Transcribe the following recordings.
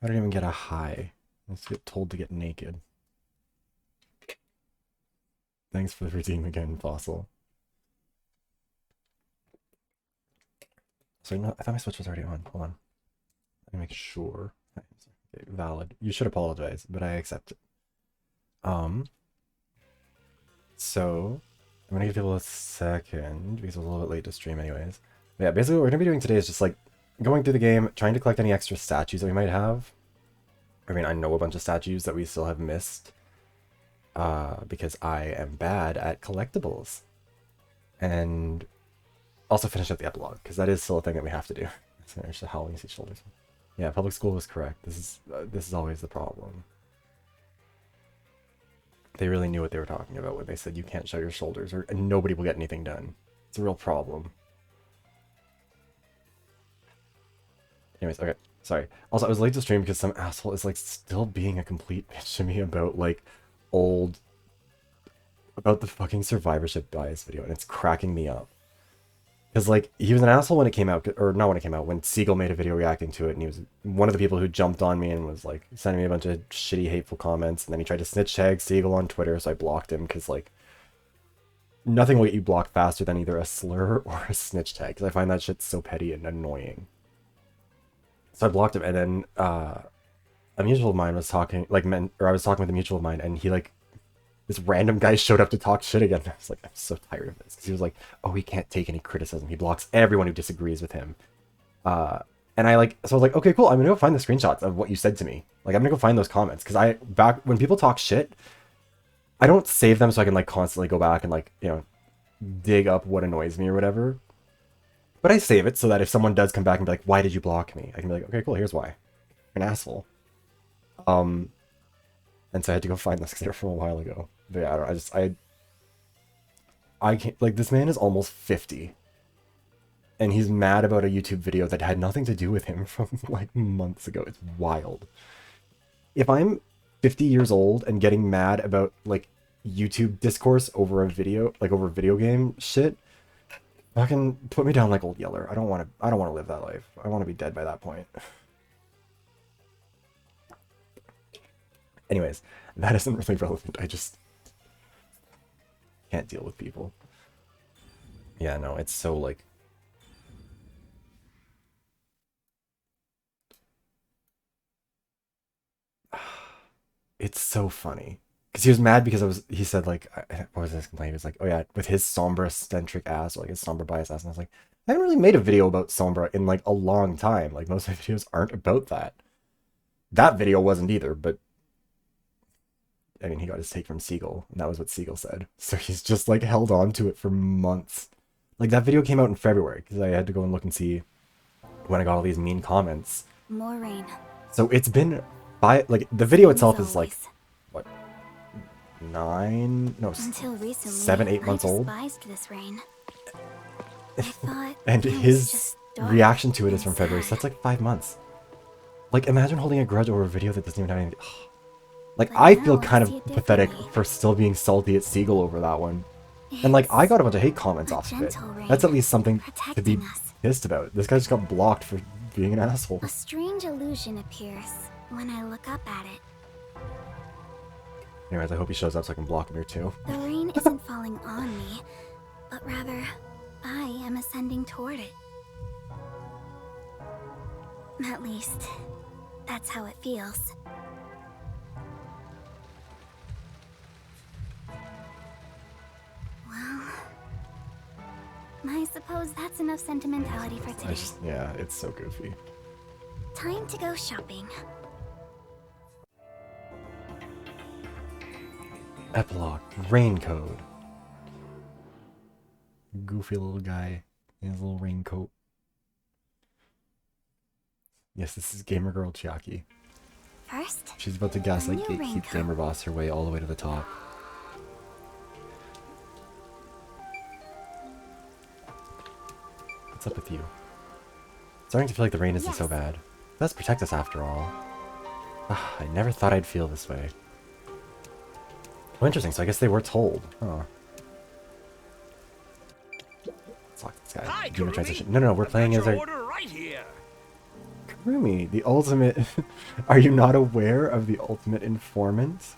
I don't even get a hi. Let's get told to get naked. Thanks for the redeem again, Fossil. So no, I thought my switch was already on. Hold on. Let me make sure. Okay, valid. You should apologize, but I accept it. So I'm gonna give people a second because it was a little bit late to stream anyways. But yeah, basically what we're gonna be doing today is just like going through the game, trying to collect any extra statues that we might have. I mean, I know a bunch of statues that we still have missed. Because I am bad at collectibles. And also finish up the epilogue, because that is still a thing that we have to do. So there's the howling sea shoulders. Yeah, public school was correct. This is always the problem. They really knew what they were talking about when they said you can't show your shoulders or nobody will get anything done. It's a real problem. Anyways, okay, sorry. Also, I was late to stream because some asshole is like still being a complete bitch to me about like about the fucking survivorship bias video, and it's cracking me up. Because, like, he was an asshole when it came out, or not when it came out, when Siegel made a video reacting to it, and he was one of the people who jumped on me and was, like, sending me a bunch of shitty, hateful comments, and then he tried to snitch tag Siegel on Twitter, so I blocked him, because, like, nothing will get you blocked faster than either a slur or a snitch tag, because I find that shit so petty and annoying. So I blocked him, and then, a mutual of mine was talking, like, I was talking with a mutual of mine, and he, like, this random guy showed up to talk shit again. I was like, I'm so tired of this. Because he was like, oh, he can't take any criticism. He blocks everyone who disagrees with him. And I like, so I was like, okay, cool. I'm going to go find the screenshots of what you said to me. Like, I'm going to go find those comments. Because when people talk shit, I don't save them so I can like constantly go back and like, you know, dig up what annoys me or whatever. But I save it so that if someone does come back and be like, why did you block me? I can be like, okay, cool, here's why. You're an asshole. And so I had to go find this from a while ago. But yeah, I can't, like, this man is almost 50. And he's mad about a YouTube video that had nothing to do with him from, like, months ago. It's wild. If I'm 50 years old and getting mad about, like, YouTube discourse over a video, like, over video game shit, fucking put me down like Old Yeller. I don't want to live that life. I want to be dead by that point. Anyways, that isn't really relevant. I just can't deal with people. Yeah, no, it's so like... It's so funny. Because he was mad because he said like, what was his complaint? He was like, oh yeah, with his Sombra-centric ass, or like his Sombra bias ass. And I was like, I haven't really made a video about Sombra in like a long time. Like most of my videos aren't about that. That video wasn't either, but I mean, he got his take from Siegel, and that was what Siegel said. So he's just like held on to it for months. Like that video came out in February because I had to go and look and see when I got all these mean comments. More rain. So it's been like the video itself is like what, 7, 8 months old. This rain. I thought and his reaction to it is from February, so that's like 5 months. Like imagine holding a grudge over a video that doesn't even have anything. Like, I feel kind of pathetic for still being salty at Siegel over that one. And, like, I got a bunch of hate comments off of it. That's at least something to be pissed about. This guy just got blocked for being an asshole. A strange illusion appears when I look up at it. Anyways, I hope he shows up so I can block him here, too. The rain isn't falling on me, but rather, I am ascending toward it. At least, that's how it feels. Well, I suppose that's enough sentimentality for today. Yeah, it's so goofy. Time to go shopping. Epilogue. Rain code. Goofy little guy in his little raincoat. Yes, this is Gamer Girl Chiaki. First, she's about to gaslight gatekeep Gamer Boss her way all the way to the top. What's up with you? Starting to feel like the rain isn't so bad. It does protect us after all. I never thought I'd feel this way. Oh, interesting. So I guess they were told. Huh. Let's lock this guy. Junior transition. No, we're playing as our... Right here. Rumi, the ultimate... Are you not aware of the ultimate informant?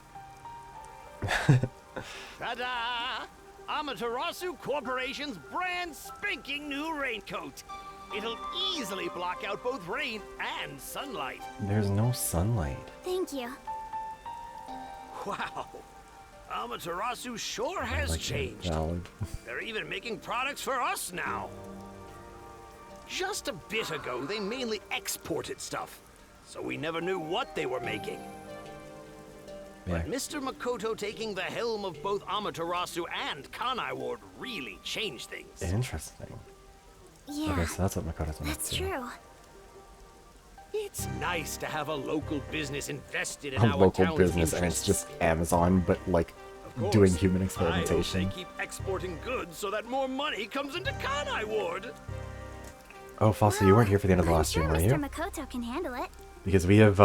Ta-da! Amaterasu Corporation's brand spanking new raincoat. It'll easily block out both rain and sunlight. There's no sunlight. Thank you. Wow. Amaterasu sure has Like changed. valid. They're even making products for us now. Just a bit ago, they mainly exported stuff, so we never knew what they were making. Yeah. But Mr. Makoto taking the helm of both Amaterasu and Kanai Ward really changed things. Interesting. Yeah, Okay, so that's what Makoto's been up that's to. true. It's nice to have a local business invested in A our local town's business, and it's interests. just Amazon, but like Of course, doing human I experimentation. hope they keep exporting goods so that more money comes into Kanai Ward. Oh, Fossa, you weren't here for the end of the I'm last stream, sure were Mr. you? Makoto can handle it. Because we have,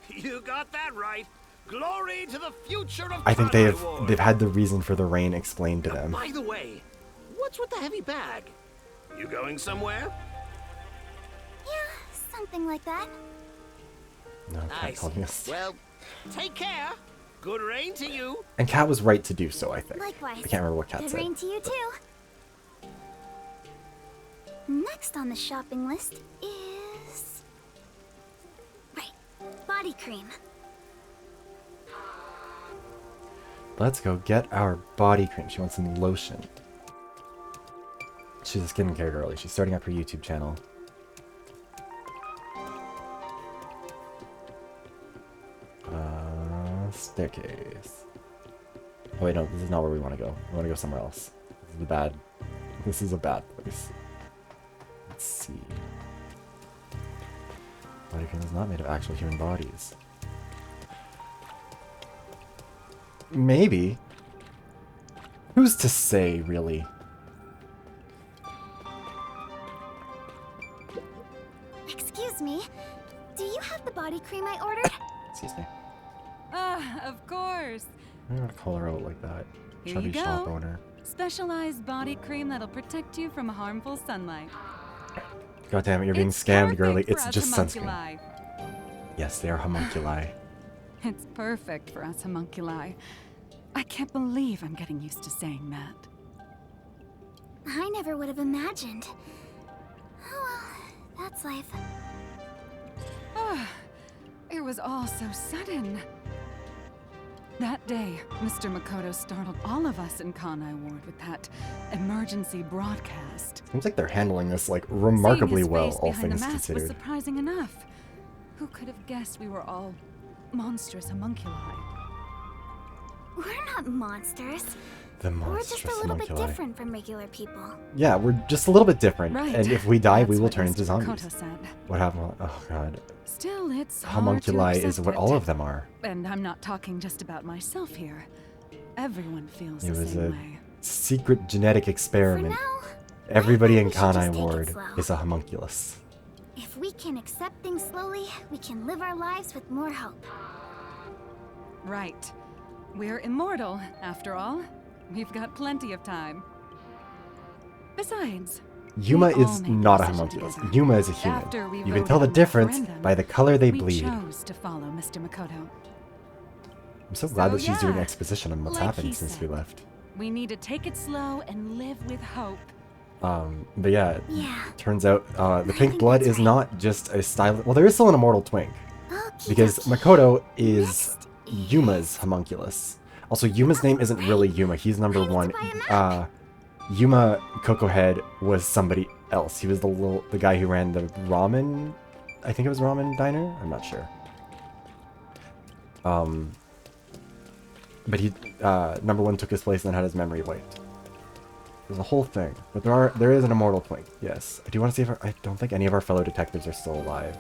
You got that right. Glory to the future of I think Kanai Ward. they've had the reason for the rain explained to them. By the way, what's with the heavy bag? You going somewhere? Yeah, something like that. No, Cat Nice. calling us. Well, take care. Good rain to you. And Cat was right to do so, I think. Likewise. I can't remember what Cat Good said. rain to you too. Next on the shopping list is... Right, body cream. Let's go get our body cream. She wants some lotion. She's a skincare girly. She's starting up her YouTube channel. Staircase. Oh wait, no, this is not where we want to go. We want to go somewhere else. This is a bad... This is a bad place. Let's see. Body cream is not made of actual human bodies. Maybe. Who's to say, really? Excuse me, do you have the body cream I ordered? Excuse me. Ah, of course. I'm gonna call her out like that. Here Chubby you shop go. owner. Specialized body cream that'll protect you from harmful sunlight. God damn it, you're being It's scammed, girly. perfect It's for us just sunscreen. homunculi. Yes, they are homunculi. It's perfect for us homunculi. I can't believe I'm getting used to saying that. I never would have imagined. Oh well, that's life. Ah, it was all so sudden. That day, Mr. Makoto startled all of us in Kanai Ward with that emergency broadcast. Seems like they're handling this like remarkably Seeing his well, face all behind the things mask was considered. surprising enough. Who could have guessed we were all monstrous homunculi? We're not monsters. The We're just monstrous a little bit homunculi. different from regular people. Yeah, we're just a little bit different. Right. And if we die, we That's will what turn Mr. into zombies. Makoto said. What happened? Oh god. Still, it's hard to Homunculi is accept what it. all of them are. And I'm not talking just about myself here. Everyone feels It the was same a way. secret genetic For experiment. now, Everybody in we should just Kanai take it Ward slow. is a homunculus. if we can accept things slowly, we can live our lives with more hope. Right. We're immortal, after all. We've got plenty of time. Besides, Yuma we all is made the not a decision homunculus. together. Yuma is a human. After we You can voted tell the on the difference referendum, by the color they we bleed. chose to follow Mr. Makoto. I'm so glad So, that she's doing yeah, exposition on what's like happened he since said. we left. We need to take it slow and live with hope. But yeah, Yeah. turns out the I pink think blood that's is right. not just a style. Well, there is still an immortal twink because Okey-dokey. Makoto is Next Yuma's homunculus. Also, Yuma's name isn't really Yuma. He's number I need to one. buy a map. Yuma Coco Head was somebody else. He was the guy who ran the ramen. I think it was ramen diner. I'm not sure. But he number one took his place and then had his memory wiped. There's a whole thing, but there is an immortal twink. Yes, I do want to see if I don't think any of our fellow detectives are still alive.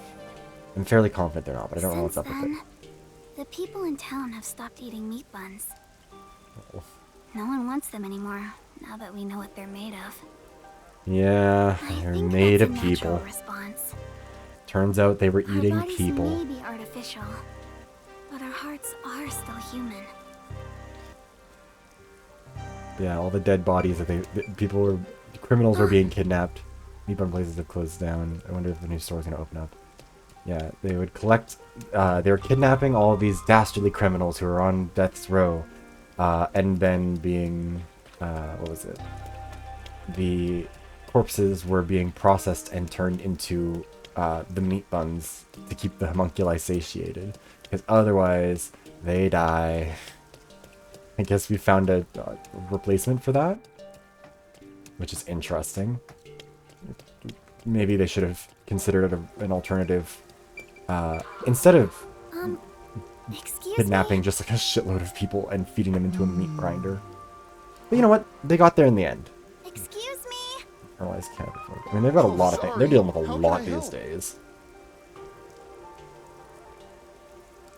I'm fairly confident they're not, but I don't know what's Since up with then, it. the people in town have stopped eating meat buns. Oh. No one wants them anymore, now that we know what they're made of. Yeah, I they're think made that's of a natural people. response. Turns out they were Our eating bodies people. may be artificial, but our hearts are still human. Yeah, all the dead bodies criminals were being kidnapped. Meat bun places have closed down. I wonder if the new store's gonna open up. Yeah, they would collect. They were kidnapping all these dastardly criminals who were on death's row, and then being, what was it? The corpses were being processed and turned into the meat buns to keep the homunculi satiated, because otherwise they die. I guess we found a replacement for that, which is interesting. Maybe they should have considered it an alternative. Instead of Excuse kidnapping me? just like a shitload of people and feeding them into a meat grinder. But you know what? They got there in the end. Excuse me? Paralyzed cat. I mean, they've got a lot of things. They're dealing with a How can lot I these help? days.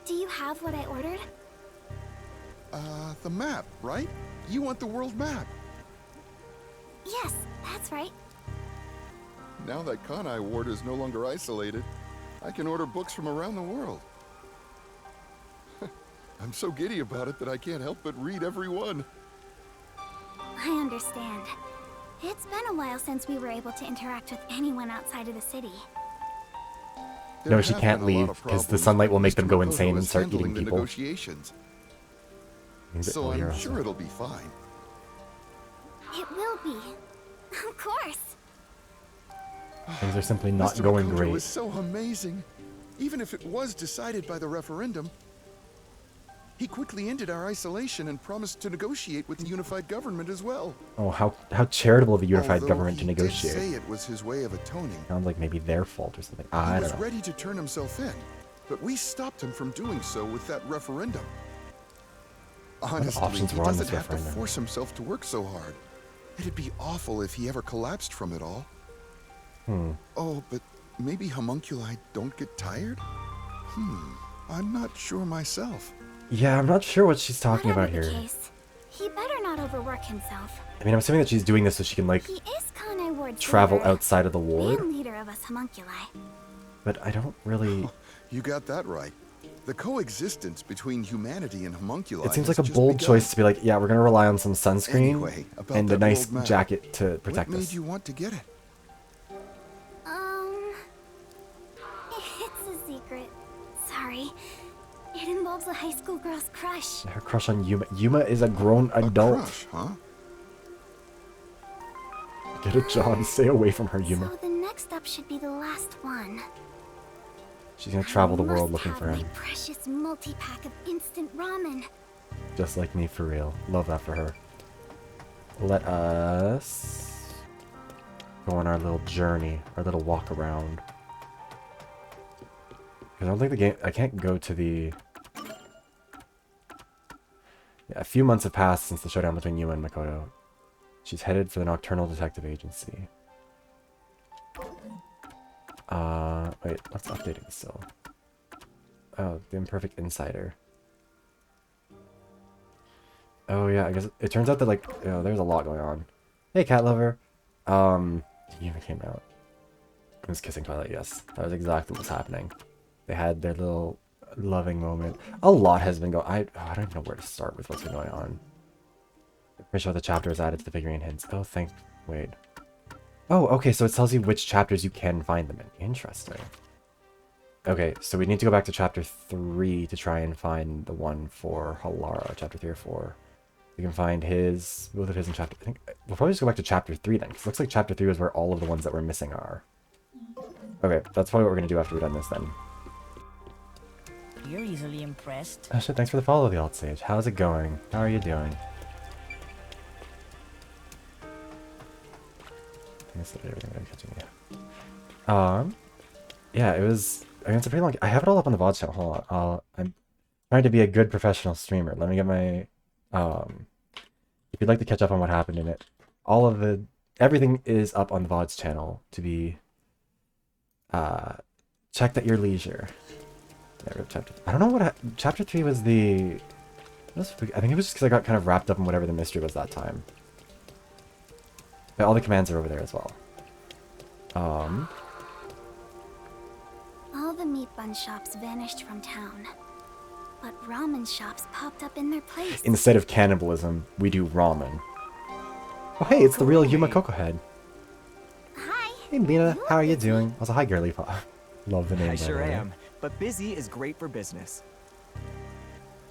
Do you have what I ordered? The map, right? You want the world map. Yes, that's right. Now that Kanai Ward is no longer isolated, I can order books from around the world. I'm so giddy about it that I can't help but read every one. I understand. It's been a while since we were able to interact with anyone outside of the city. No, she have can't been a lot leave, of 'cause the problems, sunlight will but make them Mr. go Makoto insane and is start handling eating the people. Negotiations. He's a bit So I'm hero, sure it'll be fine. It will be. Of course. Things are simply not Mr. going Makoto great. is so amazing. Even if it was decided by the referendum, he quickly ended our isolation and promised to negotiate with the unified government as well. Oh, how charitable of the unified Although government to he did negotiate. say it was his way of atoning. Sounds like maybe their fault or something. He I was don't know. ready to turn himself in, but we stopped him from doing so with that referendum. Honestly, options he were on doesn't this have to referendum? force himself to work so hard. It'd be awful if he ever collapsed from it all. Oh, but maybe homunculi don't get tired? I'm not sure myself. Yeah, I'm not sure what she's talking Whatever about the here. case, he better not overwork himself. I mean, I'm assuming that she's doing this so she can, like, He is Kanai Ward's travel leader, outside of the ward. and leader of us homunculi. But I don't really... You got that right. The coexistence between humanity and homunculi It seems has like a just bold begun. choice to be like, yeah, we're going to rely on some sunscreen Anyway, about and a that nice world map. jacket to What protect made us. you want to get it? It's a secret. Sorry. It involves a high school girl's crush. Her crush on Yuma. Yuma is a grown A adult. crush, huh? Get a job. Stay away from her, Yuma. So the next step should be the last one. She's going to travel the I world must looking have for him. my precious multi-pack of instant ramen. Just like me, for real. Love that for her. Let us go on our little journey, our little walk around. Because I don't think the game... I can't go to the... Yeah, a few months have passed since the showdown between Yuma and Makoto. She's headed for the Nocturnal Detective Agency. Wait, what's updating still? Oh, the Imperfect Insider. Oh yeah, I guess it turns out that, like, you know, there's a lot going on. Hey, cat lover. Yuma came out. I was kissing Twilight, yes. That was exactly what's happening. They had their little loving moment. A lot has been going... I don't even know where to start with what's been going on. I'm pretty sure the chapter is added to the figurine hints. Oh, wait. Oh, okay, so it tells you which chapters you can find them in. Interesting. Okay, so we need to go back to chapter 3 to try and find the one for Halara, chapter 3 or 4. We can find his... both of his in chapter... I think we'll probably just go back to chapter 3 then, because it looks like chapter 3 was where all of the ones that were missing are. Okay, that's probably what we're going to do after we've done this then. You're easily impressed. Oh shit, thanks for the follow, the alt sage. How's it going? How are you doing? I guess that everything I'm catching, yeah. Yeah, it was... I mean, it's a pretty long... I have it all up on the VoD channel. Hold on. I'm trying to be a good professional streamer. Let me get my... if you'd like to catch up on what happened in it, everything is up on the VoD's channel to be checked at your leisure. Yeah, I don't know what chapter 3 was the... I think it was just because I got kind of wrapped up in whatever the mystery was that time. But all the commands are over there as well. All the meat bun shops vanished from town. But ramen shops popped up in their place. Instead of cannibalism, we do ramen. Oh hey, it's the real Yuma Coco Head. Hi. Hey Lena, You how are you look busy. doing? Also, hi girly pop. Love the name. I by sure the way. am, but busy is great for business.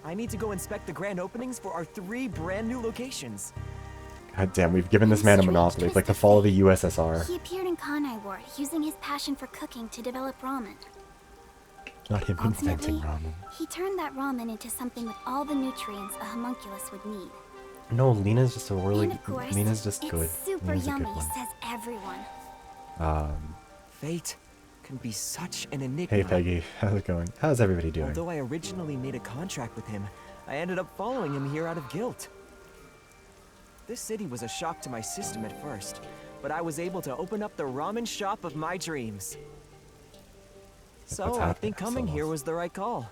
I need to go inspect the grand openings for our 3 brand new locations. God damn, we've given this man a Strange monopoly. It's like the twist of fall of fate. the USSR. He appeared in Kanai Ward, using his passion for cooking to develop ramen. Not him inventing Ultimately, ramen. he turned that ramen into something with all the nutrients a homunculus would need. No, Lena's just a really. And of course, Lena's just it's good. super Lena's a good yummy, one. says everyone. Fate can be such an enigma. Hey Peggy, how's it going? How's everybody doing? Although I originally made a contract with him, I ended up following him here out of guilt. This city was a shock to my system at first, but I was able to open up the ramen shop of my dreams. So What's I happening? think coming here was the right call.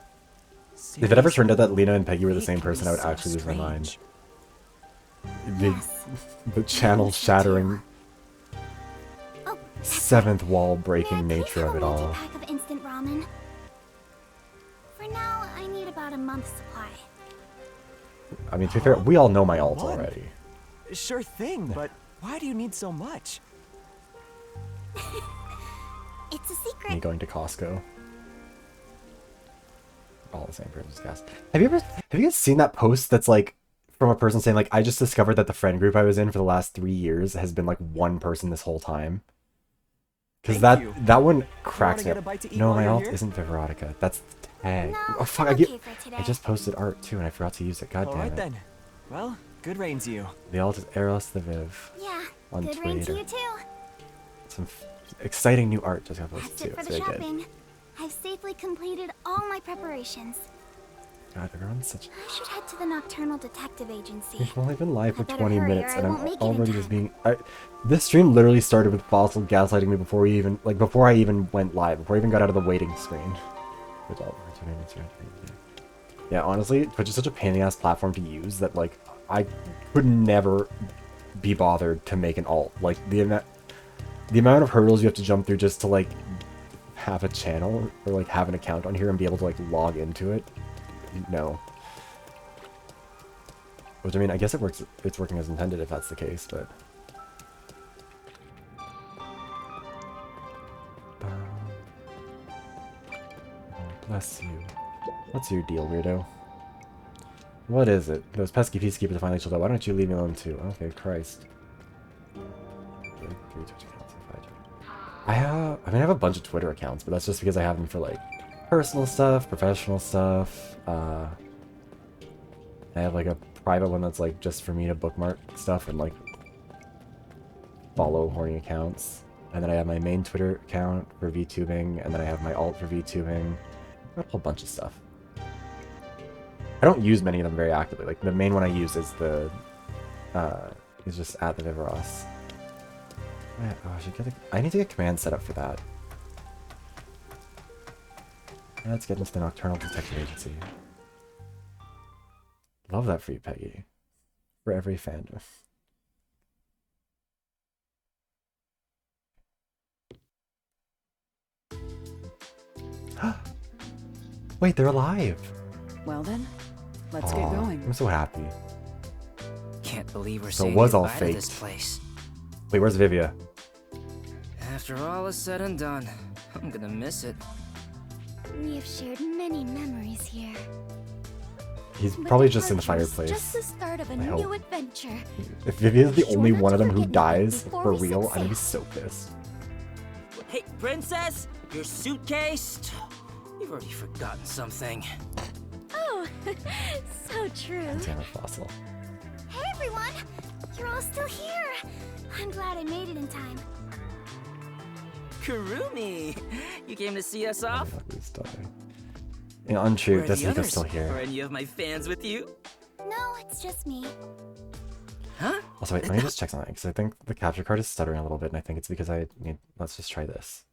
If it ever turned out that Seriously, Lena and Peggy were the fate same can be person, I would so actually lose my mind. strange. The, Yes. the channel shattering, Oh, that's seventh wall May I breaking please nature have of it a all. multi-pack of instant ramen? For now, I need about a month's supply. I mean, to be fair, we all know my alt One. already. Sure thing, but why do you need so much? It's a Me secret. going to Costco. All the same person's gas. Have you guys seen that post that's like from a person saying like, I just discovered that the friend group I was in for the last 3 years has been like one person this whole time? Because Thank you. that one cracks me get a up. bite to eat No, while my you're alt here? isn't Viverotica. That's the tag. No, Oh fuck! I'm I get. okay for today. I just posted art too, and I forgot to use it. God All damn right it. then. Well, good rain to you. The alt is Eros the Viv. Yeah, On good rain to Twitter. you too. Some exciting new art just got That's posted too. it for It's the very good. shopping. I've safely completed all my preparations. God, everyone's such. I should head to the Nocturnal Detective Agency. We've only been live for I better 20 hurry or minutes, I and won't I'm make it in already just time. being. This stream literally started with Fossil gaslighting me before we even before I even went live, before I even got out of the waiting screen. Yeah, honestly, Twitch is such a pain in the ass platform to use that like I could never be bothered to make an alt. Like the amount of hurdles you have to jump through just to like have a channel or like have an account on here and be able to like log into it. No. Which I mean, I guess it works. It's working as intended if that's the case, but. Oh, bless you. What's your deal, weirdo? What is it? Those pesky peacekeepers are finally chilled out. Why don't you leave me alone too? Okay, Christ. I have a bunch of Twitter accounts, but that's just because I have them for like personal stuff, professional stuff. I have like a private one that's like just for me to bookmark stuff and like follow horny accounts. And then I have my main Twitter account for VTubing, and then I have my alt for VTubing. Got a whole bunch of stuff. I don't use many of them very actively. Like the main one I use is the is just at the Viveros. I need to get command set up for that. Let's get into the Nocturnal Detective Agency. Love that for you, Peggy. For every fandom. Wait, they're alive! Well then, let's Aw, get going. I'm so happy. Can't believe we're So it saying was all goodbye to this faked. place. Wait, where's Vivia? After all is said and done, I'm gonna miss it. We have shared many memories here. He's But probably just in the departure's fireplace. Just the start of a I new hope. adventure. If Vivia's the Be sure only not one to of them who forget nothing dies before for we real, set I'm gonna be sail. so pissed. Hey, princess! Your suitcase? You've already forgotten something. Oh, so true. Damn it, Fossil. Hey everyone! You're all still here! I'm glad I made it in time. Kurumi! You came to see us off? Please die. Yeah, untrue. Where are the Jessica's others? still Are here. any of my fans with you? No, it's just me. Huh? Also, wait, let me just check something, because I think the capture card is stuttering a little bit, and I think it's because I need... Let's just try this.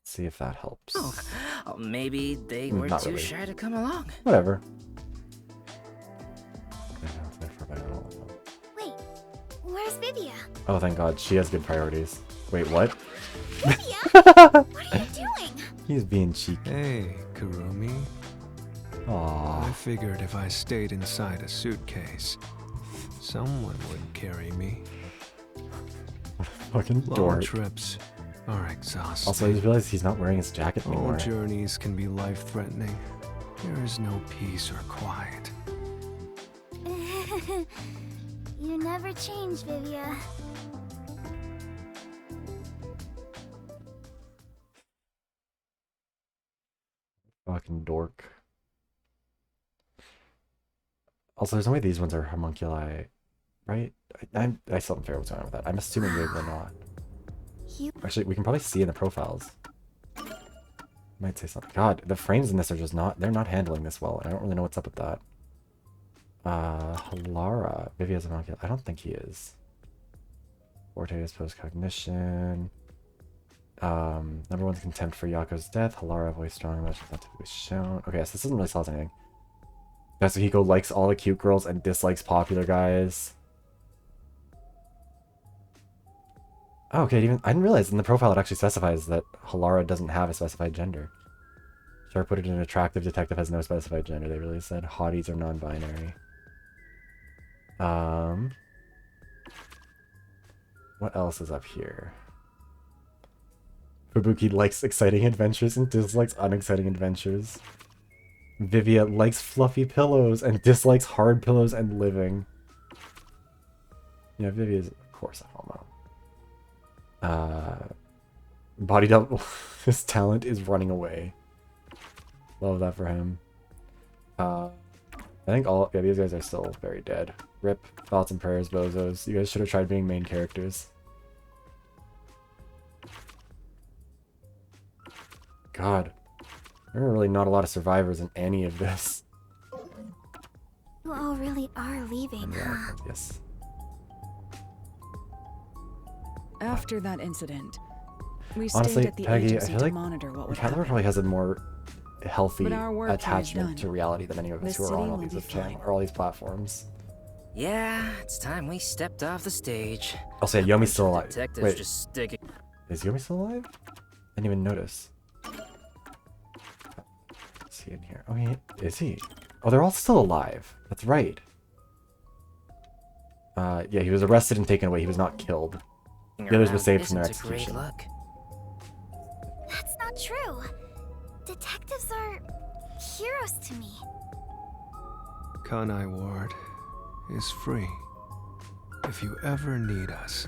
See if that helps. Oh, maybe they were Not too really. shy to come along. Whatever. Wait, where's Vivia? Oh, thank God. She has good priorities. Wait, what? Vivia? What are you doing? He's being cheeky. Hey, Kurumi. I Aww. figured if I stayed inside a suitcase, someone would carry me. Fucking Long dork. trips, are exhausting. Also, I just realized he's not wearing his jacket All anymore. journeys can be life-threatening. There is no peace or quiet. You never change, Vivia. Fucking dork. Also, there's no way these ones are homunculi, right? I still haven't figured out what's going on with that. I'm assuming maybe they're not. Actually, we can probably see in the profiles. Might say something. God, the frames in this are just not, they're not handling this well. I don't really know what's up with that. Halara. Vivia's homunculi. I don't think he is. Forte is post-cognition. Number one's contempt for Yako's death. Halara, voice strong, emotions not typically shown. Okay, so this doesn't really tell us anything. Yasuhiko likes all the cute girls and dislikes popular guys. Oh, okay, I didn't realize in the profile it actually specifies that Halara doesn't have a specified gender. Sure, put it in an attractive detective has no specified gender. They really said hotties are non-binary. What else is up here? Fubuki likes exciting adventures and dislikes unexciting adventures. Vivia likes fluffy pillows and dislikes hard pillows and living. Yeah, Vivia's, of course, a homo. Body double. His talent is running away. Love that for him. I think these guys are still very dead. Rip, thoughts and prayers, bozos. You guys should have tried being main characters. God. There are really not a lot of survivors in any of this. You all really are leaving, huh? Yes. After that incident, we Honestly, stayed at the Peggy, I agency feel to like monitor what would Tyler happen. probably has a more healthy But our work here is attachment done. to reality than any of us This who are city on all will these be channels fine. or all these platforms. Yeah, it's time we stepped off the stage. I'll say Yomi's still alive. Detectives Wait, just sticking. is Yomi still alive? I didn't even notice. Is he in here? Oh, is he? Oh, they're all still alive. That's right. Yeah, he was arrested and taken away. He was not killed. The others were saved from their Isn't a great execution. look. That's not true. Detectives are heroes to me. Kanai Ward is free. If you ever need us,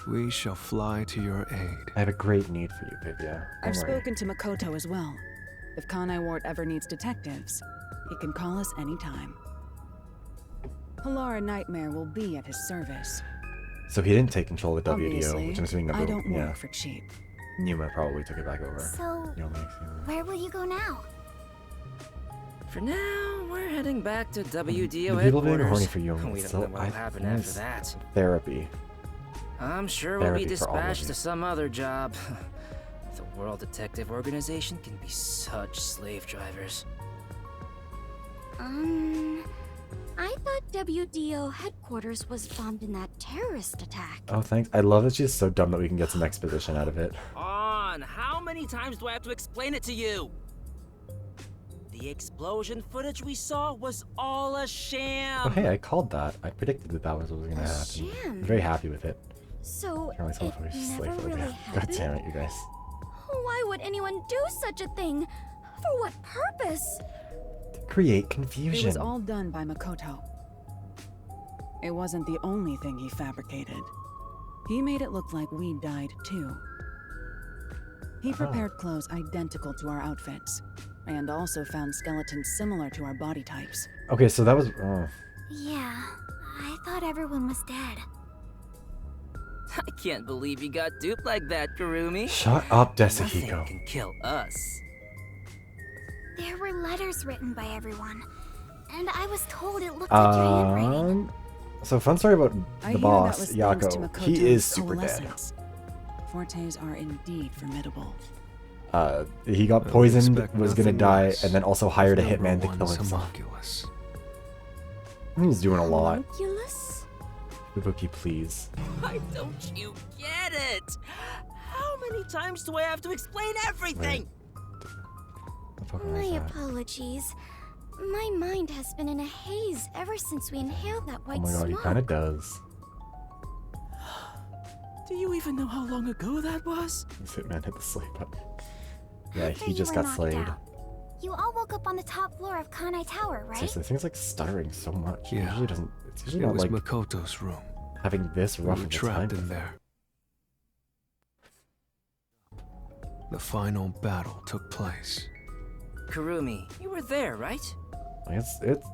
we shall fly to your aid. I have a great need for you, Vivia. I've Don't worry. spoken to Makoto as well. If Kanai Ward ever needs detectives, he can call us anytime. Halara Nightmare will be at his service. So he didn't take control of the WDO, Obviously, which I'm assuming number I don't yeah. work for cheap. Numa probably took it back over. So, where will you go now? For now, we're heading back to WDO The people being headquarters. horny for Yomi. We it's don't know so, what will happen after that. Therapy. I'm sure we'll be Therapy for all of dispatched you. to some other job. The World Detective Organization can be such slave drivers. I thought WDO headquarters was bombed in that terrorist attack. Oh, thanks. I love that she's so dumb that we can get some exposition out of it. On, how many times do I have to explain it to you? The explosion footage we saw was all a sham. Oh, hey, I called that. I predicted that was what was going to happen. Sham. I'm very happy with it. So, Apparently someone it probably never slaved over really there. God happened? damn it, you guys. Why would anyone do such a thing? For what purpose? To create It confusion. was all done by Makoto. It wasn't the only thing he fabricated. He made it look like we died too. He prepared clothes identical to our outfits, and also found skeletons similar to our body types. Okay, so that was... Yeah, I thought everyone was dead. I can't believe you got duped like that, Kurumi. Shut up, Nothing Desahiko. can kill us. There were letters written by everyone, and I was told it looked like your handwriting. So fun story about I the hear boss, that was thanks to Yako. Makoto's He is super dead. coalescence. Fortes are indeed formidable. He got Well, poisoned, expect was gonna nothing die, less and then also hired a Number hitman to one's kill himself. homunculus. He's doing a lot. Homunculus? Fubuki, please. Why don't you get it? How many times do I have to explain everything? What the fuck was My that? apologies. My mind has been in a haze ever since we inhaled that Oh white my god, he smoke. kinda does. Do you even know how long ago that was? This hitman hit the slay button. Yeah, After he you just were got knocked slayed. out, you all woke up on the top floor of Kanai Tower, right? Seriously, thing's like stuttering so much. Yeah. It usually doesn't. It's usually It not was like Makoto's room. having this We rough were of a trapped time. in there. The final battle took place. Kurumi, you were there, right? I guess it's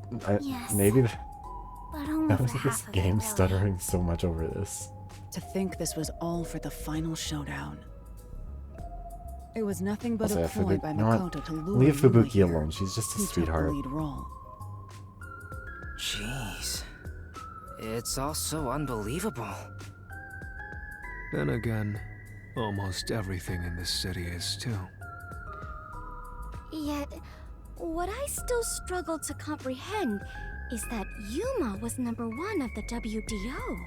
Yes. maybe But only that for was this half of game it, really. stuttering so much over this. To think this was all for the final showdown. It was nothing but Also, a yeah, ploy by you know what? Makoto to lure Leave Yuma Fubuki here. alone. She's just a He took the sweetheart. lead role. Jeez. It's all so unbelievable. Then again, almost everything in this city is too. Yet, what I still struggle to comprehend is that Yuma was #1 of the WDO.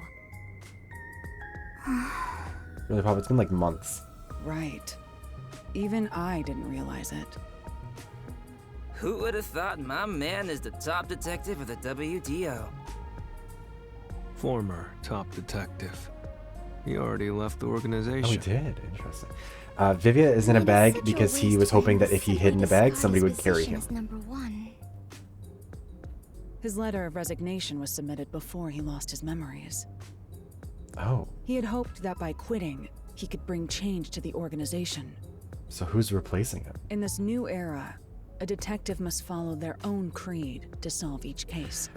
Really, Pop, it's been like months. Right. Even I didn't realize it. Who would have thought my man is the top detective of the WDO? Former top detective. He already left the Oh, he organization. did. Interesting. Vivia is in a It is bag such a because he waste was for him hoping to that if he simply hid in a bag, disguise somebody would his carry position him. as #1. His letter of resignation was submitted before he lost his memories. Oh, He had hoped that by quitting, he could bring change to the organization. so who's replacing him? In this new era, a detective must follow their own creed to solve each case.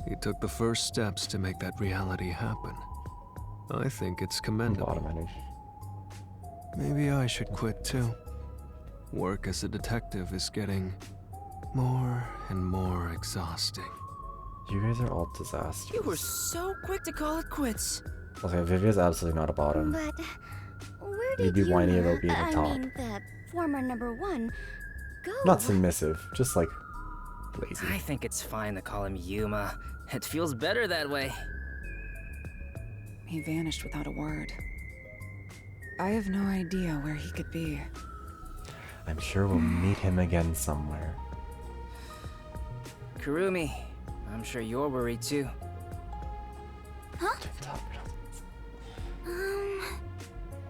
He took the first steps to make that reality happen. I think it's commendable. Bottom energy. Maybe I should quit too. Work as a detective is getting more and more exhausting. You guys are all disasters. You were so quick to call it quits. Okay, Vivia's absolutely not a bottom. But where You'd did be whiny Yuma, about being a top. I mean, the former #1, go? Not submissive, just like lazy. I think it's fine to call him Yuma. It feels better that way. He vanished without a word. I have no idea where he could be. I'm sure we'll meet him again somewhere. Kurumi, I'm sure you're worried too.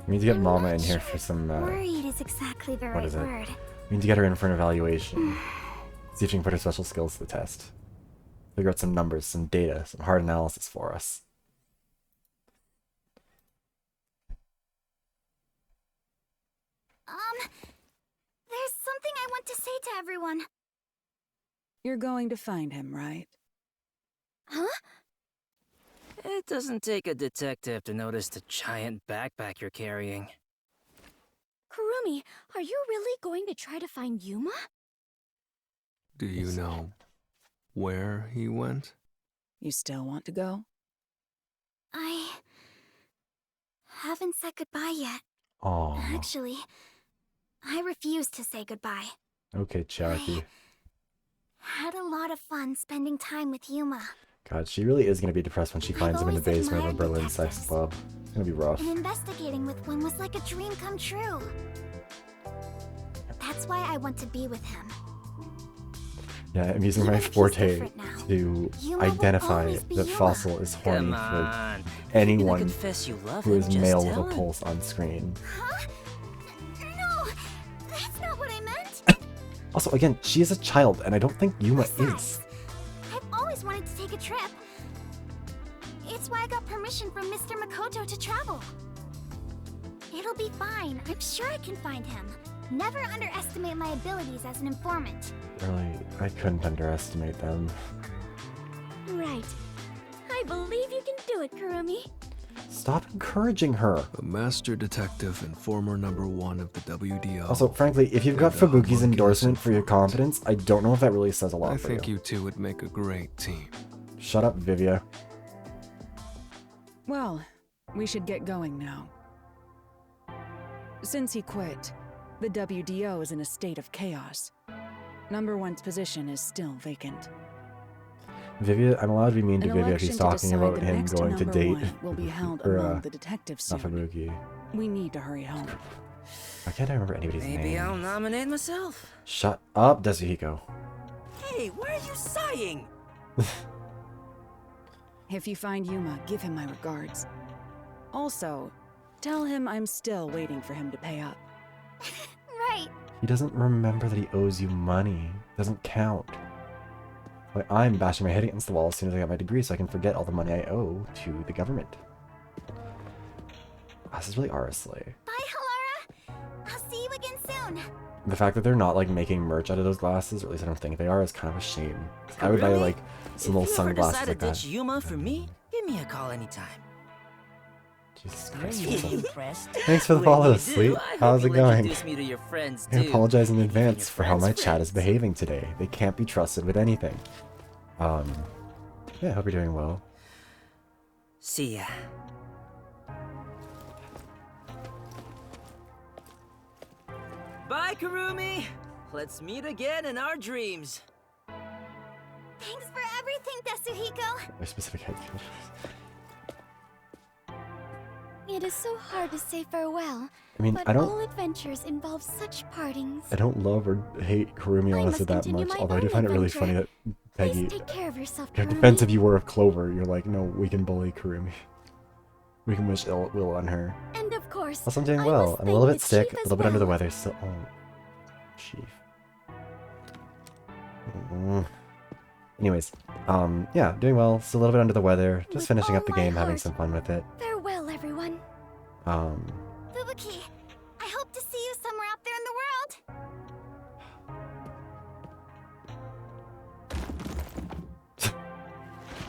We need to get I'm Mama not in here sure for some. Worried is exactly the what right is it? word. We need to get her in for an evaluation. See if she can put her special skills to the test. Figure out some numbers, some data, some hard analysis for us. There's something I want to say to everyone. You're going to find him, right? Huh? It doesn't take a detective to notice the giant backpack you're carrying. Kurumi, are you really going to try to find Yuma? Do you know where he went? You still want to go? I haven't said goodbye yet. Oh, Actually, I refuse to say goodbye. okay, Cherokee. Had a lot of fun spending time with Yuma. God, she really is gonna be depressed when she finds him in the always basement of a admired Berlin sex detectives. club. It's gonna be rough. And investigating with one was like a dream come true. That's why I want to be with him. Yeah, I'm using Even my if he's forte different now, to Yuma will identify always be that Yuma. Fossil is horny Come for on. anyone confess you love who him, is just male with tell a him. pulse on screen. Huh? No, that's not what I meant. Also, again, she is a child, and I don't think Yuma is. Besides, I've always wanted to take a trip. It's why I got permission from Mr. Makoto to travel. It'll be fine. I'm sure I can find him. Never underestimate my abilities as an informant. Really, I couldn't underestimate them. Right. I believe you can do it, Kurumi. Stop encouraging her. A master detective and former #1 of the WDO. Also, frankly, if you've got And a Fubuki's homunculus endorsement for your informant. competence, I don't know if that really says a lot I for think you. you two would make a great team. Shut up, Vivia. Well, we should get going now. Since he quit, the WDO is in a state of chaos. #1's position is still vacant. Vivia, I'm allowed to be mean to An Vivia if election he's to talking decide about the him next going to date #1 will be held or, among the detectives not soon. Fubuki. We need to hurry home. Why can't I remember anybody's name? Maybe I'll nominate myself. Shut up, Desuhiko. Hey, why are you sighing? If you find Yuma, give him my regards. Also, tell him I'm still waiting for him to pay up. Right. He doesn't remember that he owes you money. Doesn't count. Like, I'm bashing my head against the wall as soon as I get my degree so I can forget all the money I owe to the government. This is really arsley. Bye, Halara. I'll see you again soon. The fact that they're not like making merch out of those glasses, or at least I don't think they are, is kind of a shame. I would buy like some little sunglasses like that. If you ever decide to ditch Yuma for me, give me a call anytime. Jesus Are Christ. you Wilson. impressed? Thanks for the When follow, you do, Sleep. I hope How's it you'll going? introduce me to your friends I too. apologize in And even advance your for how my friends' chat is friends. behaving today. They can't be trusted with anything. Yeah, I hope you're doing well. See ya. Bye, Karumi! Let's meet again in our dreams. Thanks for everything, Tetsuhiko. My specific head. It is so hard to say farewell, I mean, but I all don't adventures involve such partings. love or hate Kurumi I honestly must that continue much. my Although I do own find it really adventure. funny that Peggy, Please take care of yourself, your Karumi. defense if you were of Clover, you're like, no, we can bully Kurumi. We can wish ill will on her. And of course, Also, I'm doing I well. must I'm a little thank bit the sick, chief a as little bit under the well. weather still. Oh, chief. Anyways, yeah, doing well. Still a little bit under the weather. Just With finishing all up the my game, having heart. some fun with it. Farewell, everyone. Fubuki, I hope to see you somewhere out there in the world.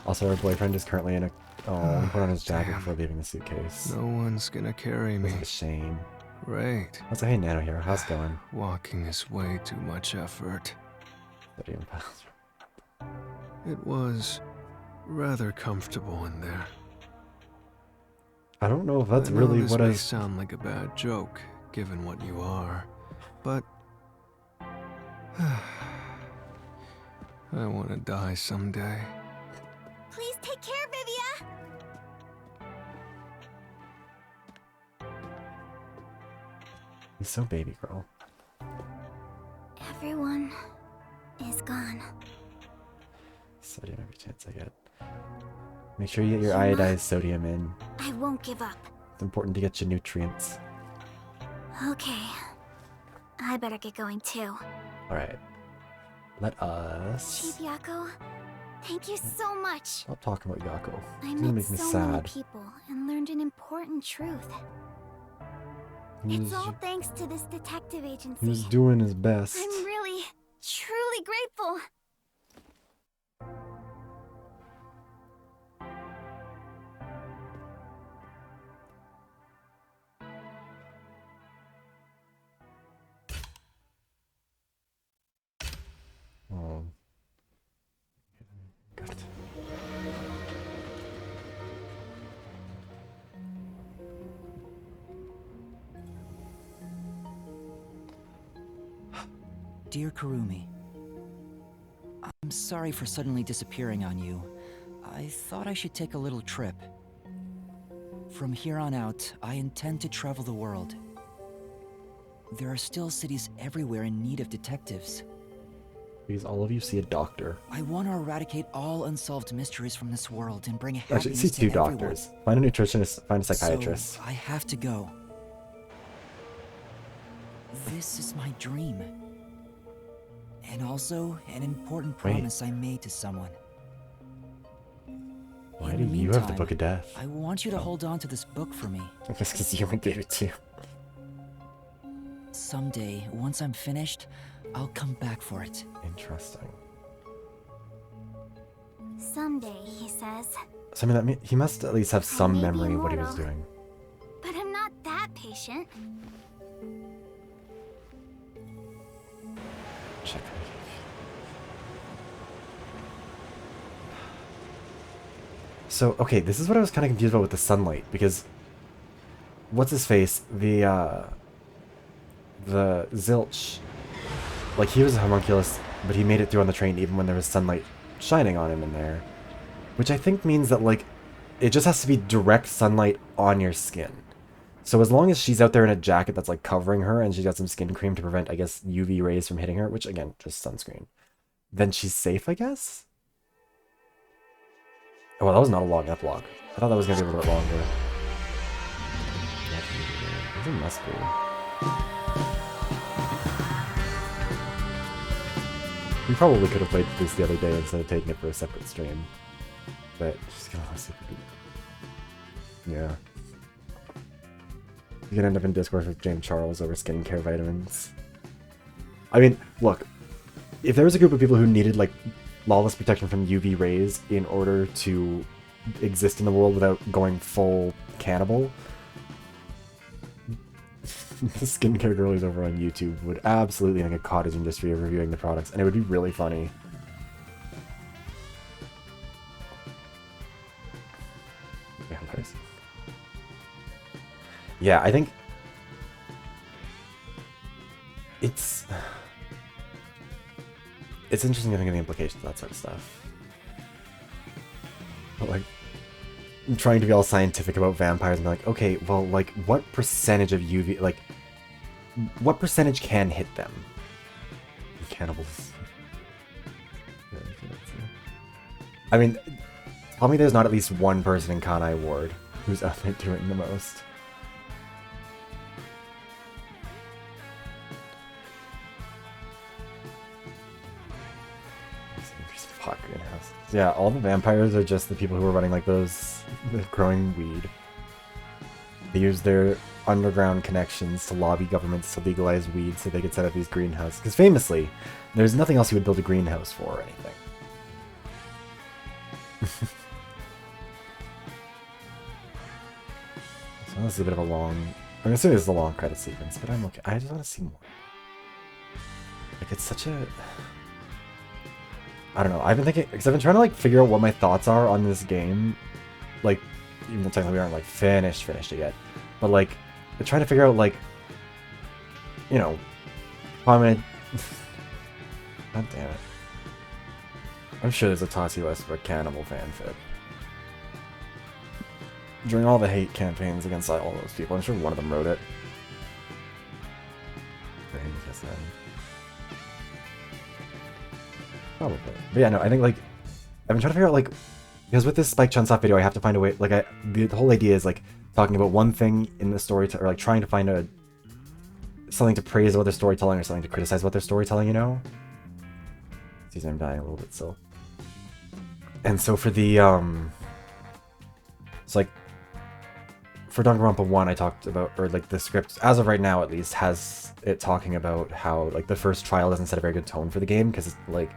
Also, our boyfriend is currently in a. Oh, he put on his jacket Damn. before leaving the suitcase. No one's gonna carry me. It's a shame. Right. Also, hey, Nano Hero, how's it going? Walking is way too much effort. 31 pounds. It was rather comfortable in there. I don't know if that's I know really this what may I. sound like a bad joke, given what you are, but I want to die someday. Please take care, Vivia. He's so baby girl. Everyone is gone. Sodium every chance I get. Make sure you get your iodized sodium in. I won't give up. It's important to get your nutrients. Okay. I better get going too. Alright. Let us. Chief Yako, thank you so much. Stop talking about Yako. I It's gonna met make me so many sad. people and learned an important truth. It's all thanks to this detective agency. He's doing his best. I'm really, truly grateful. Oh. Good. Dear Karumi, I'm sorry for suddenly disappearing on you. I thought I should take a little trip. From here on out, I intend to travel the world. There are still cities everywhere in need of detectives. Please, all of you see a doctor. I want to eradicate all unsolved mysteries from this world and bring Actually, happiness see to two everyone. doctors. Find a nutritionist, find a psychiatrist. So, I have to go. This is my dream. And also, an important Wait. promise I made to someone. Why In do the you have the meantime, Book of Death? I want you to hold on to this book for me. Just because you gave it to you. Someday, once I'm finished, I'll come back for it. Interesting. Someday, he says. So, I mean, he must at least have some may be memory of what he was immortal. doing. But I'm not that patient. Check. So, okay, this is what I was kind of confused about with the sunlight, because what's his face? The Zilch, like, he was a homunculus, but he made it through on the train even when there was sunlight shining on him in there, which I think means that, like, it just has to be direct sunlight on your skin. So as long as she's out there in a jacket that's, like, covering her, and she's got some skin cream to prevent, I guess, UV rays from hitting her, which, again, just sunscreen, then she's safe, I guess? Oh, well, that was not a long epilogue. I thought that was going to be a little bit longer. There must be. We probably could have played this the other day instead of taking it for a separate stream. But just gonna see if we can... Yeah. You can end up in Discord with James Charles over skincare vitamins. I mean, look, if there was a group of people who needed like lawless protection from UV rays in order to exist in the world without going full cannibal, the skincare girlies over on YouTube would absolutely make a cottage industry of reviewing the products, and it would be really funny. Vampires. Yeah, I think it's interesting to think of the implications of that sort of stuff. But like, I'm trying to be all scientific about vampires and be like, okay, well, like, what percentage of UV, like, what percentage can hit them? Cannibals. I mean, tell me there's not at least one person in Kanai Ward who's out there doing the most. Hot greenhouse. Yeah, all the vampires are just the people who are running like those, growing weed. They use their underground connections to lobby governments to legalize weed so they could set up these greenhouses. Because famously, there's nothing else you would build a greenhouse for or anything. So this is a bit of a long... I'm assuming this is a long credit sequence, but I'm okay. I just want to see more. Like, it's such a... I don't know, I've been thinking, because I've been trying to like figure out what my thoughts are on this game, like, even though technically we aren't like finished it yet, but like, I'm trying to figure out like, you know, comment, god damn it, I'm sure there's a Tassi West for a cannibal fanfic. During all the hate campaigns against all those people, I'm sure one of them wrote it. Probably. But yeah, no, I think, like, I've been trying to figure out, like, because with this Spike Chunsoft video, I have to find a way, like, the whole idea is, like, talking about one thing in the story, or, like, trying to find something to praise about their storytelling, or something to criticize about their storytelling, you know? Excuse me, I'm dying a little bit still. And so for the, it's like, for Danganronpa 1, I talked about, or, like, the script, as of right now, at least, has it talking about how, like, the first trial doesn't set a very good tone for the game, because, like,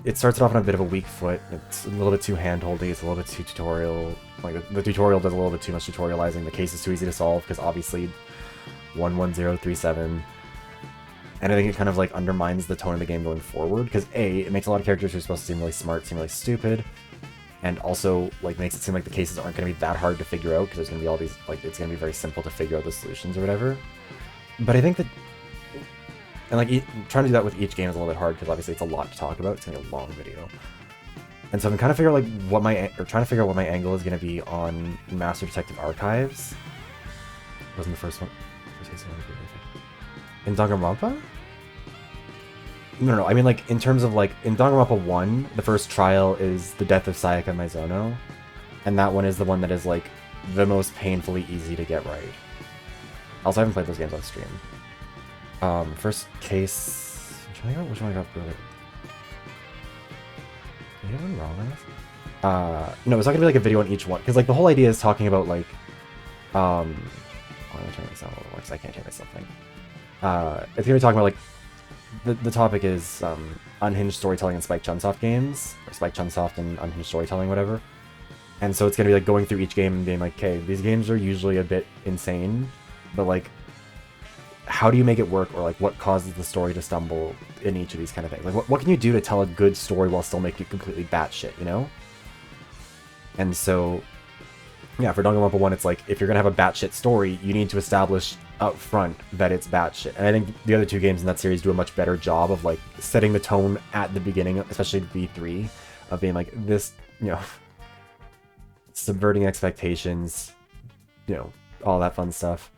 it starts it off on a bit of a weak foot. It's a little bit too hand-holdy, it's a little bit too tutorial. Like, the tutorial does a little bit too much tutorializing. The case is too easy to solve, because obviously 11037. And I think it kind of, like, undermines the tone of the game going forward, because A, it makes a lot of characters who are supposed to seem really smart seem really stupid, and also, like, makes it seem like the cases aren't going to be that hard to figure out, because there's going to be all these, like, it's going to be very simple to figure out the solutions or whatever. But I think that, and, like, trying to do that with each game is a little bit hard, because obviously it's a lot to talk about, it's going to be a long video. And so I'm kind of figuring, like, trying to figure out what my angle is going to be on Master Detective Archives. Wasn't the first one? In Danganronpa? No, I mean, like, in terms of, like, in Danganronpa 1, the first trial is the death of Sayaka Maizono, and that one is the one that is, like, the most painfully easy to get right. Also, I haven't played those games on stream. First case... I'm trying to figure out which one I got earlier. Did I get one wrong on this? No, it's not gonna be, like, a video on each one, because, like, the whole idea is talking about, like, oh, I'm gonna turn this down a little more, because I can't hear myself think. It's gonna be talking about, like, the topic is unhinged storytelling in Spike Chunsoft games, or Spike Chunsoft and unhinged storytelling, whatever. And so it's going to be like going through each game and being like, okay, these games are usually a bit insane, but like, how do you make it work, or like what causes the story to stumble in each of these kind of things? Like what can you do to tell a good story while still making it completely batshit, you know? And so, yeah, for Danganronpa 1, it's like, if you're going to have a batshit story, you need to establish up front that it's batshit. And I think the other two games in that series do a much better job of, like, setting the tone at the beginning, especially V3, of being like, this, you know, subverting expectations, you know, all that fun stuff.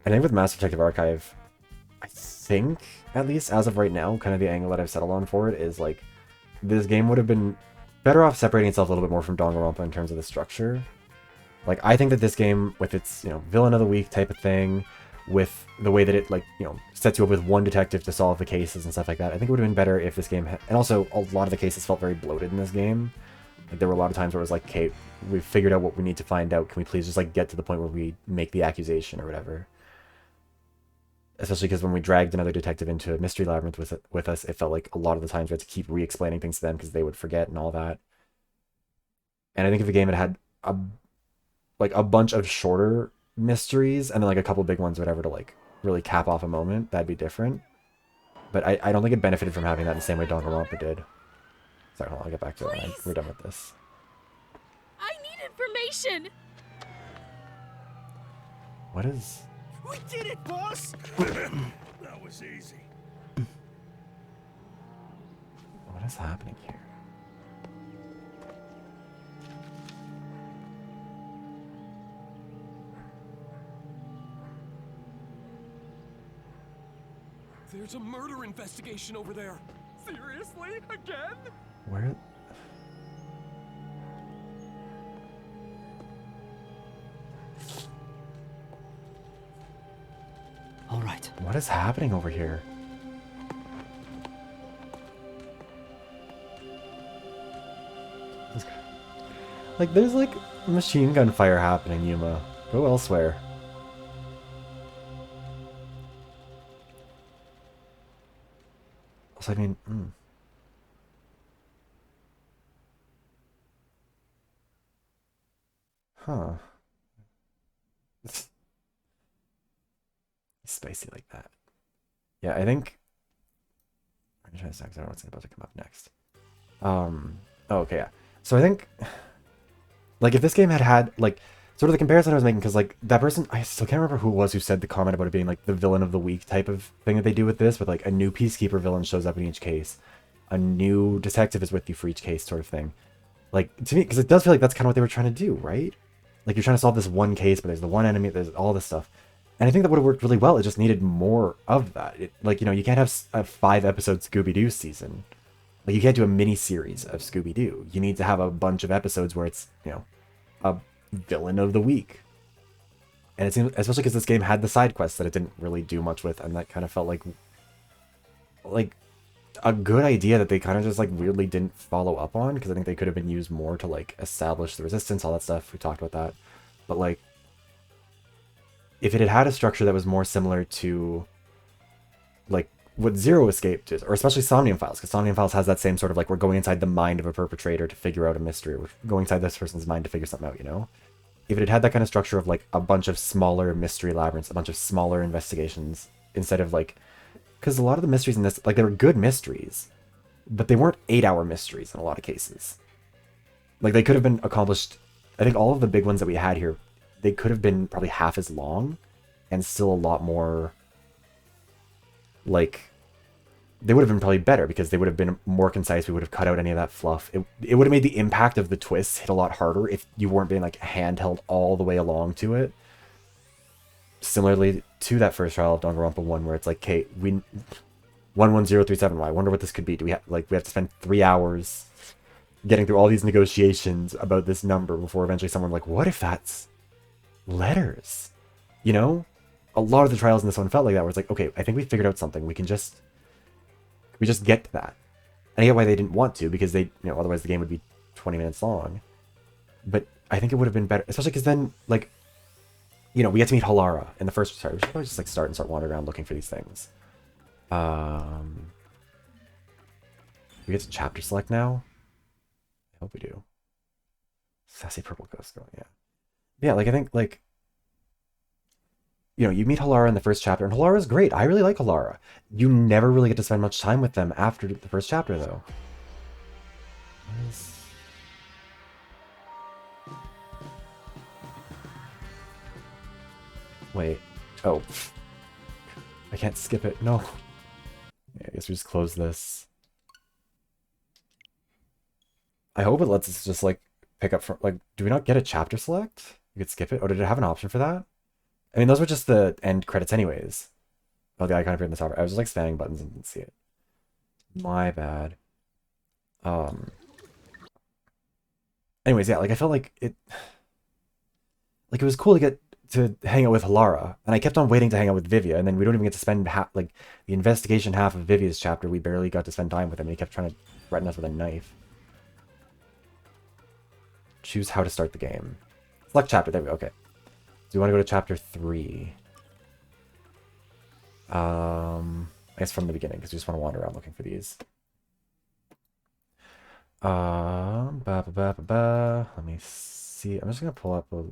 And I think with Master Detective Archive, I think, at least as of right now, kind of the angle that I've settled on for it is, like, this game would have been better off separating itself a little bit more from Danganronpa in terms of the structure. Like, I think that this game, with its, you know, villain of the week type of thing, with the way that it, like, you know, sets you up with one detective to solve the cases and stuff like that, I think it would have been better if this game had... And also, a lot of the cases felt very bloated in this game. Like, there were a lot of times where it was like, okay, we've figured out what we need to find out. Can we please just, like, get to the point where we make the accusation or whatever? Especially because when we dragged another detective into a mystery labyrinth with us, it felt like a lot of the times we had to keep re-explaining things to them because they would forget and all that. And I think if the game had had a bunch of shorter mysteries and then like a couple big ones, whatever, to like really cap off a moment, that'd be different. But I don't think it benefited from having that in the same way Danganronpa did. Sorry, hold on, I'll get back to it. We're done with this. I need information! What is... We did it, boss! That was easy. What is happening here? There's a murder investigation over there. Seriously? Again? Where... All right. What is happening over here? Like, there's like machine gun fire happening, Yuma. Go elsewhere. Also, I mean, Huh. Spicy like that. Yeah, I think... I'm trying to say, I don't know what's about to come up next. Oh, okay, yeah. So I think... Like, if this game had, like, sort of the comparison I was making, because, like, that person... I still can't remember who it was who said the comment about it being, like, the villain of the week type of thing that they do with this, with, like, a new Peacekeeper villain shows up in each case. A new detective is with you for each case sort of thing. Like, to me, because it does feel like that's kind of what they were trying to do, right? Like, you're trying to solve this one case, but there's the one enemy, there's all this stuff. And I think that would have worked really well. It just needed more of that. Like, you know, you can't have a 5-episode Scooby-Doo season. Like, you can't do a mini-series of Scooby-Doo. You need to have a bunch of episodes where it's, you know, a villain of the week. And it seems, especially because this game had the side quests that it didn't really do much with, and that kind of felt like a good idea that they kind of just, like, weirdly didn't follow up on, because I think they could have been used more to, like, establish the resistance, all that stuff. We talked about that. But, like, if it had had a structure that was more similar to, like, what Zero Escape did, or especially Somnium Files, because Somnium Files has that same sort of, like, we're going inside the mind of a perpetrator to figure out a mystery, we're going inside this person's mind to figure something out, you know? If it had had that kind of structure of, like, a bunch of smaller mystery labyrinths, a bunch of smaller investigations, instead of, like... Because a lot of the mysteries in this, like, they were good mysteries, but they weren't 8-hour mysteries in a lot of cases. Like, they could have been accomplished... I think all of the big ones that we had here, they could have been probably half as long, and still a lot more... Like, they would have been probably better, because they would have been more concise, we would have cut out any of that fluff. It would have made the impact of the twists hit a lot harder if you weren't being, like, handheld all the way along to it. Similarly to that first trial of Danganronpa 1, where it's like, okay, 11037, I wonder what this could be. Do we have, like, we have to spend 3 hours getting through all these negotiations about this number before eventually someone like, what if that's letters? You know? A lot of the trials in this one felt like that, where it's like, okay, I think we figured out something. We just get to that. And I get why they didn't want to, because they, you know, otherwise the game would be 20 minutes long. But I think it would have been better, especially because then, like, you know, we get to meet Halara in the first... Sorry, we should probably just, like, start wandering around looking for these things. We get to chapter select now? I hope we do. Sassy Purple Ghost going, yeah. Yeah, like, I think, like... You know, you meet Halara in the first chapter, and Halara's great. I really like Halara. You never really get to spend much time with them after the first chapter, though. Wait. Oh. I can't skip it. No. Yeah, I guess we just close this. I hope it lets us just, like, pick up from... Like, do we not get a chapter select? You could skip it? Oh, did it have an option for that? I mean, those were just the end credits anyways. Oh, the icon appeared in the top. I was just, like, spamming buttons and didn't see it. My bad. Anyways, yeah, like, I felt like it... like it was cool to get to hang out with Halara, and I kept on waiting to hang out with Vivia, and then we don't even get to spend like the investigation half of Vivia's chapter. We barely got to spend time with him, and he kept trying to threaten us with a knife. Choose how to start the game. Select chapter. There we go. Okay. So we want to go to chapter 3. I guess from the beginning, because we just want to wander around looking for these. Let me see. I'm just gonna pull up or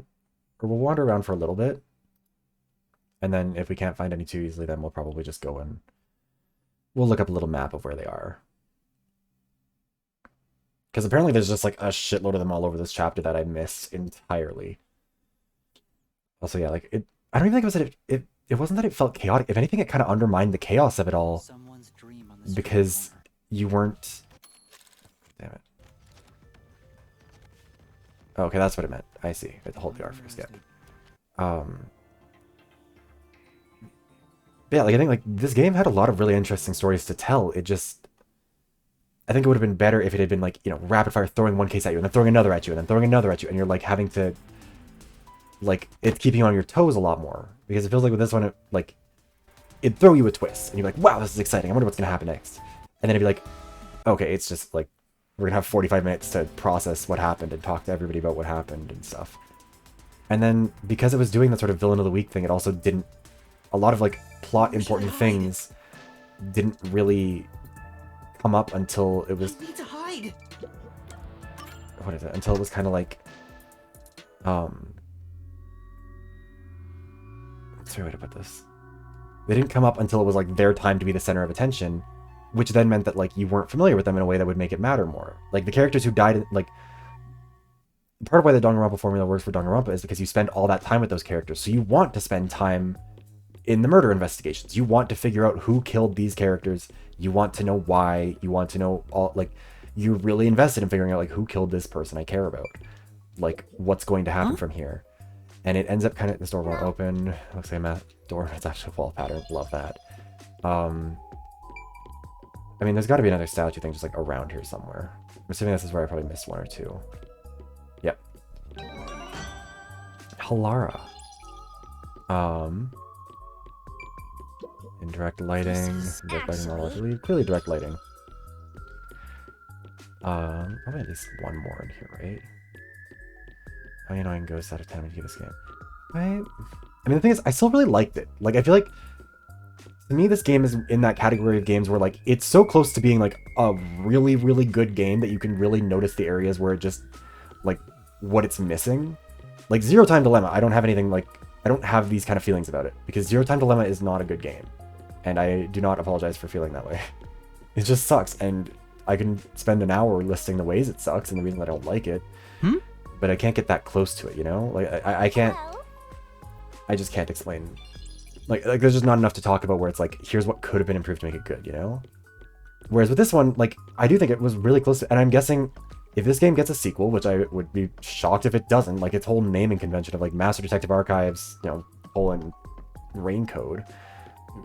we'll wander around for a little bit, and then if we can't find any too easily, then we'll probably just go and we'll look up a little map of where they are. Because apparently there's just like a shitload of them all over this chapter that I missed entirely. Also, yeah, like I don't even think it was that it wasn't that it felt chaotic. If anything, it kind of undermined the chaos of it all. Because you weren't... Damn it. Oh, okay, that's what it meant. I see. We have to hold the R for skip. But yeah, like I think like this game had a lot of really interesting stories to tell. It just... I think it would have been better if it had been like, you know, rapid fire throwing one case at you and then throwing another at you and then throwing another at you, and you're like having to... Like, it's keeping you on your toes a lot more. Because it feels like with this one, it'd throw you a twist. And you're like, wow, this is exciting. I wonder what's going to happen next. And then it'd be like, okay, it's just like, we're going to have 45 minutes to process what happened and talk to everybody about what happened and stuff. And then, because it was doing that sort of villain of the week thing, it also didn't... A lot of, like, plot important things didn't really come up until it was... I need to hide. What is it? Until it was kind of like... What's the way to put this? They didn't come up until it was like their time to be the center of attention, which then meant that like you weren't familiar with them in a way that would make it matter more. Like the characters who died, like part of why the Danganronpa formula works for Danganronpa is because you spend all that time with those characters, so you want to spend time in the murder investigations. You want to figure out who killed these characters. You want to know why. You want to know all, like you're really invested in figuring out like who killed this person I care about, like what's going to happen from here. And it ends up kind of, this door won't open. Looks like a door. It's actually a wall pattern. Love that. I mean, there's got to be another statue thing just like around here somewhere. I'm assuming this is where I probably missed one or two. Yep. Halara. Indirect lighting. Direct lighting more likely. Clearly direct lighting. Probably at least one more in here, right? How many annoying ghosts out of 10 would you give this game? I mean, the thing is, I still really liked it. Like, I feel like, to me, this game is in that category of games where, like, it's so close to being, like, a really, really good game that you can really notice the areas where it just, like, what it's missing. Like, Zero Time Dilemma, I don't have anything, like, I don't have these kind of feelings about it. Because Zero Time Dilemma is not a good game. And I do not apologize for feeling that way. It just sucks, and I can spend an hour listing the ways it sucks and the reason I don't like it. But I can't get that close to it, you know? Like, I can't... I just can't explain. Like, there's just not enough to talk about where it's like, here's what could have been improved to make it good, you know? Whereas with this one, like, I do think it was really close to... And I'm guessing if this game gets a sequel, which I would be shocked if it doesn't, like, its whole naming convention of, like, Master Detective Archives, you know, Rain-Code,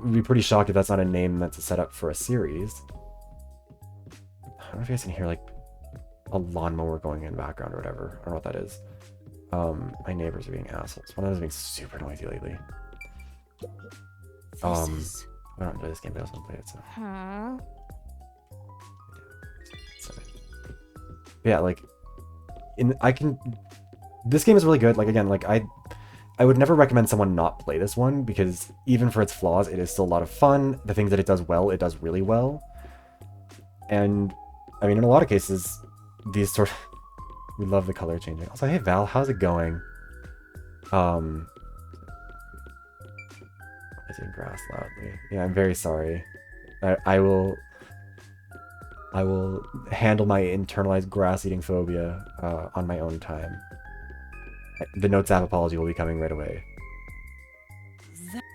would be pretty shocked if that's not a name that's a setup for a series. I don't know if you guys can hear, like, a lawnmower going in the background or whatever. I don't know what that is. My neighbors are being assholes. One of them's being super noisy lately. I don't enjoy this game, but I also want to play it, so. Yeah, like, this game is really good. Like, again, like, I would never recommend someone not play this one, because even for its flaws, it is still a lot of fun. The things that it does well, it does really well. And, I mean, in a lot of cases, these sort of... We love the color changing. Also, hey Val, how's it going? I did grass loudly. Yeah, I'm very sorry. I will handle my internalized grass-eating phobia on my own time. The Notes app apology will be coming right away.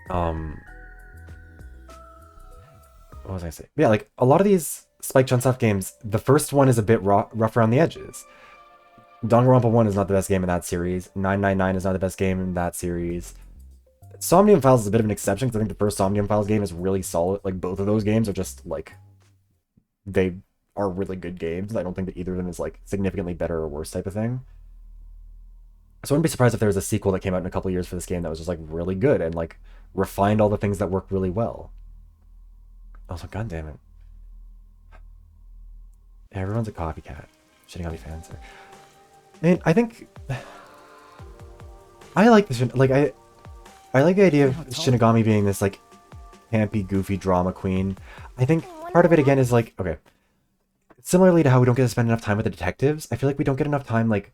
What was I saying? Yeah, like, a lot of these Spike Chunsoft games, the first one is a bit rough around the edges. Danganronpa 1 is not the best game in that series. 999 is not the best game in that series. Somnium Files is a bit of an exception, because I think the first Somnium Files game is really solid. Like, both of those games are just, like... They are really good games. I don't think that either of them is, like, significantly better or worse type of thing. So I wouldn't be surprised if there was a sequel that came out in a couple years for this game that was just like really good and like refined all the things that work really well. Also, god damn it. Everyone's a copycat. Shinigami fans are. I mean, I think I like this. Like I like the idea of Shinigami being this like campy, goofy drama queen. I think part of it again is like, okay, similarly to how we don't get to spend enough time with the detectives, I feel like we don't get enough time like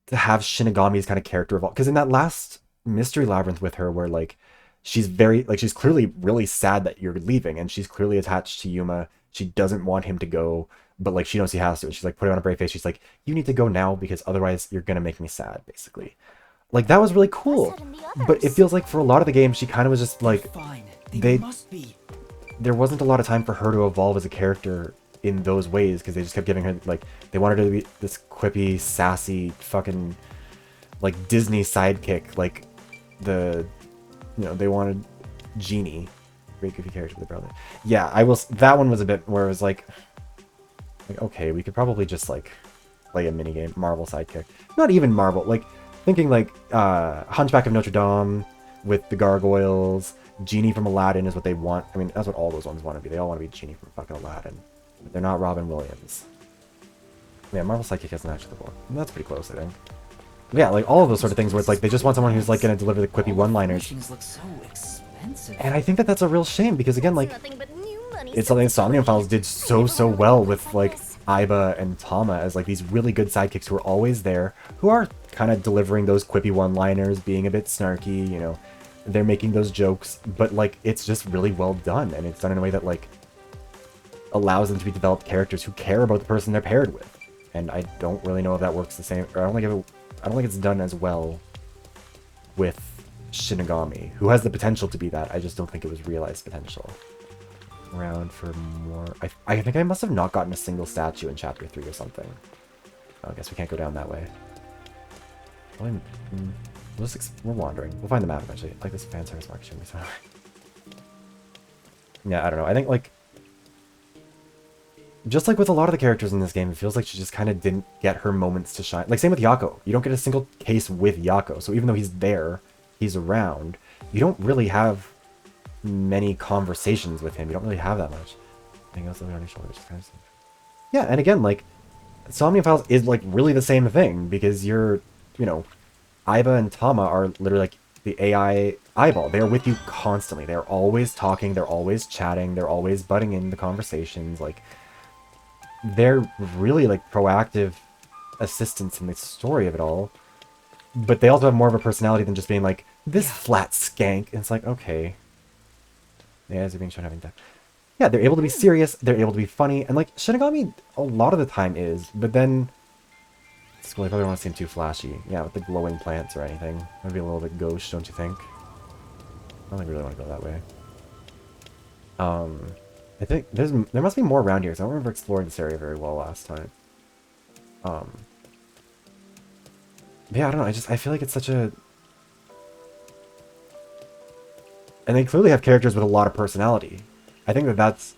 to have Shinigami's kind of character evolve. Because in that last mystery labyrinth with her, where like she's very like she's clearly really sad that you're leaving, and she's clearly attached to Yuma. She doesn't want him to go, but like she knows he has to. She's like putting on a brave face. She's like, "You need to go now because otherwise you're gonna make me sad." Basically, like that was really cool. But it feels like for a lot of the game, she kind of was just like there wasn't a lot of time for her to evolve as a character in those ways because they just kept giving her like they wanted her to be this quippy, sassy, fucking like Disney sidekick, like they wanted Genie. Great goofy character with the brother. Yeah, that one was a bit where it was like okay, we could probably just like play a minigame, Marvel sidekick. Not even Marvel, like thinking like Hunchback of Notre Dame with the gargoyles, Genie from Aladdin is what they want. I mean, that's what all those ones want to be. They all want to be Genie from fucking Aladdin. But they're not Robin Williams. Yeah, Marvel sidekick hasn't actually the book. That's pretty close, I think. Yeah, like all of those sort of things where it's like they just want someone who's like going to deliver the quippy one-liners. And I think that that's a real shame because again, like it's something Somnium Files did so well with like Aiba and Tama as like these really good sidekicks who are always there, who are kind of delivering those quippy one-liners, being a bit snarky, you know, they're making those jokes, but like it's just really well done, and it's done in a way that like allows them to be developed characters who care about the person they're paired with. And I don't really know if that works the same, or I don't think it's done as well with Shinigami, who has the potential to be that. I just don't think it was realized potential. Around for more. I think I must have not gotten a single statue in chapter 3 or something. Oh, I guess we can't go down that way. We're wandering. We'll find the map eventually. Like this fan service market shouldn't be so. Yeah, I don't know. I think like just like with a lot of the characters in this game, it feels like she just kind of didn't get her moments to shine. Like same with Yako. You don't get a single case with Yako. So even though he's there, he's around, you don't really have many conversations with him. You don't really have that much. Anything else living on your shoulders? Kind of yeah, and again, like Somnium Files is like really the same thing because you're, you know, Aiba and Tama are literally like the AI eyeball. They're with you constantly. They're always talking. They're always chatting. They're always butting in the conversations. Like they're really like proactive assistants in the story of it all. But they also have more of a personality than just being like this flat skank. And it's like okay. Yeah, as they're being shown having that. Yeah, they're able to be serious, they're able to be funny, and like Shinigami a lot of the time is, but then I probably don't want to seem too flashy. Yeah, with the glowing plants or anything. Maybe a little bit gauche, don't you think? I don't think we really want to go that way. I think there must be more around here, because I don't remember exploring this area very well last time. Yeah, I don't know, I feel like it's such a... And they clearly have characters with a lot of personality. I think that's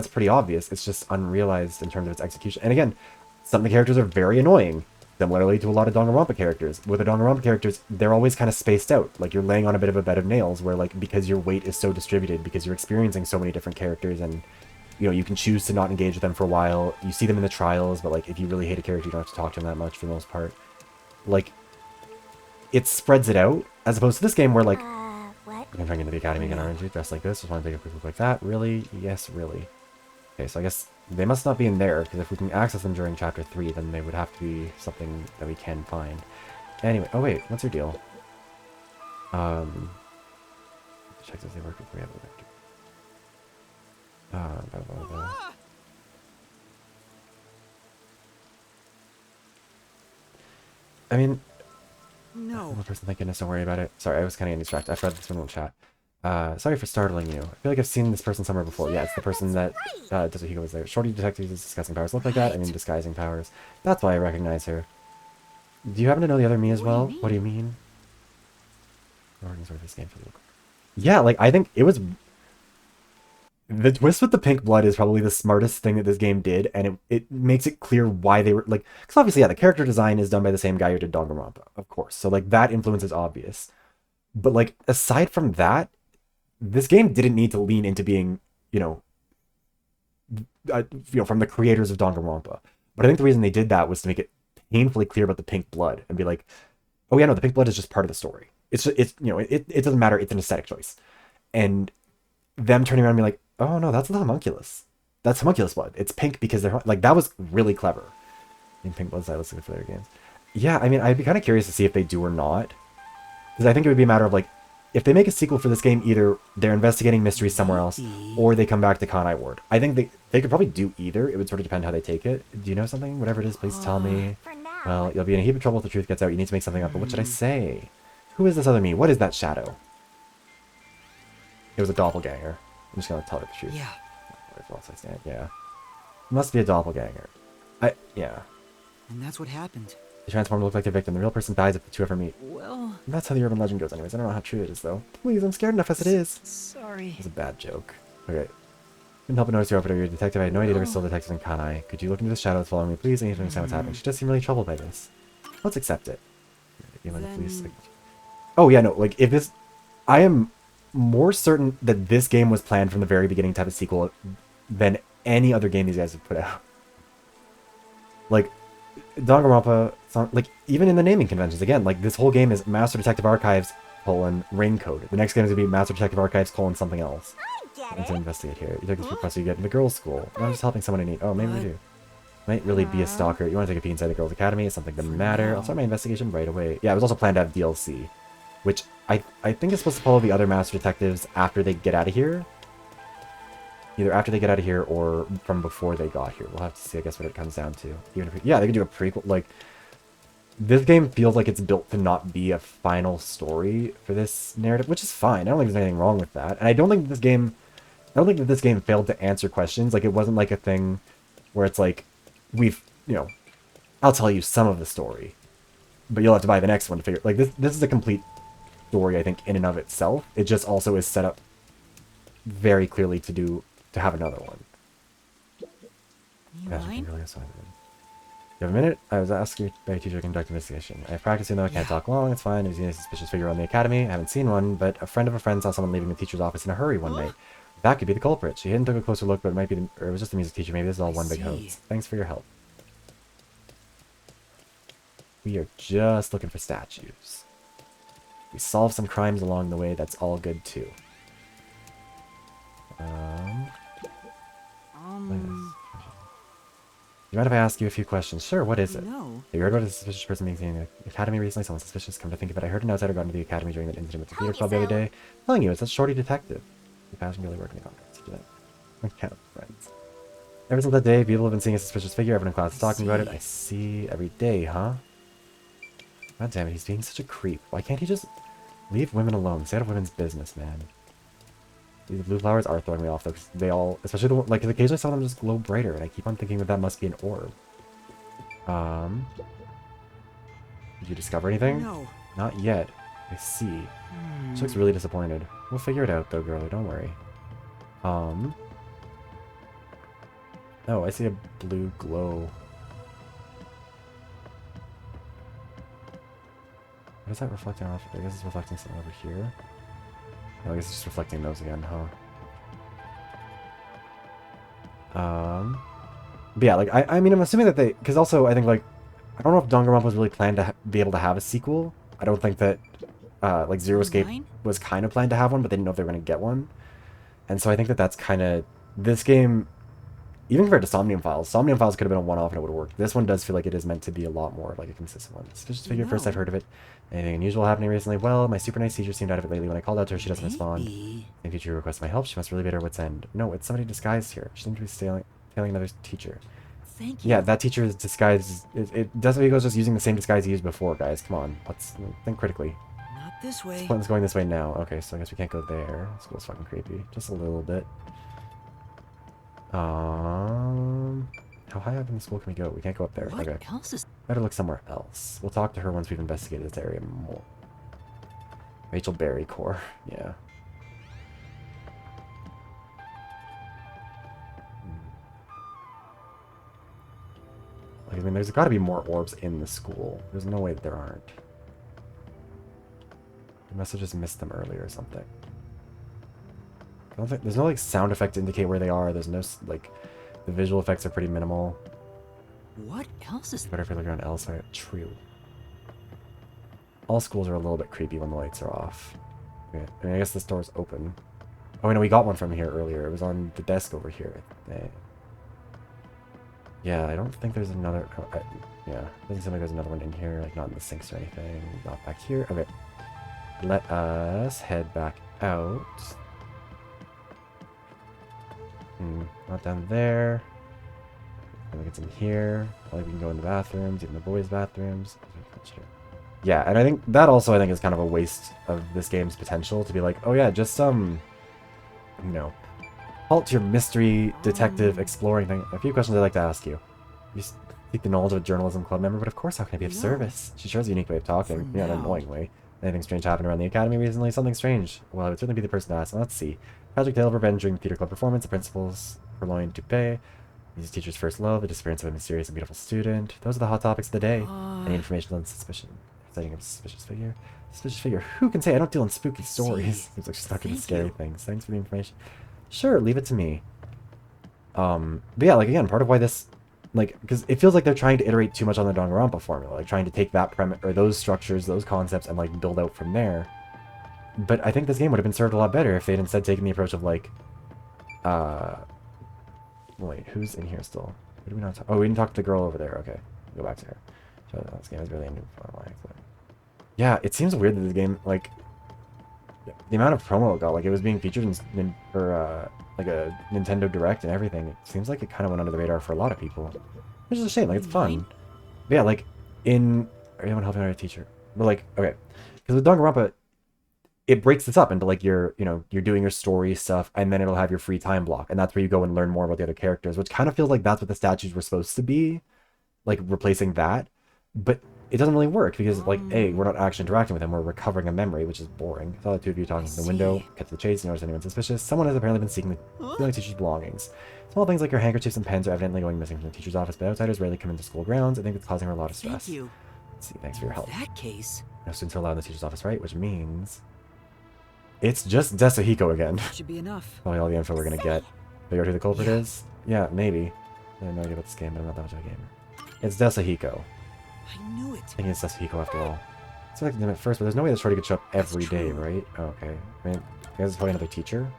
pretty obvious. It's just unrealized in terms of its execution. And again, some of the characters are very annoying, similarly to a lot of Danganronpa characters. With the Danganronpa characters, they're always kind of spaced out. Like you're laying on a bit of a bed of nails, where like because your weight is so distributed, because you're experiencing so many different characters, and you know you can choose to not engage with them for a while. You see them in the trials, but like if you really hate a character, you don't have to talk to them that much for the most part. Like it spreads it out, as opposed to this game where like. I'm trying into the academy again, aren't you? Dressed like this, just want to take a quick look like that. Really? Yes, really. Okay, so I guess they must not be in there, because if we can access them during chapter 3, then they would have to be something that we can find. Anyway, oh wait, what's your deal? Check if they work with we have a vector. I mean, no. One person, thank goodness, don't worry about it. Sorry, I was kind of getting distracted. I forgot this one won't chat. Sorry for startling you. I feel like I've seen this person somewhere before. Yeah, it's the person that Dozuhiko was there. Shorty detective uses disguising powers. Look like that? I mean, disguising powers. That's why I recognize her. Do you happen to know the other me as well? What do you mean? Yeah, like I think it was the twist with the pink blood is probably the smartest thing that this game did, and it makes it clear why they were like, because obviously, yeah, the character design is done by the same guy who did Danganronpa, of course. So like that influence is obvious. But like aside from that, this game didn't need to lean into being, you know, from the creators of Danganronpa. But I think the reason they did that was to make it painfully clear about the pink blood and be like, oh yeah, no, the pink blood is just part of the story. It's it doesn't matter. It's an aesthetic choice. And them turning around and be like, oh no, that's the homunculus. That's homunculus blood. It's pink because they're like, that was really clever. In pink blood stylistic for their games. Yeah, I mean, I'd be kind of curious to see if they do or not. Because I think it would be a matter of like, if they make a sequel for this game, either they're investigating mysteries somewhere else, or they come back to Kanai Ward. I think they could probably do either. It would sort of depend how they take it. Do you know something? Whatever it is, please tell me. Well, you'll be in a heap of trouble if the truth gets out. You need to make something up. But what should I say? Who is this other me? What is that shadow? It was a doppelganger. I'm just gonna tell her the truth. Yeah. Where's else I stand? Yeah. Must be a doppelganger. Yeah. And that's what happened. The transformer looked like the victim. The real person dies if the two ever meet. Well... That's how the urban legend goes anyways. I don't know how true it is, though. Please, I'm scared enough as it is. Sorry. It's a bad joke. Okay. Couldn't help but notice you're over there. You're a detective. I had no idea there were still detectives in Kanai. Could you look into the shadows following me, please? I need to understand what's happening. She does seem really troubled by this. Let's accept it. Oh, yeah, no. Like, if this... I am more certain that this game was planned from the very beginning to have a sequel than any other game these guys have put out. Like... Danganronpa, like, even in the naming conventions, again, like, this whole game is Master Detective Archives, Raincoat. The next game is going to be Master Detective Archives, something else. And to investigate here. You took this request so you get into the girls' school. I'm just helping someone in need. Oh, maybe we do. Might really be a stalker. You want to take a peek inside the girls' academy? Is something the matter? I'll start my investigation right away. Yeah, it was also planned to have DLC, which I think is supposed to follow the other Master Detectives after they get out of here. Either after they get out of here or from before they got here. We'll have to see, I guess, what it comes down to. Even if yeah, they could do a prequel. Like, this game feels like it's built to not be a final story for this narrative, which is fine. I don't think there's anything wrong with that. And I don't think that this game failed to answer questions. Like, it wasn't like a thing where it's like, I'll tell you some of the story, but you'll have to buy the next one to figure. Like, this is a complete story, I think, in and of itself. It just also is set up very clearly to have another one. You have a minute? I was asked by a teacher to conduct an investigation. I have practiced, even though I can't talk long. It's fine. There's a suspicious figure on the academy. I haven't seen one, but a friend of a friend saw someone leaving the teacher's office in a hurry one night. That could be the culprit. She hid and took a closer look, but it might be or it was just the music teacher. Maybe this is all one big hoax. Thanks for your help. We are just looking for statues. We solved some crimes along the way. That's all good too. You mind if I ask you a few questions? Sure, what is it? No. Have you heard about a suspicious person being seen in the academy recently? Someone suspicious? Come to think of it, I heard an outsider got into the academy during that incident with the theater club the other day. Telling you, it's that shorty detective. The passion really working on it. I can't, friends. Ever since that day, people have been seeing a suspicious figure. Everyone in class is talking about it. I see. Every day, huh? God damn it, he's being such a creep. Why can't he just leave women alone? Stay out of women's business, man. These blue flowers are throwing me off, though, because they all, especially the one, like, occasionally some of them just glow brighter, and I keep on thinking that must be an orb. Did you discover anything? No. Not yet. I see. She looks really disappointed. We'll figure it out, though, girlie. Don't worry. Oh, I see a blue glow. What is that reflecting off? I guess it's reflecting something over here. Oh, I guess it's just reflecting those again, huh? But yeah, like, I mean, I'm assuming that they... Because also, I think, like... I don't know if Danganronpa was really planned to be able to have a sequel. I don't think that, like, Zero Escape was kind of planned to have one, but they didn't know if they were going to get one. And so I think that that's kind of... This game... Even compared to Somnium Files could have been a one-off and it would have worked. This one does feel like it is meant to be a lot more of, like, a consistent one. Suspicious figure, first I've heard of it. Anything unusual happening recently? Well, my super nice teacher seemed out of it lately. When I called out to her, she doesn't respond. In future requests my help, she must really be at her wit's end. No, it's somebody disguised here. She seemed to be tailing another teacher. Thank you. Yeah, that teacher is disguised. It doesn't goes just using the same disguise he used before, guys. Come on, let's think critically. Not this way. It's going this way now. Okay, so I guess we can't go there. School's fucking creepy. Just a little bit. How high up in the school can we go? We can't go up there. What okay. else is... Better look somewhere else. We'll talk to her once we've investigated this area more. Rachel Berry Core. Yeah. Like, I mean, there's got to be more orbs in the school. There's no way that there aren't. I must have just missed them earlier or something. I don't think there's no like sound effect to indicate where they are. There's no like the visual effects are pretty minimal. What else is Better if I look around elsewhere. True. All schools are a little bit creepy when the lights are off. Okay. I mean, I guess this door's open. Oh, no, we got one from here earlier. It was on the desk over here. Yeah, I don't think there's another... Oh, yeah, doesn't seem like there's another one in here. Like, not in the sinks or anything. Not back here. Okay. Let us head back out. Not down there. And it's in here. Like, we can go in the bathrooms, even the boys' bathrooms. Yeah, and I think that also, I think, is kind of a waste of this game's potential to be like, oh yeah, just, you know, halt your mystery detective exploring thing. A few questions I'd like to ask you. You seek the knowledge of a journalism club member, but of course, how can I be of service? She shares a unique way of talking, yeah, an annoying way. Anything strange happened around the academy recently? Something strange. Well, I would certainly be the person to ask. Let's see. Tragic tale of revenge during the theater club performance, the principal's purloined toupee, music teacher's first love, the disappearance of a mysterious and beautiful student. Those are the hot topics of the day. Any information on suspicion? Sighting of a suspicious figure? Suspicious figure? Who can say? I don't deal in spooky stories. Seems like she's stuck in scary things. Thanks for the information. Sure, leave it to me. But yeah, like, again, part of why this... Like, because it feels like they're trying to iterate too much on the Danganronpa formula. Like, trying to take that premise, or those structures, those concepts, and, like, build out from there. But I think this game would have been served a lot better if they'd instead taken the approach of, like... Wait, who's in here still? What did we not talk? Oh, we didn't talk to the girl over there. Okay, go back to her. So this game is really new for me. Yeah, it seems weird that the game, like... The amount of promo it got, like, it was being featured in like a Nintendo Direct and everything. It seems like it kind of went under the radar for a lot of people. Which is a shame, like, it's fun. But yeah, like, are you helping out a teacher? But, like, okay. Because with Danganronpa, it breaks this up into, like, you're doing your story stuff, and then it'll have your free time block. And that's where you go and learn more about the other characters, which kind of feels like that's what the statues were supposed to be. Like, replacing that. But it doesn't really work because, like, A, we're not actually interacting with them, we're recovering a memory, which is boring. I saw the two of you talking from the window, cut to the chase, notice anyone suspicious. Someone has apparently been seeking the teacher's belongings. Small things like your handkerchiefs and pens are evidently going missing from the teacher's office, but outsiders rarely come into school grounds. I think it's causing her a lot of stress. Thank you. Let's see, thanks for your help. In that case... No students are allowed in the teacher's office, right? Which means... It's just Desahiko again. Should be enough. Probably all the info we're gonna get. Figure out who the culprit is? Yeah, maybe. I have no idea about this game, but I'm not that much of a gamer. It's Desahiko. I knew it. I think it's Desahiko after all. I selected him at first, but there's no way that Shorty could show up every day, right? Oh, okay. I mean, I guess it's probably another teacher.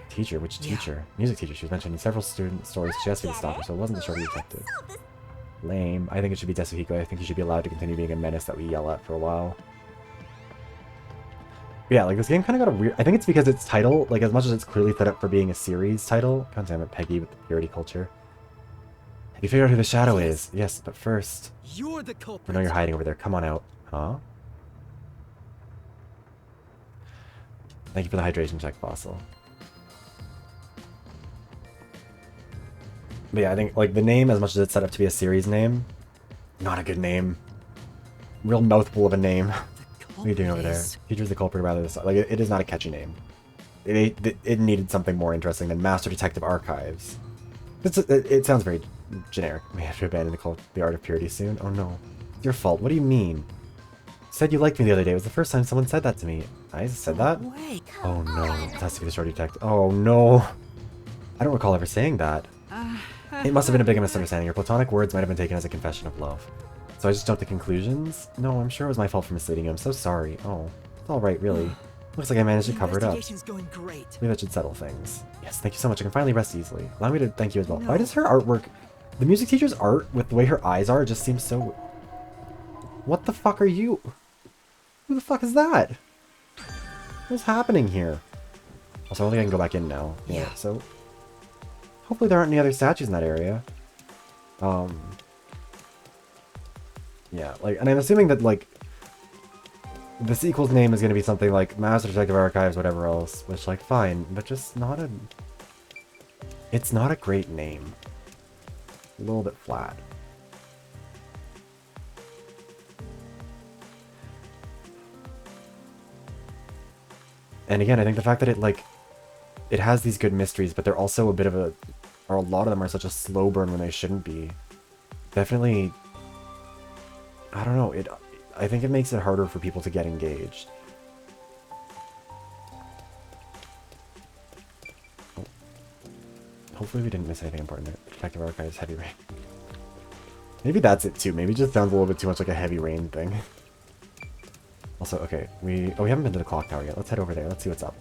Teacher? Which teacher? Music teacher. She was mentioned in several student stories. She asked me to stop her, so it wasn't the Shorty detective. Lame. I think it should be Desahiko. I think he should be allowed to continue being a menace that we yell at for a while. But yeah, like, this game kind of got a weird... I think it's because its title, like, as much as it's clearly set up for being a series title... God damn it, Peggy with the purity culture. Have you figured out who the Shadow is? Yes, but first... You're the culprit. I know you're hiding over there. Come on out. Huh? Thank you for the hydration check, Fossil. But yeah, I think, like, the name, as much as it's set up to be a series name, not a good name. Real mouthful of a name. What are you doing over there? Teacher's the culprit, rather than... Like, it is not a catchy name. It needed something more interesting than Master Detective Archives. It sounds very generic. We have to abandon the art of purity soon. Oh no. It's your fault. What do you mean? You said you liked me the other day. It was the first time someone said that to me. I said that? Oh no. It has to be the Shorty Detective. Oh no. I don't recall ever saying that. It must have been a big misunderstanding. Your platonic words might have been taken as a confession of love. So I just jumped to conclusions? No, I'm sure it was my fault for misleading you. I'm so sorry. Oh, it's alright, really. Looks like I managed to cover it up. Going great. Maybe that should settle things. Yes, thank you so much. I can finally rest easily. Allow me to thank you as well. Why does her artwork... The music teacher's art, with the way her eyes are, just seems so... What the fuck are you? Who the fuck is that? What's happening here? Also, I don't think I can go back in now. Yeah, so... Hopefully there aren't any other statues in that area. Yeah, like, and I'm assuming that, like, the sequel's name is going to be something like Master Detective Archives, whatever else, which, like, fine, but just not a... It's not a great name. A little bit flat. And again, I think the fact that it, like, it has these good mysteries, but they're also a bit of a... Or a lot of them are such a slow burn when they shouldn't be. definitely, I don't know, I think it makes it harder for people to get engaged. Oh. Hopefully we didn't miss anything important there. Detective Archives, Heavy Rain. Maybe that's it too. Maybe it just sounds a little bit too much like a Heavy Rain thing. Also, okay, we haven't been to the clock tower yet. Let's head over there. Let's see what's up.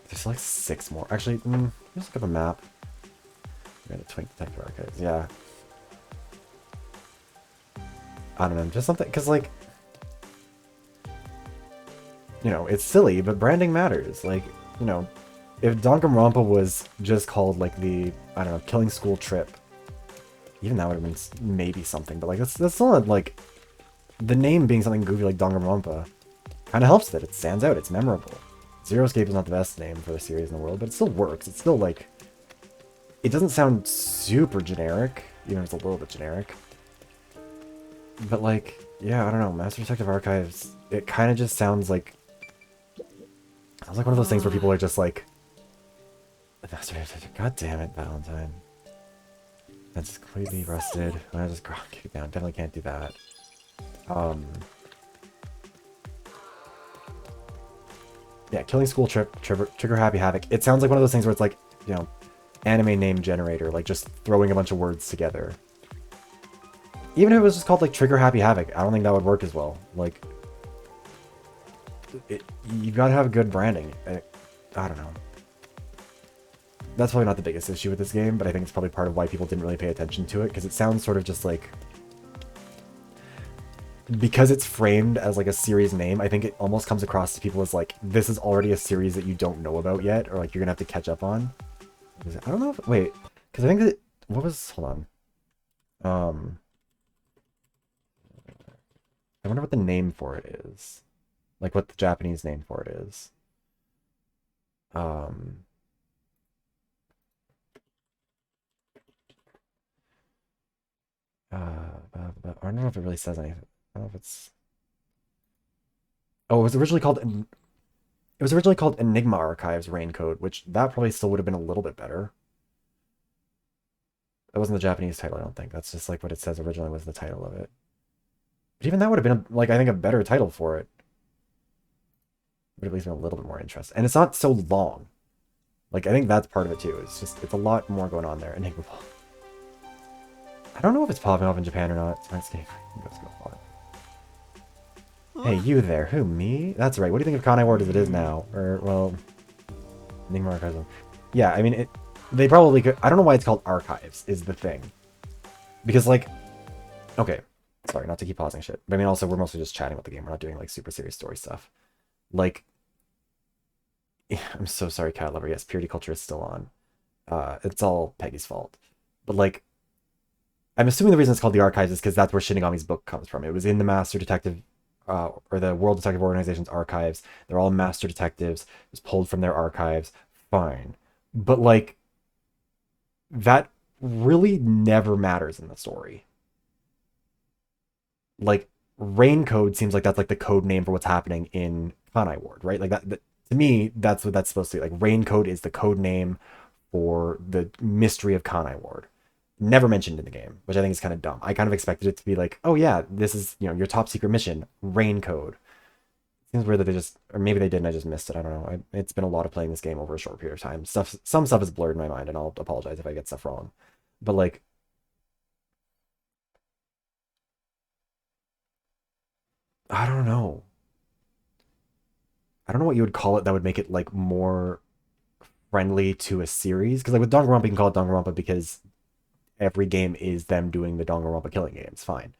There's like 6 more. Actually, let's look at the map. We're gonna Twink Detective Archives. Yeah. I don't know, just something, because like, you know, it's silly, but branding matters. Like, you know, if Danganronpa was just called like the, I don't know, Killing School Trip, even that would have been maybe something, but like that's still not like, the name being something goofy like Danganronpa kind of helps it. It stands out, it's memorable. Zero Escape is not the best name for the series in the world, but it still works. It's still like, it doesn't sound super generic, even if it's a little bit generic. But like, yeah, I don't know, Master Detective Archives, it kind of just sounds like one of those things where people are just like, Master Detective, god damn it, Valentine. That's completely rusted. I just kick it down, definitely can't do that. Yeah, Killing School Trip, Trigger Happy Havoc. It sounds like one of those things where it's like, you know, anime name generator, like just throwing a bunch of words together. Even if it was just called like Trigger Happy Havoc, I don't think that would work as well. Like, you gotta have good branding. I don't know. That's probably not the biggest issue with this game, but I think it's probably part of why people didn't really pay attention to it, because it sounds sort of just like, because it's framed as like a series name, I think it almost comes across to people as like, this is already a series that you don't know about yet, or like you're gonna have to catch up on. I don't know if, wait, because I think that, what was, hold on. I wonder what the name for it is. Like what the Japanese name for it is. I don't know if it really says anything. I don't know if it's... Oh, it was originally called Enigma Archives Raincoat, which that probably still would have been a little bit better. That wasn't the Japanese title, I don't think. That's just like what it says originally was the title of it. But even that would have been, like, I think a better title for it. Would have at least been a little bit more interesting. And it's not so long. Like, I think that's part of it too. It's just, it's a lot more going on there. Enigma Ball. I don't know if it's popping off in Japan or not. Let's go for it. Hey, you there. Who, me? That's right. What do you think of Kanai Ward as it is now? Or, well, Enigma Archives. Yeah, I mean, they probably could. I don't know why it's called Archives, is the thing. Because, like, okay. Sorry, not to keep pausing shit. But I mean, also, we're mostly just chatting about the game. We're not doing, like, super serious story stuff. Like, I'm so sorry, Cat Lover. Yes, Purity Culture is still on. It's all Peggy's fault. But, like, I'm assuming the reason it's called the Archives is because that's where Shinigami's book comes from. It was in the Master Detective, or the World Detective Organization's archives. They're all Master Detectives. It was pulled from their archives. Fine. But, like, that really never matters in the story. Like, Rain Code seems like that's like the code name for what's happening in Kanai Ward, right? Like that to me, that's what that's supposed to be. Like, Rain Code is the code name for the mystery of Kanai Ward. Never mentioned in the game, which I think is kind of dumb. I kind of expected it to be like, oh yeah, this is, you know, your top secret mission, Rain Code. Seems weird that they just, or maybe they didn't, I just missed it. I don't know. It's been a lot of playing this game over a short period of time. Some stuff is blurred in my mind, and I'll apologize if I get stuff wrong. But like, I don't know. I don't know what you would call it that would make it like more friendly to a series. Because like with Danganronpa, you can call it Danganronpa because every game is them doing the Danganronpa killing games. Fine.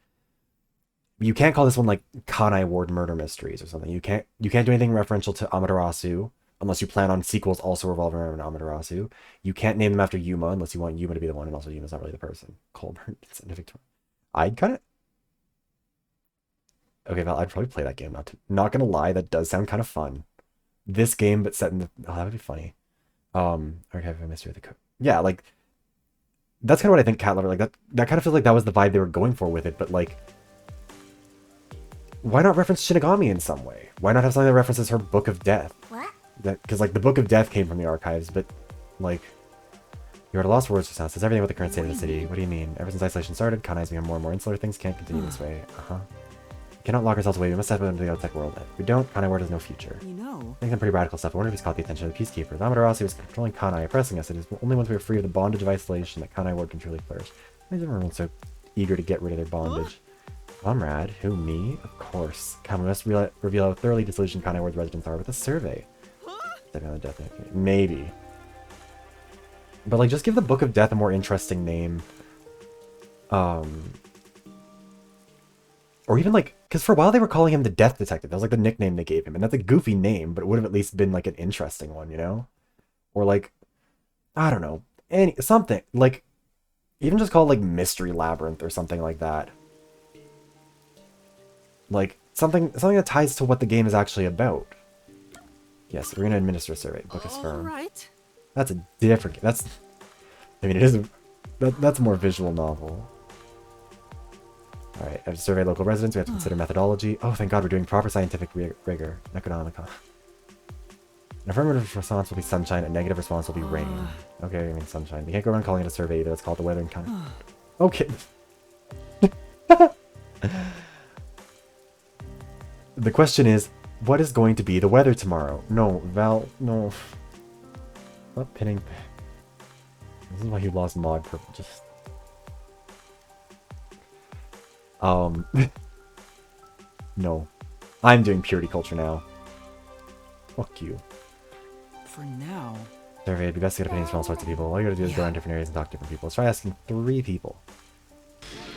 You can't call this one like Kanai Ward Murder Mysteries or something. You can't do anything referential to Amaterasu unless you plan on sequels also revolving around Amaterasu. You can't name them after Yuma unless you want Yuma to be the one, and also Yuma's not really the person. Colbert, it's in Victoria. I'd kind of. Okay, Val, I'd probably play that game. Not gonna lie, that does sound kind of fun. This game, but set in the... Oh, that would be funny. Archive of a Mystery of the Code. Yeah, like... That's kind of what I think Cat Lover... Like, that kind of feels like that was the vibe they were going for with it, but, like... Why not reference Shinigami in some way? Why not have something that references her Book of Death? What? Because, like, the Book of Death came from the archives, but, like... You're at a loss for words just now. Says everything about the current state of the city. What do you mean? Ever since isolation started, Kanai's become more and more insular. Things can't continue this way. We cannot lock ourselves away. We must step into the outside world. If we don't, Kanai Ward has no future. You know. Making some pretty radical stuff. I wonder if he's caught the attention of the Peacekeepers. Amaterasu is controlling Kanai, oppressing us. It is only once we are free of the bondage of isolation that Kanai Ward can truly flourish. Why is everyone so eager to get rid of their bondage? Comrade? Who, me? Of course. Come, we must reveal how thoroughly disillusioned Kanai Ward's residents are with a survey. Stepping on the death. Maybe. But, like, just give the Book of Death a more interesting name. Or even, like, because for a while they were calling him the Death Detective. That was, like, the nickname they gave him. And that's a goofy name, but it would have at least been, like, an interesting one, you know? Or, like, I don't know. Something. Like, even just call it, like, Mystery Labyrinth or something like that. Like, something that ties to what the game is actually about. Yes, we're going to administer a survey. Book is firm. Right. That's a different... That's... I mean, it is a... That's a more visual novel. Alright, I have to survey local residents. We have to consider methodology. Oh, thank God we're doing proper scientific rigor. Necronomicon. An affirmative response will be sunshine. A negative response will be rain. Okay, I mean sunshine. You can't go around calling it a survey either. It's called the weather and kind of... Okay. The question is, what is going to be the weather tomorrow? No, Val... No. Not pinning... This is why you lost mod privileges. No. I'm doing purity culture now. Fuck you. For now... Survey, it'd be best to get opinions from all sorts of people. All you gotta do is go around different areas and talk to different people. Let's try asking 3 people.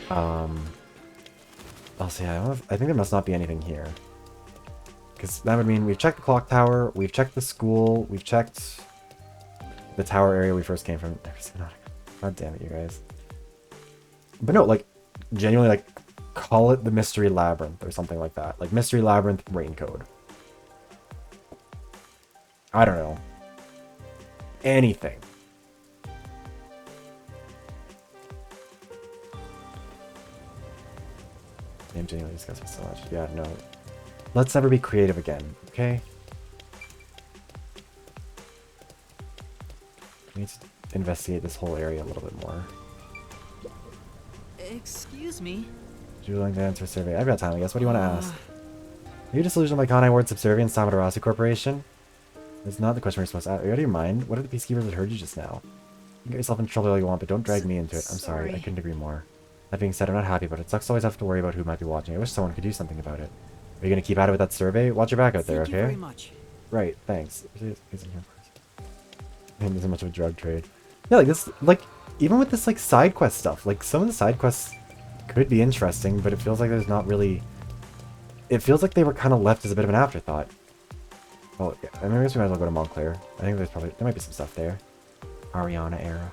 I'll see. I think there must not be anything here. Because that would mean we've checked the clock tower, we've checked the school, we've checked the tower area we first came from. God damn it, you guys. But no, like, genuinely, like, call it the Mystery Labyrinth or something like that. Like, Mystery Labyrinth rain code. I don't know. Anything. I'm genuinely disgusting so much. Yeah, no. Let's never be creative again, okay? We need to investigate this whole area a little bit more. Excuse me? Would you like to answer a survey? I've got time, I guess. What do you want to ask? Are you disillusioned by Kanai Ward's subservience to Amaterasu Corporation? It's not the question we're supposed to ask. Are you out of your mind? What are the peacekeepers that heard you just now? You can get yourself in trouble all you want, but don't drag me into it. I'm sorry. I couldn't agree more. That being said, I'm not happy about it. It sucks to always have to worry about who might be watching. I wish someone could do something about it. Are you going to keep at it with that survey? Watch your back out there, okay? Thank you very much. Right, thanks. There's much of a drug trade. Yeah, like this, like, even with this, like, side quest stuff, like, some of the side quests could be interesting, but it feels like there's not really... It feels like they were kind of left as a bit of an afterthought. Oh, yeah, I guess we might as well go to Montclair. I think there might be some stuff there. Ariana era.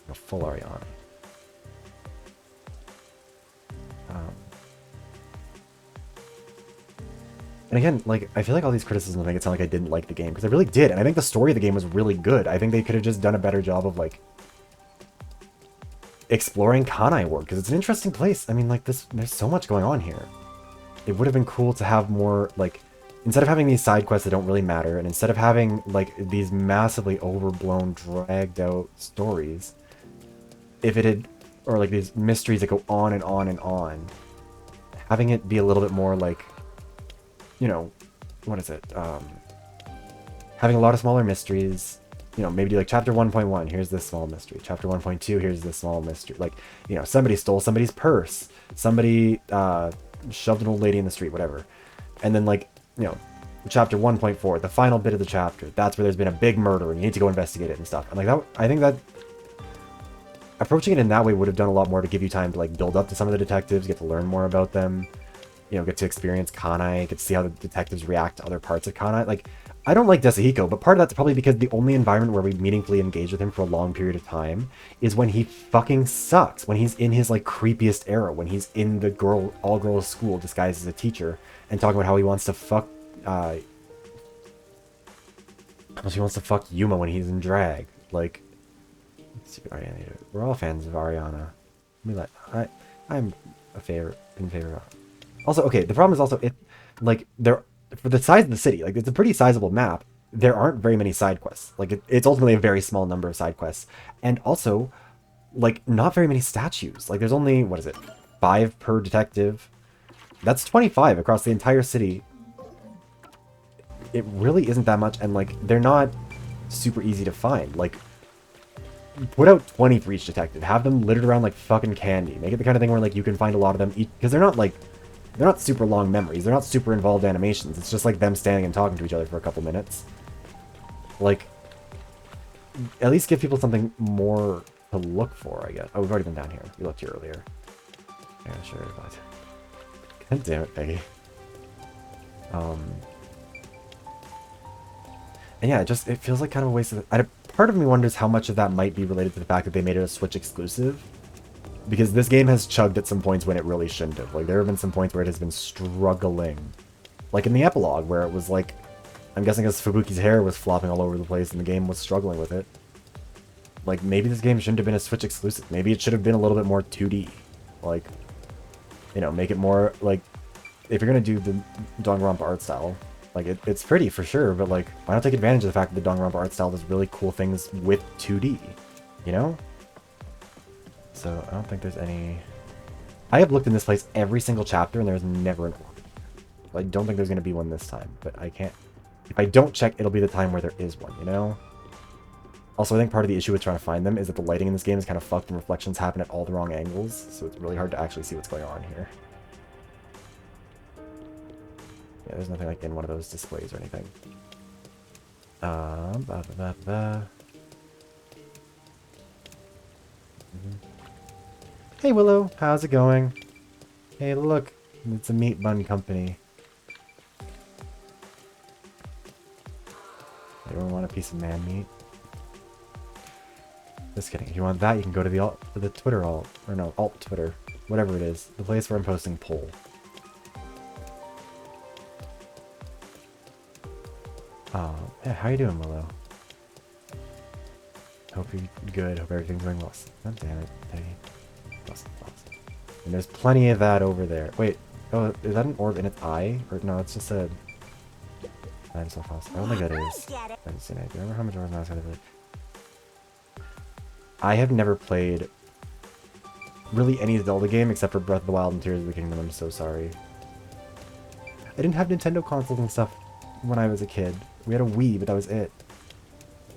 No, full Ariana. And again, like, I feel like all these criticisms make it sound like I didn't like the game, because I really did, and I think the story of the game was really good. I think they could have just done a better job of, like, exploring Kanai Ward, because it's an interesting place. I mean, like, there's so much going on here. It would have been cool to have more, like, instead of having these side quests that don't really matter, and instead of having, like, these massively overblown, dragged out stories, if it had, or, like, these mysteries that go on and on and on, having it be a little bit more, like, you know, what is it? Having a lot of smaller mysteries, you know, maybe do like chapter 1.1, here's this small mystery. Chapter 1.2, here's this small mystery. Like, you know, somebody stole somebody's purse. Somebody shoved an old lady in the street, whatever. And then, like, you know, chapter 1.4, the final bit of the chapter, that's where there's been a big murder and you need to go investigate it and stuff. And like that, I think that approaching it in that way would have done a lot more to give you time to, like, build up to some of the detectives, get to learn more about them. You know, get to experience Kanai, get to see how the detectives react to other parts of Kanai. Like, I don't like Desahiko, but part of that's probably because the only environment where we meaningfully engage with him for a long period of time is when he fucking sucks. When he's in his, like, creepiest era. When he's in the all-girls school disguised as a teacher and talking about how he wants to fuck, Yuma when he's in drag. Like, let's see, Ariana, we're all fans of Ariana. I'm in favor of. Also, okay, the problem is also, it, like, for the size of the city, like, it's a pretty sizable map, there aren't very many side quests. Like, it's ultimately a very small number of side quests. And also, like, not very many statues. Like, there's only, what is it, 5 per detective. That's 25 across the entire city. It really isn't that much, and, like, they're not super easy to find. Like, put out 20 for each detective. Have them littered around like fucking candy. Make it the kind of thing where, like, you can find a lot of them. Because they're not, like, they're not super long memories. They're not super involved animations. It's just, like, them standing and talking to each other for a couple minutes. Like, at least give people something more to look for, I guess. Oh, we've already been down here. We looked here earlier. Yeah, sure, but... God damn it, Peggy. And yeah, it feels like kind of a waste of... Part of me wonders how much of that might be related to the fact that they made it a Switch exclusive. Because this game has chugged at some points when it really shouldn't have. Like, there have been some points where it has been struggling. Like in the epilogue, where it was like... I'm guessing because Fubuki's hair was flopping all over the place and the game was struggling with it. Like, maybe this game shouldn't have been a Switch exclusive. Maybe it should have been a little bit more 2D. Like, you know, make it more, like... If you're gonna do the Danganronpa art style, like, it's pretty for sure, but, like, why not take advantage of the fact that the Danganronpa art style does really cool things with 2D, you know? So, I don't think there's any... I have looked in this place every single chapter, and there's never an orb. I don't think there's going to be one this time, but I can't... If I don't check, it'll be the time where there is one, you know? Also, I think part of the issue with trying to find them is that the lighting in this game is kind of fucked and reflections happen at all the wrong angles, so it's really hard to actually see what's going on here. Yeah, there's nothing like in one of those displays or anything. Hey Willow, how's it going? Hey look, it's a meat bun company. Anyone want a piece of man meat? Just kidding. If you want that, you can go to the Twitter alt, or no, alt Twitter, whatever it is, the place where I'm posting poll. Yeah, how you doing, Willow? Hope you're good. Hope everything's going well. God damn it, Peggy. Awesome. And there's plenty of that over there. Wait, oh, is that an orb in its eye? Or no, it's just a... dinosaur fossil. I don't think that is. I haven't seen it. Do you remember how Majora's Mask had it? I have never played really any Zelda game except for Breath of the Wild and Tears of the Kingdom. I'm so sorry. I didn't have Nintendo consoles and stuff when I was a kid. We had a Wii, but that was it.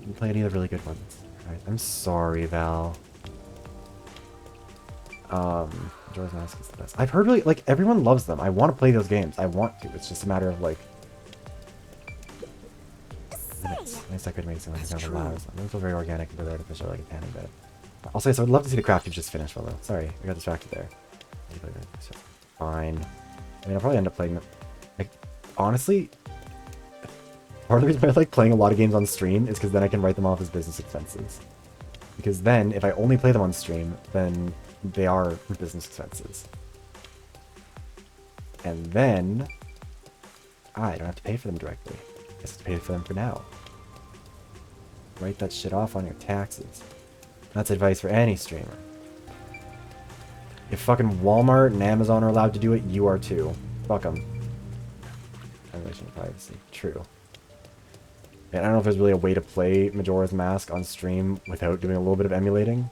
Didn't play any of the really good ones. Right, I'm sorry, Val. Majora's Mask is the best. I've heard really, like, everyone loves them. I want to play those games. I want to. It's just a matter of, like... Nice I could make some kind of allows. I'm feel very organic and very artificial, like a tanning bed. I'll say so. I'd love to see the craft you've just finished, Willow. Sorry, I got distracted there. Fine. I mean, I'll probably end up playing... Like, honestly... Part of the reason why I like playing a lot of games on stream is because then I can write them off as business expenses. Because then, if I only play them on stream, then they are business expenses. And then, I don't have to pay for them directly. I just have to pay for them for now. Write that shit off on your taxes. That's advice for any streamer. If fucking Walmart and Amazon are allowed to do it, you are too. Fuck them. Violation of privacy. True. And I don't know if there's really a way to play Majora's Mask on stream without doing a little bit of emulating.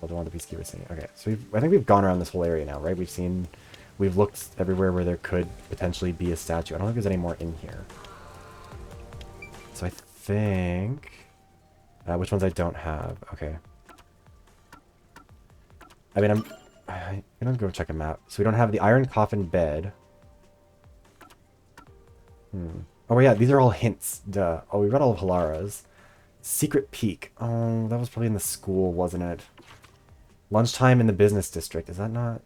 I don't want the Peacekeeper singing. Okay, so I think we've gone around this whole area now, right? We've looked everywhere where there could potentially be a statue. I don't think there's any more in here. So I think... which ones I don't have. Okay. I mean, I'm gonna go check a map. So we don't have the Iron Coffin Bed. Oh yeah, these are all hints. Duh. Oh, we've got all of Halara's. Secret Peak. Oh, that was probably in the school, wasn't it? Lunchtime in the business district. Is that not...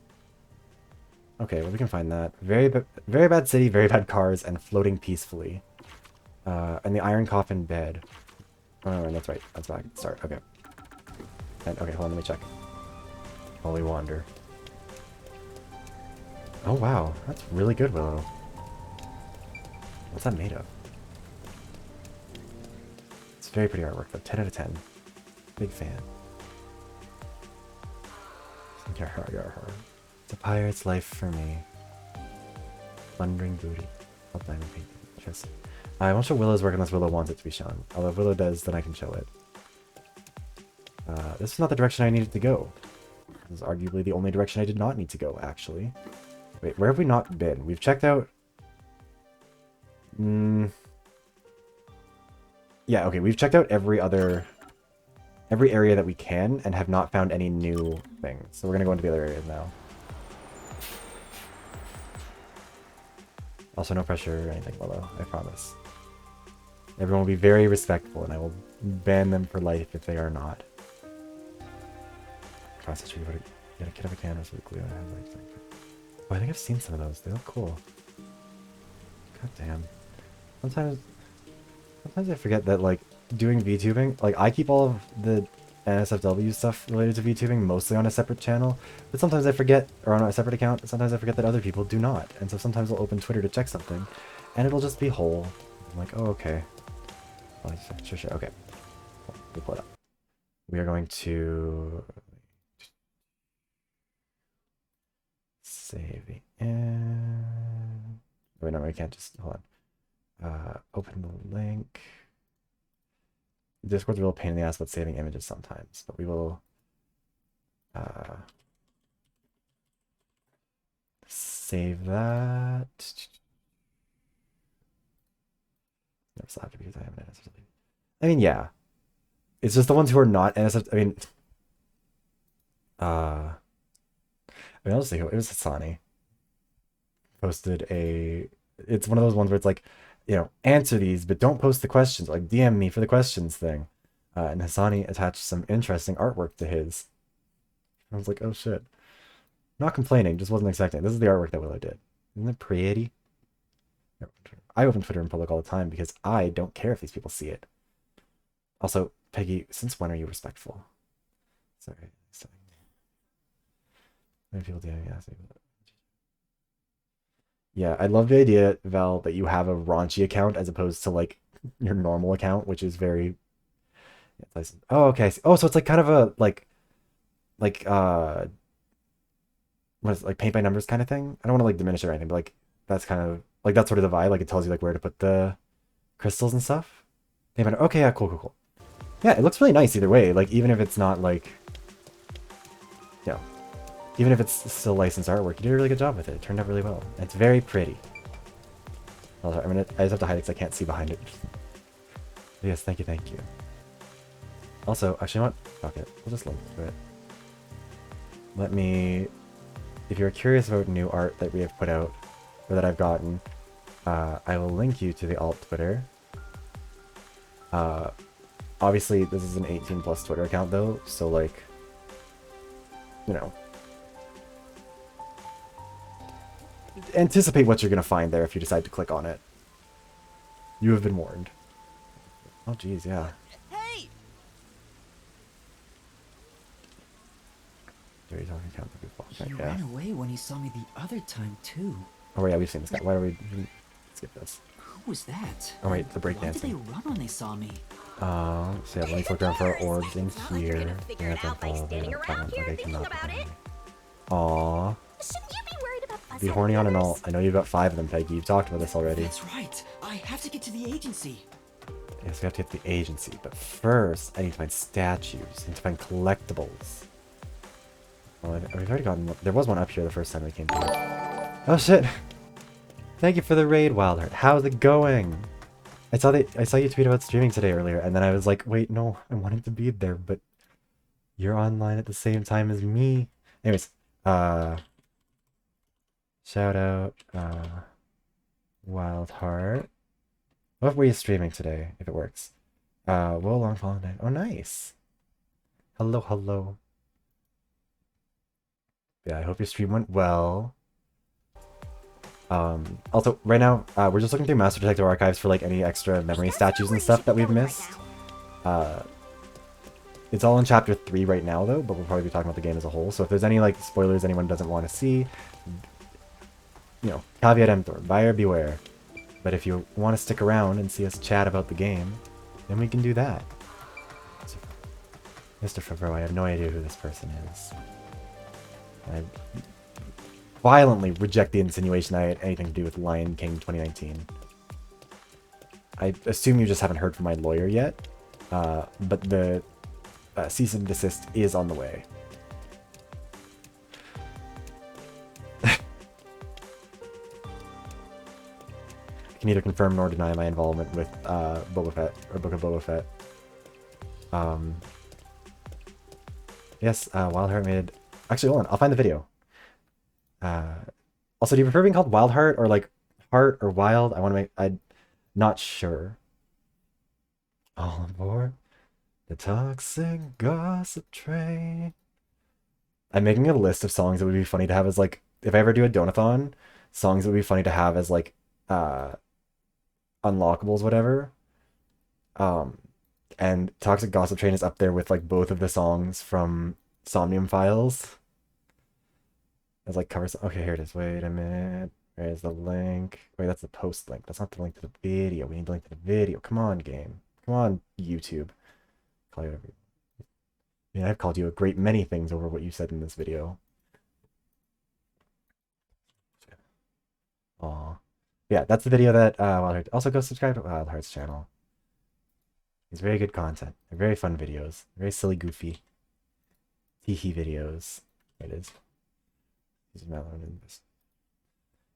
Okay, well we can find that. Very bad city, very bad cars, and floating peacefully. And the Iron Coffin Bed. Oh, no, that's right. That's back. Start. Okay. And, okay, hold on, let me check. Holy Wander. Oh wow, that's really good, Willow. What's that made of? It's very pretty artwork, though. 10 out of 10. Big fan. It's a pirate's life for me. Thundering booty. Diamond painting. Just I won't show Willow's work unless Willow wants it to be shown. Although if Willow does, then I can show it. This is not the direction I needed to go. This is arguably the only direction I did not need to go, actually. Wait, where have we not been? We've checked out... Yeah, okay, we've checked out every area that we can and have not found any new things. So we're gonna go into the other areas now. Also, no pressure or anything, Willow, I promise. Everyone will be very respectful, and I will ban them for life if they are not. Process you get a kit of a can or some glue. Oh, I think I've seen some of those. They look cool. God damn. Sometimes I forget that, like, doing VTubing, like, I keep all of the NSFW stuff related to VTubing mostly on a separate channel, but sometimes I forget, or on a separate account, sometimes I forget that other people do not. And so sometimes I'll open Twitter to check something, and it'll just be whole. I'm like, oh, okay. Oh, sure, okay. We'll pull it up. We are going to... save the end. Wait, no, I can't just... hold on. Open the link. Discord's a real pain in the ass with saving images sometimes, but we will save that. Never slapped it because I have an NSFW. I mean, yeah. It's just the ones who are not NSFW. I mean, I'll just say it was Hassani. Posted a... It's one of those ones where it's like, you know, answer these, but don't post the questions. Like, DM me for the questions thing. And Hassani attached some interesting artwork to his. I was like, oh shit. Not complaining, just wasn't expecting. This is the artwork that Willow did. Isn't it pretty? I open Twitter in public all the time because I don't care if these people see it. Also, Peggy, since when are you respectful? Sorry. Many people do, yeah, I love the idea, Val, that you have a raunchy account as opposed to, like, your normal account, which is very... Oh, okay. Oh, so it's like kind of a, like, what is it, like paint by numbers kind of thing? I don't want to, like, diminish it or anything, but, like, that's kind of, like, that's sort of the vibe. Like, it tells you, like, where to put the crystals and stuff. Paint by, okay, yeah, cool. Yeah, it looks really nice either way. Like, even if it's not, like, you know, even if it's still licensed artwork, you did a really good job with it. It turned out really well. And it's very pretty. Oh, sorry, I just have to hide it because I can't see behind it. Yes, thank you. Also, actually, you know what? Fuck it. We'll just link to it. Let me... If you're curious about new art that we have put out, or that I've gotten, I will link you to the alt Twitter. Obviously, this is an 18+ Twitter account, though, so, like, you know... Anticipate what you're going to find there if you decide to click on it. You have been warned. Oh, geez, yeah. Hey! Dirty talking count the goofball. He ran away when he saw me the other time, too. Oh, yeah, we've seen this guy. Why do we skip this? Who was that? Oh, wait, the breakdancing. Why did they run when they saw me? So yeah, let me look around for our orbs in here. Figure it out by standing around here thinking about it. Aww. Shouldn't you be worried about Be horny on an alt. I know you've got 5 of them, Peggy. You've talked about this already. That's right. I have to get to the agency. Yes, we have to get to the agency. But first, I need to find statues. I need to find collectibles. Well, we've already gotten... There was one up here the first time we came here. Oh, shit. Thank you for the raid, Wildheart. How's it going? I saw you tweet about streaming today earlier, and then I was like, wait, no, I wanted to be there, but you're online at the same time as me. Anyways, shout out, Wildheart. What were you streaming today, if it works? Will Long Fallen Night. Oh, nice. Hello. Yeah, I hope your stream went well. Also, right now, we're just looking through Master Detective Archives for, like, any extra memory statues and stuff that we've missed. It's all in Chapter 3 right now, though, but we'll probably be talking about the game as a whole. So if there's any, like, spoilers anyone doesn't want to see, you know, caveat emptor, buyer beware. But if you want to stick around and see us chat about the game, then we can do that. Mr. Favreau, I have no idea who this person is. I violently reject the insinuation that I had anything to do with Lion King 2019. I assume you just haven't heard from my lawyer yet, but the cease and desist is on the way. Can neither confirm nor deny my involvement with Boba Fett, or Book of Boba Fett. Yes, Wildheart made... Actually, hold on, I'll find the video. Also, do you prefer being called Wildheart, or like Heart, or Wild? I want to make... I'm not sure. All aboard the toxic gossip train. I'm making a list of songs that would be funny to have as like... If I ever do a donathon, songs that would be funny to have as like... unlockables, whatever. And Toxic Gossip Train is up there with like both of the songs from Somnium Files. As like covers. Okay, here it is. Wait a minute. Where's the link? Wait, that's the post link. That's not the link to the video. We need the link to the video. Come on, game. Come on, YouTube. Call you whatever. I mean, I've called you a great many things over what you said in this video. Aw. Yeah, that's the video that Wildheart... Also go subscribe to Wildheart's channel. It's very good content. They're very fun videos. Very silly, goofy. Teehee videos. There it is.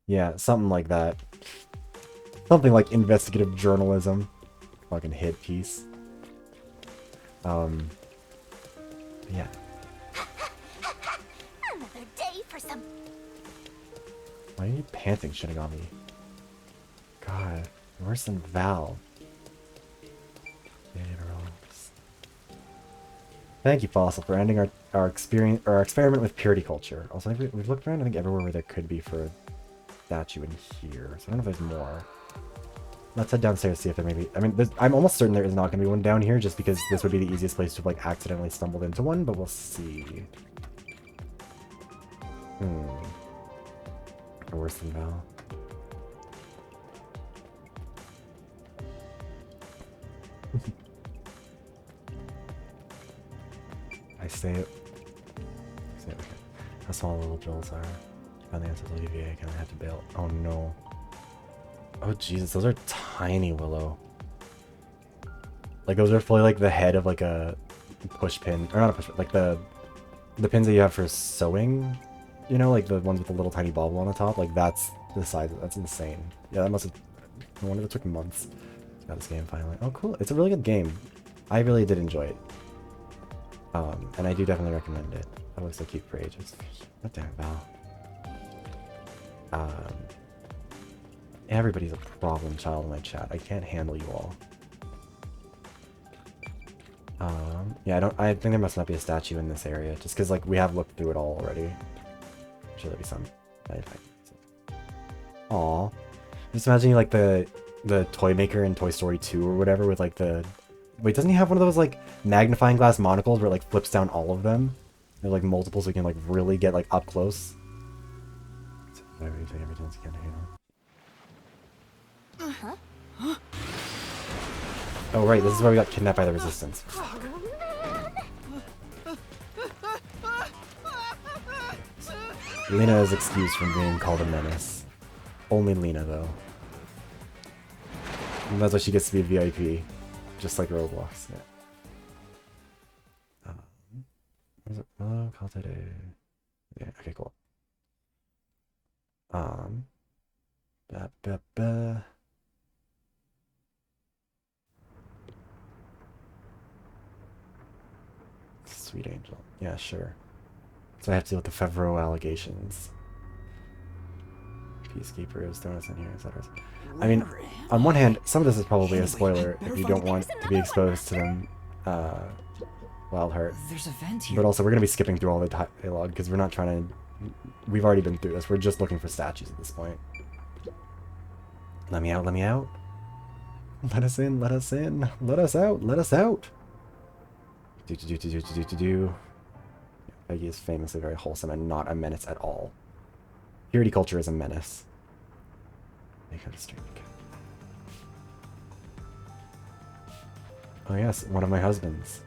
Yeah, something like that. Something like investigative journalism. Fucking hit piece. Yeah. Another day for some... Why are you panting shitting on me? God, worse than Val. Thank you, Fossil, for ending our experiment with purity culture. Also, we've looked around, I think, everywhere where there could be for a statue in here. So I don't know if there's more. Let's head downstairs, see if there may be... I mean, I'm almost certain there is not going to be one down here, just because this would be the easiest place to have, like, accidentally stumbled into one, but we'll see. Or worse than Val. I stay okay. How small little jewels are. Found the answer to UVA, can I have to bail? Oh no. Oh Jesus, those are tiny, Willow. Like those are fully like the head of like a push pin. Or not a push pin, like the pins that you have for sewing. You know, like the ones with the little tiny bauble on the top. Like that's the size. That's insane. Yeah, that must have... No wonder it took months. Got this game finally. Oh cool. It's a really good game. I really did enjoy it. And I do definitely recommend it. That looks so cute for ages. What the hell? Everybody's a problem child in my chat. I can't handle you all. Yeah, I think there must not be a statue in this area, just because like we have looked through it all already. I'm sure there'll be some. Aw. Just imagining like the toy maker in Toy Story 2 or whatever with like the... Wait, doesn't he have one of those like magnifying glass monocles where it like flips down all of them? They're like multiple, so you can like really get like up close. Every chance you can, Oh right, this is where we got kidnapped by the Resistance. Lena is excused from being called a menace. Only Lena though. And that's why she gets to be a VIP. Just like Roblox, yeah. What is it? Oh, call today. Yeah, okay, cool. Sweet Angel. Yeah, sure. So I have to deal with the Favreau allegations. Peacekeepers, throw us in here, etc. I mean, on one hand, some of this is probably a spoiler if you don't want to be exposed to them, Wildheart. There's a vent here. But also, we're going to be skipping through all the dialogue because we're not trying to... We've already been through this. We're just looking for statues at this point. Let me out, let me out. Let us in, let us in. Let us out, let us out. Peggy is famously very wholesome and not a menace at all. Purity culture is a menace. Make out a streak. Oh yes, one of my husbands.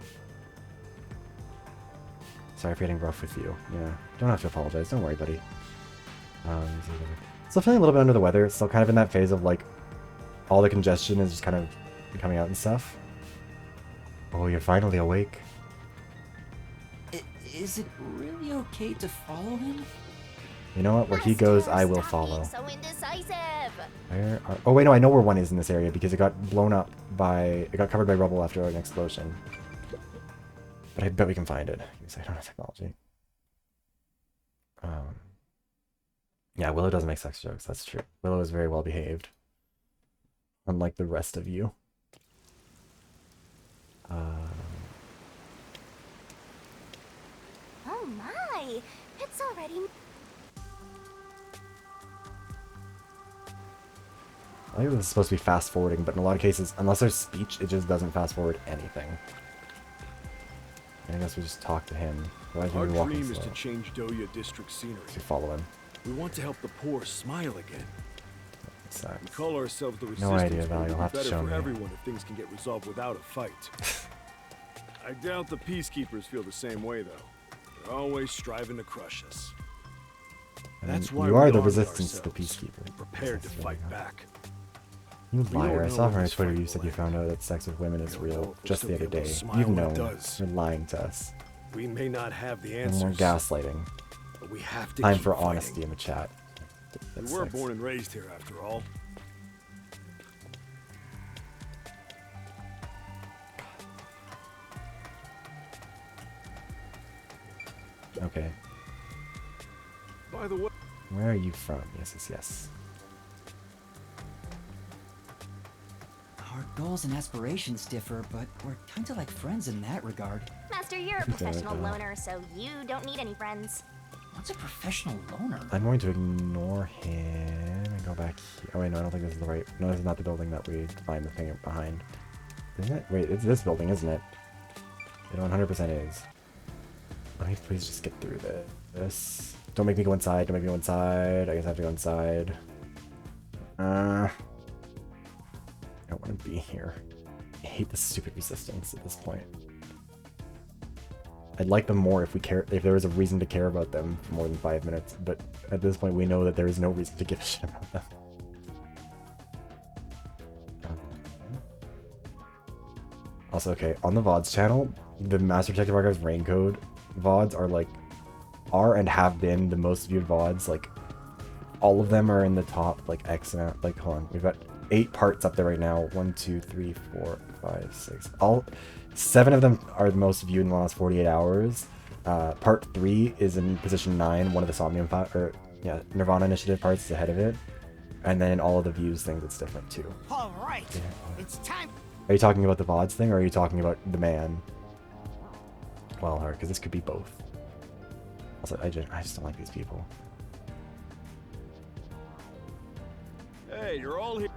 Sorry for getting rough with you. Yeah, don't have to apologize. Don't worry, buddy. Still feeling a little bit under the weather. Still kind of in that phase of like all the congestion is just kind of coming out and stuff. Oh, you're finally awake. Is it really okay to follow him? You know what? Where he goes, I will follow. So indecisive. Where are... Oh wait, no, I know where one is in this area because it got blown up by... It got covered by rubble after an explosion. But I bet we can find it. Because I don't have technology. Yeah, Willow doesn't make sex jokes. That's true. Willow is very well behaved. Unlike the rest of you. Oh my! It's already. I think this is supposed to be fast forwarding, but in a lot of cases, unless there's speech, it just doesn't fast forward anything. I guess we just talk to him. Why Our we walking dream is slow? to change Doya district scenery. We follow him. We want to help the poor smile again. Sucks. We call ourselves the No Resistance. idea, but Val. it'd You'll be have to better show for me. everyone if things can get resolved without a fight. I doubt the peacekeepers feel the same way, though. They're always striving to crush us. And That's why you we are the armed resistance to the ourselves peacekeeper. and prepared to That's fight really back. You We liar. I don't saw know from this Twitter fight you said will you found out that sex with women is We don't know real if we'll just still the be other able to day. smile You've when it known. does. You're lying to us. We may not have the No answers. more gaslighting. But we have to Time keep for fighting. honesty in the chat. We That's were sex. born and raised here, after all. Okay. By the way, Where are you from? Yes, yes, yes. Our goals and aspirations differ, but we're kinda like friends in that regard. Master, you're a Okay, professional well. loner, so you don't need any friends. What's a professional loner? I'm going to ignore him and go back here. Oh wait, no, I don't think this is the right... No, this is not the building that we find the thing behind. Isn't it? Wait, it's this building, isn't it? It 100% is. Let me please just get through this. Don't make me go inside. Don't make me go inside. I guess I have to go inside. I don't want to be here. I hate the stupid resistance at this point. I'd like them more if there was a reason to care about them for more than 5 minutes, but at this point we know that there is no reason to give a shit about them. Also, okay, on the VoDs channel, the Master Detective Archives Rain Code VoDs are and have been the most viewed VoDs. Like, all of them are in the top, like, X amount. Like, hold on, we've got 8 parts up there right now. 1, 2, 3, 4, 5, 6. 7 of them are the most viewed in the last 48 hours. Part 3 is in position 9. One of the Somnium Nirvana Initiative parts is ahead of it. And then in all of the views things, it's different too. All right, it's time. Are you talking about the VoDs thing, or are you talking about the man? Well, hard, because this could be both. Also, I just don't like these people. hey, you're all here.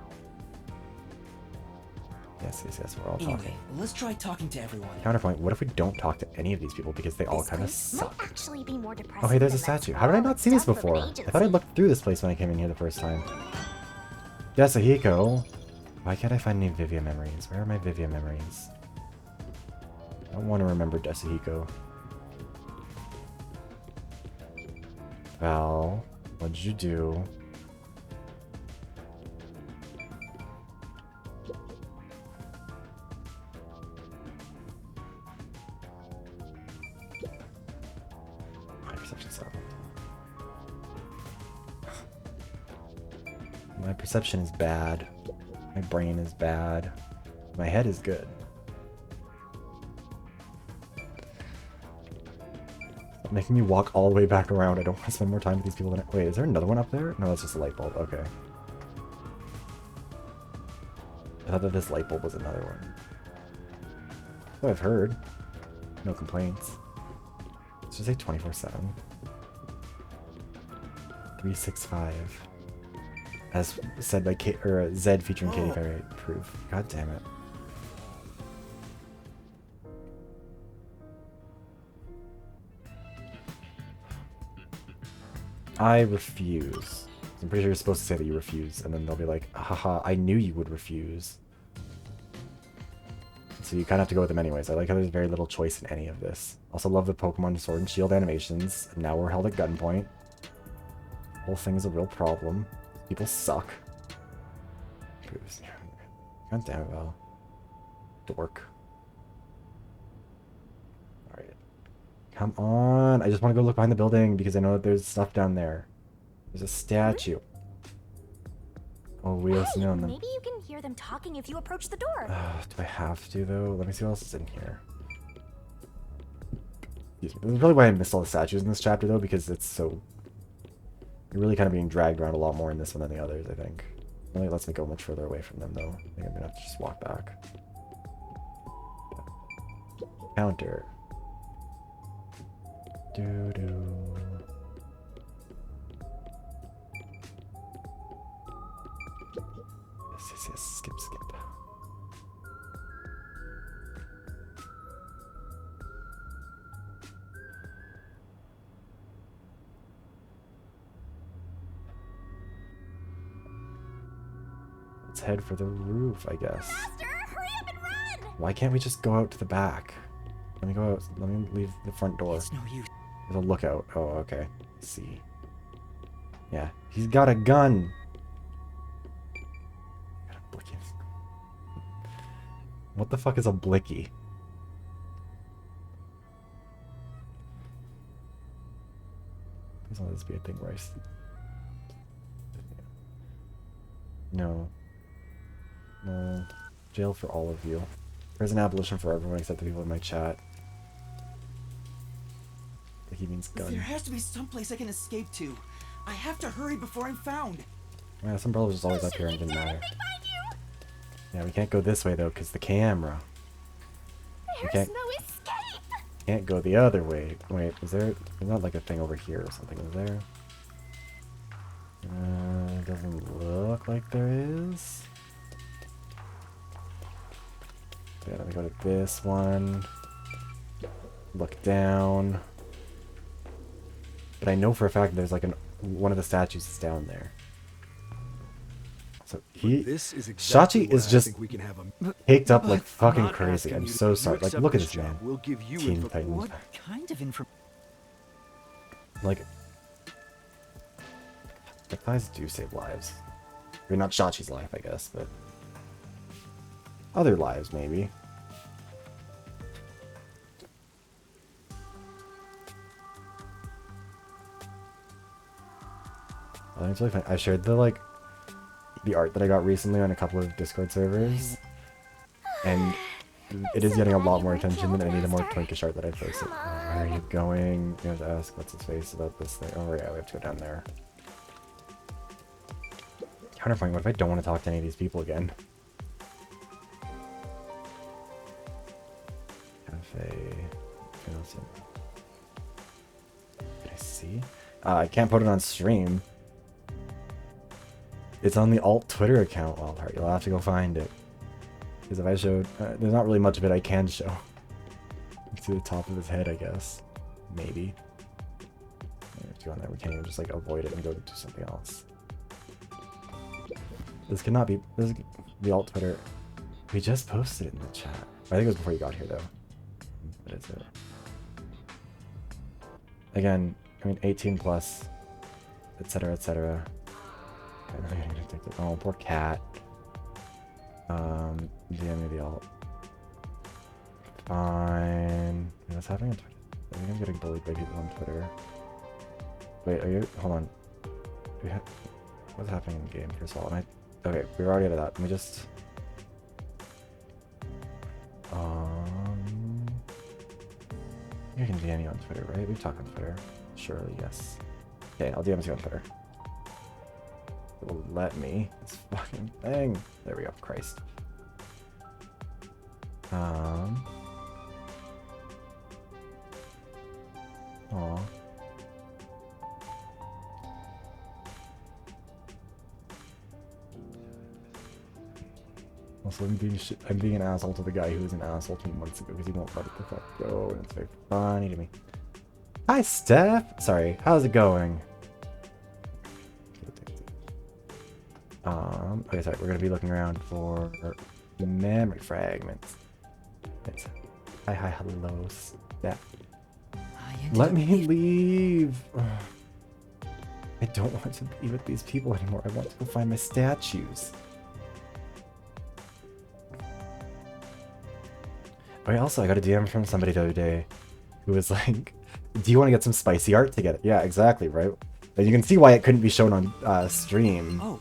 Yes, yes, yes, we're all Anyway, talking. let's try talking to everyone. Counterpoint, what if we don't talk to any of these people because they all kind of Might suck? actually be more depressing. Oh, hey, there's a than that statue. How did I not see this stuff from before? an I thought I looked through this place when I came in here the first time. Yasuhiko. Why can't I find any Vivia memories? Where are my Vivia memories? I don't want to remember Yasuhiko. Val, what did you do? My perception's up. My perception is bad. My brain is bad. My head is good. Stop making me walk all the way back around. I don't want to spend more time with these people than Wait, is there another one up there? No, that's just a light bulb. Okay. I thought that this light bulb was another one. That's what I've heard. No complaints. Let's just say 24/7. 365. As said by Zed featuring Katy Perry. Proof. God damn it. I refuse. I'm pretty sure you're supposed to say that you refuse, and then they'll be like, haha, I knew you would refuse. So you kind of have to go with them anyways. I like how there's very little choice in any of this. Also love the Pokemon Sword and Shield animations. Now we're held at gunpoint. Whole thing is a real problem. People suck. boost. God damn it, Val. Dork. Alright. Come on. I just want to go look behind the building because I know that there's stuff down there. There's a statue. Oh, we also know them. Maybe you can hear them talking if you approach the door. Do I have to, though? Let me see what else is in here. Excuse me. This is probably why I missed all the statues in this chapter, though, because it's so... You're really kind of being dragged around a lot more in this one than the others, I think. It only lets me go much further away from them, though. I think I'm gonna have to just walk back. Counter. Doo-doo. Yes, skip. Let's head for the roof, I guess. Faster! Hurry up and run! Why can't we just go out to the back? Let me go out. Let me leave the front door. It's no use. There's a lookout. Oh, okay. Let's see. Yeah, he's got a gun. What the fuck is a blicky? Please let this be a thing where I... No. No. Jail for all of you. There's an abolition for everyone except the people in my chat. He means gun. There has to be some place I can escape to. I have to hurry before I'm found. Yeah, this umbrella was just always up here and didn't matter. Yeah, we can't go this way though, because the camera. There's no escape! Can't go the other way. Wait, is there... There's not like a thing over here or something, is there? Doesn't look like there is. Yeah, let me go to this one. Look down. But I know for a fact there's like one of the statues is down there. So Shachi is just caked up like fucking crazy. I'm so sorry. Like, look at this man. Teen Titans. What kind of information? Like, the thighs do save lives. I mean, not Shachi's life, I guess, but other lives maybe. I think it's really funny. I shared the art that I got recently on a couple of Discord servers, and it is getting a lot more attention than any of the more twinkish art that I posted. Where are you going? You have to ask what's his face about this thing. Oh yeah, we have to go down there. Counterpoint, what if I don't want to talk to any of these people again? Cafe. Can I see? I can't put it on stream. It's on the alt Twitter account, Wildheart. You'll have to go find it. Because if I showed... there's not really much of it I can show. To the top of his head, I guess. Maybe. If you go on there, we can't even just like avoid it and go to do something else. This cannot be... This is the alt Twitter. We just posted it in the chat. I think it was before you got here, though. What is it? Again, I mean, 18 plus, etc., etc. Oh, poor cat. DM me the alt. Fine. What's happening on Twitter? I think I'm getting bullied by people on Twitter. Wait, are you? Hold on. What's happening in the game? First of all, okay, we're already out of that. Let me just. You can DM me on Twitter, right? We've talked on Twitter. Surely, yes. Okay, I'll DM you on Twitter. It will let me. This fucking thing. There we go. Christ. Aw. Also, I'm being an asshole to the guy who was an asshole to me months ago because he won't let it the fuck go, and it's very funny to me. Hi, Steph! Sorry, how's it going? Okay, sorry, we're gonna be looking around for memory fragments. Hi, hello, Steph. Let me leave! I don't want to be with these people anymore. I want to go find my statues. Oh, yeah, also, I got a DM from somebody the other day who was like, do you want to get some spicy art together? Yeah, exactly, right? And you can see why it couldn't be shown on stream. Oh,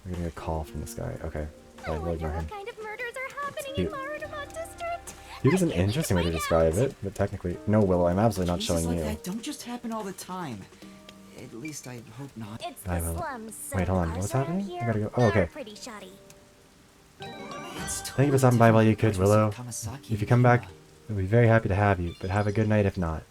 We're getting a call from this guy. Okay. I We'll ignore wonder him. what kind of murders are happening in cute. Marutamon District. Cute is an interesting way to describe it, but technically... No, Willow, I'm absolutely not Cases showing like you. that don't just happen all the time. At least I hope not. It's I the will. slums, so Wait, hold on. ours What's around happening? here I gotta go. Oh, are okay. pretty shoddy. Thank you for stopping by while you could, Willow. If you come back, we'll be very happy to have you, but have a good night if not.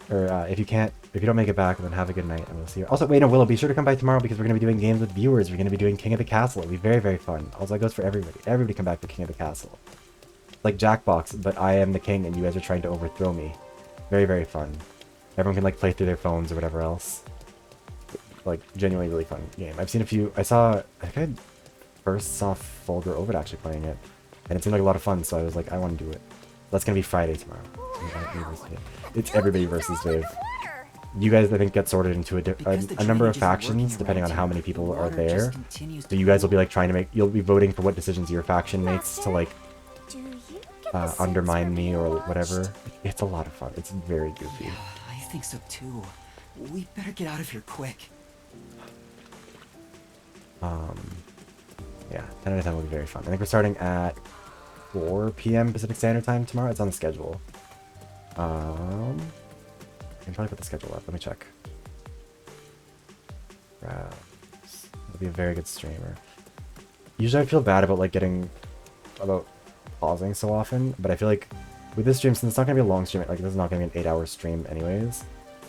Or if you don't make it back, then have a good night and we'll see you. Also, wait, no, Willow, be sure to come by tomorrow because we're going to be doing games with viewers. We're going to be doing King of the Castle. It'll be very, very fun. Also, that goes for everybody. Everybody come back for King of the Castle. Like Jackbox, but I am the king and you guys are trying to overthrow me. Very, very fun. Everyone can like play through their phones or whatever else. Like, genuinely really fun game. I've seen a few, I think I first saw Fulgur Ovid actually playing it. And it seemed like a lot of fun, so I was like, I want to do it. That's going to be Friday tomorrow. It's everybody versus Dave. You guys, I think, get sorted into a number of factions, depending on how many people are there. So you guys will be like trying to make, you'll be voting for what decisions your faction makes to like undermine me or whatever. It's a lot of fun. It's very goofy. Yeah, I think so too. We better get out of here quick. Yeah, 10 out of 10 will be very fun. I think we're starting at 4 p.m. Pacific Standard Time tomorrow. It's on the schedule. I can probably put the schedule up. Let me check. It'll be a very good streamer. Usually I feel bad about like about pausing so often, but I feel like with this stream, since it's not going to be a long stream, like this is not going to be an 8-hour stream anyways,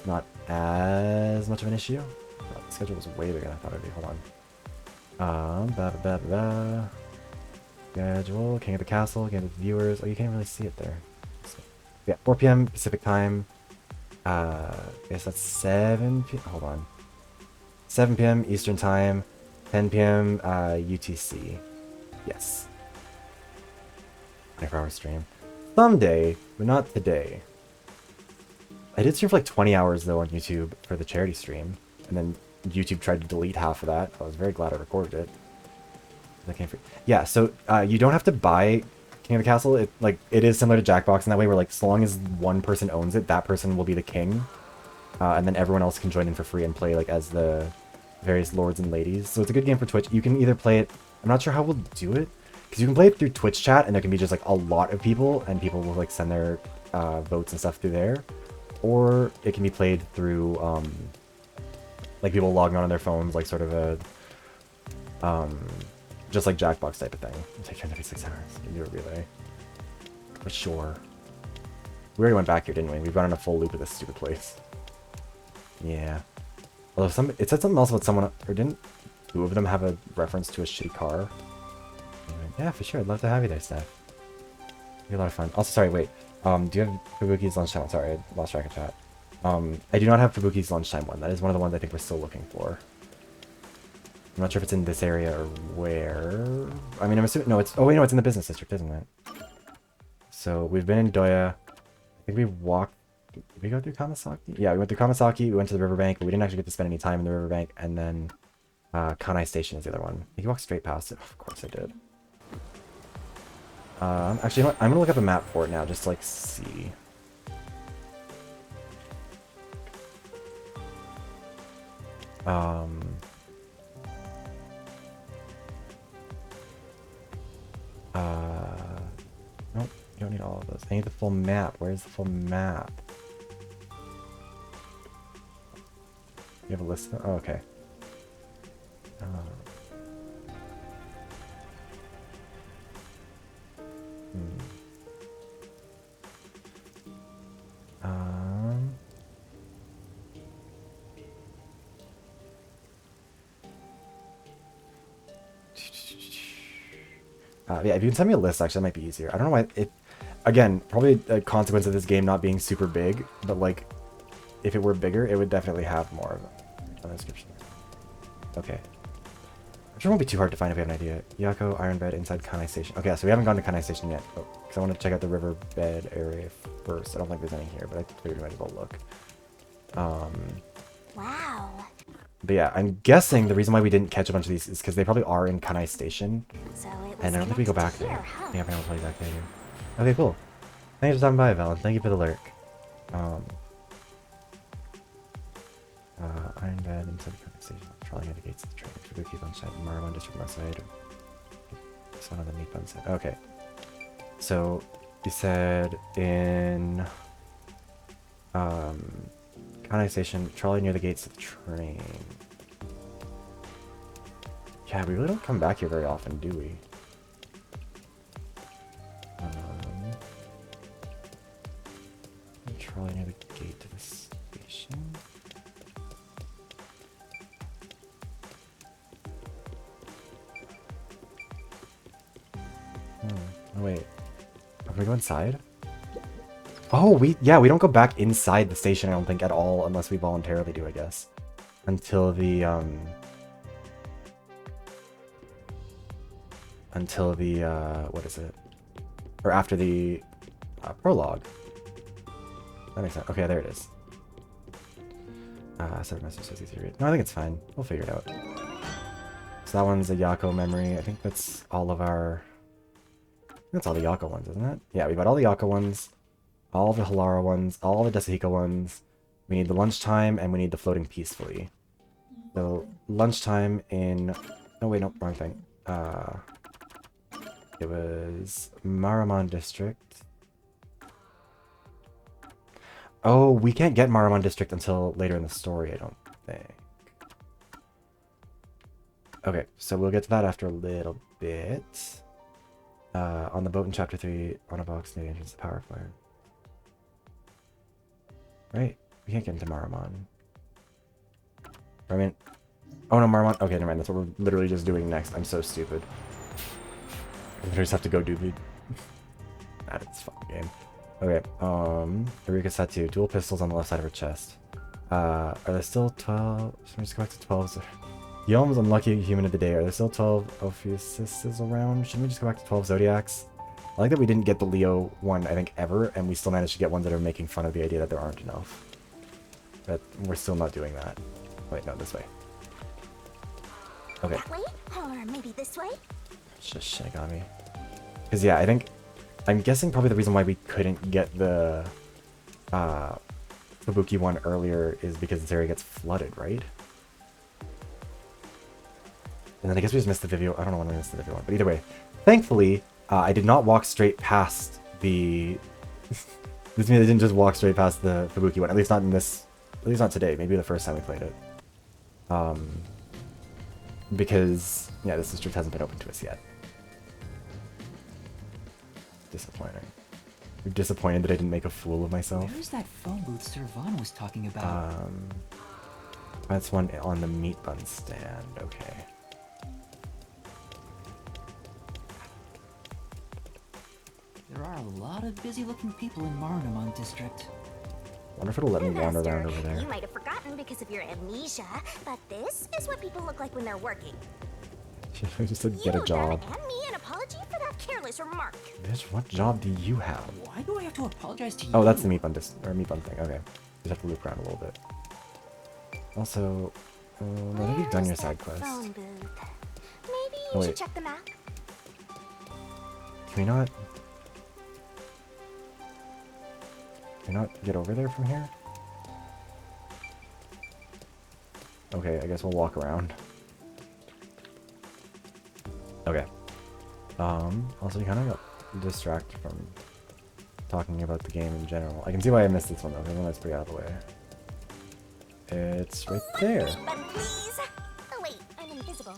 not as much of an issue. Oh, the schedule was way bigger than I thought it would be. Hold on. Schedule, King of the Castle, Game of the Viewers. Oh, you can't really see it there. So, yeah, 4 p.m. Pacific Time. I guess that's 7 p.m. Hold on. 7 p.m. Eastern Time. 10 p.m. UTC. Yes. 24-hour stream. Someday, but not today. I did stream for like 20 hours though on YouTube for the charity stream, and then YouTube tried to delete half of that. I was very glad I recorded it. That came free. Yeah, so you don't have to buy King of the Castle. It is similar to Jackbox in that way, where like as long as one person owns it, that person will be the king, and then everyone else can join in for free and play like as the various lords and ladies. So it's a good game for Twitch. You can either play it. I'm not sure how we'll do it, because you can play it through Twitch chat, and there can be just like a lot of people, and people will like send their votes and stuff through there, or it can be played through like people logging on their phones, like sort of a just like Jackbox type of thing. It'll take 36 hours. You can do a relay for sure. We already went back here, didn't we? We've run on a full loop of this stupid place. Yeah. Although it said something else about someone, or didn't 2 of them have a reference to a shitty car? Yeah, for sure. I'd love to have you there, Steph. It'd be a lot of fun. Also, sorry, wait. Do you have Fubuki's lunchtime? Sorry, I lost track of chat. I do not have Fubuki's lunchtime one. That is one of the ones I think we're still looking for. I'm not sure if it's in this area or where. I mean, I'm assuming... No, it's... Oh, wait, no, it's in the business district, isn't it? So, we've been in Doya. I think we walked... Did we go through Kamasaki? Yeah, we went through Kamasaki, we went to the riverbank, but we didn't actually get to spend any time in the riverbank, and then Kanai Station is the other one. You walked straight past it. Of course I did. Actually, you know what? I'm gonna look up a map for it now, just to, like, see. Nope, you don't need all of those. I need the full map. Where's the full map? You have a list of... Oh, okay. Yeah, if you can send me a list, actually, that might be easier. I don't know why it... Again, probably a consequence of this game not being super big, but, like, if it were bigger, it would definitely have more of a description. Okay. I'm sure it won't be too hard to find if we have an idea. Yako, Iron Bed, inside Kanai Station. Okay, so we haven't gone to Kanai Station yet, because I want to check out the riverbed area first. I don't think there's any here, but I figured we might as well look. Wow. But yeah, I'm guessing the reason why we didn't catch a bunch of these is because they probably are in Kanai Station. So it And I don't think we go back there. here, huh? Yeah, I think I'll play back there. Okay, cool. Thanks for stopping by, Val. Thank you for the lurk. Iron Bed inside the Kanai Station. Trolley near the gates of the train. Should we keep on side? Marwan District West side. This one on the meat bun side. Okay. So, you said in Kanai Station, trolley near the gates of the train. Yeah, we really don't come back here very often, do we? Trolley near the gate to the station. Oh wait. Are we go inside? Oh, we don't go back inside the station, I don't think, at all, unless we voluntarily do, I guess. Until the, what is it? Or after the prologue. That makes sense. Okay, there it is. Seven message says easy to read. No, I think it's fine. We'll figure it out. So that one's a Yako memory. I think that's all of our... That's all the Yako ones, isn't it? Yeah, we've got all the Yako ones, all the Halara ones, all the Desahiko ones. We need the lunchtime, and we need the floating peacefully. So, lunchtime in... Oh, wait, no, wrong thing. It was Maramon District. Oh, we can't get Maramon District until later in the story, I don't think. Okay, so we'll get to that after a little bit. On the boat in Chapter 3, on a box near the entrance to the power plant. Right, we can't get into Maramon. I mean... Oh no, Maramon... Okay, never mind, that's what we're literally just doing next. I'm so stupid. I just have to go do the... That's fucking game. Okay, Eureka Satu, dual pistols on the left side of her chest. Are there still 12? Should we just go back to 12s? Yelm's unlucky human of the day. Are there still 12 Ophiuses around? Shouldn't we just go back to 12 Zodiacs? I like that we didn't get the Leo one, I think, ever, and we still managed to get ones that are making fun of the idea that there aren't enough. But we're still not doing that. Wait, no, this way. Okay. That way? Or maybe this way? It's just Shinigami. Because, yeah, I think... I'm guessing probably the reason why we couldn't get the Fubuki one earlier is because this area gets flooded, right? And then I guess we just missed the video. I don't know when we missed the video one, but either way. Thankfully, I did not walk straight past the... This means I didn't just walk straight past the Fubuki one. At least not in this... At least not today. Maybe the first time we played it. Because, yeah, this district hasn't been open to us yet. Disappointing. You're disappointed that I didn't make a fool of myself? Where's that phone booth Servan was talking about? That's one on the meat bun stand. Okay. There are a lot of busy-looking people in Maranamon District. Wonder if it'll let me wander around over there. You might have forgotten because of your amnesia, but this is what people look like when they're working. I just said get a job. And me an apology for that careless remark. Bitch, what job do you have? Why do I have to apologize to you? Oh, that's the meat bun meat bun thing. Okay. Just have to loop around a little bit. Also, I think you've done your side quest. Phone booth. Maybe Oh, you should wait. check the map. Can we not? Can we not get over there from here? Okay, I guess we'll walk around. Okay. Also you kind of got distracted from talking about the game in general. I can see why I missed this one though, because that's pretty out of the way. It's right there. Button, please. Oh wait, I'm invisible.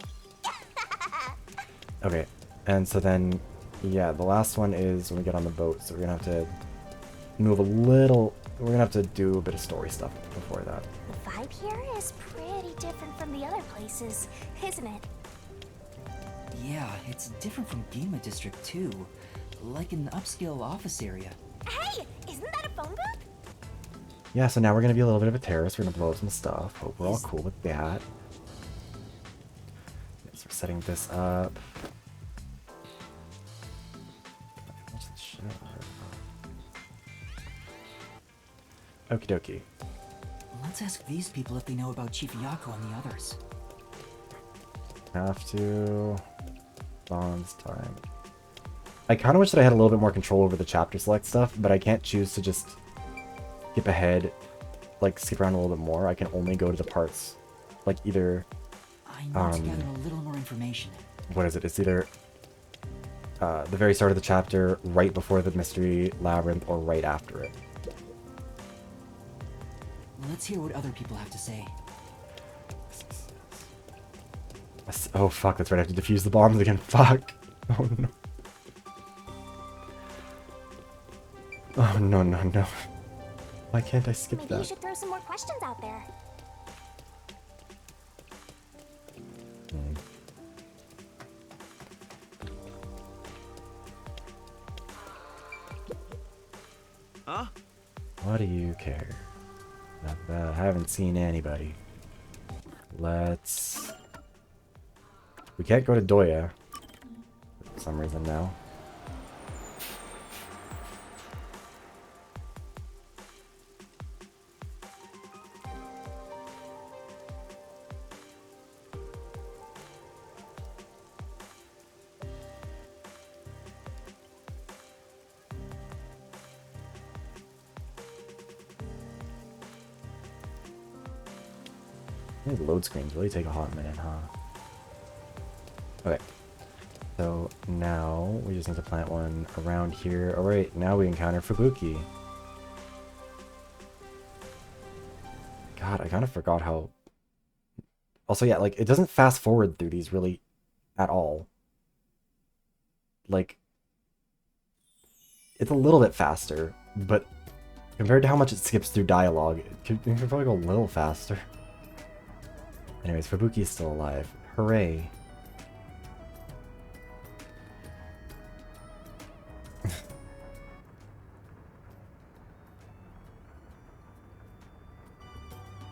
Okay, and so then, yeah, the last one is when we get on the boat, so we're gonna have to move a little, we're gonna have to do a bit of story stuff before that. The vibe here is pretty different from the other places, isn't it? Yeah, it's different from Gima District too. Like an upscale office area. Hey, isn't that a phone booth? Yeah, so now we're gonna be a little bit of a terrorist, we're gonna blow up some stuff, hope we're all cool with that. Yes, we're setting this up. What's the show? Okie dokie. Let's ask these people if they know about Chief Yako and the others. Have to. Bonds time. I kind of wish that I had a little bit more control over the chapter select stuff, but I can't choose to just skip ahead, like skip around a little bit more. I can only go to the parts, like either. I need to gather a little more information. What is it? It's either the very start of the chapter, right before the mystery labyrinth, or right after it. Let's hear what other people have to say. Oh fuck, that's right, I have to defuse the bombs again. Fuck. Oh no. Oh no, no, no. Why can't I skip Maybe that? you should throw some more questions out there. Huh? What do you care? I haven't seen anybody. Let's... We can't go to Doya for some reason now. These load screens really take a hot minute, huh? Okay. So now we just need to plant one around here. Alright, now we encounter Fubuki. God, I kind of forgot how... Also, yeah, like, it doesn't fast forward through these really at all. Like, it's a little bit faster, but compared to how much it skips through dialogue, it could probably go a little faster. Anyways, Fubuki is still alive. Hooray.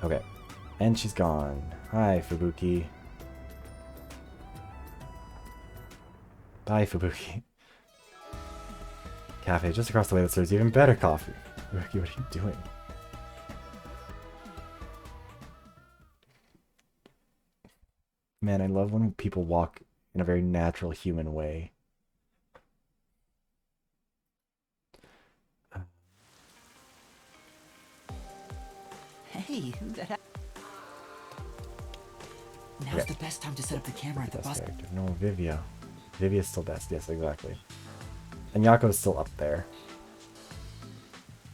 Okay. And she's gone. Hi, Fubuki. Bye, Fubuki. Cafe just across the way that serves even better coffee. Fubuki, what are you doing? Man, I love when people walk in a very natural human way. Hey, who the heck? Now's the best time to set up the camera at the bus. Character. No, Vivia. Vivia's still best, yes, exactly. And Yako's still up there.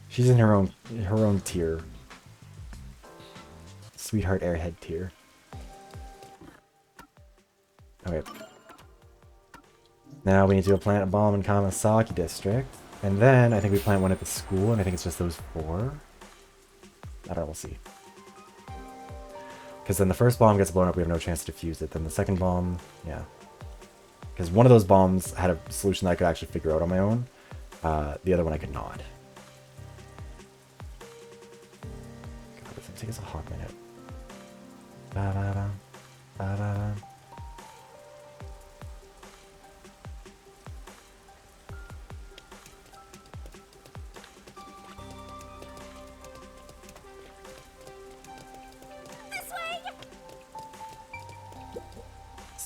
She's in her own tier. Sweetheart airhead tier. Okay. Now we need to go plant a bomb in Kamasaki district. And then I think we plant one at the school, and I think it's just those 4. I don't know, we'll see. Because then the first bomb gets blown up, we have no chance to defuse it. Then the second bomb, yeah. Because one of those bombs had a solution that I could actually figure out on my own. The other one I could not. God, this will take us a hot minute. Ba-da-da, ba-da-da.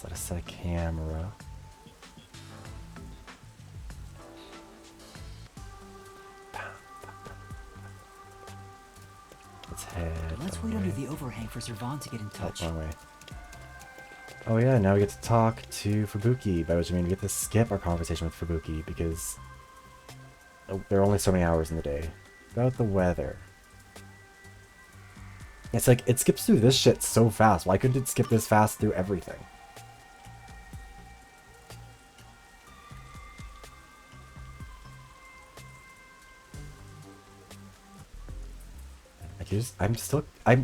Let us set a camera. Let's head. Let's wait under the overhang for Servan to get in touch. Oh, wrong way. Oh yeah, now we get to talk to Fubuki, by which I mean we get to skip our conversation with Fubuki because there are only so many hours in the day. About the weather. It's like, it skips through this shit so fast. Why couldn't it skip this fast through everything? I'm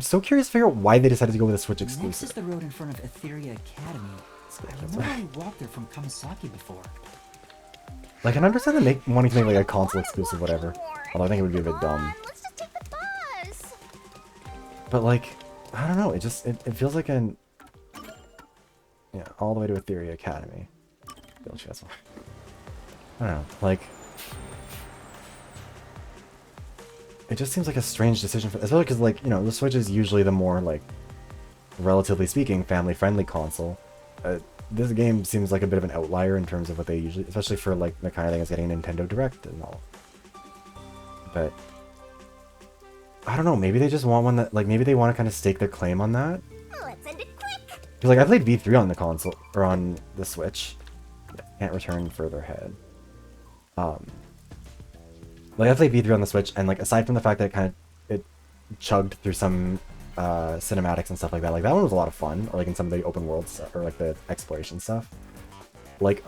so curious to figure out why they decided to go with a Switch exclusive. Next is the road in front of Etheria Academy. I remember we walked there from Kamasaki before. Like, I understand them wanting to make like a console exclusive, whatever. Although I think it would be a bit dumb. Let's just take the bus. But like, I don't know. It just it feels like an all the way to Etheria Academy. I don't know. Like, it just seems like a strange decision for, especially because, like, you know, the Switch is usually the more, like, relatively speaking, family-friendly console. This game seems like a bit of an outlier in terms of what they usually, especially for, like, the kind of thing that's getting a Nintendo Direct and all. But I don't know, maybe they just want one that, like, maybe they want to kind of stake their claim on that. Let's end it quick. Because, like, I played V3 on the console, or on the Switch. Can't return further ahead. Like, I played V3 on the Switch, and, like, aside from the fact that it kind of, it chugged through some cinematics and stuff like that one was a lot of fun, or, like, in some of the open world stuff, or, like, the exploration stuff. Like,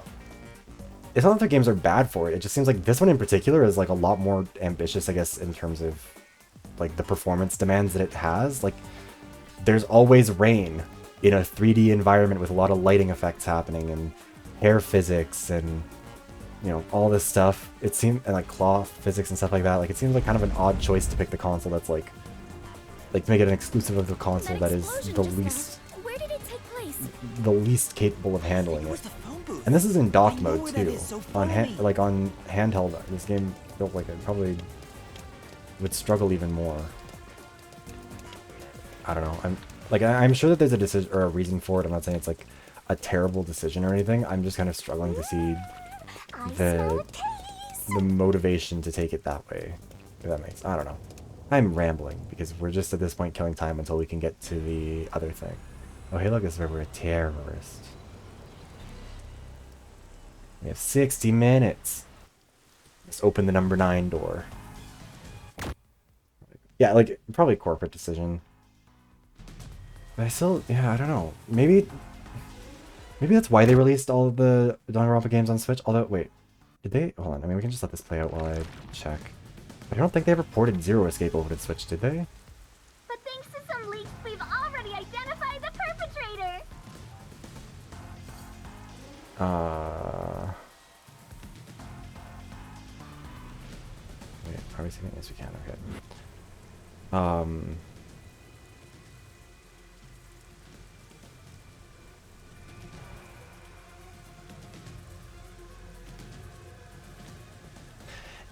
it's not that their games are bad for it, it just seems like this one in particular is, like, a lot more ambitious, I guess, in terms of, like, the performance demands that it has. Like, there's always rain in a 3D environment with a lot of lighting effects happening, and hair physics, and, you know, all this stuff. It seemed, and, like, cloth physics and stuff like that. Like, it seems like kind of an odd choice to pick the console that's, like to make it an exclusive of the console that is the least... Where did it take place? The least capable of handling it. And this is in docked mode, too. On on handheld, this game feels like it probably would struggle even more. I don't know. I'm sure that there's a decision or a reason for it. I'm not saying it's like a terrible decision or anything. I'm just kind of struggling to see the motivation to take it that way. If that makes, I don't know. I'm rambling because we're just at this point killing time until we can get to the other thing. Oh, hey, look, this is where we're a terrorist. We have 60 minutes. Let's open the number 9 door. Yeah, like, probably a corporate decision. But I still, yeah, I don't know. Maybe that's why they released all of the Danganronpa games on Switch. Although, wait, did they? Hold on, I mean, we can just let this play out while I check. But I don't think they ever ported Zero Escape over to Switch, did they? But thanks to some leaks, we've already identified the perpetrator. Wait, are we seeing it? Yes, we can. Okay.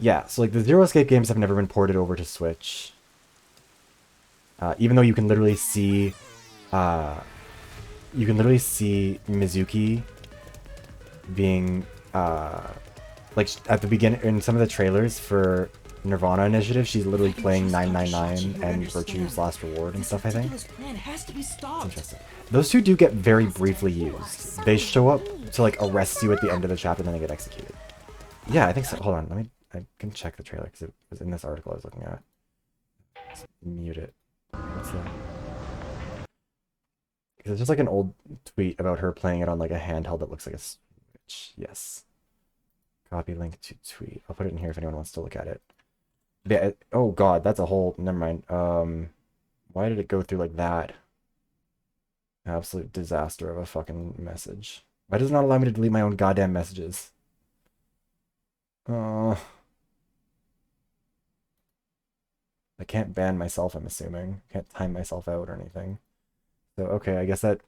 Yeah, so like the Zero Escape games have never been ported over to Switch. Even though you can literally see Mizuki being like at the beginning in some of the trailers for Nirvana Initiative, she's literally playing 999 and Virtue's Last Reward and stuff, I think. Interesting. Those two do get very briefly used. They show up to like arrest you at the end of the chapter and then they get executed. Yeah, I think so. Hold on, I can check the trailer because it was in this article I was looking at. Let's mute it. What's that? Because it's just like an old tweet about her playing it on like a handheld that looks like a Switch. Yes. Copy link to tweet. I'll put it in here if anyone wants to look at it. Yeah, oh god, that's a whole... Never mind. Why did it go through like that? Absolute disaster of a fucking message. Why does it not allow me to delete my own goddamn messages? I can't ban myself, I'm assuming. Can't time myself out or anything. So, okay, I guess that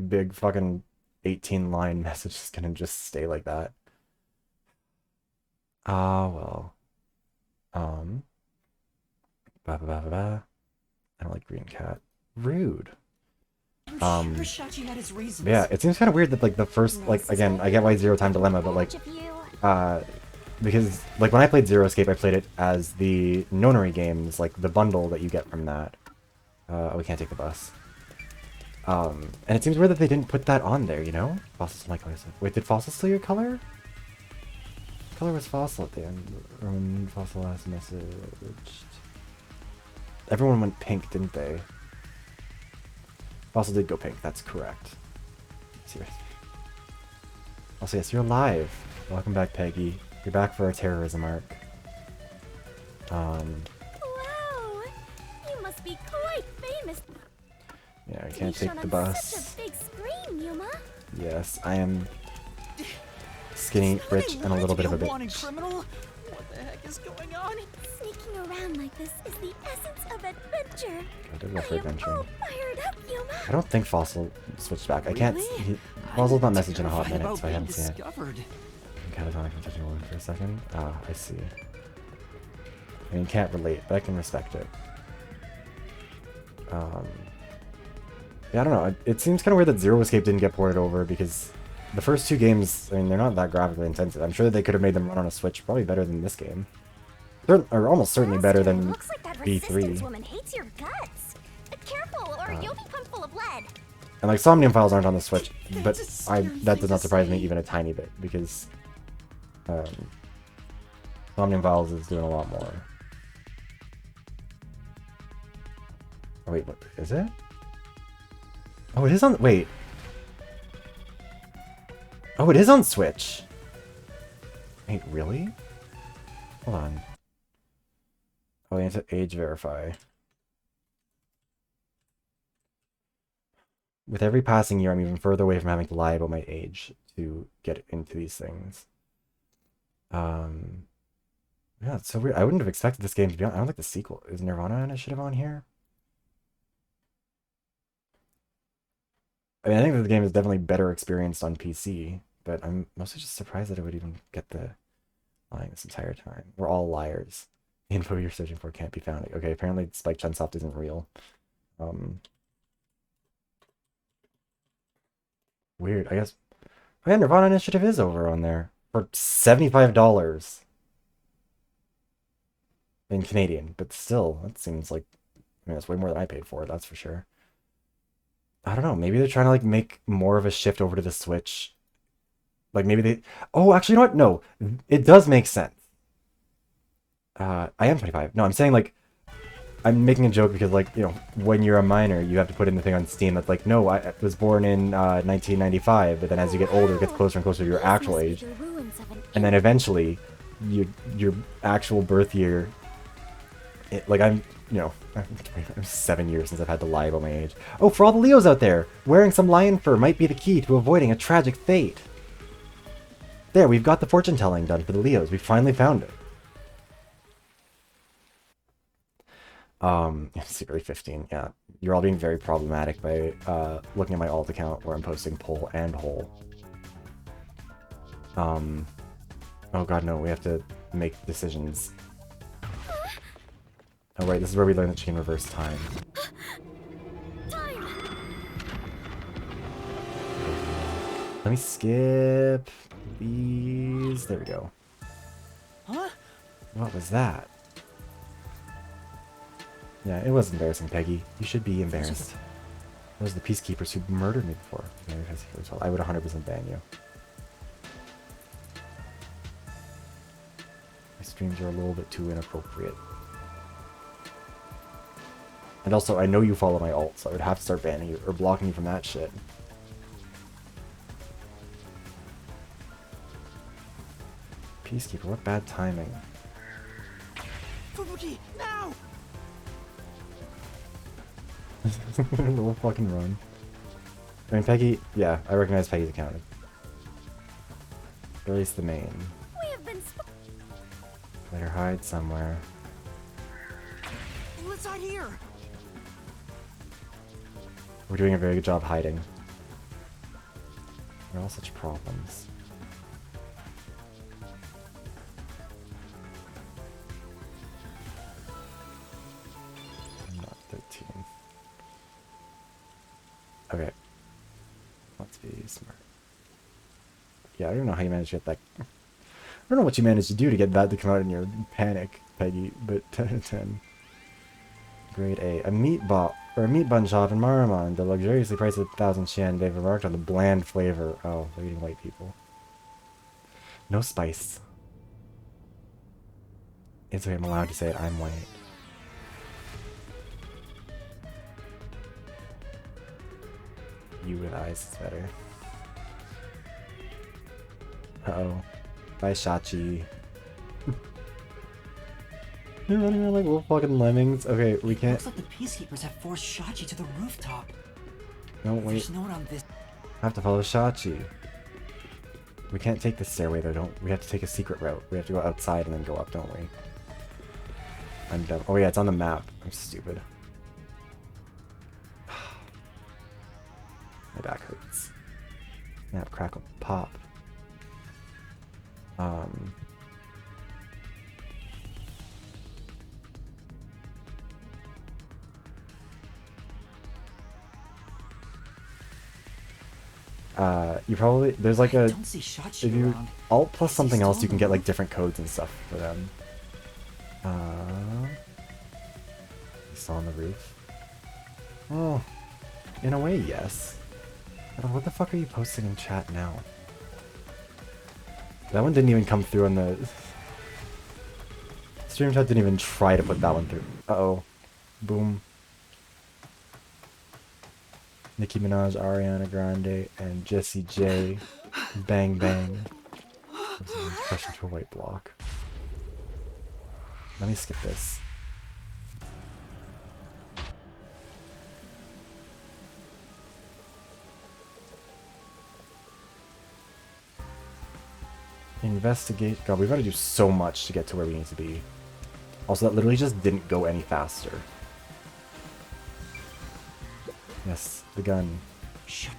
big fucking 18-line message is gonna just stay like that. Ah, well. I don't like green cat. Rude. Yeah, it seems kind of weird that, like, the first, like, again, I get why Zero Time Dilemma, but, like, because, like, when I played Zero Escape, I played it as the Nonary games, like, the bundle that you get from that. We can't take the bus. And it seems weird that they didn't put that on there, you know? Fossils my color. Wait, did Fossil steal your color? Color was Fossil at the end. Fossil last message. Everyone went pink, didn't they? Fossil did go pink, that's correct. Also, yes, you're alive. Welcome back, Peggy. You're back for our terrorism arc. Wow! You must be quite famous. Yeah, I can't take the bus. Such a big screen, Yuma. Yes, I am skinny, rich, and a little bit of a bitch. What the heck is going on? Sneaking around like this is the essence of adventure. I did love for adventure. All fired up, Yuma. I don't think Fossil switched back. I can't. Fossil's not messaging a hot minute, so I haven't seen it. I'm catatonic from touching a woman for a second. Ah, I see. I mean, can't relate, but I can respect it. Yeah, I don't know. It seems kind of weird that Zero Escape didn't get ported over because the first two games, I mean, they're not that graphically intensive. I'm sure that they could have made them run on a Switch probably better than this game. Or almost certainly better than Looks like that B3. resistance woman hates your guts. Careful, or you'll be pumped full of lead. And like Somnium Files aren't on the Switch, but that does not surprise me even a tiny bit because Somnium Files is doing a lot more. Oh wait, what is it? Oh, it is on. Wait. Oh, it is on Switch. Wait, really? Hold on. Oh, you have to age verify. With every passing year, I'm even further away from having to lie about my age to get into these things. Yeah, it's so weird. I wouldn't have expected this game to be on. I don't think the sequel is Nirvana Initiative on here. I mean, I think that the game is definitely better experienced on PC, but I'm mostly just surprised that it would even get the lying this entire time. We're all liars. The info you're searching for can't be found. Okay, apparently Spike Chunsoft isn't real. Weird. I guess. Oh yeah, Nirvana Initiative is over on there for $75 in Canadian, but still, that seems like, I mean, that's way more than I paid for it. That's for sure. I don't know. Maybe they're trying to like make more of a shift over to the Switch. Like maybe they. Oh, actually, you know what? No, it does make sense. I am 25. No, I'm saying like. I'm making a joke because, like, you know, when you're a minor, you have to put in the thing on Steam that's like, no, I was born in 1995, but then as you get older, it gets closer and closer to your actual age. And then eventually, your actual birth year, like, I'm 7 years since I've had to lie about my age. Oh, for all the Leos out there, wearing some lion fur might be the key to avoiding a tragic fate. There, we've got the fortune telling done for the Leos. We finally found it. Secretly 15, yeah. You're all being very problematic by looking at my alt account where I'm posting poll and hole. Oh god, no, we have to make decisions. Oh right, this is where we learn that she can reverse time. Let me skip these. There we go. Huh? What was that? Yeah, it was embarrassing, Peggy. You should be embarrassed. Those are the peacekeepers who murdered me before. I would 100% ban you. My streams are a little bit too inappropriate. And also, I know you follow my alt, so I would have to start banning you, or blocking you from that shit. Peacekeeper, what bad timing. Fubuki, now! We'll fucking run. I mean, Peggy, yeah, I recognize Peggy's account. Or at least the main. We have been Let her hide somewhere. Let's hide here! We're doing a very good job hiding. They're all such problems. I'm not 13. Okay. Let's be smart. Yeah, I don't even know how you managed to get that. I don't know what you managed to do to get that to come out in your panic, Peggy, but 10 out of 10. Grade A. A meat bun shop in Maramon. The luxuriously priced at 1,000 yen. They've remarked on the bland flavor. Oh, they're eating white people. No spice. It's okay, I'm allowed to say it. I'm white. You with eyes is better. Uh-oh. Bye, Shachi. They're running around like little fucking lemmings. Okay, we can't. Looks like the peacekeepers have forced Shachi to the rooftop. No, wait. There's no one on this. I have to follow Shachi. We can't take the stairway though, don't we? Have to take a secret route. We have to go outside and then go up, don't we? I'm dumb. Oh yeah, it's on the map. I'm stupid. My back hurts. Snap, crackle, pop. you probably there's like a don't see shot if shit you around. alt plus Is he something still else, on you can the get like roof? different codes and stuff for them. He's still on the roof. Oh, in a way, yes. But what the fuck are you posting in chat now? That one didn't even come through on the stream chat. Didn't even try to put that one through. Uh-oh. Boom. Nicki Minaj, Ariana Grande, and Jessie J. Bang bang. Crushed into a white block. Let me skip this. Investigate. God, we've got to do so much to get to where we need to be. Also, that literally just didn't go any faster. Yes, the gun. Shut.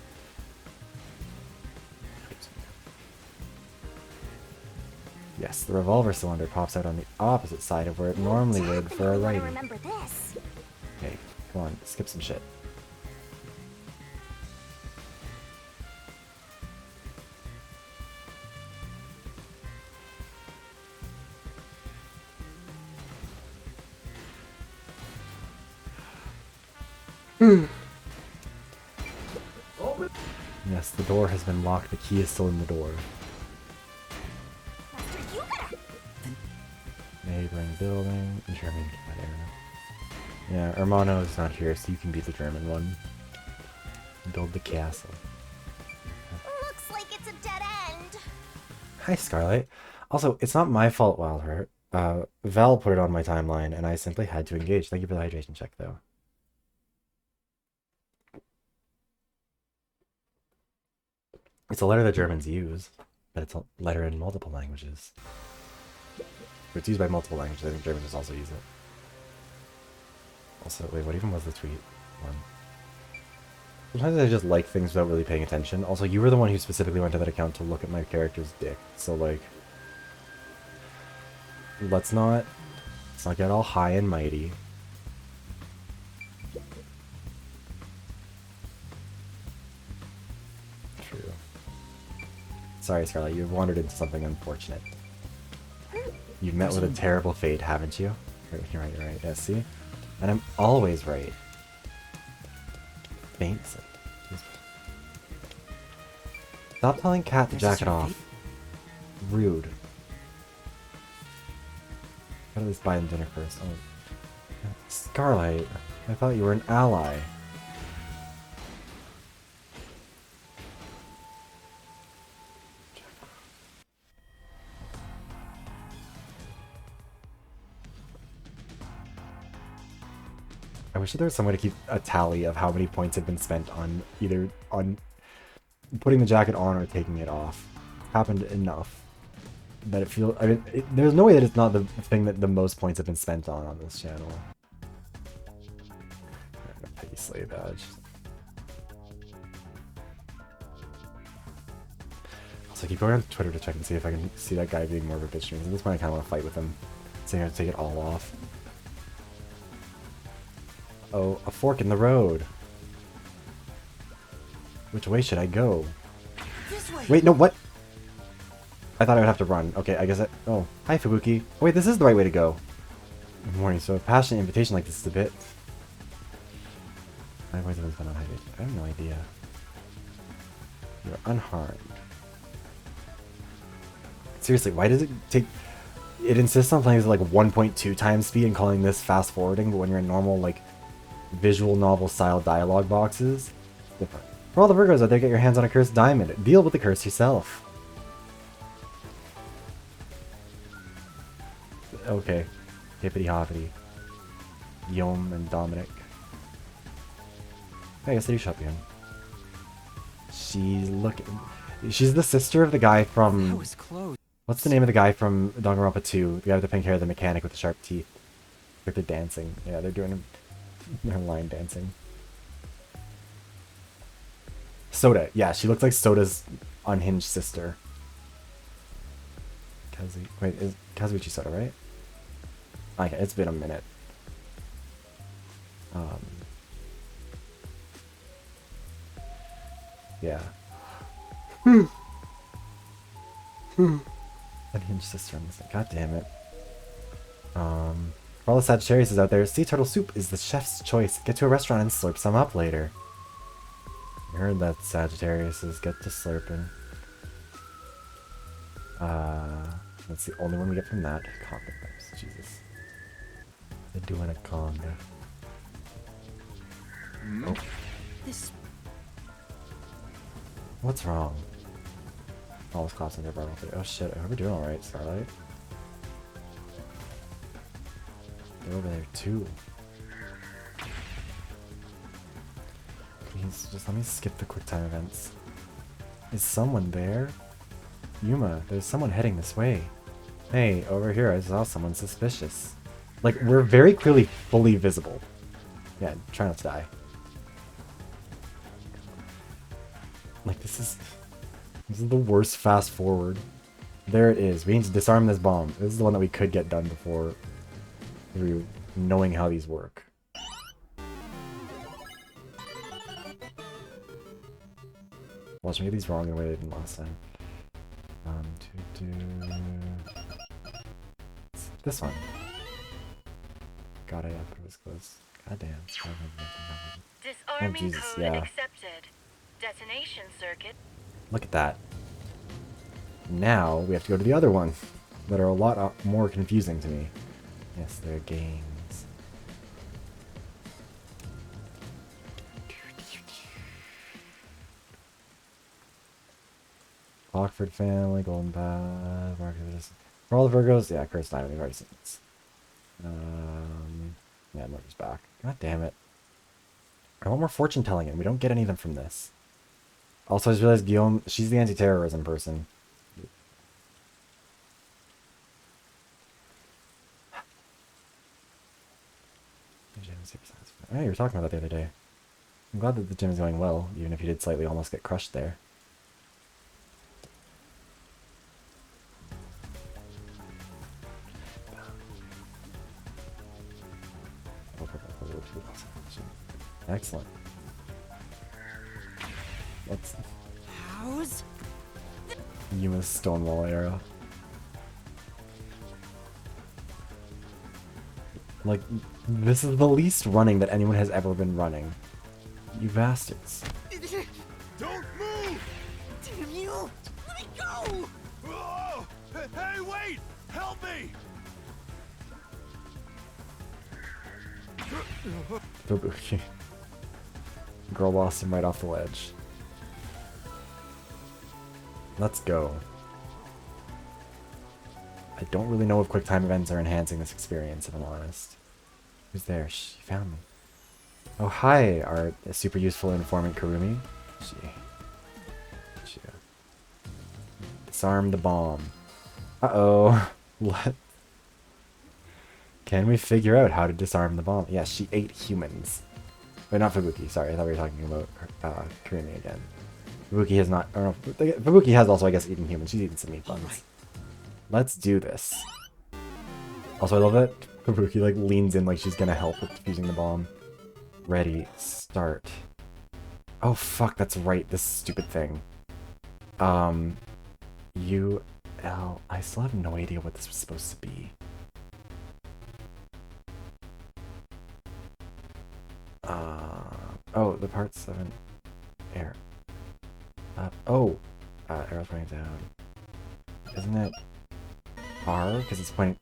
Yes, the revolver cylinder pops out on the opposite side of where it normally would for a I righty. remember this. Okay, come on, skip some shit. Yes, the door has been locked. The key is still in the door. Neighboring building. German cat area. Yeah, Hermano is not here, so you can be the German one. Build the castle. Looks like it's a dead end. Hi, Scarlet. Also, it's not my fault, Wildheart. Val put it on my timeline, and I simply had to engage. Thank you for the hydration check, though. It's a letter that Germans use, but it's a letter in multiple languages. If it's used by multiple languages, I think Germans just also use it. Also, wait, what even was the tweet one? Sometimes I just like things without really paying attention. Also, you were the one who specifically went to that account to look at my character's dick, so like... Let's not get all high and mighty. True. Sorry, Scarlet, you've wandered into something unfortunate. You've met with a terrible fate, haven't you? You're right, you're right. Yeah, see? And I'm always right. Thanks. Stop telling Kat to jack it off. Rude. Gotta at least buy them dinner first. Oh. Scarlet, I thought you were an ally. I wish that there was some way to keep a tally of how many points have been spent on either on putting the jacket on or taking it off. Happened enough that it feels. I mean, there's no way that it's not the thing that the most points have been spent on this channel. Petty slave badge. So I keep going on Twitter to check and see if I can see that guy being more of a bitch to me. At this point, I kind of want to fight with him, saying I have to take it all off. Oh, a fork in the road. Which way should I go? This way. Wait, no, what? I thought I would have to run. Okay, I guess I... Oh, hi, Fubuki. Oh, wait, this is the right way to go. Good morning. So a passionate invitation like this is a bit... My voice has been spent on hydration. I have no idea. You're unharmed. Seriously, why does it take... It insists on playing with like 1.2 times speed and calling this fast forwarding, but when you're in normal, like, visual novel style dialogue boxes, it's different. For all the Virgos out there, get your hands on a cursed diamond. Deal with the curse yourself. Okay. Hippity hoppity. Yom and Dominic. I guess they do shop again. She's the sister of the guy from... That was close. What's the name of the guy from Danganronpa 2? The guy with the pink hair, the mechanic with the sharp teeth. Like they're dancing. Yeah, they're doing their line dancing. Soda. Yeah, she looks like Soda's unhinged sister. Wait, is Kazuichi Soda, right? Okay, it's been a minute. Yeah. Unhinged sister on this thing. God damn it. For all the Sagittarius out there, sea turtle soup is the chef's choice. Get to a restaurant and slurp some up later. You heard that, Sagittarius. Get to slurping. That's the only one we get from that. Conga pipes. Jesus. They're doing a conga. Oh. This. What's wrong? All this class under Bible. Oh shit, I hope you're doing alright, Starlight. They're over there too. Please, just let me skip the quick time events. Is someone there? Yuma, there's someone heading this way. Hey, over here I saw someone suspicious. Like, we're very clearly fully visible. Yeah, try not to die. Like, this is the worst fast forward. There it is. We need to disarm this bomb. This is the one that we could get done before through knowing how these work. Watch me get these wrong the way they did last time. To do this one. God, yeah, but it was close. God damn. Disarming Jesus, code yeah. accepted. Detonation circuit. Look at that. Now we have to go to the other one that are a lot more confusing to me. Yes, they're games. Lockford family, Golden Path, for all the Virgos, yeah, Cursed Diamond, we've already seen this. Yeah, Murder's back. God damn it. I want more fortune telling, and we don't get any of them from this. Also, I just realized Guillaume, she's the anti-terrorism person. Hey, you were talking about that the other day. I'm glad that the gym is going well, even if you did slightly almost get crushed there. Excellent. Let's... How's... Yuma's Stonewall era. Like, this is the least running that anyone has ever been running. You bastards. Don't move! Damn you! Let me go! Oh! Hey, wait! Help me! Fubuki. Girl lost him right off the ledge. Let's go. I don't really know if quick time events are enhancing this experience, if I'm honest. Who's there? She found me. Oh, hi, our super useful informant Kurumi. She. Disarm the bomb. Uh-oh. What? Can we figure out how to disarm the bomb? Yeah, she ate humans. Wait, not Fubuki. Sorry, I thought we were talking about Kurumi again. Fubuki has not... Or no, Fubuki has also, I guess, eaten humans. She's eaten some meat buns. Right. Let's do this. Also, I love that Fubuki, like, leans in like she's gonna help with defusing the bomb. Ready, start. Oh, fuck, that's right. This stupid thing. I still have no idea what this was supposed to be. Oh, the parts of an air. Arrow pointing down. Isn't it R? Because it's pointing...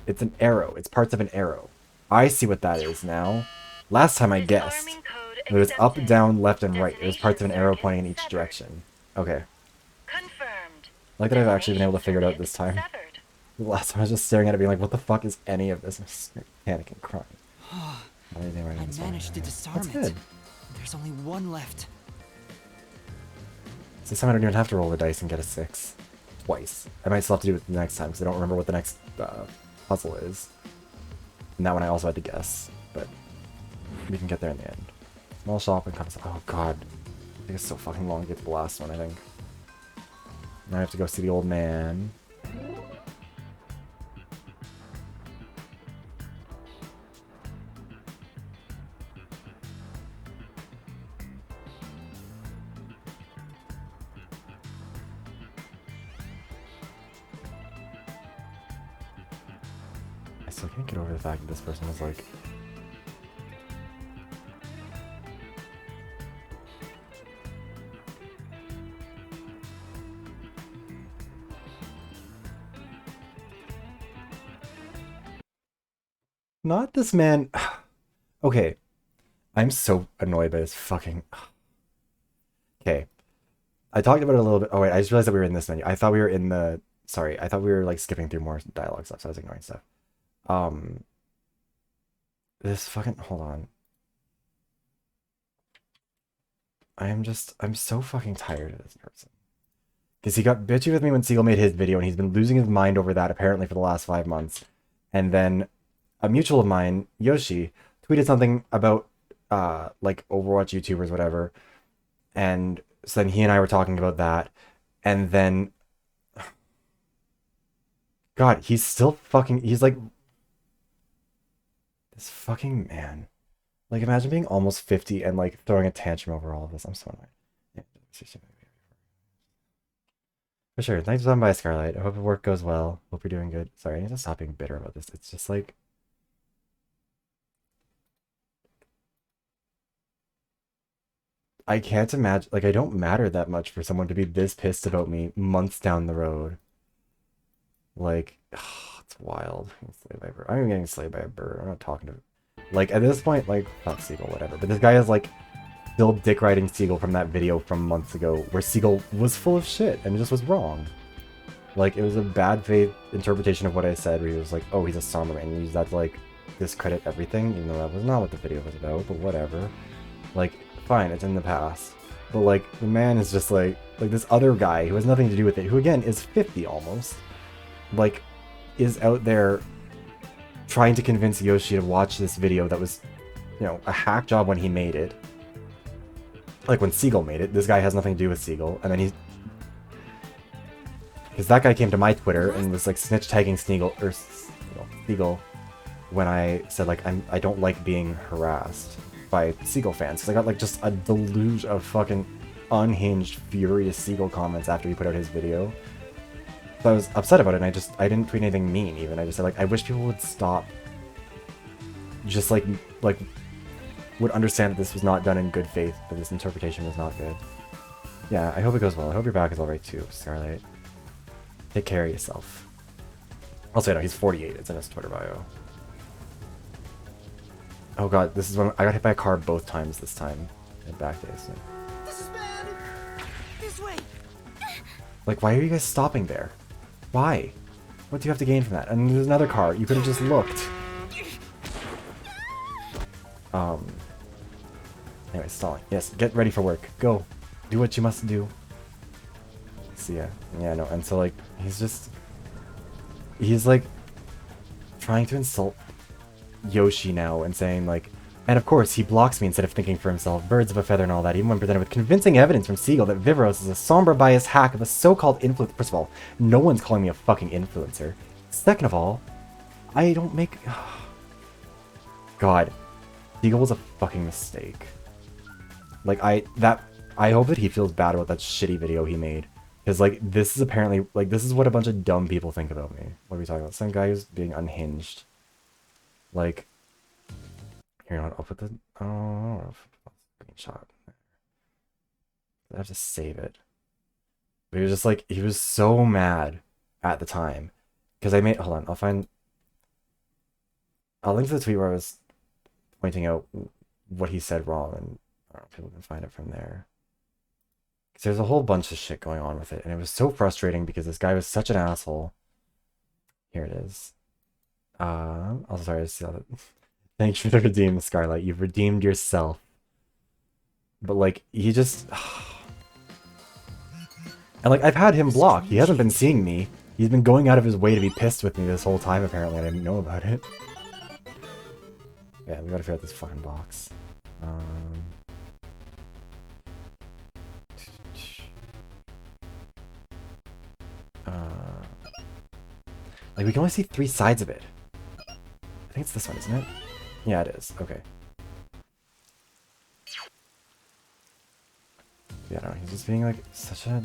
It's an arrow. It's parts of an arrow. I see what that is now. Last time I guessed. It was up, down, left, and right. It was parts of an arrow pointing in each direction. Okay. Confirmed. Like that I've actually been able to figure it out this time. The last time I was just staring at it being like, what the fuck is any of this? I'm just panicking, crying. I managed to disarm That's good. it. There's only one left. So this time I don't even have to roll the dice and get a 6. Twice. I might still have to do it the next time because I don't remember what the next puzzle is. And that one I also had to guess, but we can get there in the end. Small shop and comes. Oh god. I think it's so fucking long to get to the last one, I think. Now I have to go see the old man. still can't get over the fact that this person was like... Not this man. Okay. I'm so annoyed by this fucking... Okay. I talked about it a little bit. Oh wait, I just realized that we were in this menu. I thought we were in the... Sorry, I thought we were like skipping through more dialogue stuff, so I was ignoring stuff. This fucking... Hold on. I'm so fucking tired of this person. Because he got bitchy with me when Siegel made his video, and he's been losing his mind over that apparently for the last 5 months. And then a mutual of mine, Yoshi, tweeted something about like Overwatch YouTubers, whatever. And so then he and I were talking about that. And then... God, he's still fucking... He's like... This fucking man. Like, imagine being almost 50 and like throwing a tantrum over all of this. I'm so annoyed. Yeah. For sure. Thanks for stopping by, Scarlight. I hope your work goes well. Hope you're doing good. Sorry, I need to stop being bitter about this. It's just like... I can't imagine... Like, I don't matter that much for someone to be this pissed about me months down the road. Like, it's wild. I'm getting slayed by a bird. I'm not talking to... Like, at this point, like, not Siegel, whatever. But this guy is, like, still dick riding Siegel from that video from months ago where Siegel was full of shit and just was wrong. Like, it was a bad faith interpretation of what I said where he was like, oh, he's a Somberman, and he used that to, like, discredit everything, even though that was not what the video was about, but whatever. Like, fine, it's in the past. But, like, the man is just, like this other guy who has nothing to do with it, who, again, is 50 almost, like, is out there trying to convince Yoshi to watch this video that was, you know, a hack job when he made it. Like, when Siegel made it. This guy has nothing to do with Siegel. And then he's... Because that guy came to my Twitter and was, like, snitch tagging Siegel when I said, like, I don't like being harassed by Siegel fans. Because I got, like, just a deluge of fucking unhinged, furious Siegel comments after he put out his video. So I was upset about it, and I didn't tweet anything mean, even. I just said, like, I wish people would stop. Just, like, would understand that this was not done in good faith, that this interpretation was not good. Yeah, I hope it goes well. I hope your back is alright, too, Scarlight. Take care of yourself. Also, no, he's 48. It's in his Twitter bio. Oh god, this is when I got hit by a car both times this time. In back days. So. This is bad! This way! Like, why are you guys stopping there? Why? What do you have to gain from that? And there's another car. You could have just looked. Anyway, stalling. Yes, get ready for work. Go. Do what you must do. See ya. Yeah, no, and so, like, he's, like, trying to insult Yoshi now and saying, like, and of course, he blocks me instead of thinking for himself, birds of a feather and all that, even when presented with convincing evidence from Siegel that Vivros is a somber biased hack of a so-called influencer. First of all, no one's calling me a fucking influencer. Second of all, I don't make... God. Siegel was a fucking mistake. Like, I hope that he feels bad about that shitty video he made. Because, like, this is apparently... Like, this is what a bunch of dumb people think about me. What are we talking about? Some guy who's being unhinged. Like... Here, I'll put the... Oh, screenshot. I have to save it. But he was just like... He was so mad at the time. Because I made... Hold on, I'll link to the tweet where I was pointing out what he said wrong. And I don't know if people can find it from there. Because there's a whole bunch of shit going on with it. And it was so frustrating because this guy was such an asshole. Here it is. I'm sorry, I just saw that. Thanks for the redeem, Scarlight. You've redeemed yourself. But, like, he just... And, like, I've had him blocked. He hasn't been seeing me. He's been going out of his way to be pissed with me this whole time, apparently. I didn't know about it. Yeah, we gotta figure out this fucking box. Like, we can only see 3 sides of it. I think it's this one, isn't it? Yeah, it is. Okay. Yeah, no, he's just being, like, such a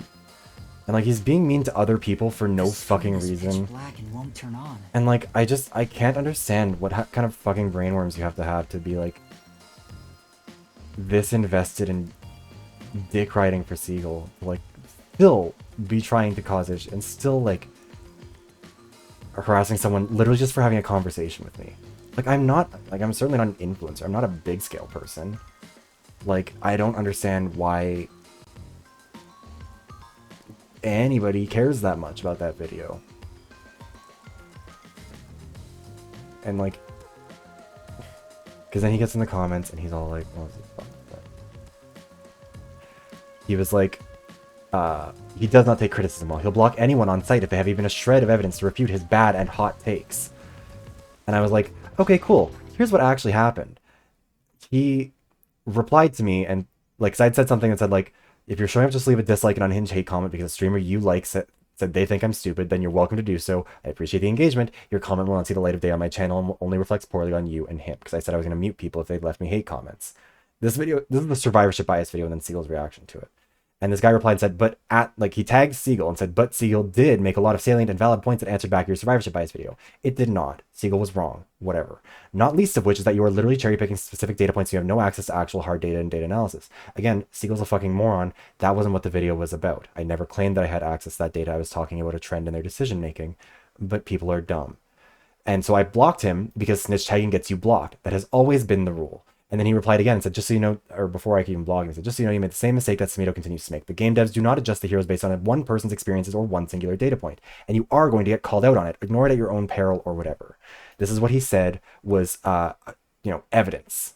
And like he's being mean to other people for no fucking reason. Black and won't turn on. And like I can't understand what kind of fucking brainworms you have to be like this invested in dick riding for Seagull. Like still be trying to cause issues and still like harassing someone literally just for having a conversation with me. Like I'm certainly not an influencer. I'm not a big scale person. Like I don't understand why anybody cares that much about that video. And like, because then he gets in the comments and he's all like, what was it? He was like, he does not take criticism well. He'll block anyone on site if they have even a shred of evidence to refute his bad and hot takes. And I was like, okay, cool. Here's what actually happened. He replied to me and like, cause I'd said something that said like, if you're showing up, just leave a dislike and unhinged hate comment because a streamer you like said they think I'm stupid, then you're welcome to do so. I appreciate the engagement. Your comment will not see the light of day on my channel and only reflects poorly on you and him. Because I said I was going to mute people if they left me hate comments. This is the survivorship bias video and then Seagull's reaction to it. And this guy replied and said, he tagged Seagull and said, but Seagull did make a lot of salient and valid points that answered back your survivorship bias video. It did not. Seagull was wrong. Whatever. Not least of which is that you are literally cherry picking specific data points. You have no access to actual hard data and data analysis. Again, Seagull's a fucking moron. That wasn't what the video was about. I never claimed that I had access to that data. I was talking about a trend in their decision making, but people are dumb. And so I blocked him because snitch tagging gets you blocked. That has always been the rule. And then he replied again and said, just so you know, or before I could even blog him, he said, just so you know, you made the same mistake that Smeeto continues to make. The game devs do not adjust the heroes based on one person's experiences or one singular data point. And you are going to get called out on it. Ignore it at your own peril or whatever. This is what he said was, evidence.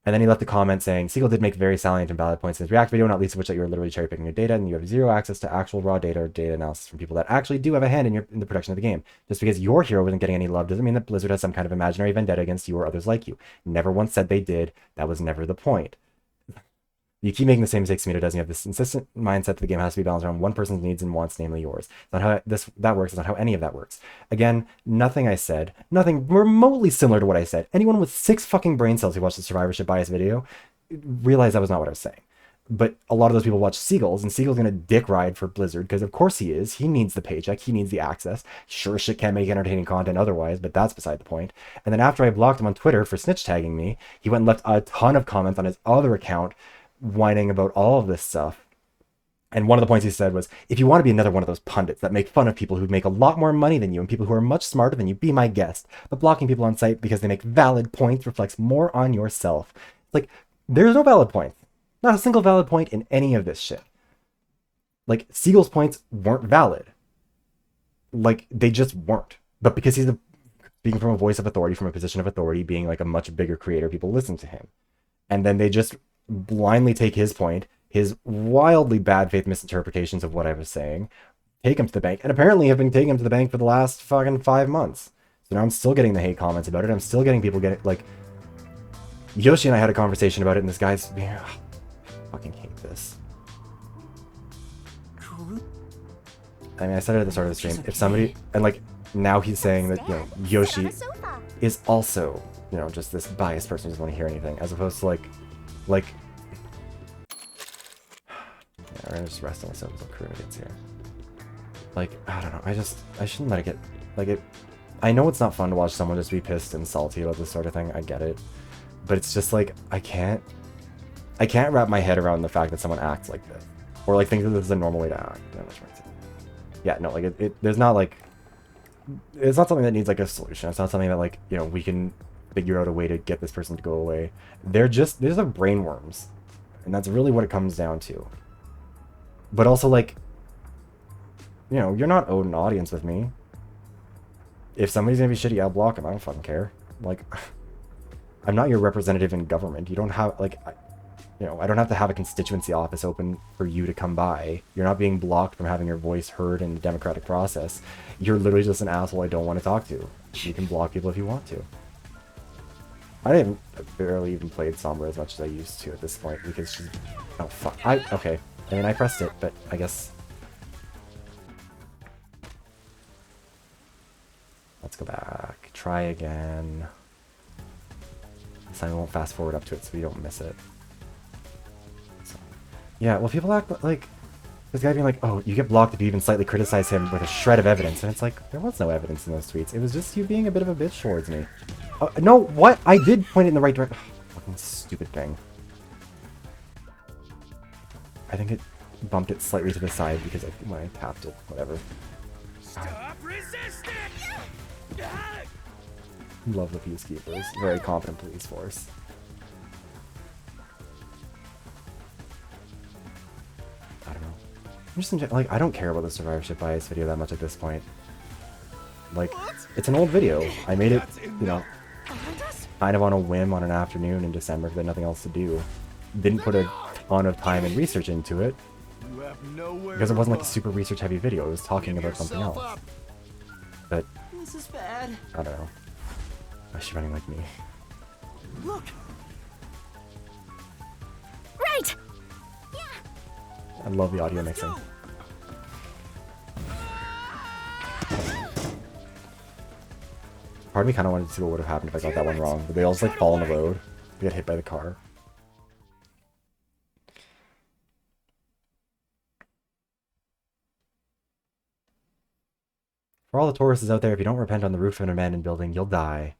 And then he left a comment saying, Seagull did make very salient and valid points in his React video, not least of which that you're literally cherry picking your data and you have zero access to actual raw data or data analysis from people that actually do have a hand in the production of the game. Just because your hero wasn't getting any love doesn't mean that Blizzard has some kind of imaginary vendetta against you or others like you. Never once said they did. That was never the point. You keep making the same mistakes Smeeto does, and you have this insistent mindset that the game has to be balanced around one person's needs and wants, namely yours. It's not how that works. It's not how any of that works. Again, nothing I said, nothing remotely similar to what I said. Anyone with 6 fucking brain cells who watched the survivorship bias video realized that was not what I was saying. But a lot of those people watch Seagull's, and Seagull's gonna dick ride for Blizzard, because of course he is. He needs the paycheck, he needs the access. Sure shit can't make entertaining content otherwise, but that's beside the point. And then after I blocked him on Twitter for snitch tagging me, he went and left a ton of comments on his other account whining about all of this stuff. And one of the points he said was, if you want to be another one of those pundits that make fun of people who make a lot more money than you and people who are much smarter than you, be my guest. But blocking people on site because they make valid points reflects more on yourself. Like, there's no valid points. Not a single valid point in any of this shit. Like, Seagull's points weren't valid. Like, they just weren't. But because he's speaking from a voice of authority, from a position of authority, being like a much bigger creator, people listen to him. And then they just blindly take his point, his wildly bad faith misinterpretations of what I was saying, take him to the bank, and apparently have been taking him to the bank for the last fucking 5 months. So now I'm still getting the hate comments about it. I'm still getting people getting, like, Yoshi and I had a conversation about it, and this guy's, I fucking hate this. I mean, I said it at the start of the stream. If somebody, and like, now he's saying that, Yoshi is also, just this biased person who doesn't want to hear anything, as opposed to like, yeah, we're gonna just rest on myself until Karuna gets here. Like, I don't know, I shouldn't let it get, like, I know it's not fun to watch someone just be pissed and salty about this sort of thing, I get it. But it's just like, I can't wrap my head around the fact that someone acts like this. Or like, think that this is a normal way to act. Yeah, no, like, there's not like, it's not something that needs like a solution. It's not something that like, we can figure out a way to get this person to go away. They're brain worms. And that's really what it comes down to. But also like, you're not owed an audience with me. If somebody's gonna be shitty, I'll block them. I don't fucking care. Like, I'm not your representative in government. You don't have, like, I don't have to have a constituency office open for you to come by. You're not being blocked from having your voice heard in the democratic process. You're literally just an asshole I don't want to talk to. You can block people if you want to. I barely even played Sombra as much as I used to at this point because she's... Oh, fuck. Okay. I mean, I pressed it, but I guess... Let's go back. Try again. This time we won't fast forward up to it so we don't miss it. So, yeah, well, people act like... This guy being like, oh, you get blocked if you even slightly criticize him with a shred of evidence. And it's like, there was no evidence in those tweets. It was just you being a bit of a bitch towards me. No, what? I did point it in the right direction. Fucking stupid thing. I think it bumped it slightly to the side because when I tapped it, whatever. Stop resisting! Love the peacekeepers. Very competent police force. I don't know. I'm just like, I don't care about the survivorship bias video that much at this point. Like, it's an old video. I made it, you know, kind of on a whim on an afternoon in December because I had nothing else to do. Didn't put a ton of time and research into it because it wasn't like a super research heavy video. It was talking about something else. But This is bad. I don't know. Why is she running like me? Look. Right. I love the audio mixing. Part of me kind of wanted to see what would have happened if I got that one wrong. But they all just like fall on the road. They get hit by the car. For all the Tauruses out there, if you don't repent on the roof of an abandoned building, you'll die.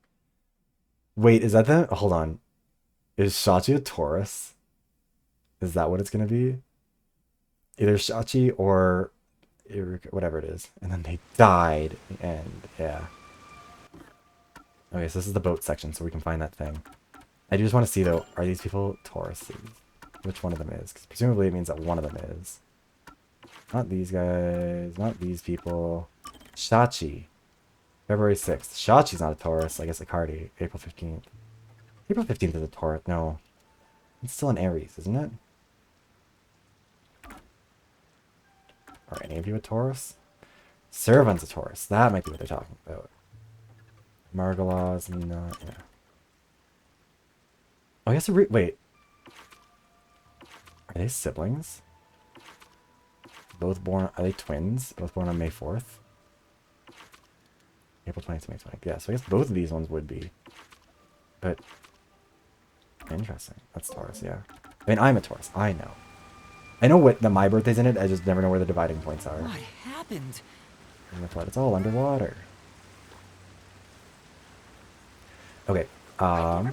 Wait, is that the... Hold on. Is Shachi a Taurus? Is that what it's going to be? Either Shachi or whatever it is. And then they died. And yeah. Okay, so this is the boat section, so we can find that thing. I do just want to see, though, are these people Tauruses? Which one of them is? Because presumably it means that one of them is. Not these guys. Not these people. Shachi. February 6th. Shachi's not a Taurus. I guess Icardi. April 15th. April 15th is a Taurus. No. It's still an Aries, isn't it? Are any of you a Taurus? Servan's a Taurus. That might be what they're talking about. Margala's not... Yeah. Oh, I guess... Wait. Are they siblings? Both born... Are they twins? Both born on May 4th? April 20th, May 20th. Yeah, so I guess both of these ones would be. But... Interesting. That's Taurus, yeah. I mean, I'm a Taurus. I know. I know that my birthday's in it. I just never know where the dividing points are. What happened? And that's why it's all underwater. Okay. Sorry,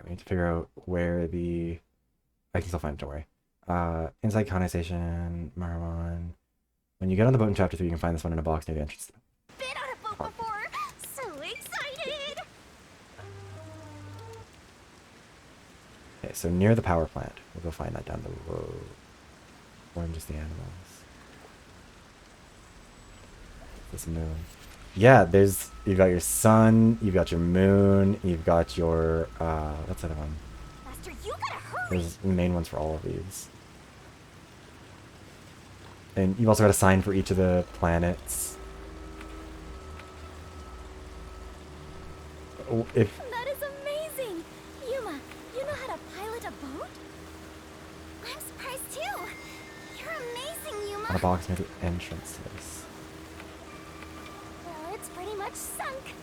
we need to figure out where the... I can still find it, don't worry. Inside condensation, Marwan. When you get on the boat in chapter 3, you can find this one in a box near the entrance. Been on a boat before. So excited. Okay, so near the power plant. We'll go find that down the road. Or just the animals. This moon. Yeah, there's... You've got your sun, you've got your moon, you've got your... what's the other one? Master, you gotta hurry. There's main ones for all of these. And you've also got a sign for each of the planets. If... That is amazing. Yuma, you know how to pilot a boat? I'm surprised too. You're amazing, Yuma. On a box near the entrance to this. Well, it's pretty much sunk.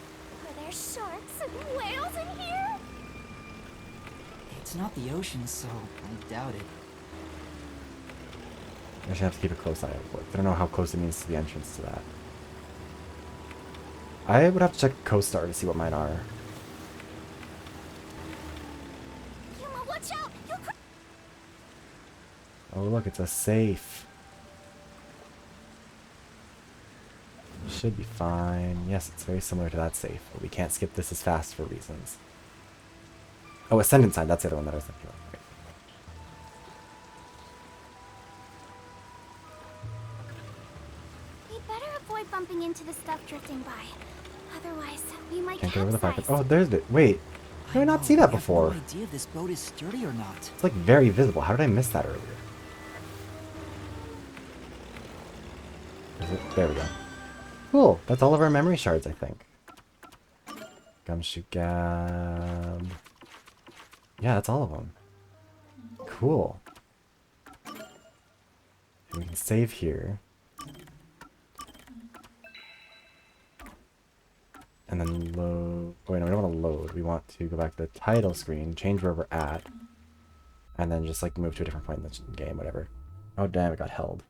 Are there sharks and whales in here? It's not the ocean, so I doubt it. I should have to keep a close eye out for it. I don't know how close it means to the entrance to that. I would have to check CoStar to see what mine are. Yuma, watch out! Oh look, it's a safe. Should be fine. Yes, it's very similar to that safe, but we can't skip this as fast for reasons. Oh, Ascendant Sign, that's the other one that I was thinking of. Okay. We better avoid bumping into the stuff drifting by. Otherwise, we might Can't get over the fact capsize. that... Oh, there's it. Wait. How did I not see that before? I have no idea if this boat is sturdy or not. It's like very visible. How did I miss that earlier? Is it? There we go. Cool. That's all of our memory shards, I think. Gumshoe Gab. Yeah, that's all of them. Cool. And we can save here. And then load... Oh, wait, no, we don't want to load. We want to go back to the title screen, change where we're at. and then just like move to a different point in the game, whatever. Oh damn, it got held.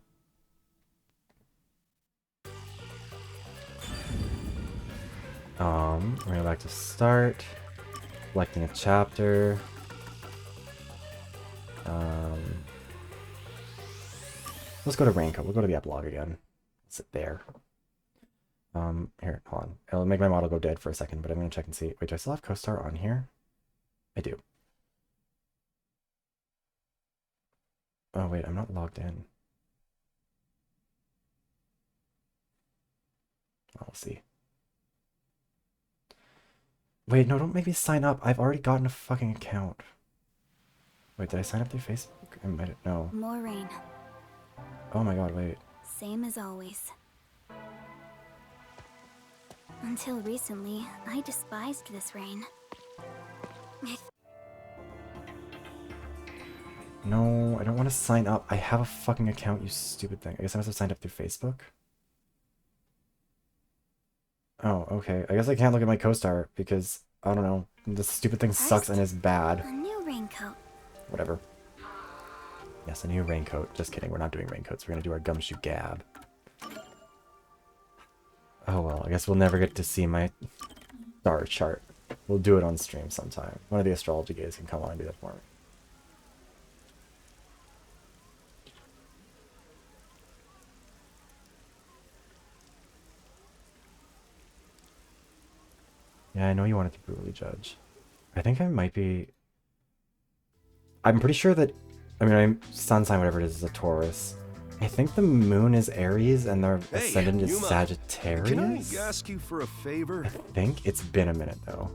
We're gonna go back to start, selecting a chapter. Let's go to Raincoat. We'll go to the epilogue again. Sit there. Here, hold on. It'll make my model go dead for a second, but I'm gonna check and see. Wait, do I still have CoStar on here? I do. Oh wait, I'm not logged in. I'll see. Wait, no, don't make me sign up. I've already gotten a fucking account. Wait, did I sign up through Facebook? I might have, no. More rain. Oh my god, wait. Same as always. Until recently, I despised this rain. No, I don't want to sign up. I have a fucking account, you stupid thing. I guess I must have signed up through Facebook. Oh, okay. I guess I can't look at my CoStar because, I don't know, this stupid thing sucks and is bad. A new raincoat. Whatever. Yes, a new raincoat. Just kidding, we're not doing raincoats. We're gonna do our gumshoe gab. Oh well, I guess we'll never get to see my star chart. We'll do it on stream sometime. One of the astrology guys can come on and do that for me. Yeah, I know you wanted to brutally judge. I think I might be... I'm pretty sure that... I mean, I'm sun sign, whatever it is a Taurus. I think the moon is Aries and the ascendant is Yuma. Sagittarius? Can I ask you for a favor? I think it's been a minute, though.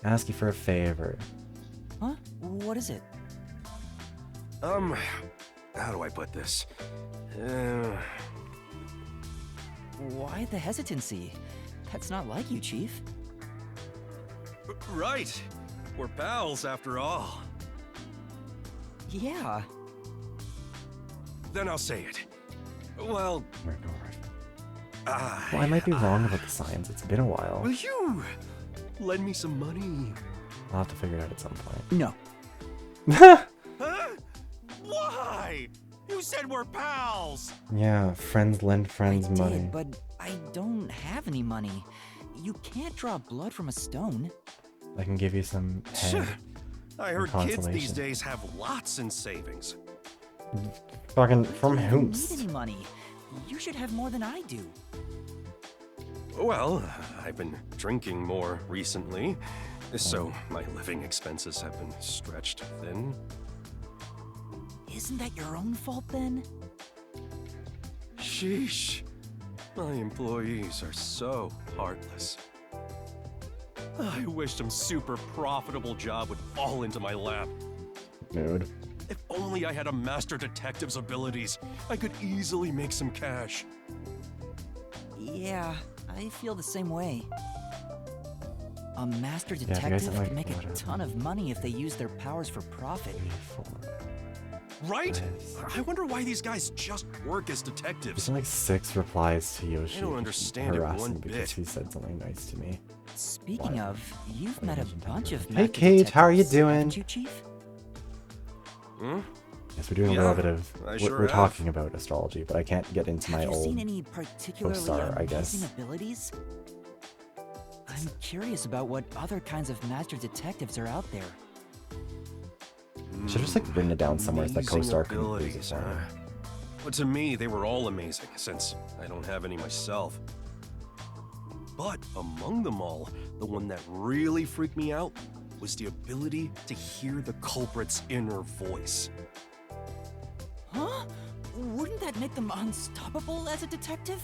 Ask you for a favor. Huh? What is it? How do I put this? Why the hesitancy? That's not like you, Chief. Right. We're pals after all. Yeah. Then I'll say it. Well... Well, I might be wrong about the signs. It's been a while. Will you lend me some money? I'll have to figure it out at some point. No. Huh? Why? You said we're pals! Yeah, friends lend friends money. Did, but I don't have any money. You can't draw blood from a stone. I can give you some head. I heard kids these consolation. days have lots in savings. Fucking from You whom? don't need any money. You should have more than I do. Well, I've been drinking more recently, so my living expenses have been stretched thin. Isn't that your own fault then? Sheesh. My employees are so heartless. I wish some super profitable job would fall into my lap. Mood. If only I had a master detective's abilities, I could easily make some cash. Yeah, I feel the same way. A master if you guys detective don't like can make a whatever. ton of money if they use their powers for profit. Right? I wonder why these guys just work as There's detectives. been like 6 replies to Yoshi. I don't understand it harassing one because bit. he said something nice to me. Speaking of, you've met a bunch of Hey master Kate, how are you detectives, doing? haven't you, Chief? Hmm? Yes, we're doing a Yeah, little bit of... I We're, sure we're have. talking about astrology, but I can't get into my Have you old... seen any particularly co-star, I amazing guess. abilities? I'm curious about what other kinds of master detectives are out there. Should've just like written it down somewhere so that Amazing co-star couldn't lose it abilities, for me. But to me, they were all amazing, since I don't have any myself. But among them all, the one that really freaked me out was the ability to hear the culprit's inner voice. Huh? Wouldn't that make them unstoppable as a detective?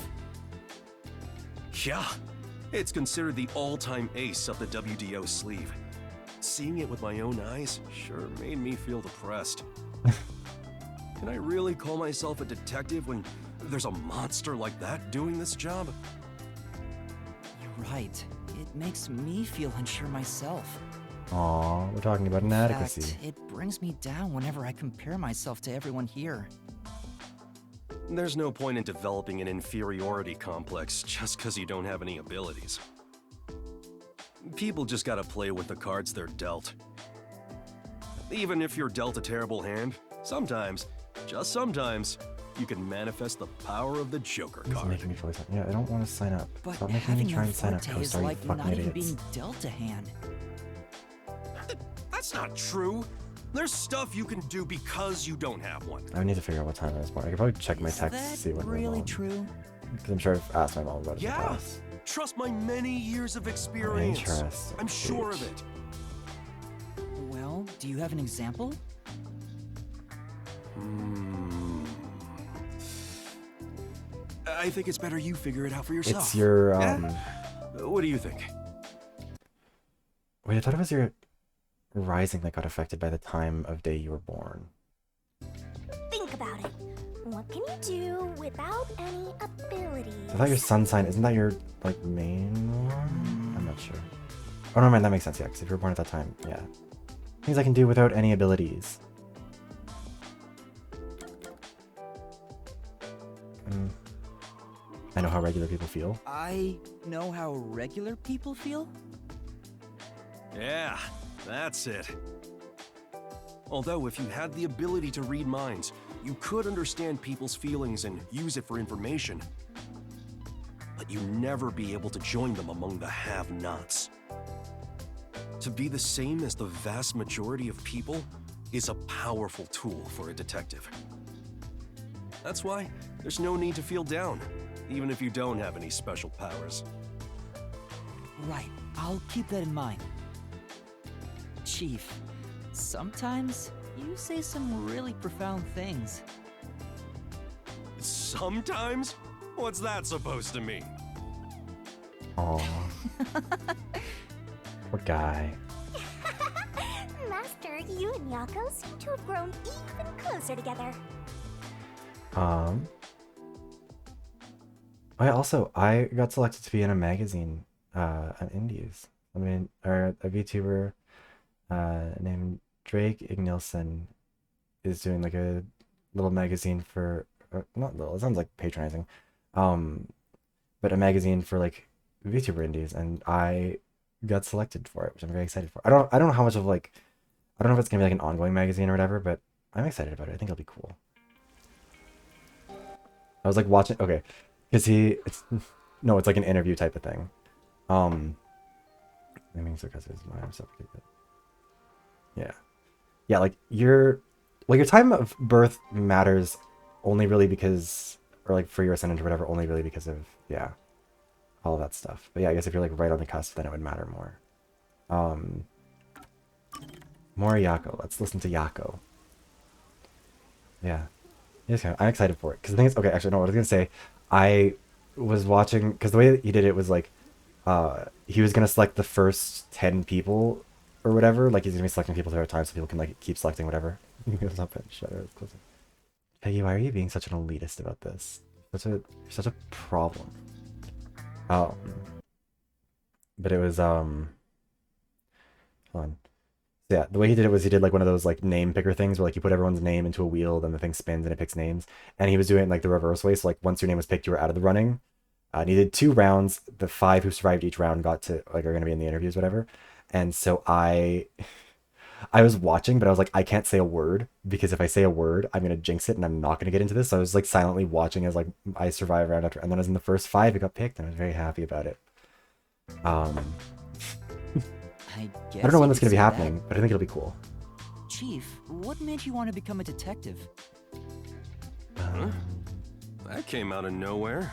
Yeah, it's considered the all-time ace up the WDO sleeve. Seeing it with my own eyes sure made me feel depressed. Can I really call myself a detective when there's a monster like that doing this job? You're right. It makes me feel unsure myself. Aw, we're talking about In inadequacy. fact, it brings me down whenever I compare myself to everyone here. There's no point in developing an inferiority complex just because you don't have any abilities. People just gotta play with the cards they're dealt. Even if you're dealt a terrible hand, sometimes, just sometimes, you can manifest the power of the Joker He's card. making me fully sign. Yeah, I don't want to sign up. But Stop making having me try a and sign up, forte is co-star, you like fucking not even idiots. being dealt a hand. That's not true. There's stuff you can do because you don't have one. I need to figure out what time it is. I could probably check my Is text to that see when really mom, true? because I'm sure I've asked my mom about it in the Yeah. past. Trust my many years of experience. Interesting. I'm sure of it. Well, do you have an example? I think it's better you figure it out for yourself. It's your Yeah? What do you think? Wait, I thought it was your rising that got affected by the time of day you were born. Think about it. What can you do without any abilities? I thought your sun sign, isn't that your, like, main one? I'm not sure. Oh, no, man, that makes sense, yeah, because if you were born at that time, yeah. Things I can do without any abilities. I know how regular people feel. I know how regular people feel? Yeah, that's it. Although, if you had the ability to read minds, you could understand people's feelings and use it for information. But you'd never be able to join them among the have-nots. To be the same as the vast majority of people is a powerful tool for a detective. That's why there's no need to feel down, even if you don't have any special powers. Right, I'll keep that in mind. Chief, sometimes you say some really profound things. Sometimes? What's that supposed to mean? Aww. Poor guy. Master, you and Yako seem to have grown even closer together. I got selected to be in a magazine at Indies. I mean, or a VTuber named Drake Ignilson is doing like a little magazine for, not little, it sounds like patronizing, but a magazine for like VTuber indies, and I got selected for it, which I'm very excited for. I don't know how much of like, I don't know if it's gonna be like an ongoing magazine or whatever, but I'm excited about it. I think it'll be cool. I was like watching, okay, because it's like an interview type of thing. I mean, sarcasm is my subject. Yeah, like your time of birth matters only really because, or like for your ascendant or whatever, only really because of, yeah, all of that stuff. But yeah, I guess if you're like right on the cusp, then it would matter more. More Yako. Let's listen to Yako. Yeah. I'm excited for it. Because the thing is, okay, actually, no, what I was going to say, I was watching, because the way that he did it was like, he was going to select the first 10 people or whatever. Like, he's going to be selecting people throughout time so people can like keep selecting whatever. He goes up and shut it. Peggy, why are you being such an elitist about this? You're such a problem. But it was, hold on. Yeah, the way he did it was he did like one of those like name picker things where like you put everyone's name into a wheel, then the thing spins and it picks names. And he was doing it like the reverse way. So like once your name was picked, you were out of the running. And he did 2 rounds. The 5 who survived each round got to like are going to be in the interviews, whatever. And so I was watching, but I was like, I can't say a word because if I say a word, I'm going to jinx it and I'm not going to get into this. So I was like silently watching as like I survived round after. And then I was in the first 5, it got picked, and I was very happy about it. I don't know when that's going to be happening, but I think it'll be cool. Chief, what made you want to become a detective? That came out of nowhere.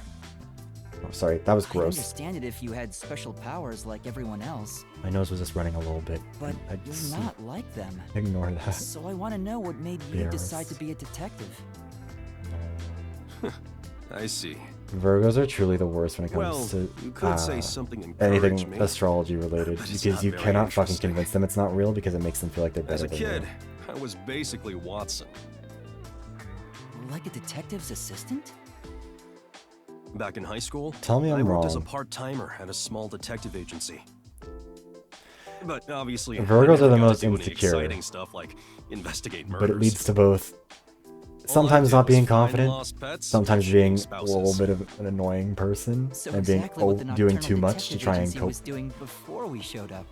Oh, sorry, that was I gross. understand it if you had special powers like everyone else. My nose was just running a little bit. But you're not like them. Ignore that. So I want to know what made you decide to be a detective. I see. Virgos are truly the worst when it comes to you could say something anything me, astrology related, because you cannot fucking convince them it's not real because it makes them feel like they're better As a than kid, you. I was basically Watson. Like a detective's assistant? Back in high school, Tell me I'm I worked wrong. as a part-timer at a small detective agency. But obviously, Virgos are the got most to do any insecure. exciting stuff like investigate murders. But it leads to both sometimes not being confident, sometimes being a little bit of an annoying person, So and being exactly what the doing Nocturnal too much to Detective try and Agency cope. was doing before we showed up.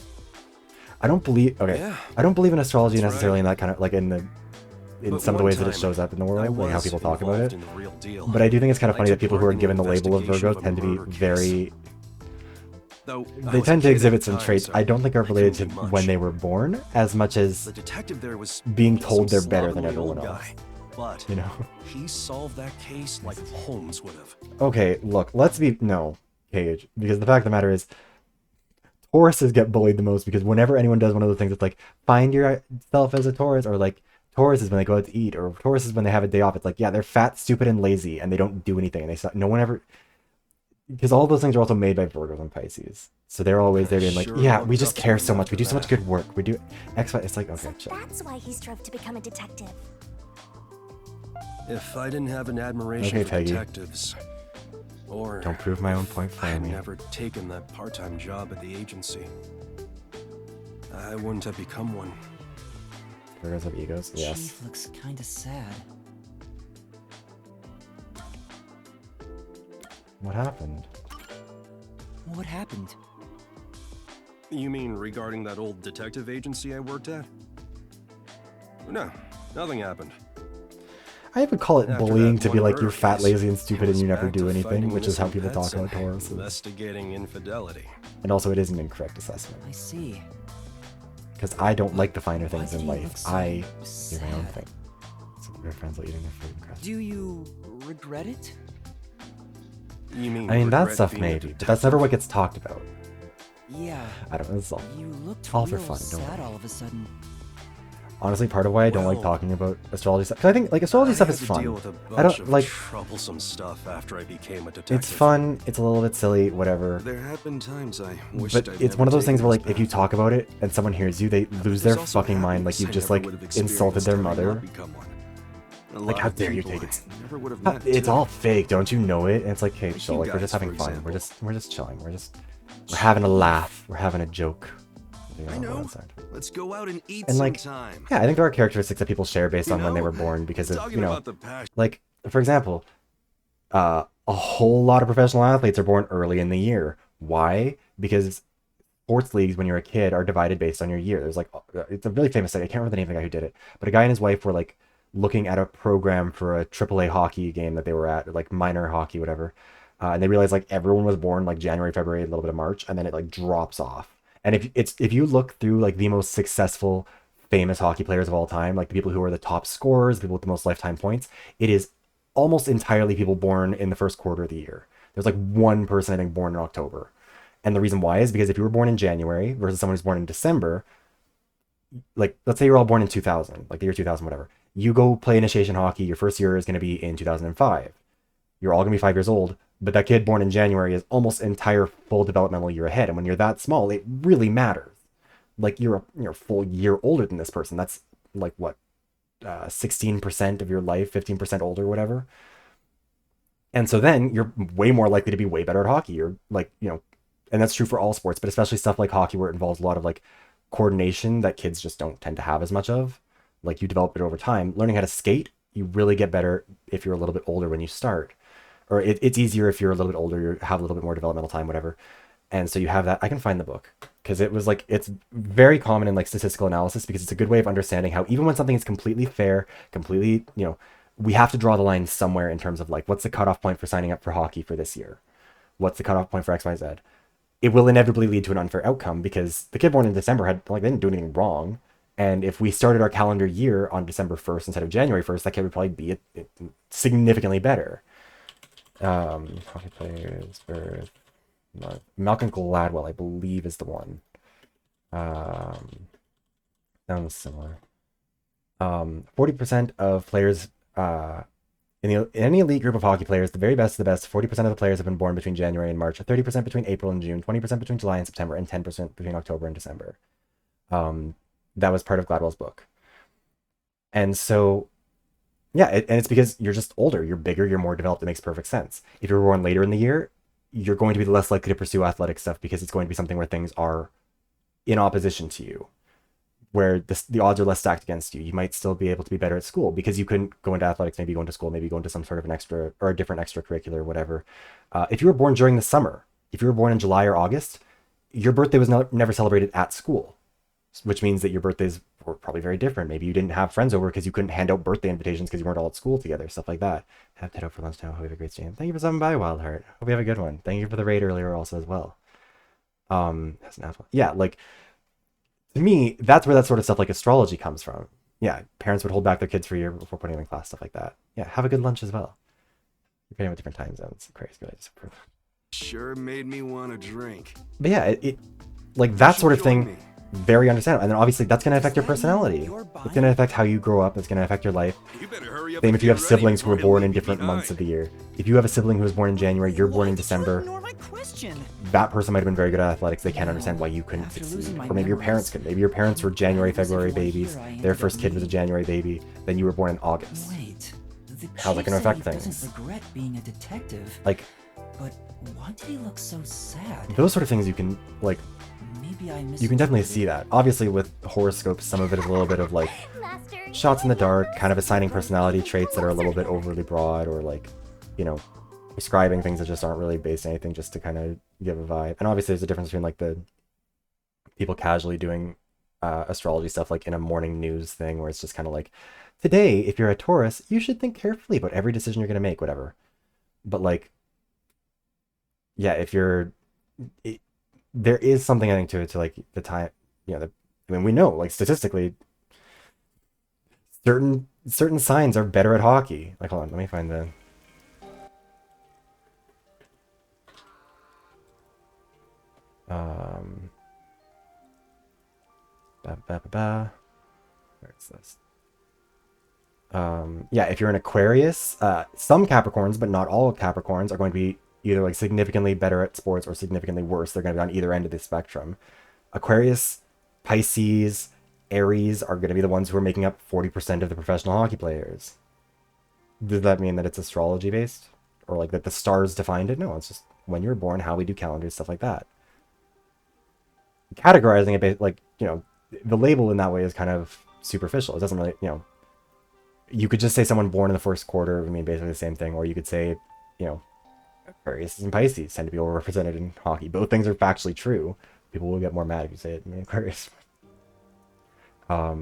I don't believe. Okay, Yeah, I don't believe in astrology that's necessarily right. in that kind of like in But some of the one ways that it time, shows up in the I world, like how was people talk about it. involved in the real deal. But I do think it's kind of I funny that took people who part are in given the label of investigation Virgo a tend to be murder case. very. Though I They was a tend to kid at exhibit the some time, traits so I don't think are related to couldn't do when much. they were born as much as The detective there was being some told they're better than slovenly everyone old else. guy, but You know. he solved that case like Holmes would have. Okay, look, let's be no, Cage, because the fact of the matter is, Tauruses get bullied the most because whenever anyone does one of those things, it's like find yourself as a Taurus, or like Taurus is when they go out to eat, or Taurus is when they have a day off. It's like, yeah, they're fat, stupid, and lazy, and they don't do anything, and no one ever, because all those things are also made by Virgos and Pisces, so they're always there being like, Sure yeah, we looked just up to care him so much, we do after so much that. good work, we do X, Y. It's like, okay, So chill. that's why he strove to become a detective. If I didn't have an admiration Okay, for Peggy. detectives, or Don't prove my own if point for I had me. never taken that part-time job at the agency, I wouldn't have become one. Virgos have egos, yes. Chief looks kinda sad. What happened? What happened? You mean regarding that old detective agency I worked at? No, nothing happened. I would call it After bullying that to be one like you're murder fat, case, lazy, and it stupid, and was you never back do to anything, finding which is how missing people talk pets about and Tauruses. investigating infidelity. And also, it is an incorrect assessment. I see. Because I don't like the finer things Why in did he life. look so I do my own sad? thing. So weird friends while eating their food and crust. Do you regret it? You mean I mean, that regret stuff being a maybe, but that's never detective? what gets talked about. Yeah. I don't know. It's all, You looked all for real fun. Don't sad worry. all of a sudden. Honestly, part of why I don't like Well, talking about astrology stuff, because I think like astrology stuff I is had to fun. deal with a I bunch don't of like. troublesome stuff after I became a detective. It's fun. It's a little bit silly. Whatever. There have been times I wished But I'd it's never one of those things taken where this like if you path. talk about it and someone hears you, they lose their There's also fucking mind. Like happiness you've I just never like would have insulted their experienced had I mother. not become one. A Like lot how of dare you people take it? I never would have Huh, met, it's too. all fake, don't you know it? And it's like, hey, Like chill. you Like we're just guys, having for fun. We're example. just chilling. We're having a laugh. We're having a joke. I know. Let's go out and eat And like, sometime. yeah, I think there are characteristics that people share based You on when they know, were born because of, talking you know, about the passion. like for example, a whole lot of professional athletes are born early in the year. Why? Because sports leagues when you're a kid are divided based on your year. There's like it's a really famous study. I can't remember the name of the guy who did it, but a guy and his wife were like looking at a program for a AAA hockey game that they were at, like minor hockey, whatever. And they realized like everyone was born like January, February, a little bit of March, and then it like drops off. And if you look through like the most successful, famous hockey players of all time, like the people who are the top scorers, the people with the most lifetime points, it is almost entirely people born in the first quarter of the year. There's like one person I think born in October. And the reason why is because if you were born in January versus someone who's born in December, like let's say you're all born in 2000, like the year 2000, whatever. You go play initiation hockey, your first year is going to be in 2005. You're all going to be 5 years old, but that kid born in January is almost entire full developmental year ahead. And when you're that small, it really matters. Like you're a full year older than this person. That's like what, 16% of your life, 15% older, whatever. And so then you're way more likely to be way better at hockey. You're like, you know, and that's true for all sports, but especially stuff like hockey where it involves a lot of like coordination that kids just don't tend to have as much of. Like you develop it over time. Learning how to skate, you really get better if you're a little bit older when you start. Or it's easier if you're a little bit older, you have a little bit more developmental time, whatever. And so you have that. I can find the book because it was like, it's very common in like statistical analysis because it's a good way of understanding how even when something is completely fair, completely, you know, we have to draw the line somewhere in terms of like, what's the cutoff point for signing up for hockey for this year? What's the cutoff point for XYZ? It will inevitably lead to an unfair outcome because the kid born in December had like, they didn't do anything wrong. And if we started our calendar year on December 1st instead of January 1st, that kid would probably be significantly better. Hockey players for Malcolm Gladwell, I believe, is the one. Sounds similar. 40% of players in any elite group of hockey players, the very best of the best, 40% of the players have been born between January and March, 30% between April and June, 20% between July and September, and 10% between October and December. That was part of Gladwell's book. And so yeah, and it's because you're just older, you're bigger, you're more developed. It makes perfect sense. If you're born later in the year, you're going to be less likely to pursue athletic stuff because it's going to be something where things are in opposition to you, where the odds are less stacked against you. You might still be able to be better at school because you couldn't go into athletics, maybe go into school, maybe go into some sort of an extra or a different extracurricular or whatever. If you were born during the summer, if you were born in July or August, your birthday was never celebrated at school. which means that your birthdays were probably very different. Maybe you didn't have friends over because you couldn't hand out birthday invitations because you weren't all at school together, stuff like that. Have to head out for lunch now. Hope you have a great stream. Thank you for stopping by, Wildheart. Hope you have a good one. Thank you for the raid earlier also as well. Yeah, like, to me, that's where that sort of stuff like astrology comes from. Yeah, parents would hold back their kids for a year before putting them in class, stuff like that. Yeah, have a good lunch as well. You're getting with different time zones. Crazy, but I just approve. Sure made me want a drink. But yeah, it like that sort of thing, very understandable. And then obviously that's going to affect your personality. It's going to affect how you grow up. It's going to affect your life. Same if you have siblings who are born in different months of the year. If you have a sibling who was born in January, you're born in December. That person might have been very good at athletics. They can't understand why you couldn't succeed. Or maybe your parents could. Maybe your parents were January, February babies. Their first kid was a January baby. Then you were born in August. Wait, how's that going to affect things? Doesn't regret being a detective. Like, but why did he look so sad? those sort of things you can like. You can definitely see that. Obviously, with horoscopes, some of it is a little bit of like shots in the dark, kind of assigning personality traits that are a little bit overly broad, or like, you know, prescribing things that just aren't really based on anything, just to kind of give a vibe. And obviously, there's a difference between like the people casually doing astrology stuff, like in a morning news thing, where it's just kind of like, today, if you're a Taurus, you should think carefully about every decision you're gonna make, whatever. But like, yeah, if you're there is something I think to it, to like the time, you know, I mean, we know like statistically certain signs are better at hockey. Like, hold on, let me find the where's this? Yeah, if you're an Aquarius, some Capricorns, but not all Capricorns, are going to be either like significantly better at sports or significantly worse. They're going to be on either end of the spectrum. Aquarius, Pisces, Aries are going to be the ones who are making up 40% of the professional hockey players. Does that mean that it's astrology based, or like that the stars defined it? No, it's just when you were born, how we do calendars, stuff like that. Categorizing it based, like, you know, the label in that way is kind of superficial. It doesn't really, you know, you could just say someone born in the first quarter, I mean, basically the same thing, or you could say, you know, Aquarius and Pisces tend to be overrepresented in hockey. Both things are factually true. People will get more mad if you say it in Aquarius. Yeah,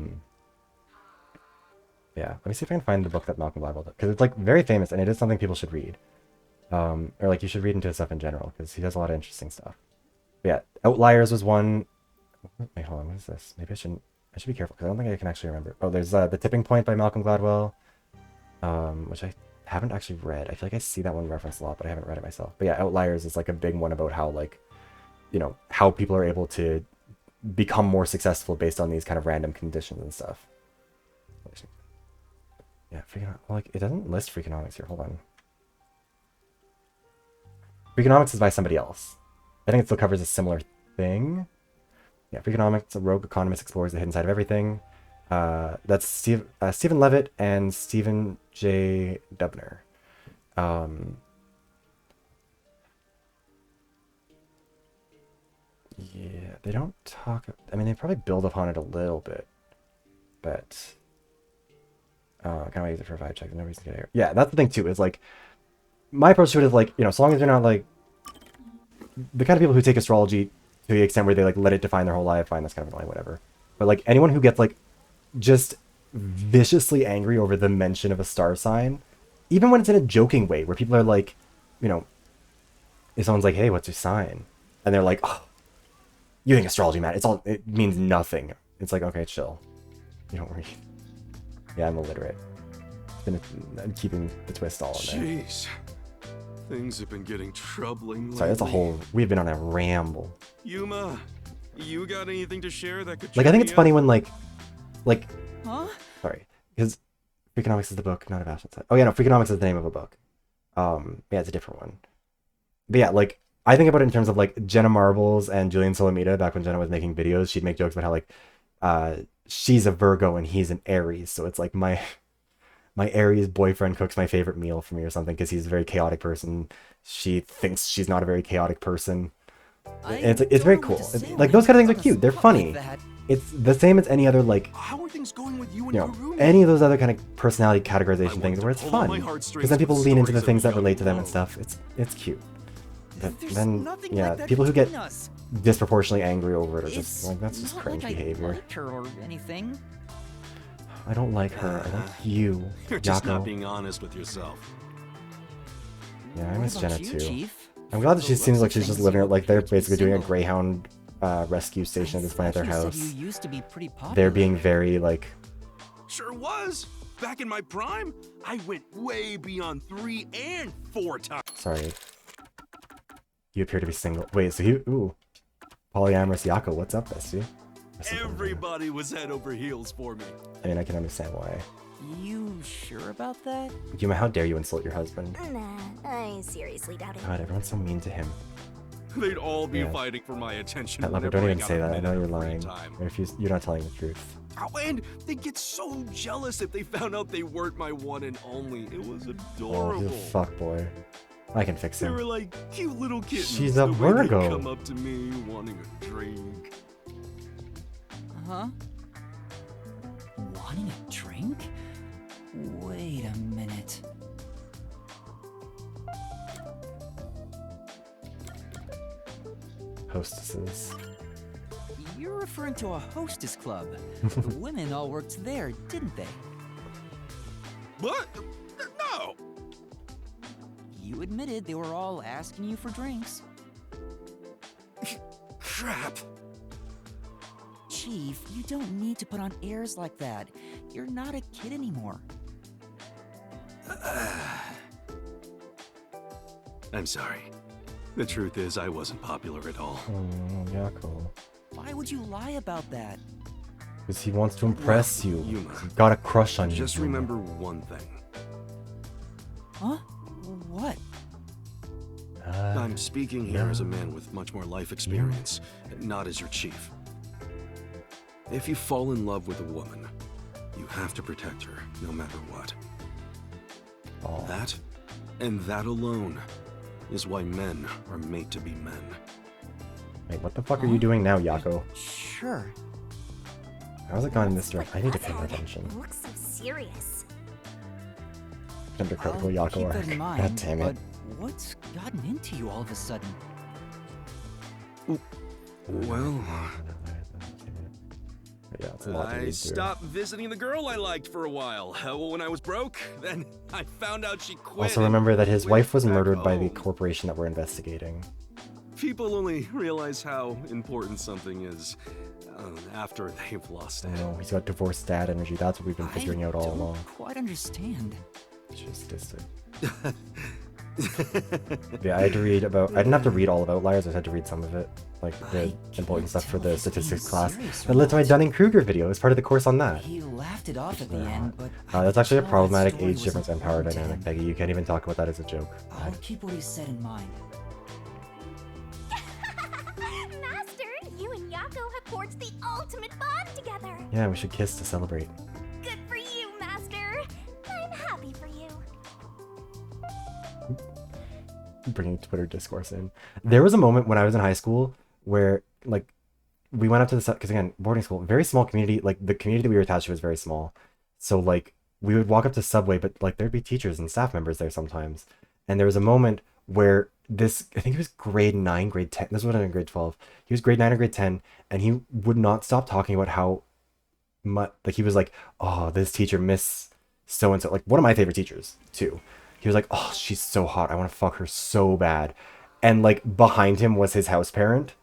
let me see if I can find the book that Malcolm Gladwell did, because it's like very famous and it is something people should read. Or like you should read into his stuff in general, because he does a lot of interesting stuff. But yeah, Outliers was one. Wait, hold on, what is this? Maybe I should be careful, because I don't think I can actually remember. Oh, there's The Tipping Point by Malcolm Gladwell, which I haven't actually read. I feel like I see that one referenced a lot, but I haven't read it myself. But yeah, Outliers is like a big one about how, like, you know, how people are able to become more successful based on these kind of random conditions and stuff. Yeah, like, it doesn't list Freakonomics here. Hold on. Freakonomics is by somebody else. I think it still covers a similar thing. Yeah, Freakonomics, a rogue economist explores the hidden side of everything. That's Stephen Levitt and Stephen J. Dubner. Yeah, they don't talk. I mean, they probably build upon it a little bit, but kind of use it for a vibe check. No reason to get here. Yeah, that's the thing too. Is like my approach to it is like, you know, as long as you're not like the kind of people who take astrology to the extent where they like let it define their whole life, fine, that's kind of annoying, whatever. But like anyone who gets like just viciously angry over the mention of a star sign, even when it's in a joking way, where people are like, you know, if someone's like, hey, what's your sign? And they're like, oh, you think astrology, man, it means nothing. It's like, okay, chill. You don't read. Yeah, I'm illiterate. I'm keeping the twist all in there. Jeez. Things have been getting troubling lately. Sorry, that's a whole... We've been on a ramble. Yuma, you got anything to share that could... Like, I think it's funny when, like... Huh? Sorry. Because Freakonomics is the book, not a fashion set. Oh, yeah, no, Freakonomics is the name of a book. Yeah, it's a different one. But yeah, like, I think about it in terms of, like, Jenna Marbles and Julian Solomita, back when Jenna was making videos, she'd make jokes about how, like, she's a Virgo and he's an Aries, so it's like my Aries boyfriend cooks my favorite meal for me or something because he's a very chaotic person. She thinks she's not a very chaotic person. And it's very cool. Like, those kind of things are cute. They're funny. It's the same as any other, like, how are things going with you and know, any of those other kind of personality categorization things where it's fun. Because then people lean into the things that relate to them and stuff. It's cute. But There's then, nothing yeah, like that people who get between us. disproportionately angry over it are just It's like, that's just not cringe like I behavior. liked her or anything. I don't like her. I like you, You're just not Yako. being honest with yourself. Yeah, I What miss about Jenna you, too. Chief? I'm glad that From she the seems looks like of she's just things, living you it like they're appear to be basically doing a single. Greyhound rescue station at this point at their You said house. you used to be pretty popular. They're being very like, Sure was. Back in my prime, I went way beyond 3 and 4 times. sorry. You appear to be single. Wait, so ooh. Polyamorous Yako, what's up, bestie? Everybody was head over heels for me. I mean, I can understand why. You sure about that? Yuma, how dare you insult your husband? Nah, I seriously doubt it. God, everyone's so mean to him. They'd all be Yeah. fighting for my attention. That lover, whenever don't I even got say a that. I know minute you're of free lying. time. Or if you're not telling the truth. Oh, and they get so jealous if they found out they weren't my one and only. It was Oh, adorable. you fuck boy. I can fix They him. were like cute little kittens. She's a the way they'd Virgo. come up to me wanting a drink. Huh? Wanting a drink? Wait a minute. Hostesses. You're referring to a hostess club. The women all worked there, didn't they? What? No. You admitted they were all asking you for drinks. Crap. Chief, you don't need to put on airs like that. You're not a kid anymore. I'm sorry. The truth is, I wasn't popular at all. Oh, Yako. Why would you lie about that? Because he wants to impress you. Yuma, He's got a crush on you. Just Yuma. remember one thing. Huh? What? I'm speaking here as a man with much more life experience, not as your chief. If you fall in love with a woman, you have to protect her, no matter what. Oh. That, and that alone, is why men are made to be men. Wait, what the fuck are you doing now, Yako? Sure. How's it gone in this direction? I need to pay more attention. It looks so serious. Under critical I'll Yako keep that arc. in mind, God damn it. But what's gotten into you all of a sudden? Well, Yeah, it's a lot to I read through. stopped visiting the girl I liked for a while. When I was broke, then I found out she quit. Also and remember that his went wife was back murdered by the home. corporation that we're investigating. People only realize how important something is after they've lost it. I know, he's got divorced dad energy. That's what we've been figuring out all don't along. quite understand. Just yeah, I had to read about. I didn't have to read all of Outliers. I had to read some of it, like the important stuff for the statistics class. That led to my Dunning-Kruger video. It's part of the course on that. He laughed it off at the end, but That's actually a that problematic story age was difference and power important to dynamic, him. Peggy. You can't even talk about that as a joke. I'll keep what he said in mind. Master, you and Yako have forged the ultimate bond together. Yeah, we should kiss to celebrate. Good for you, Master. I'm happy for you. Bringing Twitter discourse in. There was a moment when I was in high school where, like, we went up to the because again, boarding school, very small community. Like the community that we were attached to was very small, so like we would walk up to Subway, but like there'd be teachers and staff members there sometimes. And there was a moment where this, I think he was grade 9, grade 10. This wasn't in grade 12. He was grade 9 or grade 10, and he would not stop talking about how much, like he was like, oh, this teacher, Miss so and so, like one of my favorite teachers too. He was like, oh, she's so hot. I want to fuck her so bad. And like behind him was his house parent.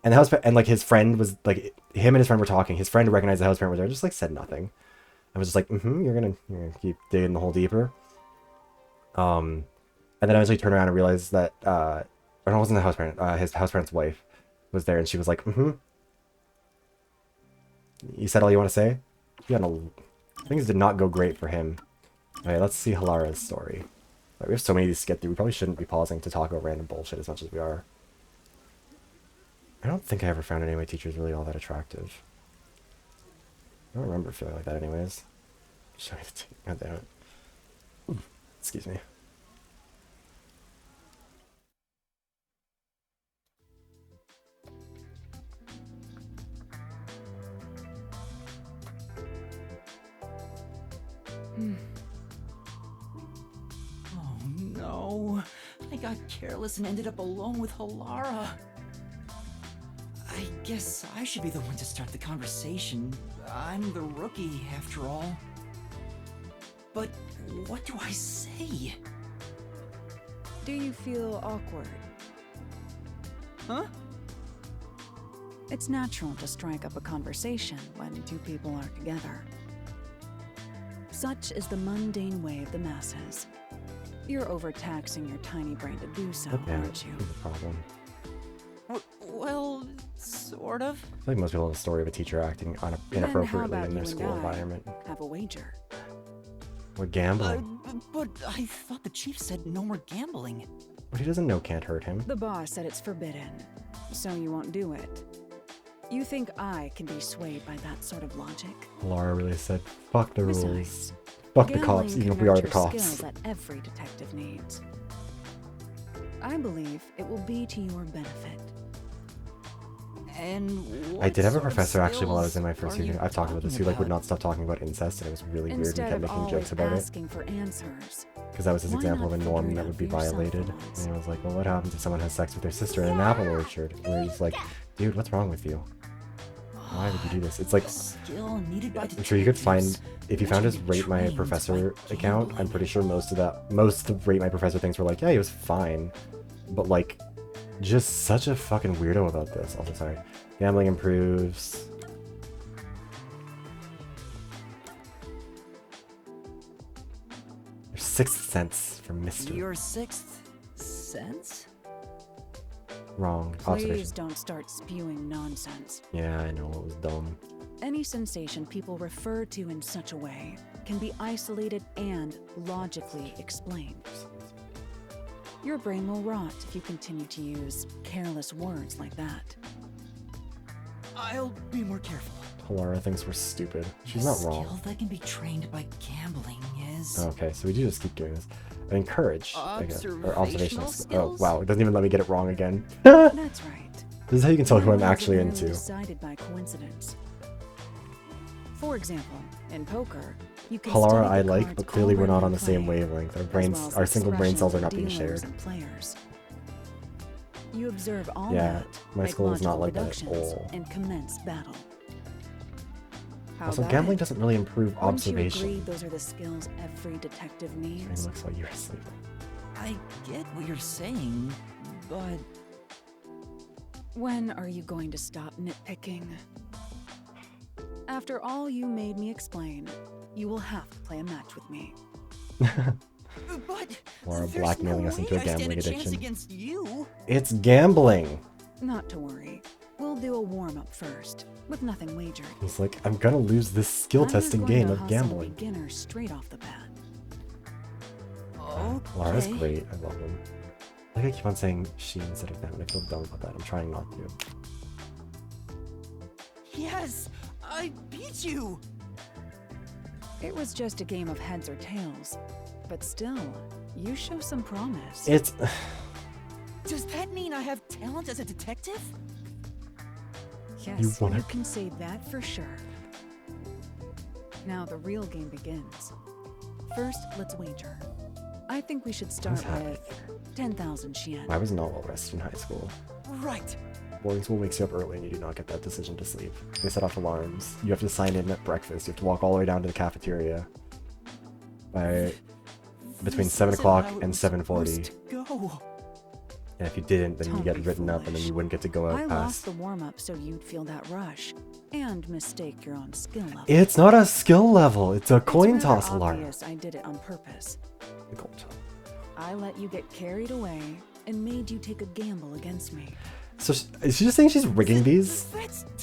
And the house and like his friend was like, him and his friend were talking. His friend recognized the house parent was there, just like said nothing. I was just like, you're gonna keep digging the hole deeper. And then I eventually turned around and realized that or no, it wasn't the house parent, his house parent's wife was there, and she was like, You said all you want to say? Things did not go great for him. Okay, let's see Halara's story. We have so many of these to get through. We probably shouldn't be pausing to talk about random bullshit as much as we are. I don't think I ever found any of my teachers really all that attractive. I don't remember feeling like that anyways. God damn it. Excuse me. Oh no, I got careless and ended up alone with Halara. I guess I should be the one to start the conversation. I'm the rookie, after all. But what do I say? Do you feel awkward? Huh? It's natural to strike up a conversation when two people are together. Such is the mundane way of the masses. You're overtaxing your tiny brain to do so, aren't you? The problem. Well, sort of. I feel like most people have a story of a teacher acting inappropriately in their school environment. Have a wager. We're gambling. But I thought the chief said no more gambling. What he doesn't know can't hurt him. The boss said it's forbidden, so you won't do it. You think I can be swayed by that sort of logic? Laura really said, fuck the Besides, rules. Fuck the cops, even if we are the cops. Skills that every detective needs. I believe it will be to your benefit. And I did have a professor actually while I was in my first year. I've talked about this. Who like would not stop talking about incest, and it was really weird. He kept making jokes about it. For answers, because that was his example of a norm that would be violated. And I was like, well, what happens if someone has sex with their sister in an apple orchard? And we're just like, dude, what's wrong with you? Why would you do this? It's like, I'm sure you could find, if you found his Rate My Professor account, I'm pretty sure most of Rate My Professor things were like, yeah, he was fine. But like, just such a fucking weirdo about this. Also, sorry. Gambling improves. Your sixth sense from Mr. Your sixth sense? Wrong. Please Observation. don't start spewing nonsense. Yeah, I know, it was dumb. Any sensation people refer to in such a way can be isolated and logically explained. Your brain will rot if you continue to use careless words like that. I'll be more careful. Halara thinks we're stupid. She's not wrong. Skill that can be trained by gambling is... Okay, so we do just keep doing this. Encourage, I guess. Or observational skills? Oh, wow, it doesn't even let me get it wrong again. That's right. This is how you can tell who I'm Rules actually are rarely into. Decided by coincidence. For example, in poker, you can Halara study I the like, cards but clearly we're not already on the in same play, wavelength. Our as brains, well as our single brain cells are not being expressions shared. of dealers and players. You observe all Yeah, that, my make school is not logical like that at deductions, all. and commence battle. How Also, about gambling it? doesn't really improve Wouldn't observation. You agree those are the skills every detective Train needs? looks like you're asleep. I get what you're saying, but... When are you going to stop nitpicking? After all you made me explain, you will have to play a match with me. But Laura there's blackmailing no us into way a I stand gambling a chance addiction. against you. It's gambling! Not to worry. We'll do a warm-up first, with nothing wagered. He's like, I'm gonna lose this skill I'm not testing going game to of hustle gambling. beginners straight off the bat. Lara's great. I love him. I think I keep on saying she instead of them, and I feel dumb about that. I'm trying not to. Yes, I beat you. It was just a game of heads or tails, but still, you show some promise. It's... Does that mean I have talent as a detective? Yes, wanna- you can say that for sure. Now the real game begins. First, let's wager. I think we should start with 10,000 Xian. I was not well rested in high school. Right. Boarding school wakes you up early and you do not get that decision to sleep. They set off alarms. You have to sign in at breakfast. You have to walk all the way down to the cafeteria by between 7 o'clock and 7:40. Go. And if you didn't, then you Don't get be written up and then you wouldn't get to go I out lost past. the warm-up so you'd feel that rush, and mistake your own skill level. It's not a skill level. It's a coin It's rather toss, Lara. obvious I did it on purpose. The coin toss. I let you get carried away and made you take a gamble against me. So is she just saying she's rigging these?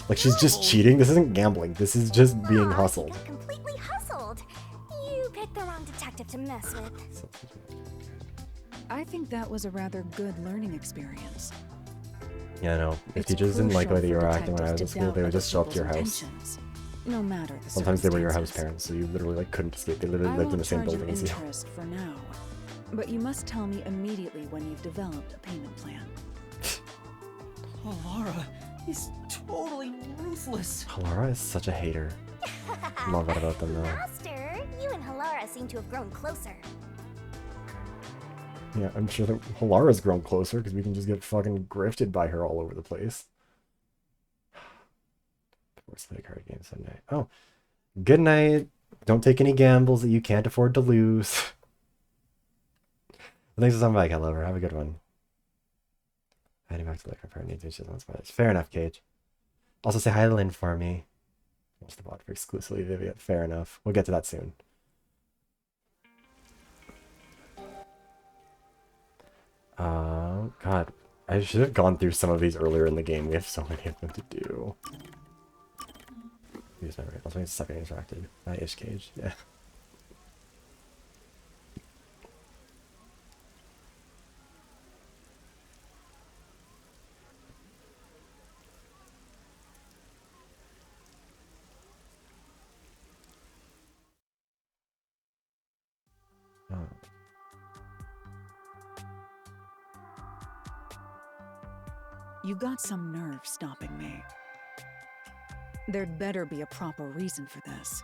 Like she's just cheating? This isn't gambling. This is just being hustled. Completely hustled. You picked the wrong detective to mess with. I think that was a rather good learning experience. Yeah, no. If It's teachers didn't like the way that you crucial were for acting when I was in detectives to school, they would doubt just show up other to your people's house. intentions, no matter the Sometimes they were your house circumstances. parents, so you literally like couldn't escape. They literally I lived in won't the same charge building you as you. interest for now, but you must tell me immediately when you've developed a payment plan. Laura is totally ruthless. Halara is such a hater. Love that about them though. Master, you and Halara seem to have grown closer. Yeah, I'm sure that Halara's grown closer because we can just get fucking grifted by her all over the place. Let's play a card game Sunday. Oh, good night. Don't take any gambles that you can't afford to lose. Thanks for stopping by, Cat Lover. Have a good one. Heading back to the compare needs issues on spiders. Fair enough, Cage. Also say hi to Lynn for me. Watch the bot for exclusively Vivian. Fair enough. We'll get to that soon. God. I should have gone through some of these earlier in the game. We have so many of them to do. Use my rate. Also, it's second interacted. Ish Cage. Yeah. Oh. You got some nerve stopping me. There'd better be a proper reason for this.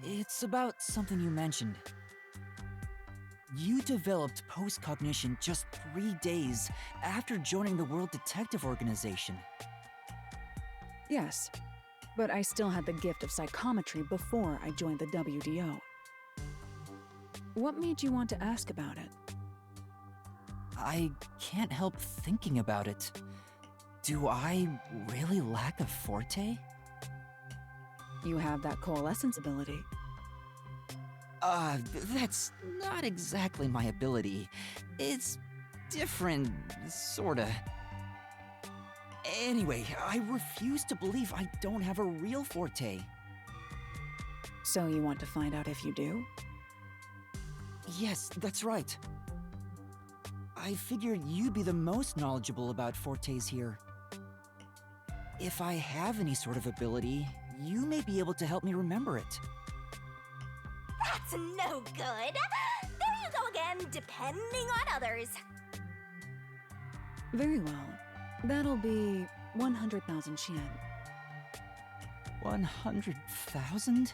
It's about something you mentioned. You developed post-cognition just 3 days after joining the World Detective Organization. Yes, but I still had the gift of psychometry before I joined the WDO. What made you want to ask about it? I can't help thinking about it. Do I really lack a forte? You have that coalescence ability. That's not exactly my ability. It's different, sorta. Anyway, I refuse to believe I don't have a real forte. So you want to find out if you do? Yes, that's right. I figured you'd be the most knowledgeable about fortes here. If I have any sort of ability, you may be able to help me remember it. That's no good. There you go again, depending on others. Very well. That'll be 100,000 Yen. 100,000?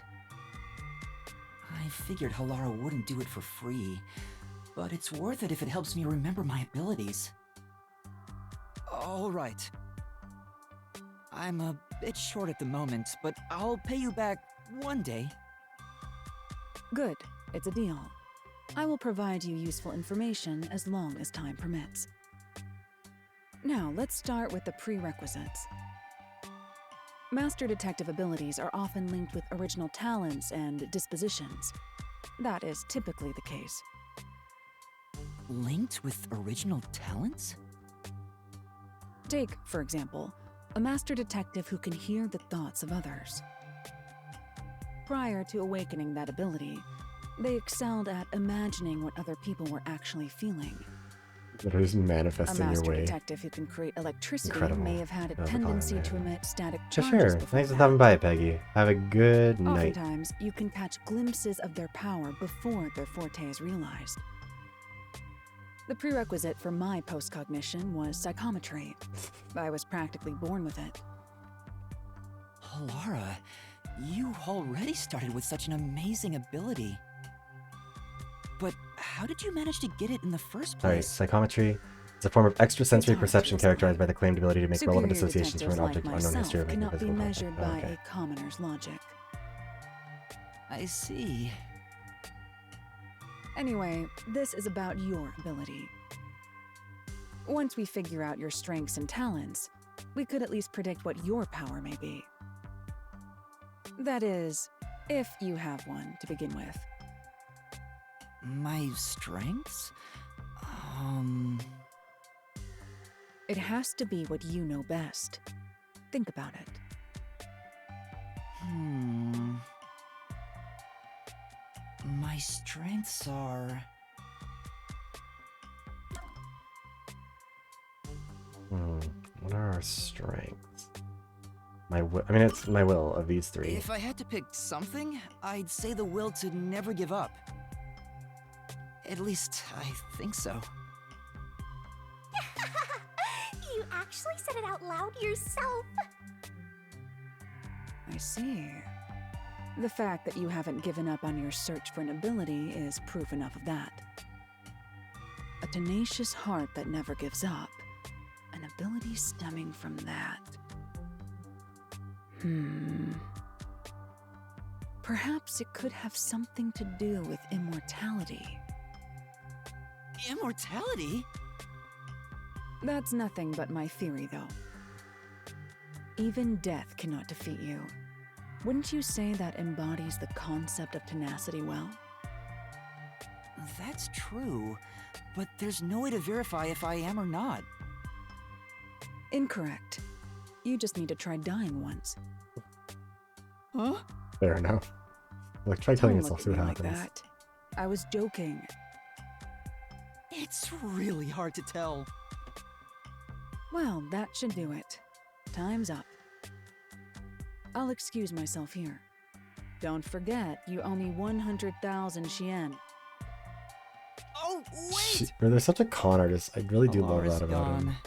I figured Halara wouldn't do it for free, but it's worth it if it helps me remember my abilities. All right. I'm a bit short at the moment, but I'll pay you back one day. Good. It's a deal. I will provide you useful information as long as time permits. Now, let's start with the prerequisites. Master detective abilities are often linked with original talents and dispositions. That is typically the case. Linked with original talents? Take, for example, a master detective who can hear the thoughts of others. Prior to awakening that ability, they excelled at imagining what other people were actually feeling. Literally just A manifesting your master way. detective who can create electricity Incredible. may have had a That was a tendency comment. to emit static Yeah, charges sure. before Thanks for that. stopping by, Peggy. Have a good night. Oftentimes, you can catch glimpses of their power before their forte is realized. The prerequisite for my post-cognition was psychometry. I was practically born with it. Halara, you already started with such an amazing ability. But how did you manage to get it in the first Sorry, place? psychometry is a form of extrasensory perception characterized by the claimed ability to make Superior relevant associations from an detectives object like unknown myself history or making cannot be physical measured contact. by Okay. a commoner's logic. I see. Anyway, this is about your ability. Once we figure out your strengths and talents, we could at least predict what your power may be. That is, if you have one to begin with. My strengths? It has to be what you know best. Think about it. My strengths are... What are our strengths? I mean, it's my will of these three. If I had to pick something, I'd say the will to never give up. At least, I think so. You actually said it out loud yourself. I see. The fact that you haven't given up on your search for an ability is proof enough of that. A tenacious heart that never gives up. An ability stemming from that. Perhaps it could have something to do with immortality. Immortality? That's nothing but my theory, though. Even death cannot defeat you. Wouldn't you say that embodies the concept of tenacity well? That's true, but there's no way to verify if I am or not. Incorrect. You just need to try dying once. Huh? Fair enough. Like, try killing Don't yourself, look see at what me like happens. that. I was joking. It's really hard to tell. Well, that should do it. Time's up. I'll excuse myself here. Don't forget, you owe me 100,000 Shien. Oh, wait! They're such a con artist. I really do love Alara's that about him. gone.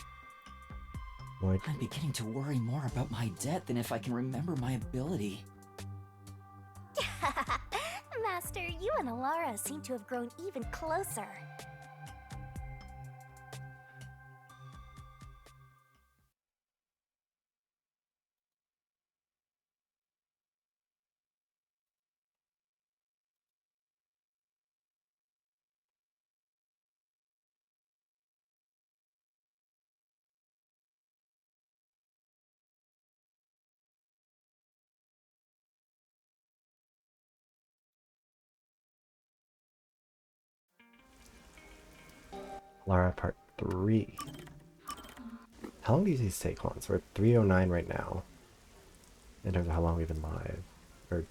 Like, I'm beginning to worry more about my debt than if I can remember my ability. Master, you and Alara seem to have grown even closer. Lara part 3. How long do these take on? So we're at 309 right now. In terms of how long we've been live. Or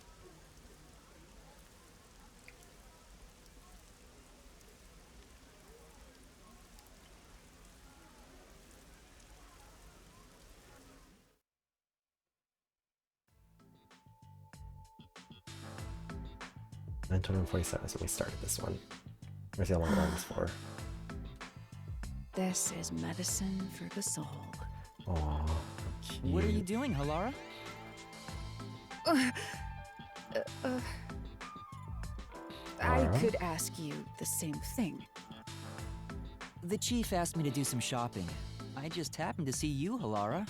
$947 when we started this one. Let's see how long it runs for. This is medicine for the soul. Aww, What are you doing, Halara? I Lara? could ask you the same thing. The chief asked me to do some shopping. I just happened to see you, Halara.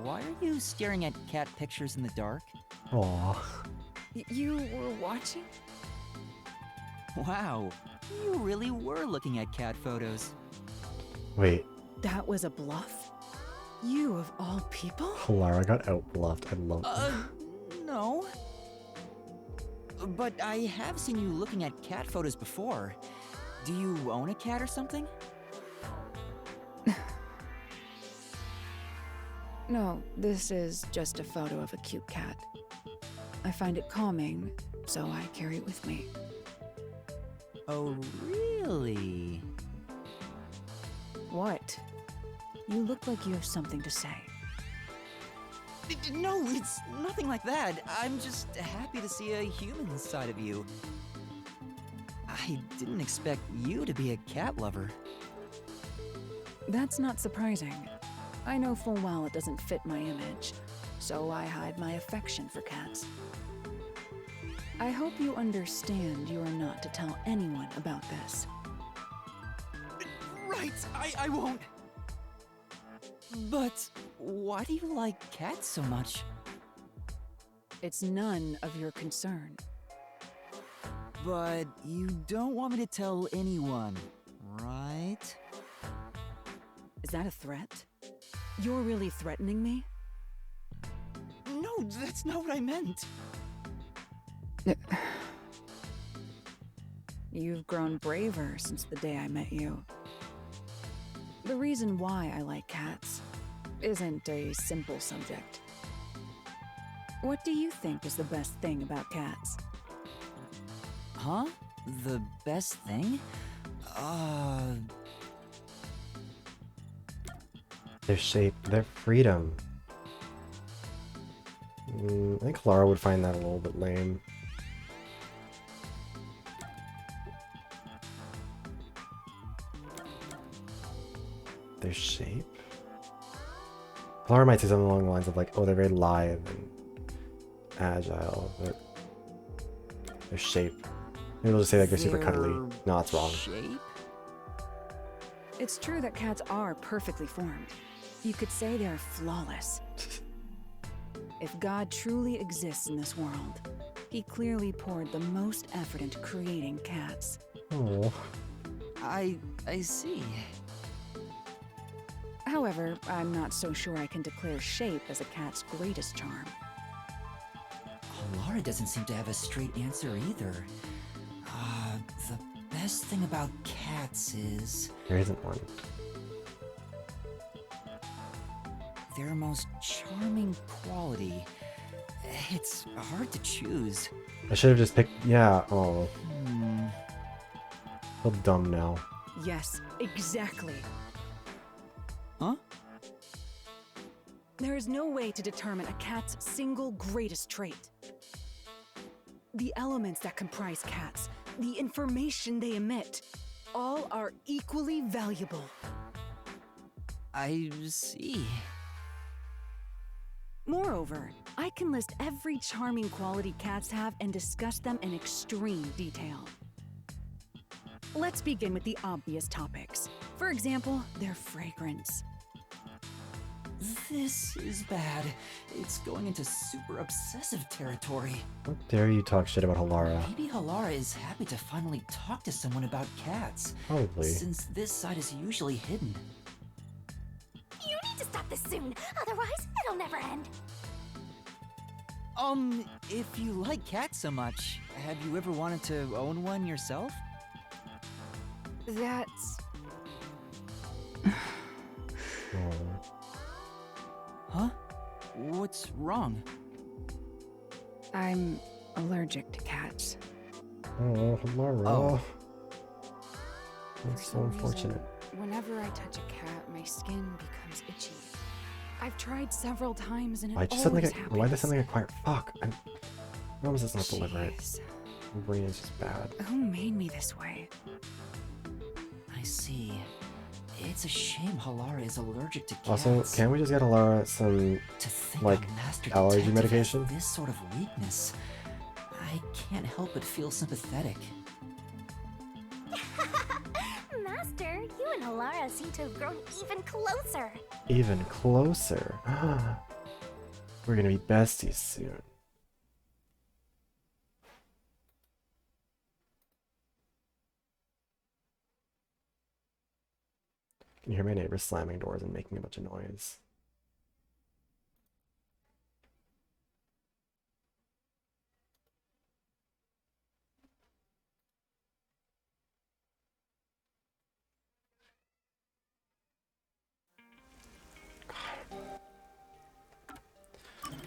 Why are you staring at cat pictures in the dark? Aww. You were watching? Wow, you really were looking at cat photos. Wait, That was a bluff? You of all people? Lara got out-bluffed. I love that. No. But I have seen you looking at cat photos before. Do you own a cat or something? No, this is just a photo of a cute cat. I find it calming, so I carry it with me. Oh, really? What? You look like you have something to say. No, it's nothing like that. I'm just happy to see a human side of you. I didn't expect you to be a cat lover. That's not surprising. I know full well it doesn't fit my image, so I hide my affection for cats. I hope you understand you are not to tell anyone about this. Right, I won't. But why do you like cats so much? It's none of your concern. But you don't want me to tell anyone, right? Is that a threat? You're really threatening me? No, that's not what I meant. You've grown braver since the day I met you. The reason why I like cats isn't a simple subject. What do you think is the best thing about cats? Huh? The best thing? Their shape, their freedom. I think Lara would find that a little bit lame. Their shape? Lara might say something along the lines of like, oh, they're very lithe and agile, but their shape. Maybe they'll just say like they're super cuddly. No, that's wrong. Shape? It's true that cats are perfectly formed. You could say they're flawless. If God truly exists in this world, he clearly poured the most effort into creating cats. Oh. I see. However, I'm not so sure I can declare shape as a cat's greatest charm. Laura doesn't seem to have a straight answer either. The best thing about cats is... There isn't one. Their most charming quality. It's hard to choose. I should have just picked... Yeah, oh. Hmm. I feel dumb now. Yes, exactly. Huh? There is no way to determine a cat's single greatest trait. The elements that comprise cats, the information they emit, all are equally valuable. I see. Moreover, I can list every charming quality cats have and discuss them in extreme detail. Let's begin with the obvious topics. For example, their fragrance. This is bad. It's going into super obsessive territory. How dare you talk shit about Halara? Maybe Halara is happy to finally talk to someone about cats. Probably. Since this side is usually hidden. You need to stop this soon, otherwise it'll never end. If you like cats so much, have you ever wanted to own one yourself? That's... Huh? What's wrong? I'm allergic to cats. Oh, Halara. Oh. That's so unfortunate. Whenever I touch a cat, my skin becomes itchy. I've tried several times and it Why just always something? happens. Why does something acquire? Fuck! I promise it's not deliberate. My brain is just bad. Who made me this way? I see. It's a shame Halara is allergic to cats. Also, can't we just get Halara some like allergy medication? This sort of weakness. I can't help but feel sympathetic. Master, you and Halara seem to have grown even closer. Even closer. We're gonna be besties soon. Can you hear my neighbors slamming doors and making a bunch of noise?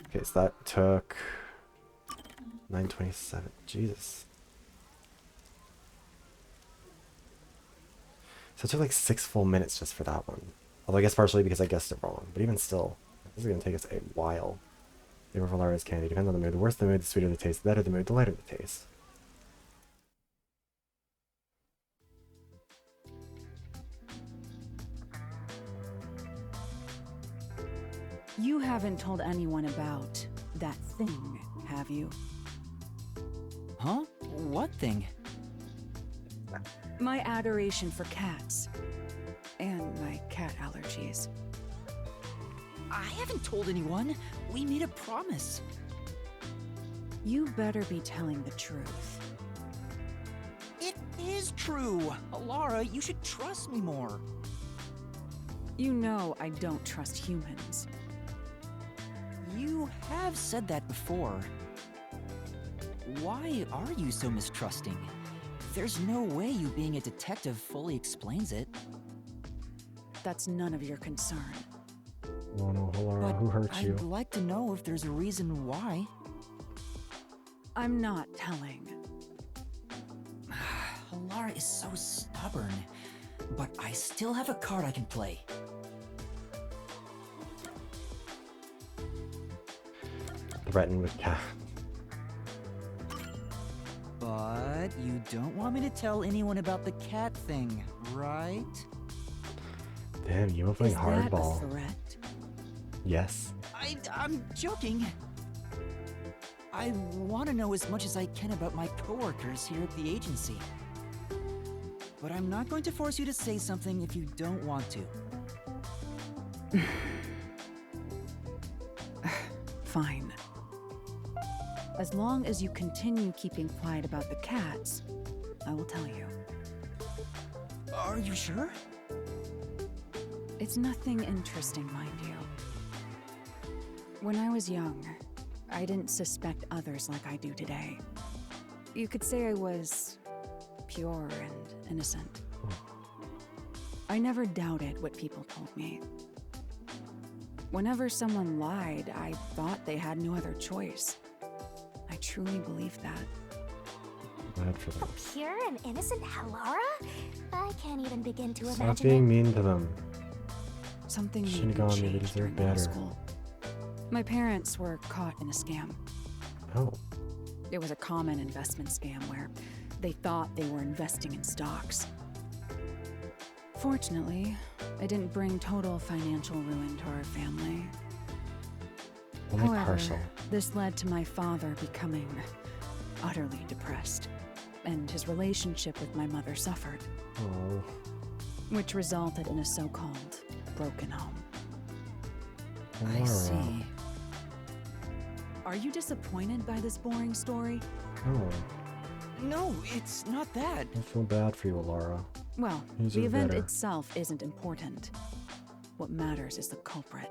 Okay, so that took 9:27. Jesus. So it took like 6 full minutes just for that one. Although I guess partially because I guessed it wrong. But even still, this is going to take us a while. Flavor of Halara's candy depends on the mood. The worse the mood, the sweeter the taste. The better the mood, the lighter the taste. You haven't told anyone about that thing, have you? Huh? What thing? My adoration for cats. And my cat allergies. I haven't told anyone. We made a promise. You better be telling the truth. It is true. Halara, you should trust me more. You know I don't trust humans. You have said that before. Why are you so mistrusting? There's no way you being a detective fully explains it. That's none of your concern. Oh no, Halara, who hurt you? I'd like to know if there's a reason why. I'm not telling. Halara is so stubborn, but I still have a card I can play. Threatened with cat. But you don't want me to tell anyone about the cat thing, right? Damn, you were playing hardball. Is that a threat? Yes. I'm joking. I want to know as much as I can about my coworkers here at the agency. But I'm not going to force you to say something if you don't want to. Fine. As long as you continue keeping quiet about the cats, I will tell you. Are you sure? It's nothing interesting, mind you. When I was young, I didn't suspect others like I do today. You could say I was pure and innocent. I never doubted what people told me. Whenever someone lied, I thought they had no other choice. I truly believed that. Bad for them. A pure and innocent Halara? I can't even begin to Stop imagine being it. mean to them. Something made me Shinigami, they change deserve during middle better. school. My parents were caught in a scam. Oh. It was a common investment scam where they thought they were investing in stocks. Fortunately, it didn't bring total financial ruin to our family. Only However, partial. this led to my father becoming utterly depressed, and his relationship with my mother suffered, Oh. which resulted in a so-called broken home. I see. Are you disappointed by this boring story? Oh. No, it's not that. I feel bad for you, Alara. Well, These the are event better. itself isn't important. What matters is the culprit.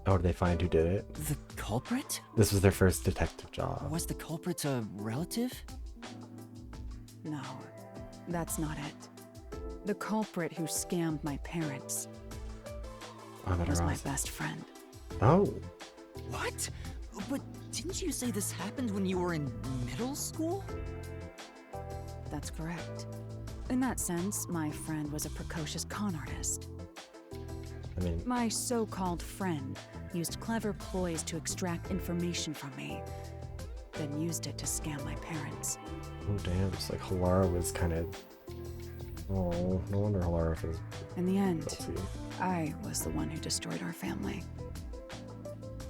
Oh, did they find who did it? The culprit? This was their first detective job. Was the culprit a relative? No, that's not it. The culprit who scammed my parents Oh, that was are my awesome. best friend. Oh. What? But didn't you say this happened when you were in middle school? That's correct. In that sense, my friend was a precocious con artist. I mean, My so-called friend used clever ploys to extract information from me, then used it to scam my parents. oh damn, it's like Halara was kind of... Oh, no wonder Halara feels In the end, guilty. I was the one who destroyed our family.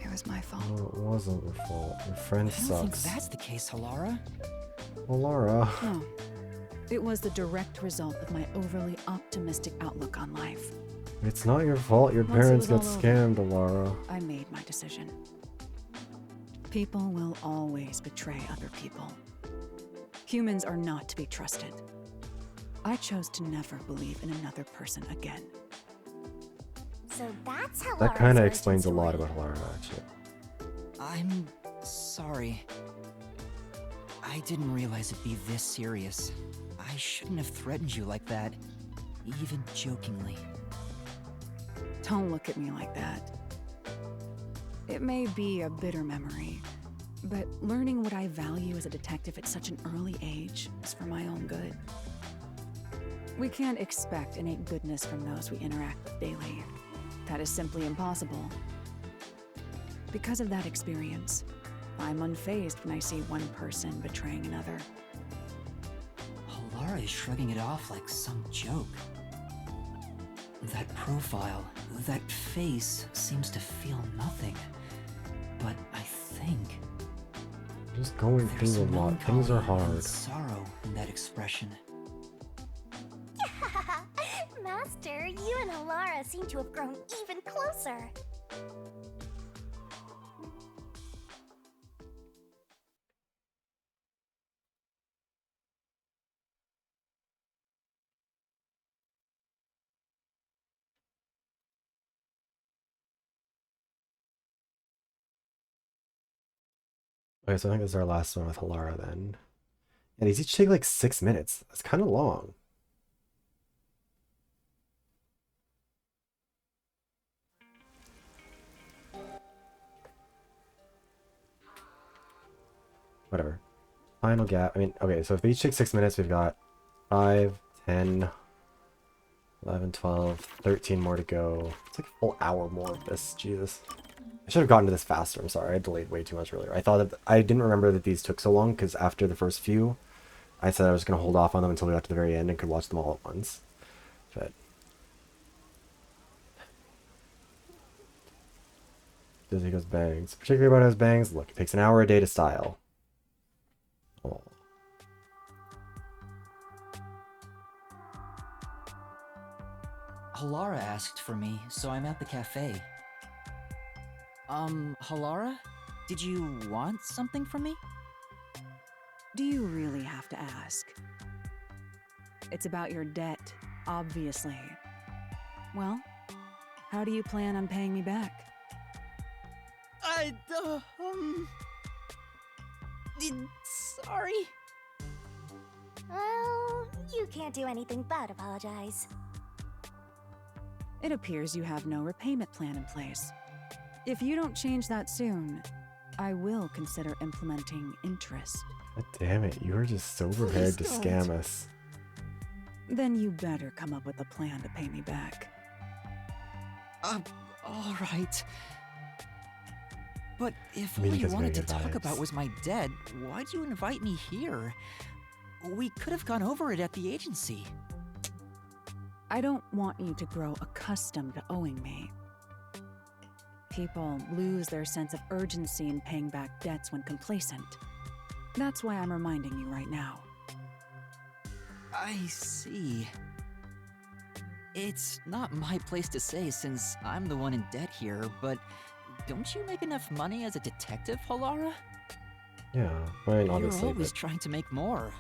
It was my fault. No, it wasn't your fault. Your friend I don't think sucks. that's the case, Halara. Halara. No. It was the direct result of my overly optimistic outlook on life. It's not your fault your Once it parents was got all scammed, Alara. I made my decision. People will always betray other people. Humans are not to be trusted. I chose to never believe in another person again. So that's how That kind of explains a lot about Halara, actually. I'm sorry. I didn't realize it'd be this serious. I shouldn't have threatened you like that, even jokingly. Don't look at me like that. It may be a bitter memory, but learning what I value as a detective at such an early age is for my own good. We can't expect innate goodness from those we interact with daily. That is simply impossible. Because of that experience, I'm unfazed when I see one person betraying another. Halara is shrugging it off like some joke. That profile, that face seems to feel nothing. But I think Just going there's through a lot. Things are melancholy and hard. sorrow in that expression. Master, you and Halara seem to have grown even closer. Okay, so I think this is our last one with Halara then. And these each take like 6 minutes. That's kind of long. Whatever. Final gap. I mean, okay, so if they each take 6 minutes, we've got 5, 10, 11, 12, 13 more to go. It's like a full hour more of this. Jesus. I should have gotten to this faster. I'm sorry. I delayed way too much earlier. I thought that I didn't remember that these took so long because after the first few, I said I was going to hold off on them until we got to the very end and could watch them all at once. But Disney goes bangs. Particularly about his bangs. Look, it takes an hour a day to style. Halara asked for me, so I'm at the cafe. Halara? Did you want something from me? Do you really have to ask? It's about your debt, obviously. Well, how do you plan on paying me back? Sorry. Well, you can't do anything but apologize. It appears you have no repayment plan in place. If you don't change that soon, I will consider implementing interest. God damn it, you are just so prepared to scam us. Then you better come up with a plan to pay me back. Alright. But if I mean, all you because wanted to very good talk vibes. about was my debt, why'd you invite me here? We could have gone over it at the agency. I don't want you to grow accustomed to owing me. People lose their sense of urgency in paying back debts when complacent. That's why I'm reminding you right now. I see. It's not my place to say since I'm the one in debt here, but don't you make enough money as a detective, Halara? Yeah, I mean, You're obviously, always but trying to make more.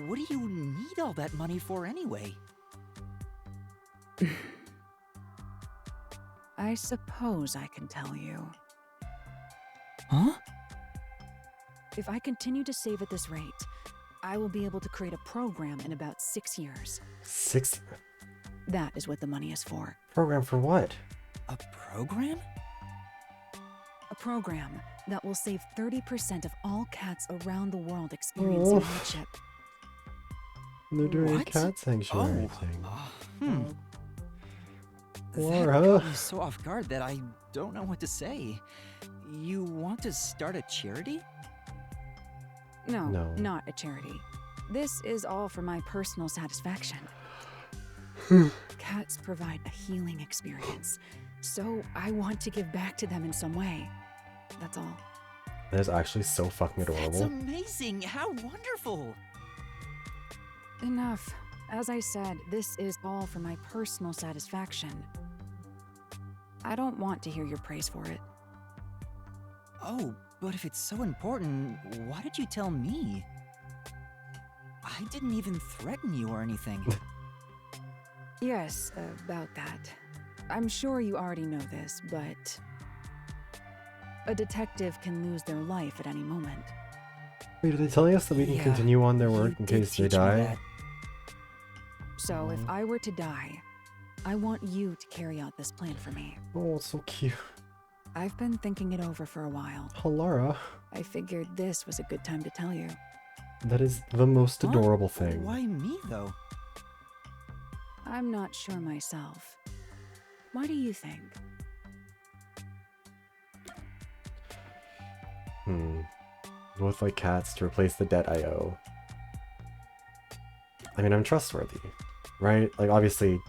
What do you need all that money for anyway? I suppose I can tell you. Huh? If I continue to save at this rate, I will be able to create a program in about 6 years. 6 That is what the money is for. program for what? A program? A program that will save 30% of all cats around the world experiencing hardship. They're doing a What? cat sanctuary Oh, thing. That Laura. caught me so off guard that I don't know what to say. You want to start a charity? No, No. not a charity. This is all for my personal satisfaction. Cats provide a healing experience, so I want to give back to them in some way. That's all. That is actually so fucking That's adorable. amazing! How wonderful! Enough. As I said, this is all for my personal satisfaction. I don't want to hear your praise for it. Oh, but if it's so important, why did you tell me? I didn't even threaten you or anything. Yes, about that. I'm sure you already know this, but a detective can lose their life at any moment. Wait, are they telling us that we can Yeah, continue on their you work in did case they teach me die? that. So if I were to die, I want you to carry out this plan for me. Oh, it's so cute. I've been thinking it over for a while. Halara. I figured this was a good time to tell you. That is the most Huh? adorable thing. Why me, though? I'm not sure myself. Why do you think? Both like cats to replace the debt I owe. I mean, I'm trustworthy, right? Like, obviously,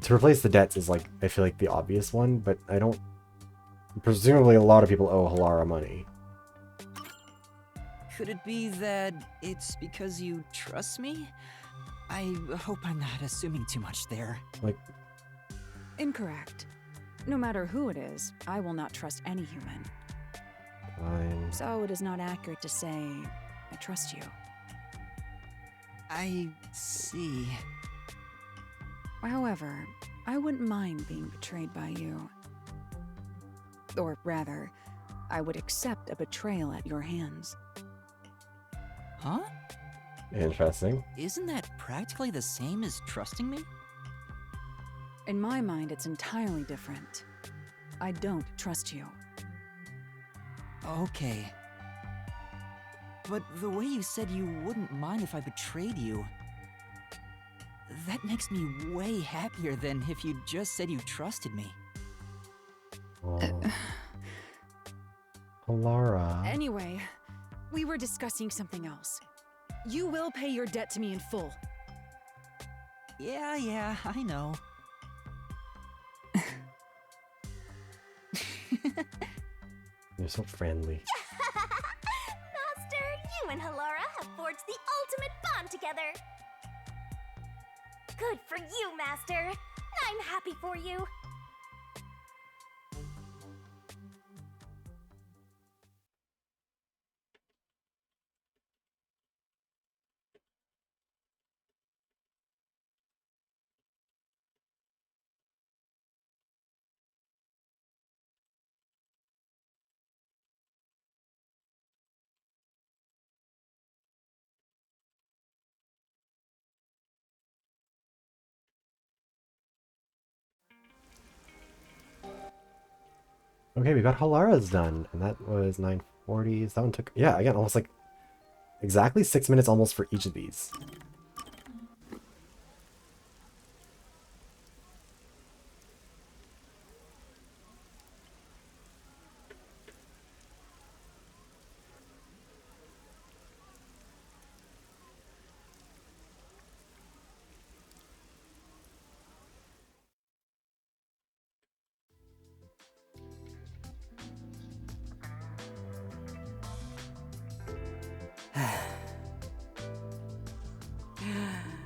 to replace the debts is, like, I feel like the obvious one, but I don't... Presumably, a lot of people owe Halara money. Could it be that it's because you trust me? I hope I'm not assuming too much there. Like, Incorrect. No matter who it is, I will not trust any human. fine. So it is not accurate to say I trust you. I see. However, I wouldn't mind being betrayed by you. Or rather, I would accept a betrayal at your hands. Huh? Interesting. Isn't that practically the same as trusting me? In my mind, it's entirely different. I don't trust you. Okay. But the way you said you wouldn't mind if I betrayed you, that makes me way happier than if you just said you trusted me. Oh. Halara. Anyway, we were discussing something else. You will pay your debt to me in full. Yeah, I know. You're so friendly. Master, you and Halara have forged the ultimate bond together. Good for you, Master. I'm happy for you. Okay, we got Halara's done, and that was 9:40. So that one took, yeah, again, almost like exactly 6 minutes almost for each of these.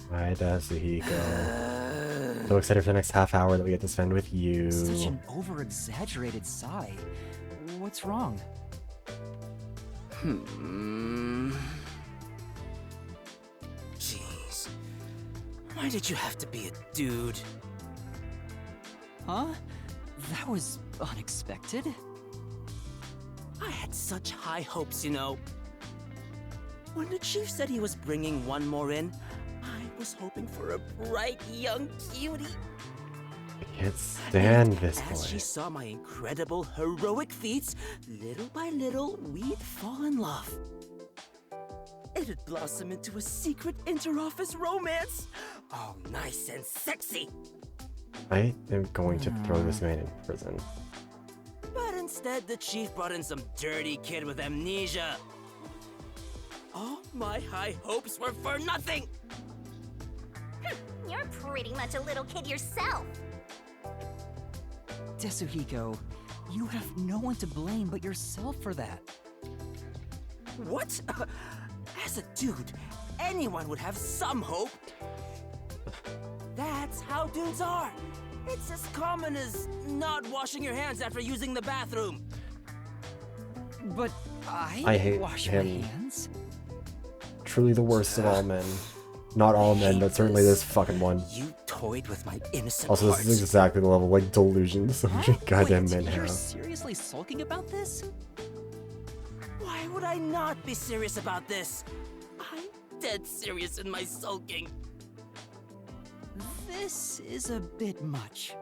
Hi, Dasuhiko. So excited for the next half hour that we get to spend with you. Such an over-exaggerated sigh. What's wrong? Jeez. Why did you have to be a dude? Huh? That was unexpected. I had such high hopes, you know. When the chief said he was bringing one more in, I was hoping for a bright young cutie. I can't stand this As boy. she saw my incredible heroic feats, little by little, we'd fall in love. It'd blossom into a secret inter-office romance. Oh, nice and sexy. I am going to throw this man in prison. But instead, the chief brought in some dirty kid with amnesia. All my high hopes were for nothing. You're pretty much a little kid yourself. Tetsuhiko, you have no one to blame but yourself for that. What? As a dude, anyone would have some hope. That's how dudes are. It's as common as not washing your hands after using the bathroom. But I hate wash him. my hands. Truly the worst of all men. Not all men, but certainly this fucking one. You toyed with my innocent Also, this is exactly the level of, like, delusion some goddamn men You're have. seriously sulking about this? Why would I not be serious about this? I'm dead serious in my sulking. This is a bit much.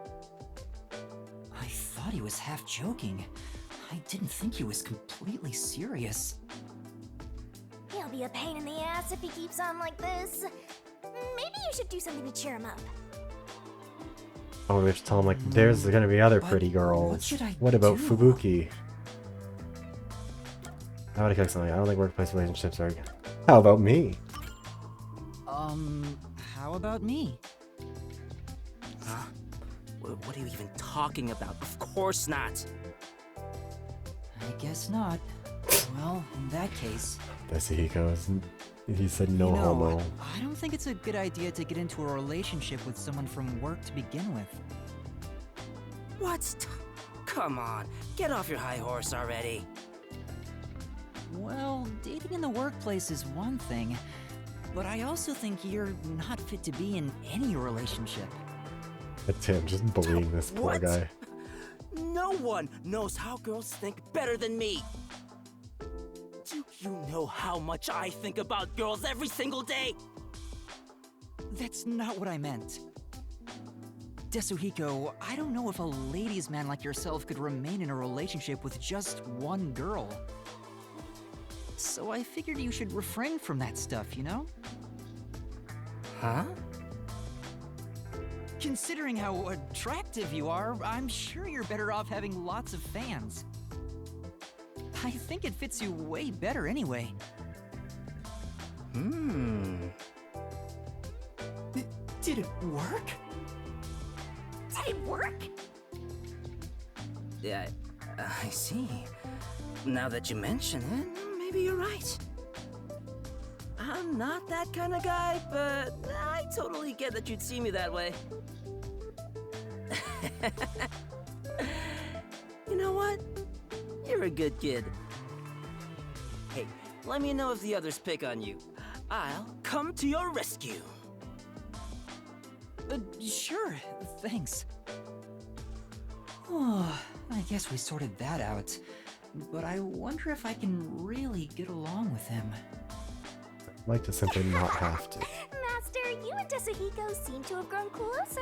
I thought he was half joking. I didn't think he was completely serious. He'll be a pain in the ass if he keeps on like this. Maybe you should do something to cheer him up. Oh, we have to tell him, like, there's gonna be other pretty girls. What about Fubuki? How about I cook something? I don't think workplace relationships are... How about me? How about me? Huh? What are you even talking about? Of course not. I guess not. Well, in that case... He said no You know, homo. I don't think it's a good idea to get into a relationship with someone from work to begin with. What? Come on, get off your high horse already. Well, dating in the workplace is one thing, but I also think you're not fit to be in any relationship. That's him, just bullying this poor What? guy. No one knows how girls think better than me. Do you know how much I think about girls every single day? That's not what I meant. Tetsuhiko, I don't know if a ladies' man like yourself could remain in a relationship with just one girl. So I figured you should refrain from that stuff, you know? Huh? Considering how attractive you are, I'm sure you're better off having lots of fans. I think it fits you way better anyway. Did it work? Did it work? Yeah, I see. Now that you mention it, maybe you're right. I'm not that kind of guy, but I totally get that you'd see me that way. You know what? You're a good kid. Hey, let me know if the others pick on you. I'll come to your rescue. Sure, thanks. Oh, I guess we sorted that out. But I wonder if I can really get along with him. I'd like to simply not have to. Master, you and Tetsuhiko seem to have grown closer.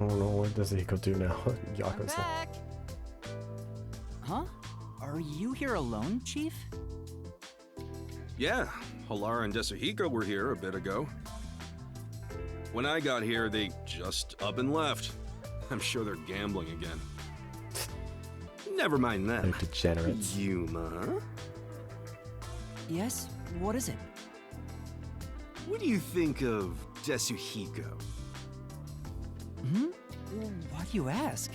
I don't know, what does Hiko do now? Yako's back. Huh? Are you here alone, Chief? Yeah, Halara and Tetsuhiko were here a bit ago. When I got here, they just up and left. I'm sure they're gambling again. Never mind them. They're degenerates. Yuma? Yes? What is it? What do you think of Tetsuhiko? Hmm? Why do you ask?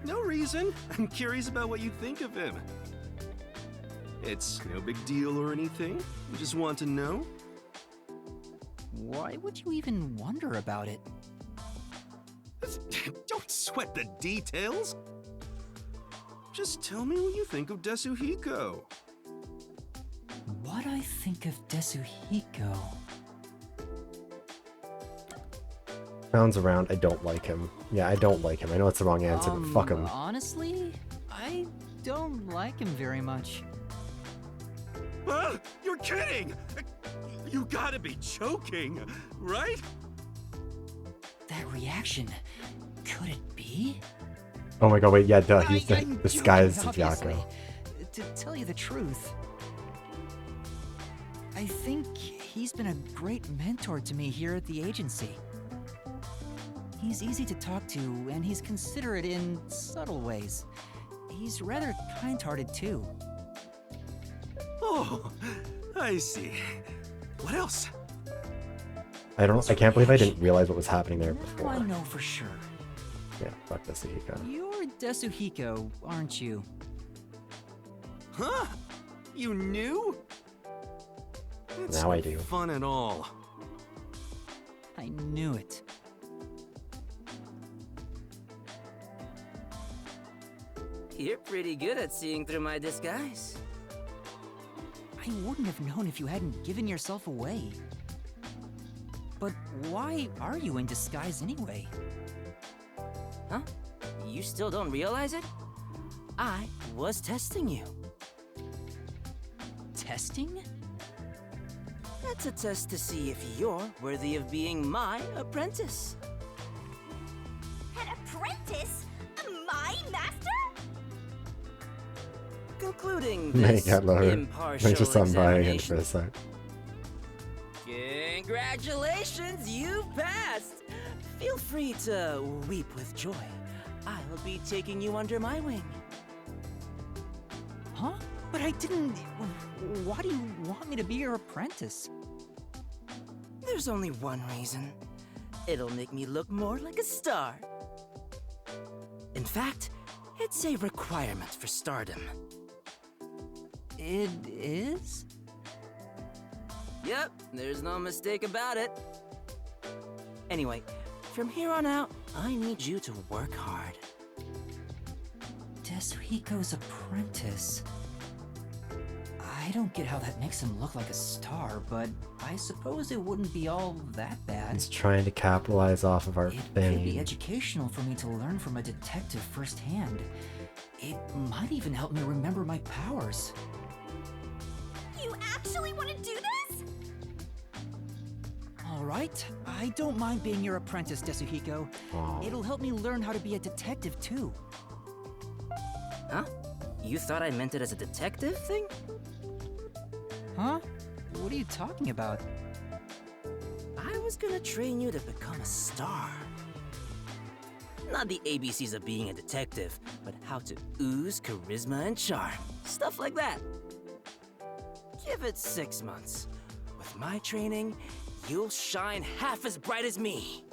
No reason. I'm curious about what you think of him. It's no big deal or anything. I just want to know. Why would you even wonder about it? Don't sweat the details. Just tell me what you think of Tetsuhiko. What I think of Tetsuhiko? Sounds around, I don't like him. Yeah, I don't like him. I know it's the wrong answer, but fuck him. Honestly, I don't like him very much. You're kidding! You gotta be joking, right? That reaction, could it be? Oh my god, wait, yeah, duh, he's I'm the disguised joking, obviously. Yako. To tell you the truth, I think he's been a great mentor to me here at the agency. He's easy to talk to, and he's considerate in subtle ways. He's rather kind-hearted too. Oh, I see. What else? I can't believe I didn't realize what was happening there Now before. I know for sure. Yeah, fuck Tetsuhiko. You're Tetsuhiko, aren't you? Huh? You knew? That's Now I not do. Fun at all. I knew it. You're pretty good at seeing through my disguise. I wouldn't have known if you hadn't given yourself away. But why are you in disguise anyway? Huh? You still don't realize it? I was testing you. Testing? That's a test to see if you're worthy of being my apprentice. An apprentice? My master? Concluding May this get lower. impartial I just on buying it examination. for a sec. Congratulations, you've passed! Feel free to weep with joy. I'll be taking you under my wing. Huh? But I didn't... Why do you want me to be your apprentice? There's only one reason. It'll make me look more like a star. In fact, it's a requirement for stardom. It is? Yep, there's no mistake about it. Anyway, from here on out, I need you to work hard. Tetsuhiko's apprentice. I don't get how that makes him look like a star, but I suppose it wouldn't be all that bad. He's trying to capitalize off of our It could be fame. educational for me to learn from a detective firsthand. It might even help me remember my powers. You actually want to do this? All right, I don't mind being your apprentice, Desuhiko. Aw. It'll help me learn how to be a detective too. Huh? You thought I meant it as a detective thing? Huh? What are you talking about? I was gonna train you to become a star. Not the ABCs of being a detective, but how to ooze charisma and charm. Stuff like that. Give it 6 months. With my training, you'll shine half as bright as me.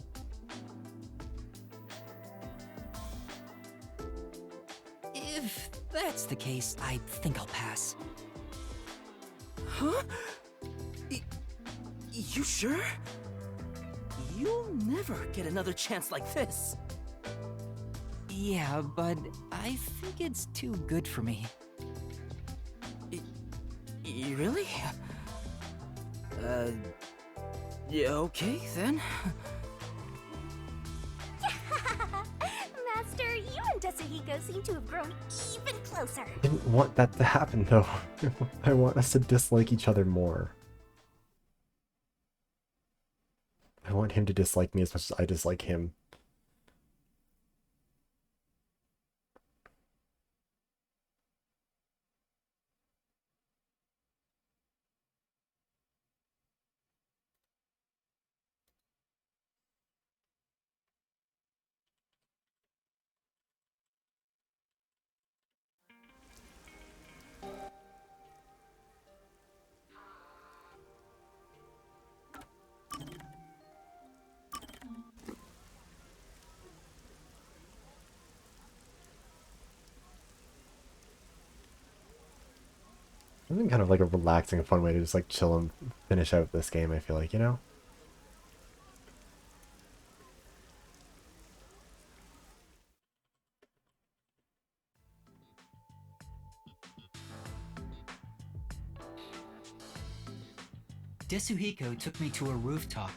If that's the case, I think I'll pass. Huh? You sure? You'll never get another chance like this. Yeah, but I think it's too good for me. Really? Yeah, okay then. Master, you and Desuhiko seem to have grown even closer. I didn't want that to happen though. I want us to dislike each other more. I want him to dislike me as much as I dislike him. I think kind of like a relaxing, fun way to just like chill and finish out this game, I feel like, you know? Desuhiko took me to a rooftop.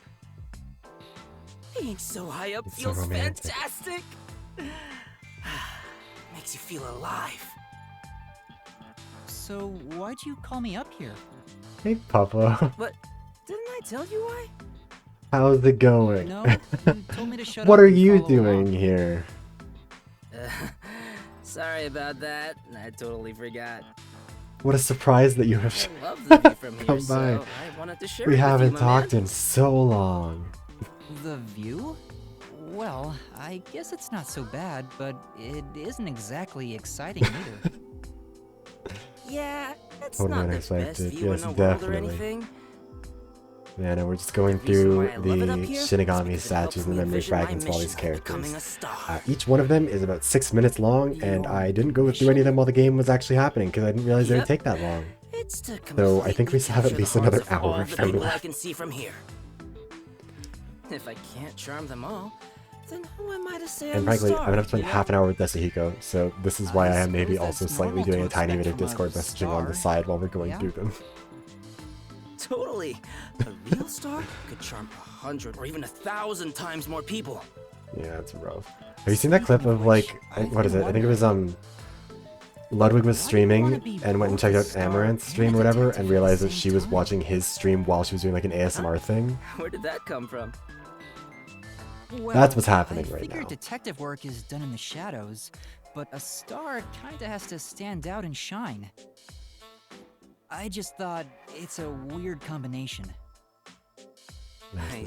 Being so high up It's so feels romantic. fantastic. Makes you feel alive. So why'd you call me up here? Hey, Papa. But didn't I tell you why? How's it going? No, you told me to shut What up are and you follow doing along. here? Sorry about that. I totally forgot. What a surprise that you have I love the view from here, come by. so I wanted to share We it with haven't you, my talked man. in so long. The view? Well, I guess it's not so bad, but it isn't exactly exciting either. Yeah, it's Totally not the best unexpected. view Yes, in the world or definitely. anything. Yeah, no, we're just going The reason through why I the love it up here is Shinigami because it helps statues and me the memory envision my fragments of all these mission of becoming characters. a star. Each one of them is about 6 minutes long, and I didn't go through any of them while the game was actually happening because I didn't realize it would Yep. take that long. It's to So I think we still have at capture least the another hearts of all hour the of them people I left. can see from here. If I can't charm them all, then who am I to say And I'm frankly, a star? I'm gonna spend you know? half an hour with Desuhiko, so this is why I am maybe suppose also that's slightly normal doing to a tiny bit of expect from a Discord messaging on the star, side while we're going yeah? through them. Totally. A real star could charm 100 or even 1,000 times more people. Yeah, it's rough. Have you seen that clip of like, what is it? I think it was Ludwig was streaming and went and checked out Amaranth's stream or whatever and realized that she was watching his stream while she was doing like an ASMR thing. Where did that come from? Well, That's what's happening I right figure now. detective work is done in the shadows, but a star kinda has to stand out and shine. I just thought it's a weird combination.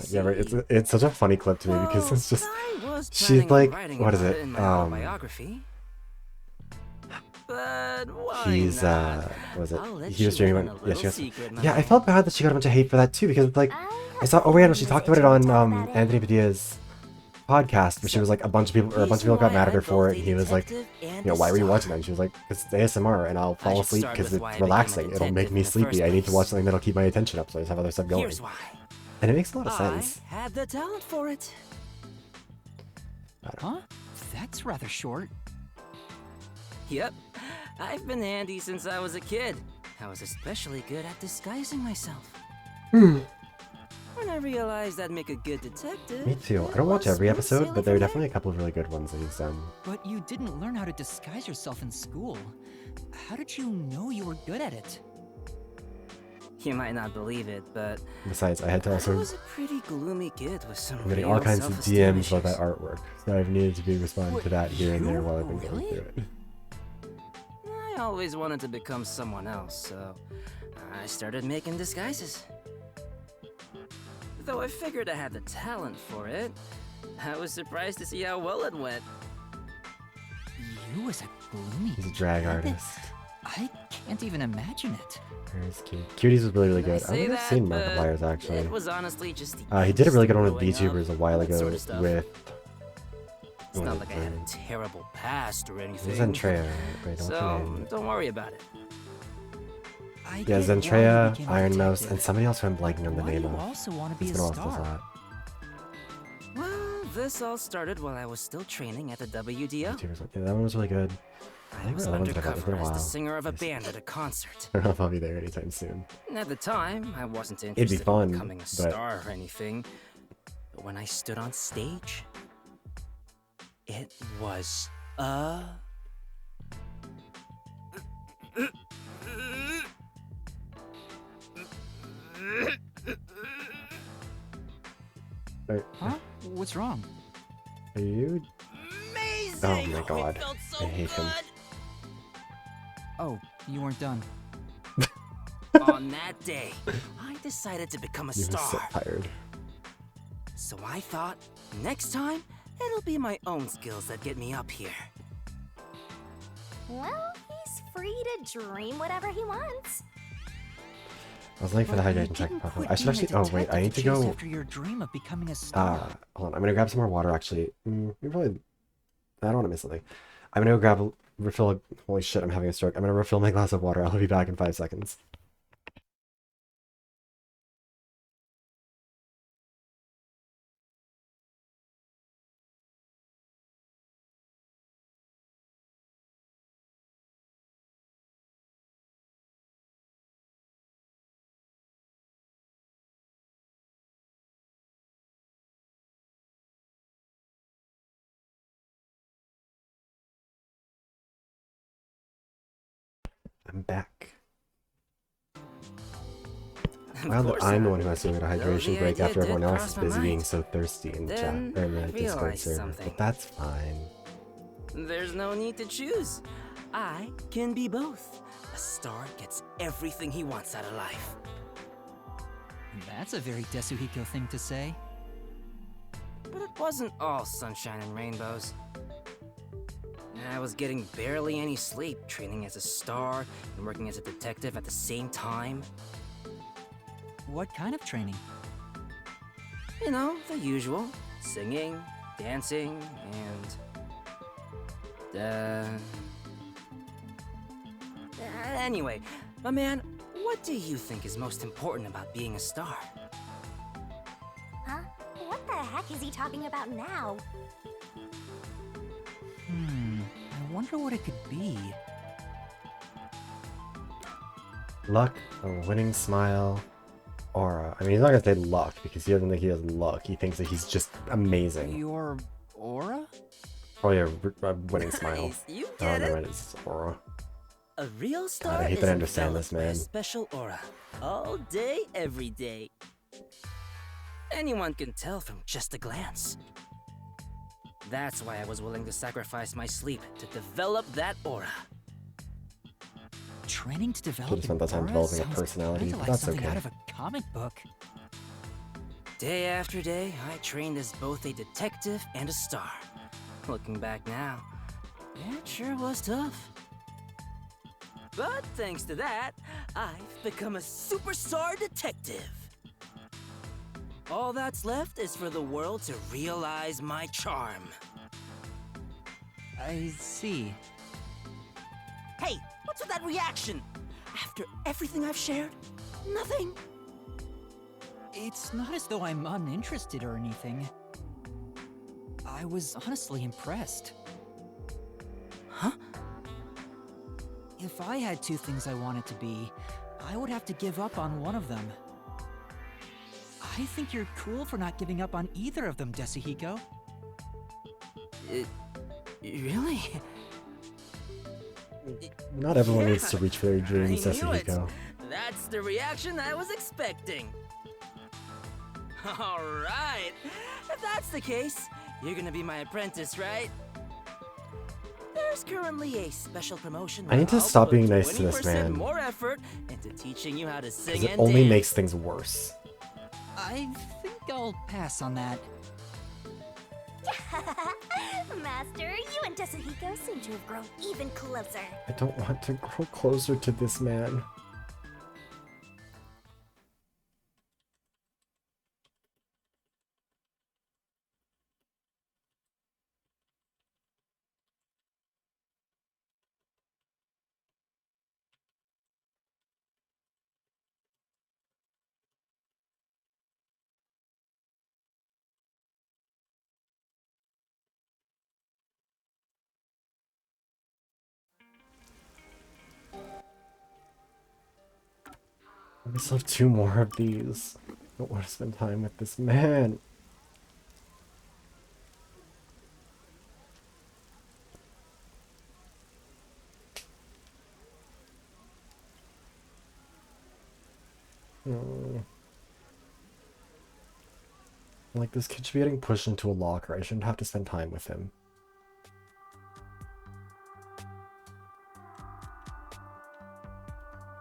Yeah, right. It's such a funny clip to me because it's just I was she's planning on like, writing what is about it? in my autobiography. But why He's not? what was it? I'll let He was you streaming in on on a yeah, little she was, secret, my yeah, I man. felt bad that she got a bunch of hate for that too because it's like I saw oh yeah, no, she talked about it on Anthony Padilla's podcast where she was like a bunch of people got mad at her for it and he was like, you know, why were you watching that? And she was like, it's ASMR and I'll fall should asleep start because with why I it's became a relaxing. It'll make detective me in the sleepy. first I need to place. watch something that'll keep my attention up so I just have other stuff going. Here's why. And it makes a lot of sense. I had the talent for it. Huh? That's rather short. Yep. I've been handy since I was a kid. I was especially good at disguising myself. Hmm. When I realized I'd make a good detective. Me too. I don't watch every episode, but there are definitely a couple of really good ones that he's done. But you didn't learn how to disguise yourself in school. How did you know you were good at it? You might not believe it, but Besides, I had to I also. was a pretty gloomy kid with some I'm getting real all kinds of self-esteem DMs about that issues. artwork, so I've needed to be responding to that here and there while I've been going Really? through it. I always wanted to become someone else, so I started making disguises. Though I figured I had the talent for it, I was surprised to see how well it went. You as a gloomy He's a drag kid? artist. I can't even imagine it. There's cute. Cuties was really, really good. I say haven't that, seen but Markiplier's actually. It was honestly just the He did a really good one with growing up, VTubers a while that ago sort of stuff. with. It's not like I had a terrible past or anything. It was Zentrea. Wait, what's her So, name? don't worry about it. Yeah, Zentrea, Ironmouse, and somebody else who I'm blanking on the name of. Also want to be It's a been a while since I star. saw it. Well, this all started while I was still training at the WDO. VTubers, yeah, that one was really good. I I think was the other ones have been a undercover as the while. singer of a band at a concert. I don't know if I'll be there anytime soon. At the time, I wasn't It'd interested be fun, in becoming a but- star or anything. But when I stood on stage, it was Huh? What's wrong? Are you? Oh my god. I hate him. Oh, you weren't done. On that day, I decided to become a You were so star. tired. So I thought, next time, it'll be my own skills that get me up here. Well, he's free to dream whatever he wants. I was late for the hydration check. I should actually. Oh wait, I need to go. After your dream of becoming a star. Hold on. I'm gonna grab some more water. Actually, you probably. I don't want to miss something. I'm gonna go grab a refill. Holy shit! I'm having a stroke. I'm gonna refill my glass of water. I'll be back in 5 seconds. I'm back. Wow, that I'm the one who has to get a hydration break after everyone else is busy being so thirsty in chat Then or in I the Discord realized server. something. But that's fine. There's no need to choose. I can be both. A star gets everything he wants out of life. That's a very Desuhiko thing to say. But it wasn't all sunshine and rainbows. I was getting barely any sleep, training as a star and working as a detective at the same time. What kind of training? You know, the usual. Singing, dancing, and... Anyway, my man, what do you think is most important about being a star? Huh? What the heck is he talking about now? I wonder what it could be. Luck, a winning smile, aura. I mean, he's not gonna say luck because he doesn't think he has luck. He thinks that he's just amazing. Your aura? Probably a winning smile. You Oh, get never it. mind, it's aura. A real star God, I hate is that I understand this, enveloped by a man. special aura. All day, every day. Anyone can tell from just a glance. That's why I was willing to sacrifice my sleep to develop that aura. Training to develop Should've spent that time an aura developing a sounds personality, kinda but like that's something okay. out of a comic book. Day after day, I trained as both a detective and a star. Looking back now, it sure was tough. But thanks to that, I've become a superstar detective. All that's left is for the world to realize my charm. I see. Hey, what's with that reaction? After everything I've shared, nothing. It's not as though I'm uninterested or anything. I was honestly impressed. Huh? If I had two things I wanted to be, I would have to give up on one of them. I think you're cool for not giving up on either of them, Desahiko. Really? Not everyone needs to reach for their dreams, I knew it. Desahiko. That's the reaction I was expecting. All right. If that's the case, you're gonna be my apprentice, right? There's currently a special promotion. I need to where I'll stop put being nice to this 20% man. more effort into teaching you how to sing 'Cause it and only dance. makes things worse. I think I'll pass on that. Master, you and Desahiko seem to have grown even closer. I don't want to grow closer to this man. I still have 2 more of these. I don't want to spend time with this man. Like, this kid should be getting pushed into a locker. I shouldn't have to spend time with him.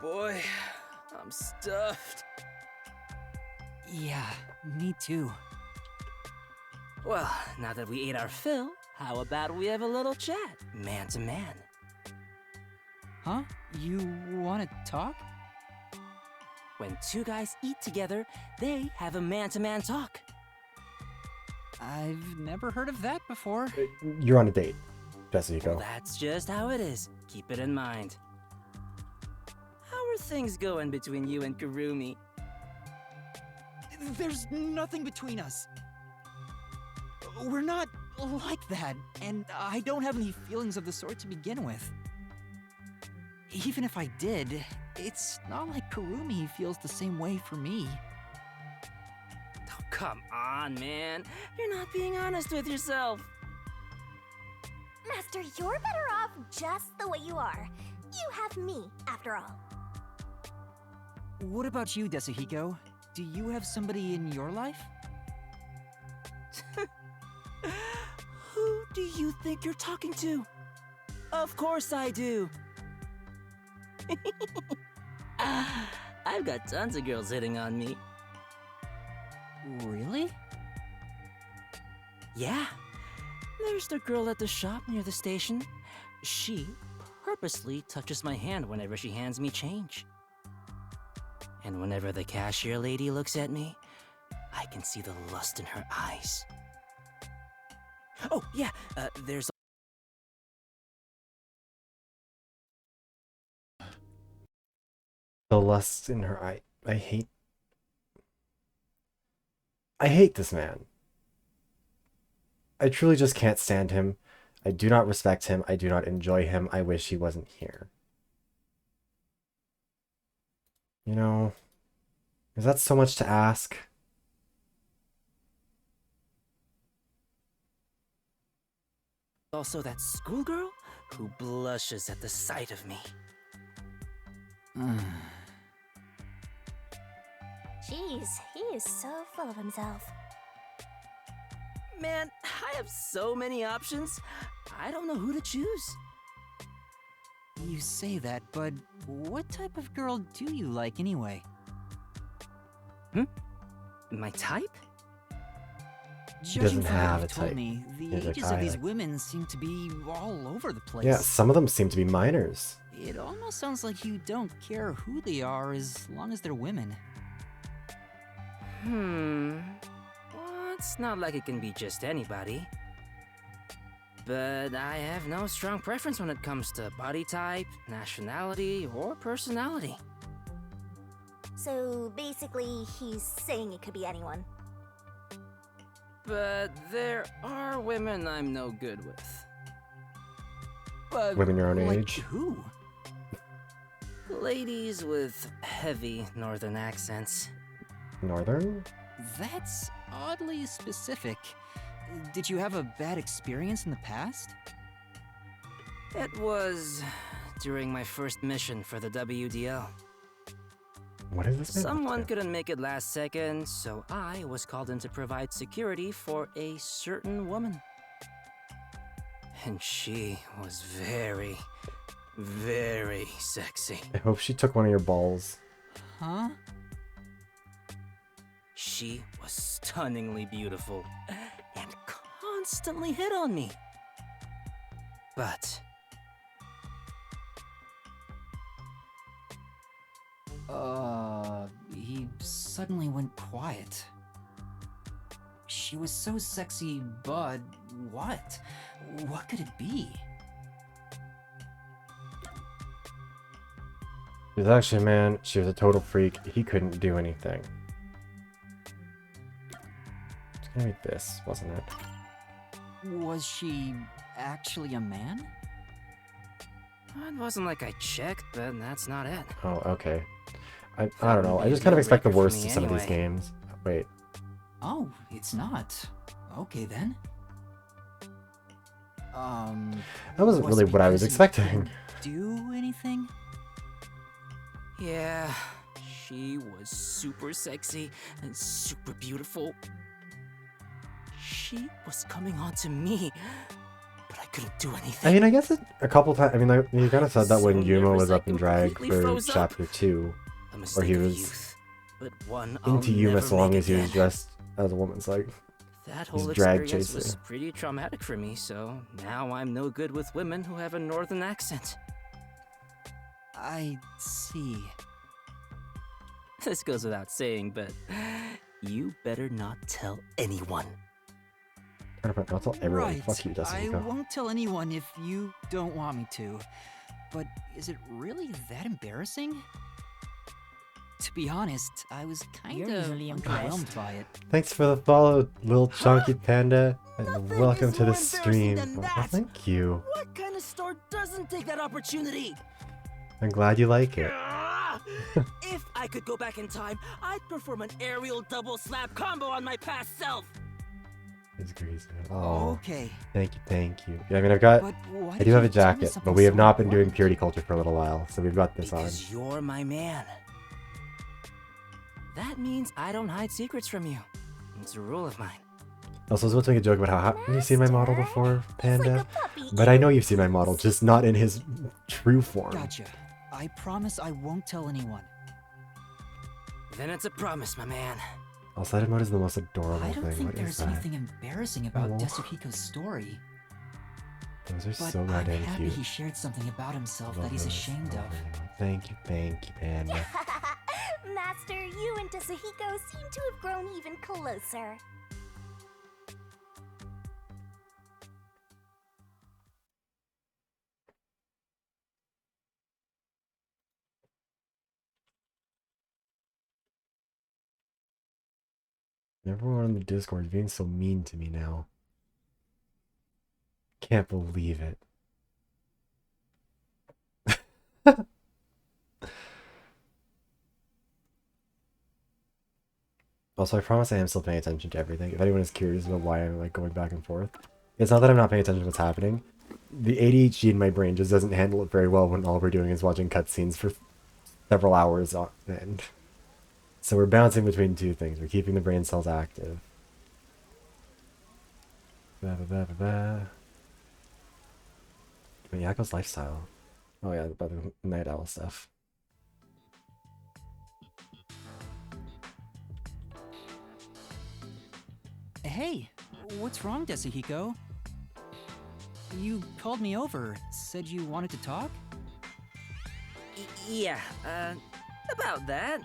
Boy, I'm stuffed. Yeah, me too. Well, now that we ate our fill, how about we have a little chat, man to man? Huh? You want to talk? When two guys eat together, they have a man-to-man talk. I've never heard of that before. You're on a date, Desahiko. Well, that's just how it is. Keep it in mind. How are things going between you and Kurumi? There's nothing between us. We're not like that, and I don't have any feelings of the sort to begin with. Even if I did, it's not like Kurumi feels the same way for me. Oh, come on, man. You're not being honest with yourself. Master, you're better off just the way you are. You have me, after all. What about you, Desahiko? Do you have somebody in your life? Who do you think you're talking to? Of course I do. I've got tons of girls hitting on me. Really? Yeah. There's the girl at the shop near the station. She purposely touches my hand whenever she hands me change. And whenever the cashier lady looks at me, I can see the lust in her eyes. Oh, yeah, there's... The lust in her eye. I hate this man. I truly just can't stand him. I do not respect him. I do not enjoy him. I wish he wasn't here. You know, is that so much to ask? Also that schoolgirl who blushes at the sight of me. Jeez, he is so full of himself. Man, I have so many options. I don't know who to choose. You say that, but what type of girl do you like anyway? My type? Judging doesn't from what have you've a told type. me, the He's like, ages of I these like- women seem to be all over the place. Yeah, some of them seem to be minors. It almost sounds like you don't care who they are as long as they're women. Well, it's not like it can be just anybody. But I have no strong preference when it comes to body type, nationality, or personality. So basically, he's saying it could be anyone. But there are women I'm no good with. But Women your own like age. Who? Ladies with heavy northern accents. Northern? That's oddly specific. Did you have a bad experience in the past? It was during my first mission for the WDO. What is this? Someone couldn't make it last second, so I was called in to provide security for a certain woman. And she was very, very sexy. I hope she took one of your balls. Huh? She was stunningly beautiful and constantly hit on me. But he suddenly went quiet. She was so sexy, but what? What could it be? She was actually a man. She was a total freak. He couldn't do anything. It's gonna be this, wasn't it? Was she actually a man? it wasn't like I checked, but that's not it. Oh, okay. I don't know. I just kind of expect the worst of some of these games. Wait. Oh, it's not. Okay then. That wasn't really what I was expecting. Do anything? Yeah, she was super sexy and super beautiful. She was coming on to me, but I couldn't do anything. I mean, I guess a couple times. I mean, like, you kind of said that when Yuma was up in drag completely for froze up. chapter 2, A where mistake he of was youth, but one I'll into Yuma never so long make as he was again. dressed as a woman. It's like That he's whole drag experience chasing. was pretty traumatic for me, so now I'm no good with women who have a northern accent. I see. This goes without saying, but you better not tell anyone. I'll tell everyone. Right. Fuck you, I Jessica. won't tell anyone if you don't want me to. But is it really that embarrassing? To be honest, I was kind You're of easily underwhelmed impressed. by it. Thanks for the follow, little chunky panda, and welcome to the stream. Oh, thank you. What kind of store doesn't take that opportunity? I'm glad you like it. If I could go back in time, I'd perform an aerial double slap combo on my past self. It's greasy. Oh, Okay. thank you. Yeah, I mean, I've got. But why I did do have you a tell me jacket, but something we have so not been doing important? purity culture for a little while, so we've got this on. Because you're my man. That means I don't hide secrets from you. It's a rule of mine. Also, I was about to make a joke about how have you seen my model before, Panda? But I know you've seen my model, just not in his true form. Gotcha. I promise I won't tell anyone. Then it's a promise, my man. Outside mode is the most adorable I don't thing. think What is there's that? anything embarrassing about Oh. Desuhiko's story. Those are But so I'm goddamn happy cute. he shared something about himself that Love he's those. ashamed Love of. them. Thank you, Panda. Master, you and Desuhiko seem to have grown even closer. Everyone on the Discord is being so mean to me now. Can't believe it. Also, I promise I am still paying attention to everything. If anyone is curious about why I'm like going back and forth, it's not that I'm not paying attention to what's happening. The ADHD in my brain just doesn't handle it very well when all we're doing is watching cutscenes for several hours on end. So we're bouncing between two things. We're keeping the brain cells active. Yako's lifestyle. Oh yeah, about the night owl stuff. Hey, what's wrong, Desuhiko? You called me over, said you wanted to talk? Yeah, about that.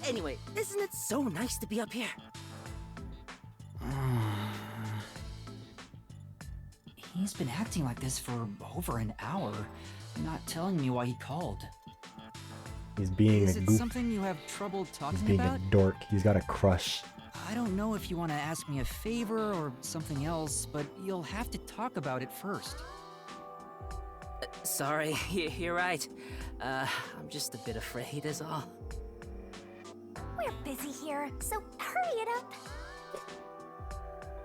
Anyway, isn't it so nice to be up here? He's been acting like this for over an hour, not telling me why he called. He's being Is a it goof. something you have trouble He's talking being about? a dork. He's got a crush. I don't know if you want to ask me a favor or something else, but you'll have to talk about it first. Sorry, you're right. I'm just a bit afraid is all. We're busy here, so hurry it up.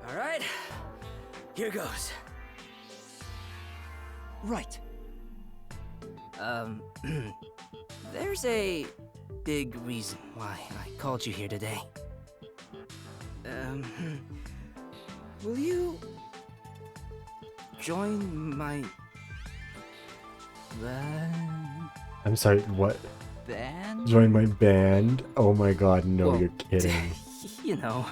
All right, here goes. Right. There's a big reason why I called you here today. Will you join my band? I'm sorry, what? Band? Join my band? Oh my god, no, Well, you're kidding. You know.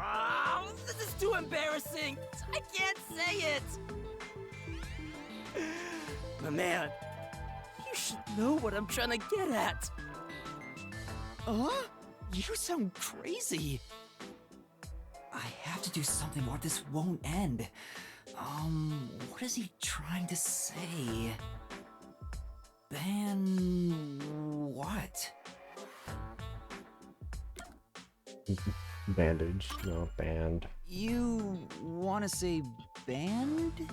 Oh, this is too embarrassing. I can't say it. But man, you should know what I'm trying to get at. Huh? You sound crazy. I have to do something or this won't end. What is he trying to say? Ban... what? Bandage, no, band. You want to say band?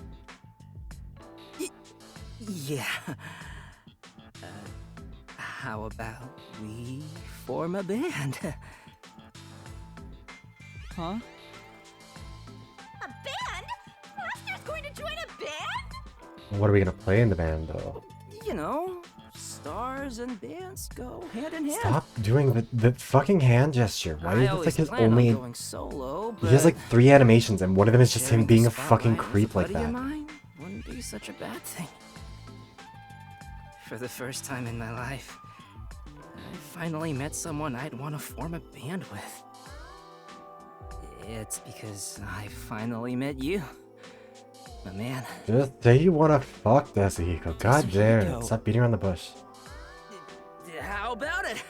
Yeah. How about we form a band? Huh? A band? Master's going to join a band? What are we gonna play in the band, though? You know, stars and bands go hand in hand. Stop doing the fucking hand gesture. Why is this like his plan on only... going solo, He has but like 3 animations, and one of them is just him sharing being the a fucking spotlight with creep like buddy of that. mine wouldn't be such a bad thing. For the first time in my life, I finally met someone I'd want to form a band with. It's because I finally met you, my man. Just say you wanna fuck Desahiko. God damn it. Stop beating around the bush. How about it?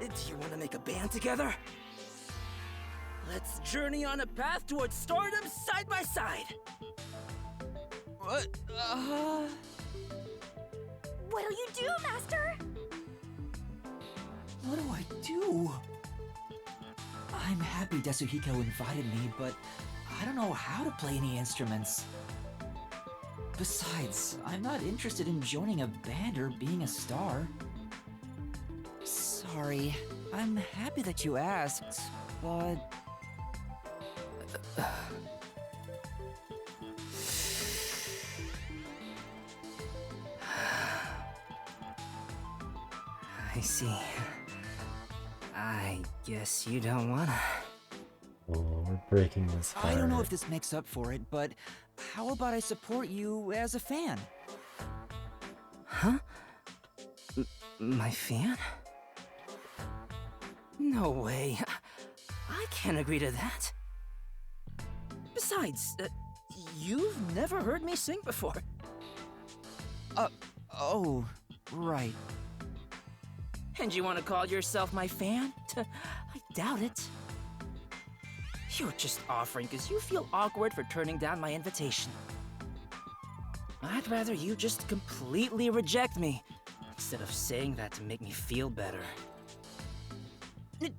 Do you want to make a band together? Let's journey on a path towards stardom side by side. What? What'll you do, Master? What do I do? I'm happy Desuhiko invited me, but I don't know how to play any instruments. Besides, I'm not interested in joining a band or being a star. Sorry, I'm happy that you asked, but... I see. I guess you don't wanna. Oh, we're breaking this heart. I don't know if this makes up for it, but how about I support you as a fan? Huh? My fan? No way. I can't agree to that. Besides, you've never heard me sing before. Oh, right. And you want to call yourself my fan? I doubt it. You're just offering because you feel awkward for turning down my invitation. I'd rather you just completely reject me, instead of saying that to make me feel better.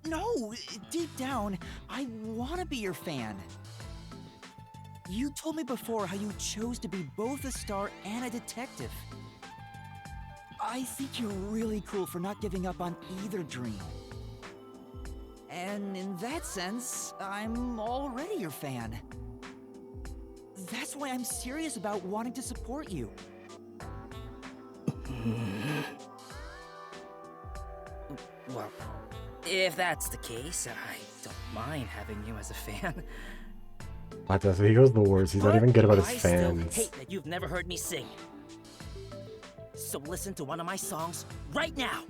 No, deep down, I want to be your fan. You told me before how you chose to be both a star and a detective. I think you're really cool for not giving up on either dream. And in that sense, I'm already your fan. That's why I'm serious about wanting to support you. Well, if that's the case, I don't mind having you as a fan. What does he goes the worst. He's not even good about his I still fans. hate that you've never heard me sing. So listen to one of my songs right now.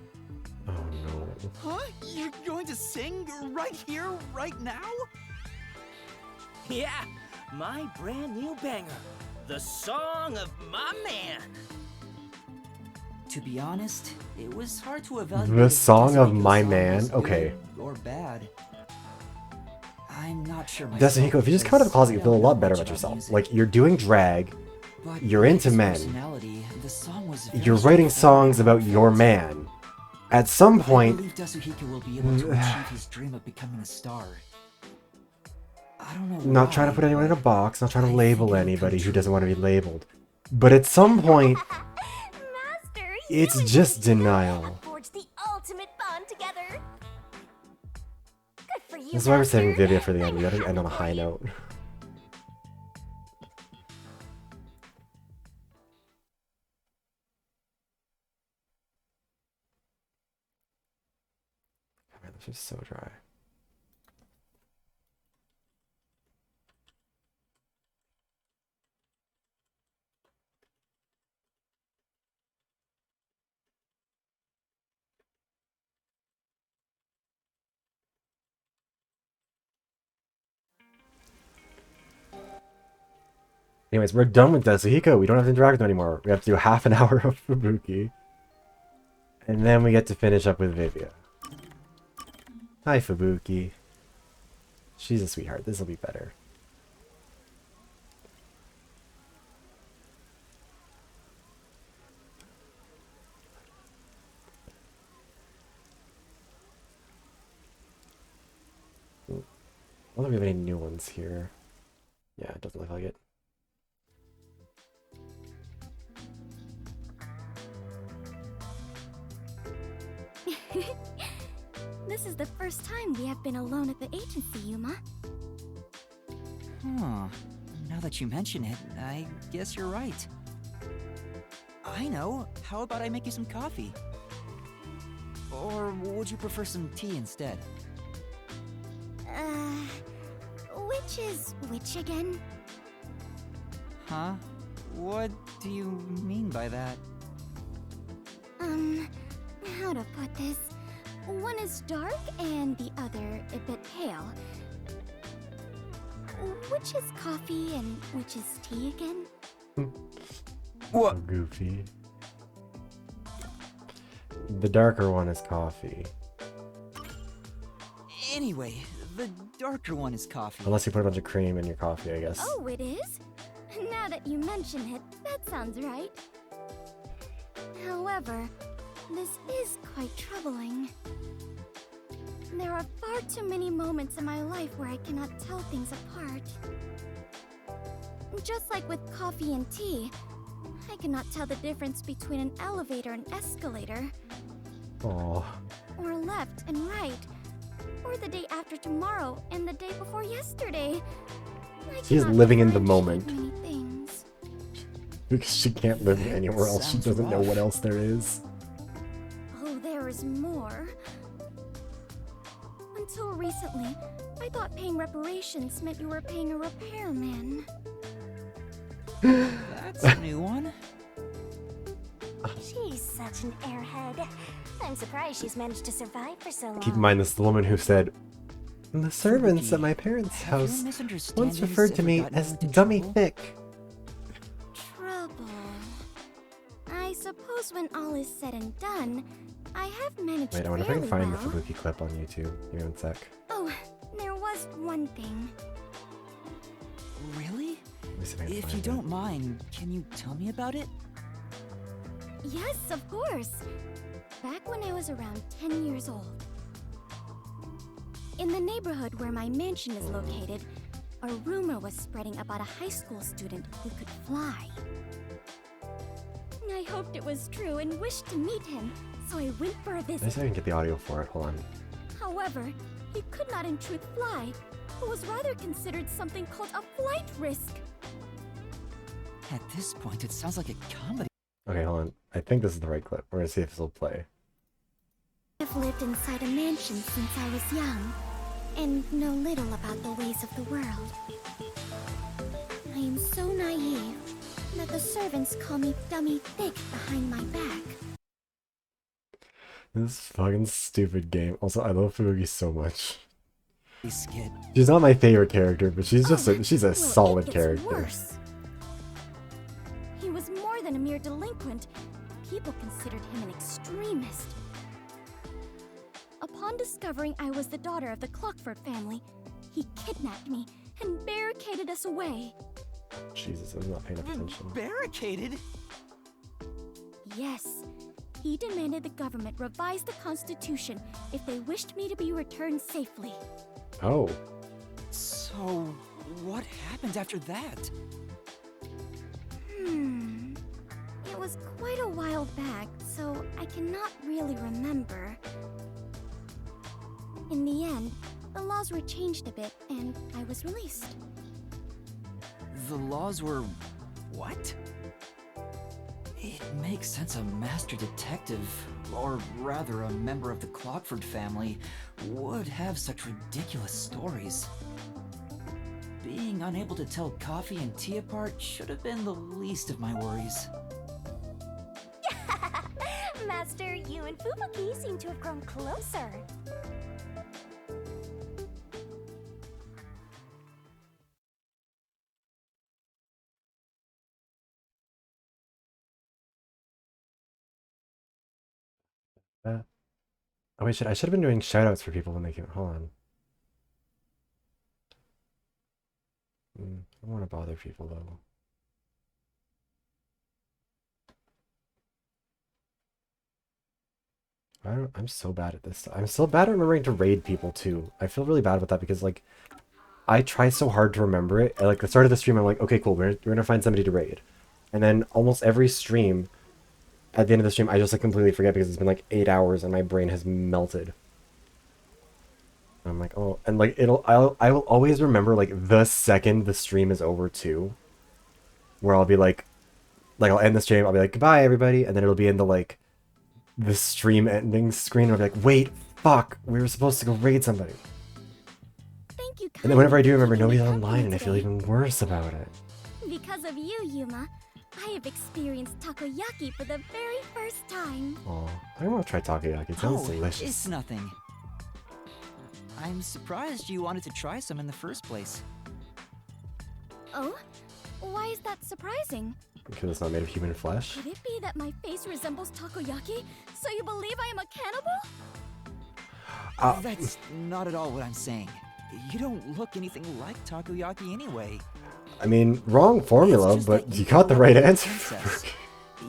Oh no. Huh? You're going to sing right here, right now? Yeah, my brand new banger, the song of my man. To be honest, it was hard to evaluate The if song of Desuhiko's my song man? was Okay. good or bad. I'm not sure myself. Desahiko, if you just come out of the closet, you feel a lot better about yourself. Like, you're doing drag, But you're like into his men, personality, the song was very you're writing songs about your man. At some I point... believe Desuhiko will be able to achieve his dream of becoming a star. I don't know Not trying to put anyone in a box, not trying to label anybody who doesn't want to be labeled. But at some point, it's just denial. Forge the ultimate bond together. Good for you, That's why we're saving Master. Vivia for the end. We gotta end on a high note. Man, this is so dry. Anyways, we're done with Yasuhiko. We don't have to interact with him anymore. We have to do half an hour of Fubuki. And then we get to finish up with Vivia. Hi, Fubuki. She's a sweetheart. This will be better. I don't think we have any new ones here. Yeah, it doesn't look like it. This is the first time we have been alone at the agency, Yuma. Huh. Now that you mention it, I guess you're right. I know. How about I make you some coffee? Or would you prefer some tea instead? Which is which again? Huh? What do you mean by that? How to put this? One is dark and the other a bit pale. Which is coffee and which is tea again? What? Goofy. The darker one is coffee. Anyway, the darker one is coffee. Unless you put a bunch of cream in your coffee, I guess. Oh, it is? Now that you mention it, that sounds right. However, this is quite troubling. There are far too many moments in my life where I cannot tell things apart. Just like with coffee and tea, I cannot tell the difference between an elevator and escalator. Aww. Or left and right. Or the day after tomorrow and the day before yesterday. She's living in the moment. Many things. Because she can't live anywhere else. She Sounds doesn't know rough. what else there is. Oh, there is more. Until recently, I thought paying reparations meant you were paying a repairman. That's a new one. She's such an airhead. I'm surprised she's managed to survive for so long. Keep in mind, this is the woman who said, the servants at my parents' Have your house once misunderstandings referred to ever me gotten as into dummy trouble? thick. Trouble. I suppose when all is said and done, I have managed Wait, I wonder if I can fairly find well. the Fubuki clip on YouTube. Give me one sec. Oh, there was one thing. Really? Let me see if I can If find you it. don't mind, can you tell me about it? Yes, of course. Back when I was around 10 years old. In the neighborhood where my mansion is located, a rumor was spreading about a high school student who could fly. I hoped it was true and wished to meet him, so I went for a Let me visit. see if I can get the audio for it. Hold on. However, he could not in truth fly, but was rather considered something called a flight risk. At this point, it sounds like a comedy. Okay, hold on. I think this is the right clip. We're gonna see if this will play. I've lived inside a mansion since I was young, and know little about the ways of the world. I am so naive that the servants call me dummy thick behind my back. This fucking stupid game. Also, I love Fubuki so much. Skid. She's not my favorite character, but she's just she's a Well, solid it gets character. worse. He was more than a mere delinquent. People considered him an extremist. Upon discovering I was the daughter of the Clockford family, he kidnapped me and barricaded us away. Jesus, I'm not paying attention. Barricaded? Yes, he demanded the government revise the Constitution if they wished me to be returned safely. Oh. So So, what happened after that? It was quite a while back, so I cannot really remember. In the end, the laws were changed a bit, and I was released. The laws were... what? It makes sense a master detective, or rather a member of the Clockford family, would have such ridiculous stories. Being unable to tell coffee and tea apart should have been the least of my worries. Master, you and Fubuki seem to have grown closer. Oh wait, I should have been doing shoutouts for people when they came. Hold on. I don't want to bother people though. I'm so bad at this. I'm so bad at remembering to raid people too. I feel really bad about that because like I try so hard to remember it. At like the start of the stream, I'm like, okay, cool, we're gonna find somebody to raid, and then almost every stream, at the end of the stream, I just like completely forget because it's been like 8 hours and my brain has melted. I'm like, oh, and like I will always remember like the second the stream is over too, where I'll be like I'll end the stream, I'll be like goodbye everybody, and then it'll be in the stream ending screen, and I'll be like, wait, fuck, we were supposed to go raid somebody. Thank you. And then whenever I do remember, nobody's online, and I feel even worse about it. Because of you, Yuma, I have experienced takoyaki for the very first time. Oh, I want to try takoyaki. It sounds delicious. It's nothing. I'm surprised you wanted to try some in the first place. Oh? Why is that surprising? Because it's not made of human flesh? Could it be that my face resembles takoyaki, so you believe I am a cannibal? That's not at all what I'm saying. You don't look anything like takoyaki anyway. I mean, wrong formula, but you got the right answer.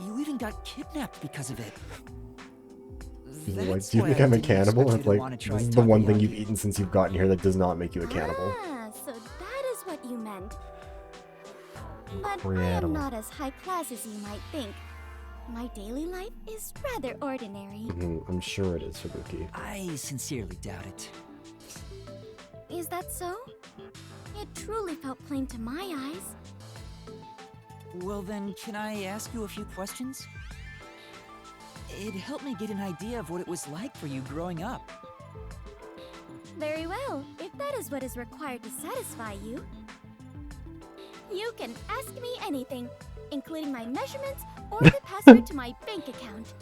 You even got kidnapped because of it. Like, do you think I'm a cannibal? It's like, this is the one thing you've eaten since you've gotten here that does not make you a cannibal. Ah, so that is what you meant. But I am not as high class as you might think. My daily life is rather ordinary. I'm sure it is, Fubuki. I sincerely doubt it. Is that so? It truly felt plain to my eyes. Well then, can I ask you a few questions? It helped me get an idea of what it was like for you growing up. Very well, if that is what is required to satisfy you. You can ask me anything, including my measurements or the password to my bank account.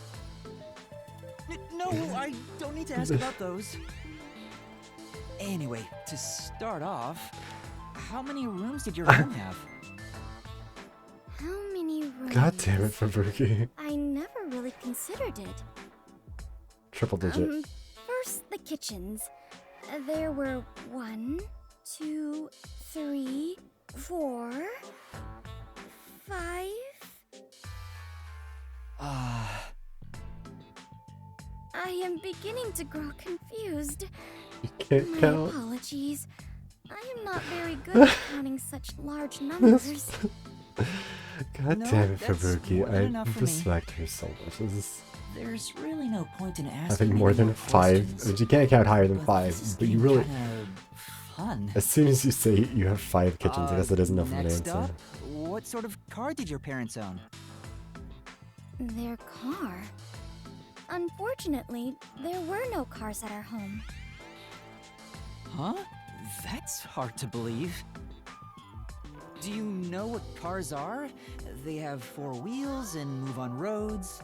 No, I don't need to ask about those. Anyway, to start off, how many rooms did your home have? How many rooms? God damn it, Fubuki. I never really considered it. Triple digit. First, the kitchens. There were 1, 2, 3, 4, 5. I am beginning to grow confused. You can't count. Apologies. I am not very good at counting such large numbers. God damn it, Fubuki. I respect her so much. There's really no point in asking. Having more than 5. You can't count higher than 5, but you really. Fun. As soon as you say you have 5 kitchens, I guess that is enough of an Next answer. up, what sort of car did your parents own? Their car? Unfortunately, there were no cars at our home. Huh? That's hard to believe. Do you know what cars are? They have 4 wheels and move on roads.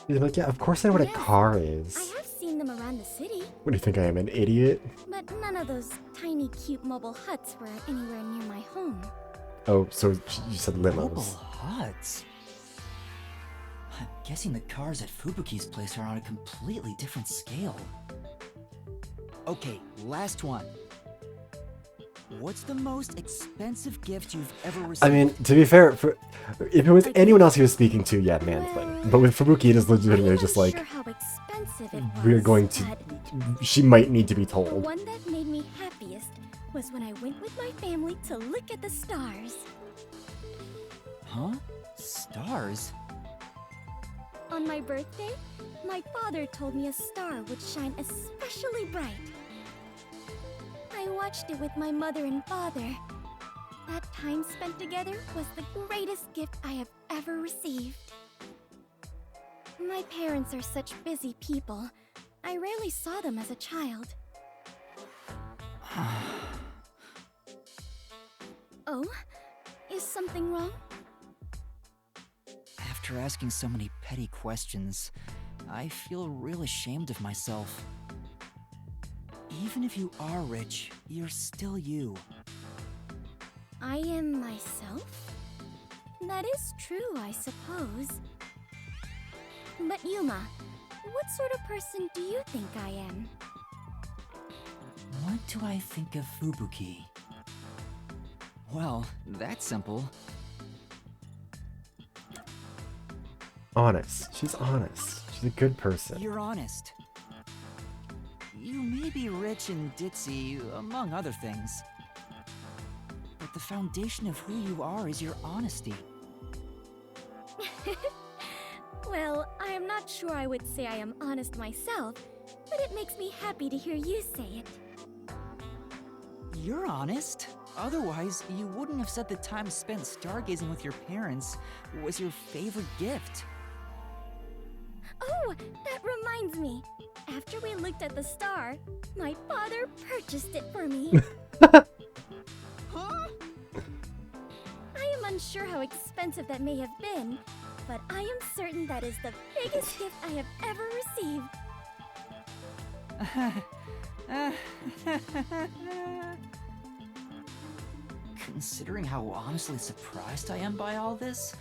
You're like, yeah, of course I know what a car is. I have seen them around the city. What do you think, I am an idiot? But none of those tiny, cute mobile huts were anywhere near my home. Oh, so you said limos. Mobile huts? I'm guessing the cars at Fubuki's place are on a completely different scale. Okay, last one. What's the most expensive gift you've ever received? I mean, to be fair, if it was anyone else he was speaking to, yeah, man thing. But with Fubuki, it is legitimately just like, How expensive it was, we're going to, she might need to be the told. one that made me happiest was when I went with my family to look at the stars. Huh? Stars? On my birthday, my father told me a star would shine especially bright. I watched it with my mother and father. That time spent together was the greatest gift I have ever received. My parents are such busy people. I rarely saw them as a child. Oh? Is something wrong? After asking so many petty questions, I feel real ashamed of myself. Even if you are rich, you're still you. I am myself? That is true, I suppose. But Yuma, what sort of person do you think I am? What do I think of Fubuki? Well, that's simple. Honest. She's honest. She's a good person. You're honest. You may be rich and ditzy, among other things. But the foundation of who you are is your honesty. Well, I am not sure I would say I am honest myself, but it makes me happy to hear you say it. You're honest. Otherwise, you wouldn't have said the time spent stargazing with your parents was your favorite gift. Oh, that reminds me. After we looked at the star, my father purchased it for me. Huh? I am unsure how expensive that may have been, but I am certain that is the biggest gift I have ever received. Considering how honestly surprised I am by all this,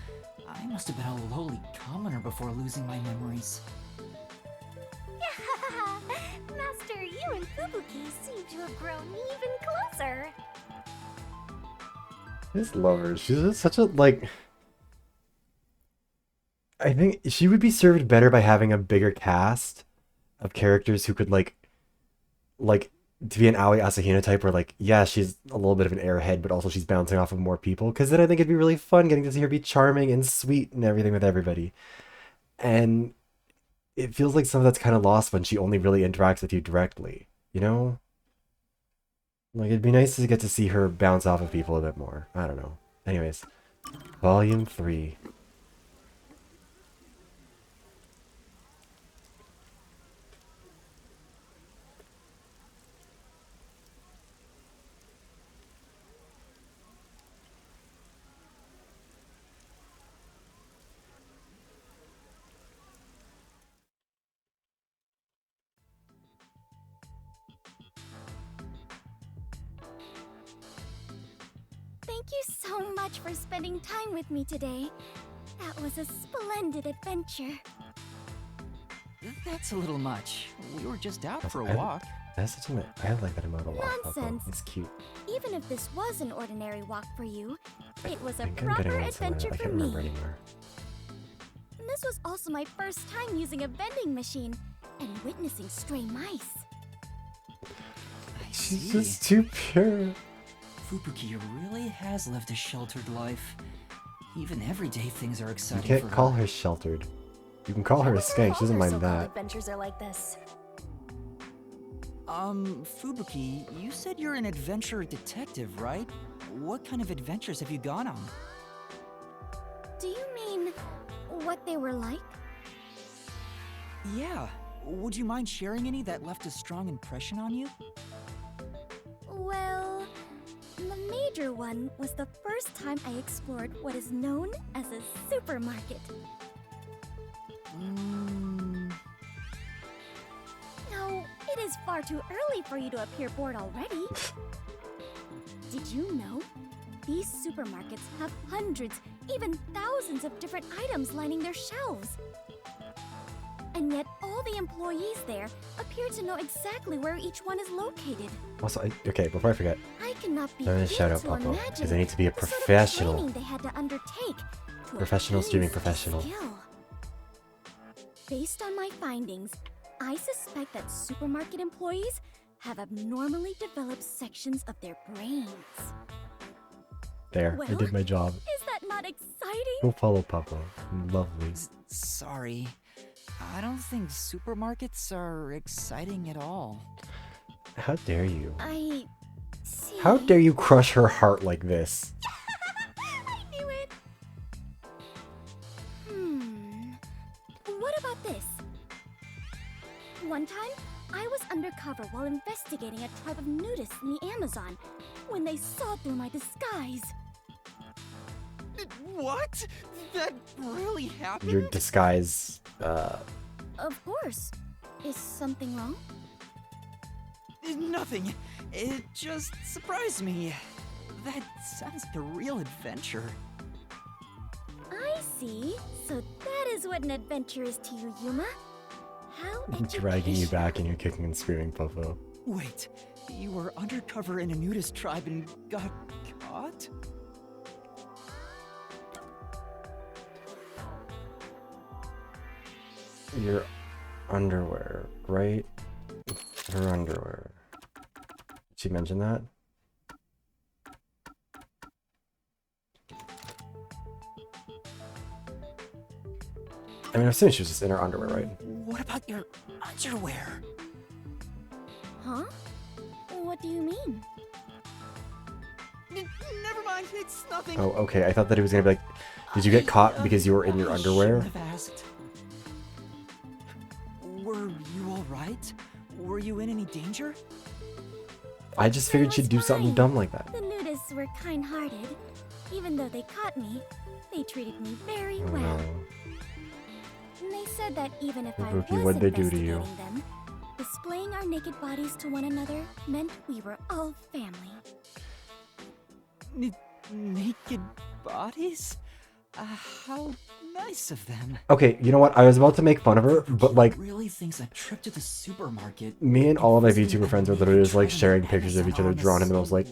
I must have been a lowly commoner before losing my memories. Master, you and Fubuki seem to have grown even closer. I just love her. She's just such a, like... I think she would be served better by having a bigger cast of characters who could, like, to be an Aoi Asahina type where, like, yeah, she's a little bit of an airhead, but also she's bouncing off of more people. Because then I think it'd be really fun getting to see her be charming and sweet and everything with everybody. And it feels like some of that's kind of lost when she only really interacts with you directly, you know? Like, it'd be nice to get to see her bounce off of people a bit more. I don't know. Anyways, Volume 3. Thank you so much for spending time with me today. That was a splendid adventure. That's a little much. We were just out for a walk. That's such a... I like that amount of walk. Nonsense. It's cute. Even if this was an ordinary walk for you, it was a I think I'm proper getting on somewhere. adventure I for can't me. remember anymore. And this was also my first time using a vending machine and witnessing stray mice. She's just too pure. Fubuki really has lived a sheltered life. Even everyday things are You exciting can't for call her. her sheltered. You can call her a skank. She doesn't mind that. Adventures are like this. Fubuki, you said you're an adventure detective, right? What kind of adventures have you gone on? Do you mean what they were like? Yeah. Would you mind sharing any that left a strong impression on you? Well, the major one was the first time I explored what is known as a supermarket. No, it is far too early for you to appear bored already. Did you know? These supermarkets have hundreds, even thousands of different items lining their shelves. And yet all the employees there appear to know exactly where each one is located. Also, okay, before I forget, I cannot I'm gonna begin shout out to Papa imagine because I need to be a the sort of professional. training they had to undertake to Professional attain streaming such professional. skill. Based on my findings, I suspect that supermarket employees have abnormally developed sections of their brains. There, I Well, did my job. Is that not exciting? Go follow Papa. Lovely. Sorry. I don't think supermarkets are exciting at all. How dare you? I see. How dare you crush her heart like this? I knew it. What about this? One time, I was undercover while investigating a tribe of nudists in the Amazon when they saw through my disguise. What? That really happened? Your disguise, Of course. Is something wrong? Nothing. It just surprised me. That sounds like a real adventure. I see. So that is what an adventure is to you, Yuma. How dragging you back and you're kicking and screaming, Popo. Wait, you were undercover in a nudist tribe and got caught? Your underwear, right? Her underwear. Did she mention that? I mean, I'm assuming she was just in her underwear, right? What about your underwear? Huh? What do you mean? Never mind, it's nothing. Oh, okay. I thought that he was gonna be like, did you get caught because you were in your underwear? Shouldn't have asked. Were you alright? Were you in any danger? I just figured she'd do something dumb like that. The nudists were kind-hearted. Even though they caught me, they treated me very Oh, well. no. And they said that even if I Ibuki, was what'd they do to you? investigating them, displaying our naked bodies to one another meant we were all family. Naked bodies? How nice of them. Okay, you know what? I was about to make fun of her, but like, Really thinks a trip to the supermarket. me and all of my VTuber friends are literally just like sharing pictures of each other drawn in the most like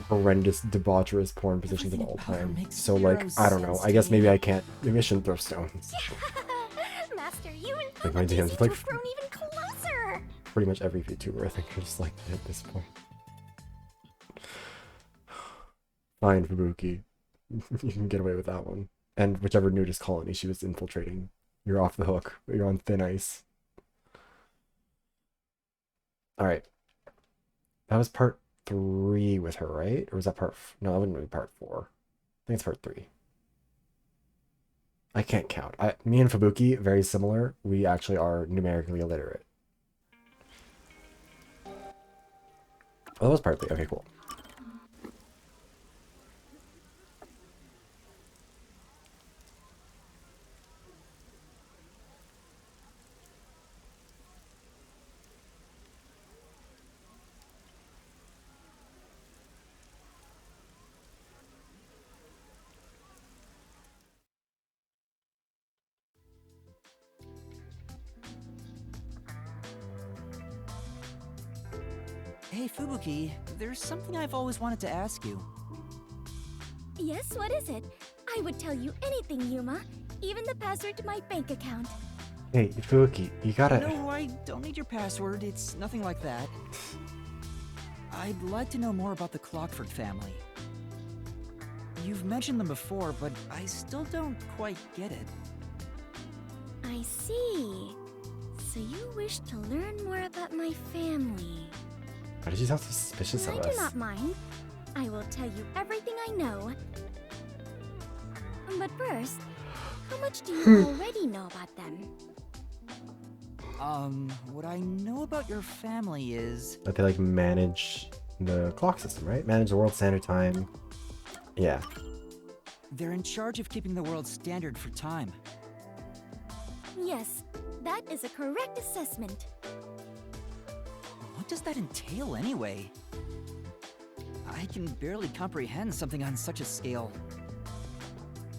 horrendous, debaucherous porn positions of all time. So like, I don't know. I guess maybe I can't. Maybe I shouldn't throw stones. Master, you and Like my Papa DMs seem with to like have grown even closer. pretty much every VTuber I think are just like that at this point. Fine, Fubuki. You can get away with that one. And whichever nudist colony she was infiltrating, you're off the hook. You're on thin ice. Alright. That was part 3 with her, right? Or was that part... No, that wouldn't be part 4. I think it's part 3. I can't count. Me and Fubuki, very similar. We actually are numerically illiterate. Oh, that was part 3. Okay, cool. Hey Fubuki, there's something I've always wanted to ask you. Yes, what is it? I would tell you anything, Yuma. Even the password to my bank account. Hey, Fubuki, you gotta... No, I don't need your password. It's nothing like that. I'd like to know more about the Clockford family. You've mentioned them before, but I still don't quite get it. I see. So you wish to learn more about my family. Why did you sound so suspicious of I us? do not mind. I will tell you everything I know. But first, how much do you already know about them? What I know about your family is... That they like manage the clock system, right? Manage the world standard time. Yeah. They're in charge of keeping the world standard for time. Yes, that is a correct assessment. What does that entail anyway? I can barely comprehend something on such a scale.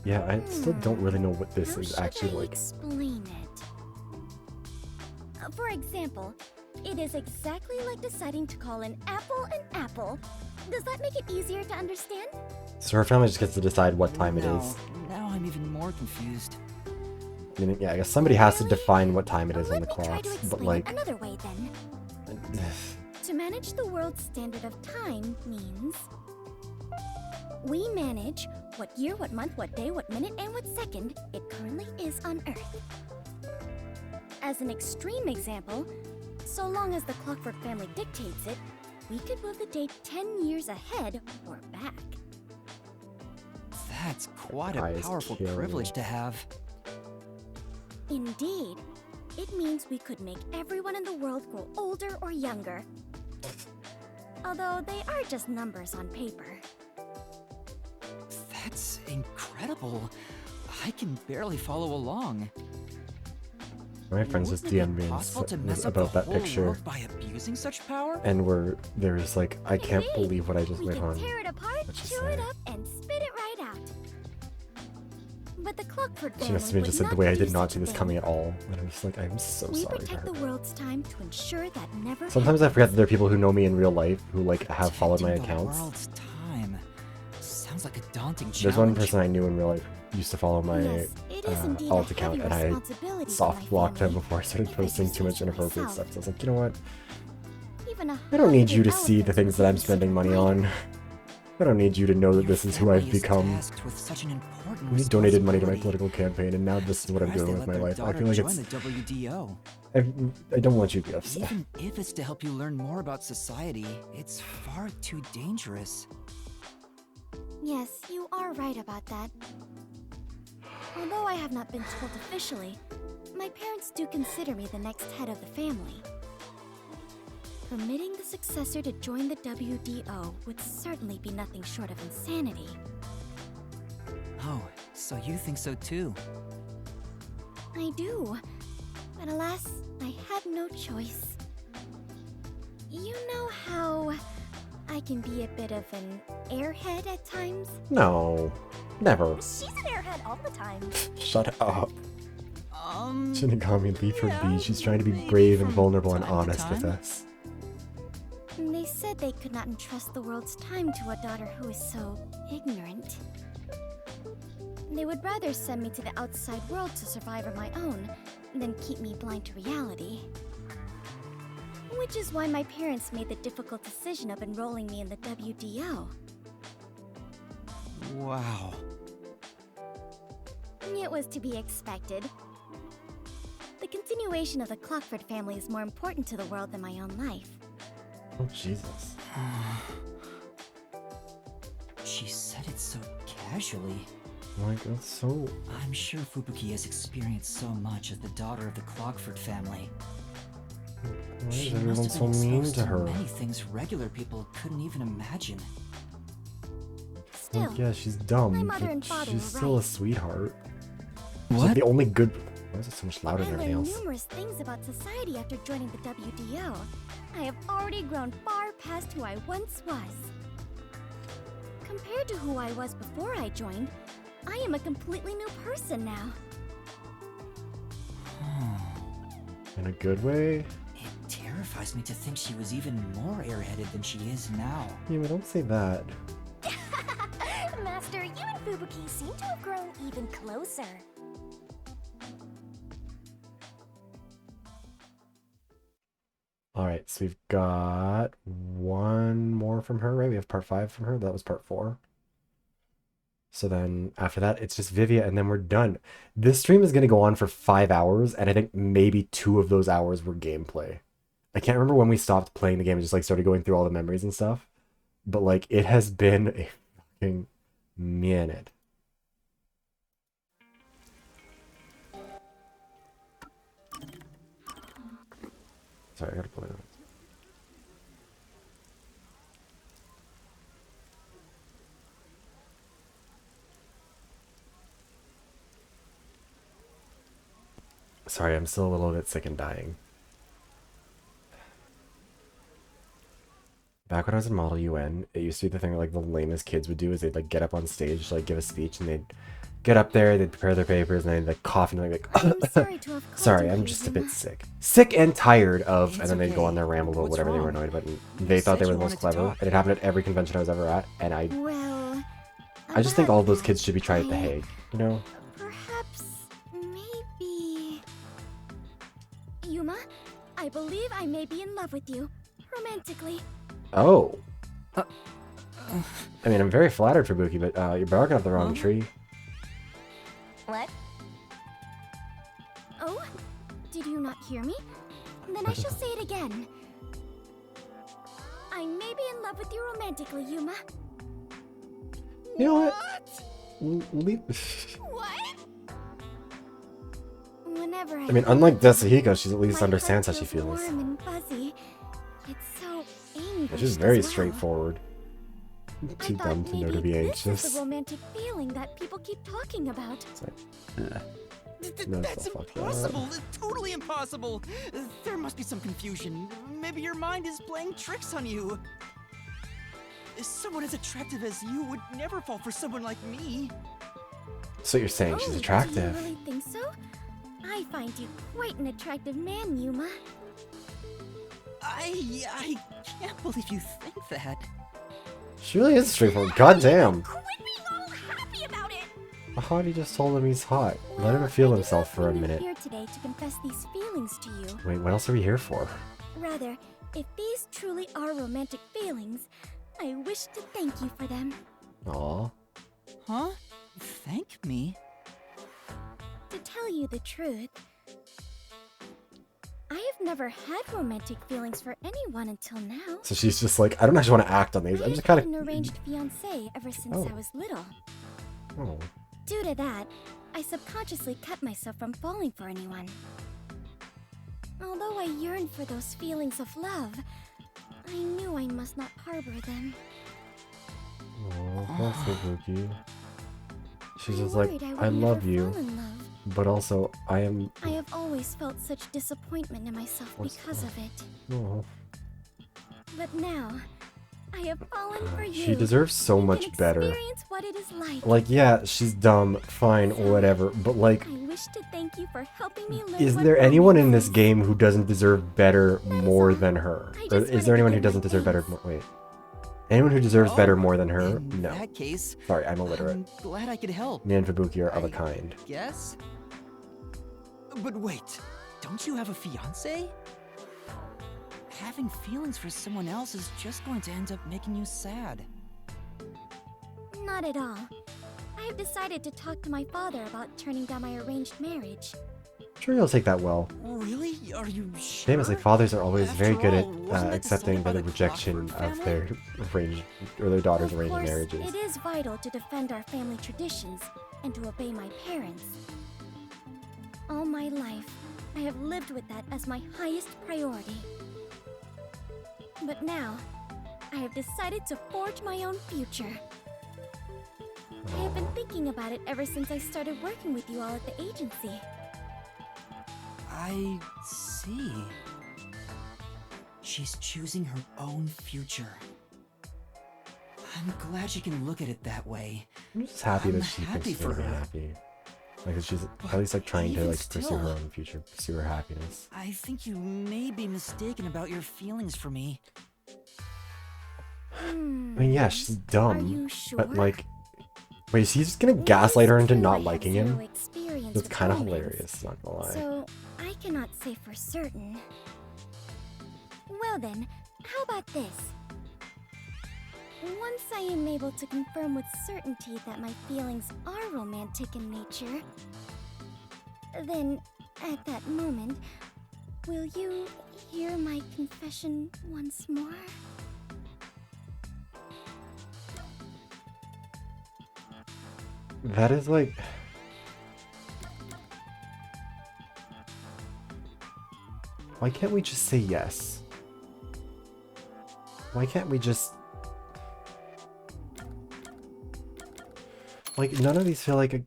Yeah, I still don't really know what this is actually like. Explain it. For example, it is exactly like deciding to call an apple an apple. Does that make it easier to understand? So her family just gets to decide what time it is. Now I'm even more confused. I mean, yeah, I guess somebody has to define what time it is on the clocks, but like... Another way then. To manage the world's standard of time means we manage what year, what month, what day, what minute, and what second it currently is on Earth. As an extreme example, so long as the Clockwork family dictates it, we could move the date 10 years ahead or back. That's quite a Guy is powerful killing privilege me. to have. Indeed. It means we could make everyone in the world grow older or younger. Although they are just numbers on paper. That's incredible. I can barely follow along. My friends just Wouldn't it DM'd be me possible to mess up the about that whole picture, world by abusing such power? and there's like, I can't Indeed. believe what I just We went can on. tear it apart, Let's just chew it say. up, and spit it right out. But the Clockford She family messaged me would just said the not way I do did not such see a this thing. coming at all. And I'm just like, I'm so We sorry for protect her. the world's time to ensure that never Sometimes I happens. forget that there are people who know me in real life who like have followed my Protecting the accounts. world's time. Sounds like a daunting challenge. There's one person I knew in real life who used to follow my Yes, it is indeed a alt heavy account, and I responsibility for soft my blocked him family, before I started if I do posting too say much so inappropriate myself. stuff. So I was like, you know what? Even a I don't need you to hot-headed see the elephant things that I'm would spending money consider on. I don't need you to know that this is who I've Family is become. tasked with such an important You donated money to my responsibility. political campaign, and now this is what I'm Surprised doing they with let my their life. I daughter feel like join it's. the WDO. I don't want you to be upset. Even if it's to help you learn more about society, it's far too dangerous. Yes, you are right about that. Although I have not been told officially, my parents do consider me the next head of the family. Permitting the successor to join the WDO would certainly be nothing short of insanity. Oh, so you think so too? I do. But alas, I had no choice. You know how I can be a bit of an airhead at times? No, never. She's an airhead all the time. Shut up. Shinigami, leave her be. She's trying to be brave and vulnerable and honest with us. They said they could not entrust the world's time to a daughter who is so ignorant. They would rather send me to the outside world to survive on my own than keep me blind to reality. Which is why my parents made the difficult decision of enrolling me in the WDO. Wow. It was to be expected. The continuation of the Clockford family is more important to the world than my own life. Oh, Jesus. She said it so casually. Like, that's so... I'm sure Fubuki has experienced so much as the daughter of the Clockford family. Why is She everyone must have so been mean exposed to her? many things regular people couldn't even imagine. Still, Like, yeah, she's dumb, my mother but and father she's were still a right. sweetheart. She's What? like the only good... Why is it so much louder I than learned everything else? numerous things about society after joining the WDO. I have already grown far past who I once was. Compared to who I was before I joined, I am a completely new person now. In a good way? It terrifies me to think she was even more airheaded than she is now. Yeah, but don't say that. Master, you and Fubuki seem to have grown even closer. Alright, so we've got one more from her, right? We have part 5 from her. That was part 4. So then after that, it's just Vivia, and then we're done. This stream is going to go on for 5 hours, and I think maybe 2 of those hours were gameplay. I can't remember when we stopped playing the game and just like started going through all the memories and stuff. But like, it has been a fucking minute. Sorry, I gotta play that. Sorry, I'm still a little bit sick and dying. Back when I was in Model UN, it used to be the thing that like the lamest kids would do is they'd like get up on stage to like give a speech, and they'd get up there, they'd prepare their papers, and they'd like cough and like sorry, I'm just a bit sick and tired of, and then they'd go on their ramble about whatever they were annoyed about, and they thought they were the most clever, and it happened at every convention I was ever at, and Well, I just think all of those kids should be tried at The Hague, you know? perhaps, maybe... Yuma, I believe I may be in love with you. romantically. Oh. I mean, I'm very flattered for Buki, but you're barking up the wrong tree. What? Oh? Did you not hear me? Then I shall say it again. I may be in love with you romantically, Yuma. You know what? What? Whenever I mean, unlike Desahiko, she at least my understands how heart she feels. Warm and fuzzy. It's so anguished. She's very as well. straightforward. Too dumb to know to be This is anxious. the romantic feeling that people keep talking about. No, That's so fuck that. impossible! Totally impossible! There must be some confusion. Maybe your mind is playing tricks on you. Someone as attractive as you would never fall for someone like me. So you're saying she's attractive. Do you really think so? I find you quite an attractive man, Yuma. I can't believe you think that. She really is straightforward. God damn. Quit being all happy about it! Hottie just told him he's hot. Let him feel himself for a minute. I'm here today to confess these feelings to you. Wait, what else are we here for? Rather, if these truly are romantic feelings, I wish to thank you for them. Aw. Huh? Thank me? To tell you the truth, I have never had romantic feelings for anyone until now. So she's just like, I don't actually want to act on these. I'm just kind I've had an of. arranged fiancé ever since Oh. I was little. Oh. Due to that, I subconsciously kept myself from falling for anyone. Although I yearned for those feelings of love, I knew I must not harbor them. Oh, that's so Buki. She's I just like, worried I would I never love you, fall in love. but also I am. I have always felt such disappointment in myself What's because of it. Oh. But now, I have fallen for you. She deserves so and much can better. Experience what it is like. Like, yeah, she's dumb, fine, whatever, but like, I wish to thank you for helping me learn is what there anyone in romance this game who doesn't deserve better more than her? Or is there anyone who doesn't deserve better? Wait. Anyone who deserves better more than her? No. In that case, Sorry, I'm illiterate. I'm glad I could help. Me and Fubuki are of a kind. Guess? But wait, don't you have a fiancé? Having feelings for someone else is just going to end up making you sad. Not at all. I have decided to talk to my father about turning down my arranged marriage. Sure, you'll take that well. Really? Are you sure? Famously, fathers are always very good at wasn't it accepting decided by the rejection of their arranged or their daughter's Of arranged course, marriages. it is vital to defend our family traditions and to obey my parents. All my life, I have lived with that as my highest priority. But now, I have decided to forge my own future. I have been thinking about it ever since I started working with you all at the agency. I see. She's choosing her own future. I'm glad she can look at it that way. I'm just happy I'm that she happy thinks for they're her. happy. Like she's at least like trying to even like pursue still- her own future, pursue her happiness. I think you may be mistaken about your feelings for me. I mean, yeah, she's dumb, you but sure? like, wait, is he just gonna gaslight her into not liking Zero him? experience That's with kind of romance, hilarious, not gonna lie. So, I cannot say for certain. Well then, how about this? Once I am able to confirm with certainty that my feelings are romantic in nature, then, at that moment, will you hear my confession once more? That is like... Why can't we just say yes? Why can't we just... Like, none of these feel like a...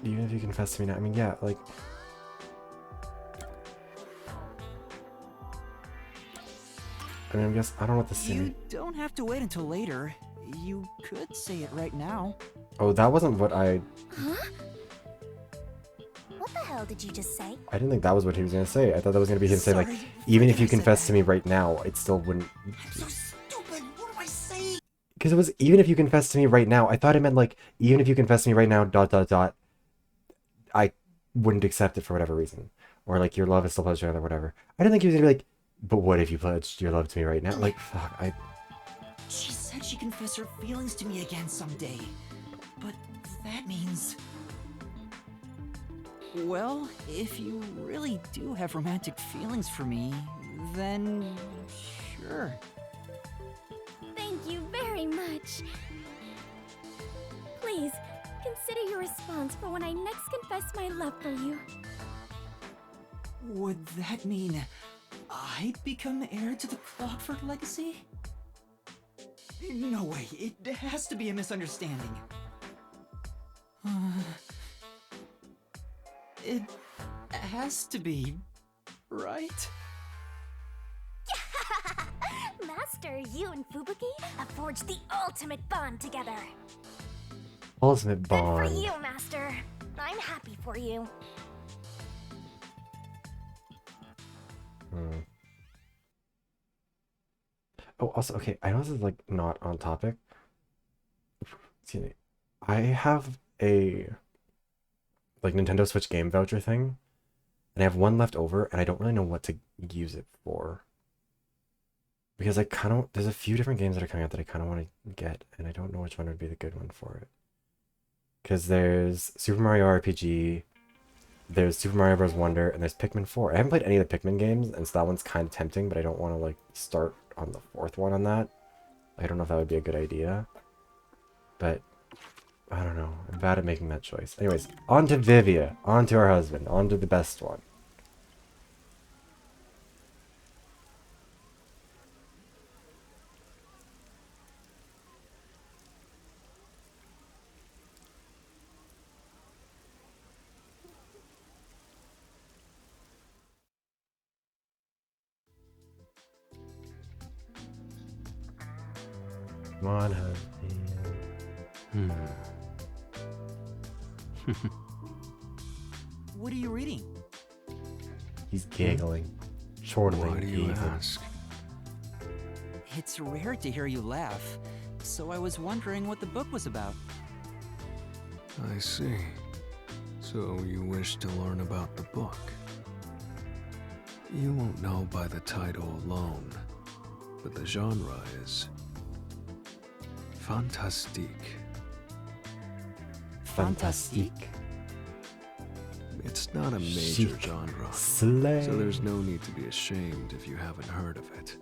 Even if you confess to me now, I mean, yeah, like... I mean, I guess, I don't know what to say. You don't have to wait until later. You could say it right now. Oh, that wasn't what I... Huh? What the hell did you just say? I didn't think that was what he was gonna say. I thought that was gonna be him saying, like, even if you confess to me right now, it still wouldn't... So stupid! What am I saying? Because it was, even if you confess to me right now, I thought it meant, like, even if you confess to me right now, ... I wouldn't accept it for whatever reason, or like your love is still pledged to another, whatever. I didn't think he was gonna be like, but what if you pledged your love to me right now? Like, fuck, She said she'd confess her feelings to me again someday. But that means... Well, if you really do have romantic feelings for me, then... sure. Thank you very much. Please, consider your response for when I next confess my love for you. Would that mean I'd become heir to the Clockford legacy? No way, it has to be a misunderstanding. It has to be, right? Master, you and Fubuki have forged the ultimate bond together. ultimate Good bond. for you, Master. I'm happy for you. Oh, also, okay, I know this is like not on topic. Excuse me. I have a like Nintendo Switch game voucher thing, and I have one left over, and I don't really know what to use it for. Because I kind of, there's a few different games that are coming out that I kind of want to get, and I don't know which one would be the good one for it. Because there's Super Mario RPG, there's Super Mario Bros. Wonder, and there's Pikmin 4. I haven't played any of the Pikmin games, and so that one's kind of tempting, but I don't want to like start on the fourth one on that. I don't know if that would be a good idea. But I don't know. I'm bad at making that choice. Anyways, on to Vivia, on to our husband, on to the best one. Come on, husband. What are you reading? He's giggling. Chortling. Why do you even. ask? It's rare to hear you laugh, so I was wondering what the book was about. I see. So you wish to learn about the book. You won't know by the title alone, but the genre is fantastique. Fantastique. It's not a major Chic. genre, Slay. so there's no need to be ashamed if you haven't heard of it.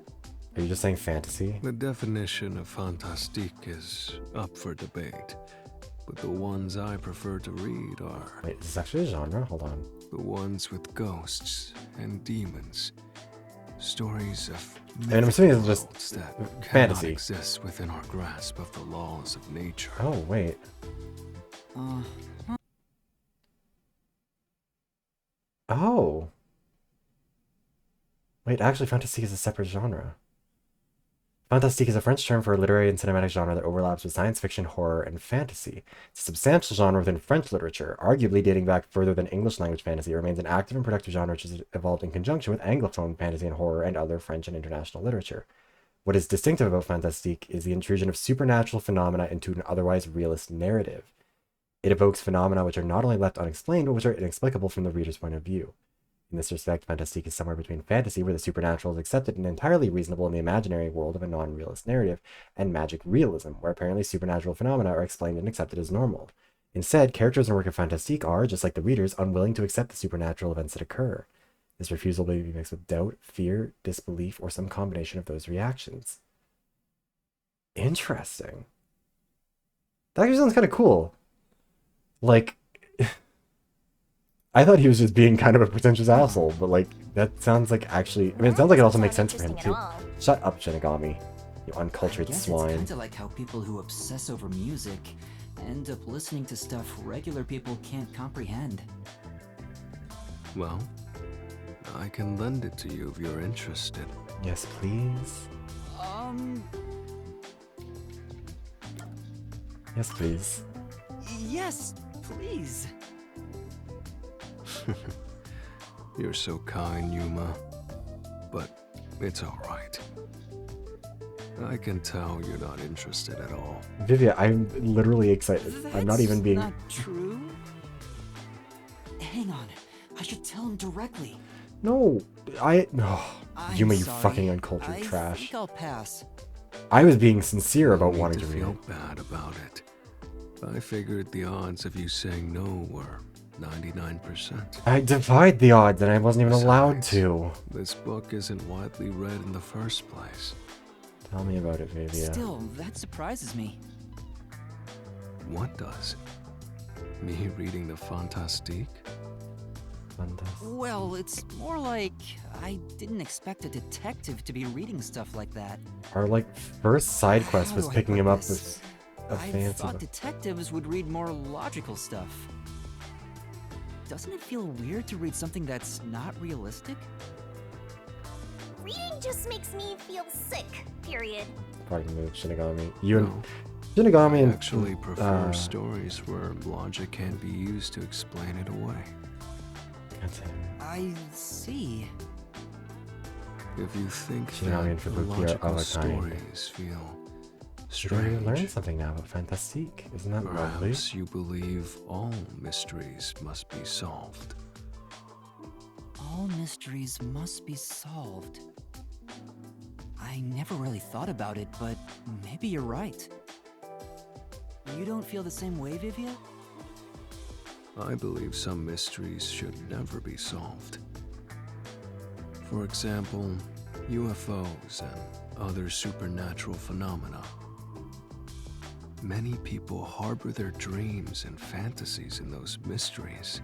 Are you just saying fantasy? The definition of fantastique is up for debate, but the ones I prefer to read are... Wait, is this actually a genre? Hold on. The ones with ghosts and demons. Stories of And I'm assuming it's worlds just that fantasy. cannot exist within our grasp of the laws of nature. Oh, wait. Oh. Wait, actually, fantastique is a separate genre. Fantastique is a French term for a literary and cinematic genre that overlaps with science fiction, horror, and fantasy. It's a substantial genre within French literature, arguably dating back further than English language fantasy. It remains an active and productive genre which has evolved in conjunction with Anglophone fantasy and horror and other French and international literature. What is distinctive about fantastique is the intrusion of supernatural phenomena into an otherwise realist narrative. It evokes phenomena which are not only left unexplained, but which are inexplicable from the reader's point of view. In this respect, fantastique is somewhere between fantasy, where the supernatural is accepted and entirely reasonable in the imaginary world of a non-realist narrative, and magic realism, where apparently supernatural phenomena are explained and accepted as normal. Instead, characters in work of fantastique are, just like the readers, unwilling to accept the supernatural events that occur. This refusal may be mixed with doubt, fear, disbelief, or some combination of those reactions. Interesting. That actually sounds kind of cool. Like... I thought he was just being kind of a pretentious asshole, but like, that sounds like actually, I mean, it sounds like it also makes sense for him too. Shut up, Shinigami, you uncultured I guess swine. It's kind of like how people who obsess over music end up listening to stuff regular people can't comprehend. Well, I can lend it to you if you're interested. Yes, please. Yes, please. Yes, please. You're so kind, Yuma. But it's alright. I can tell you're not interested at all. Vivia, I'm literally excited. I'm not even being... Not true. hang on. I should tell him directly. No, Yuma, you sorry. fucking uncultured I trash. think I'll pass. I was being sincere about No wanting need to to read feel it. bad about it. I figured the odds of you saying no were 99%. I defied the odds and I wasn't even allowed to. This book isn't widely read in the first place. Tell me about it, Vivia. Still, that surprises me. What does? Me reading the Fantastique? Well, it's more like I didn't expect a detective to be reading stuff like that. Our first side quest How was do I picking put him up this? with a I fancy thought book. detectives would read more logical stuff. Doesn't it feel weird to read something that's not realistic? Reading just makes me feel sick, period. Probably move Shinigami. You and Shinigami I and actually prefer stories where logic can't be used to explain it away. I see. If you think Shinigami and that Fubuki are logical of a kind. stories feel You learned strange, something now about Fantastique. Isn't that lovely? perhaps you believe all mysteries must be solved. All mysteries must be solved. I never really thought about it, but maybe you're right. You don't feel the same way, Vivia? I believe some mysteries should never be solved. For example, UFOs and other supernatural phenomena. Many people harbor their dreams and fantasies in those mysteries,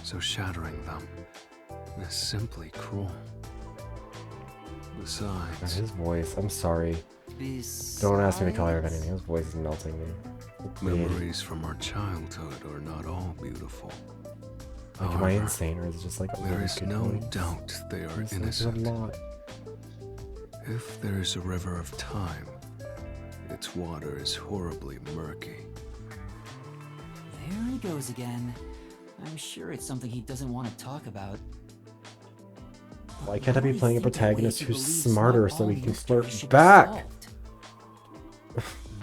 so shattering them is simply cruel. Besides, His voice, I'm sorry. Don't ask me the color of anything. His voice is melting me. memories from our childhood are not all beautiful. Am I However, insane, or is it just like a there really is good no voice? doubt they are There's a innocent. lot. If there's a river of time, its water is horribly murky. There he goes again. I'm sure it's something he doesn't want to talk about. Why can't I be playing a protagonist who's smarter so we can flirt should be back? solved.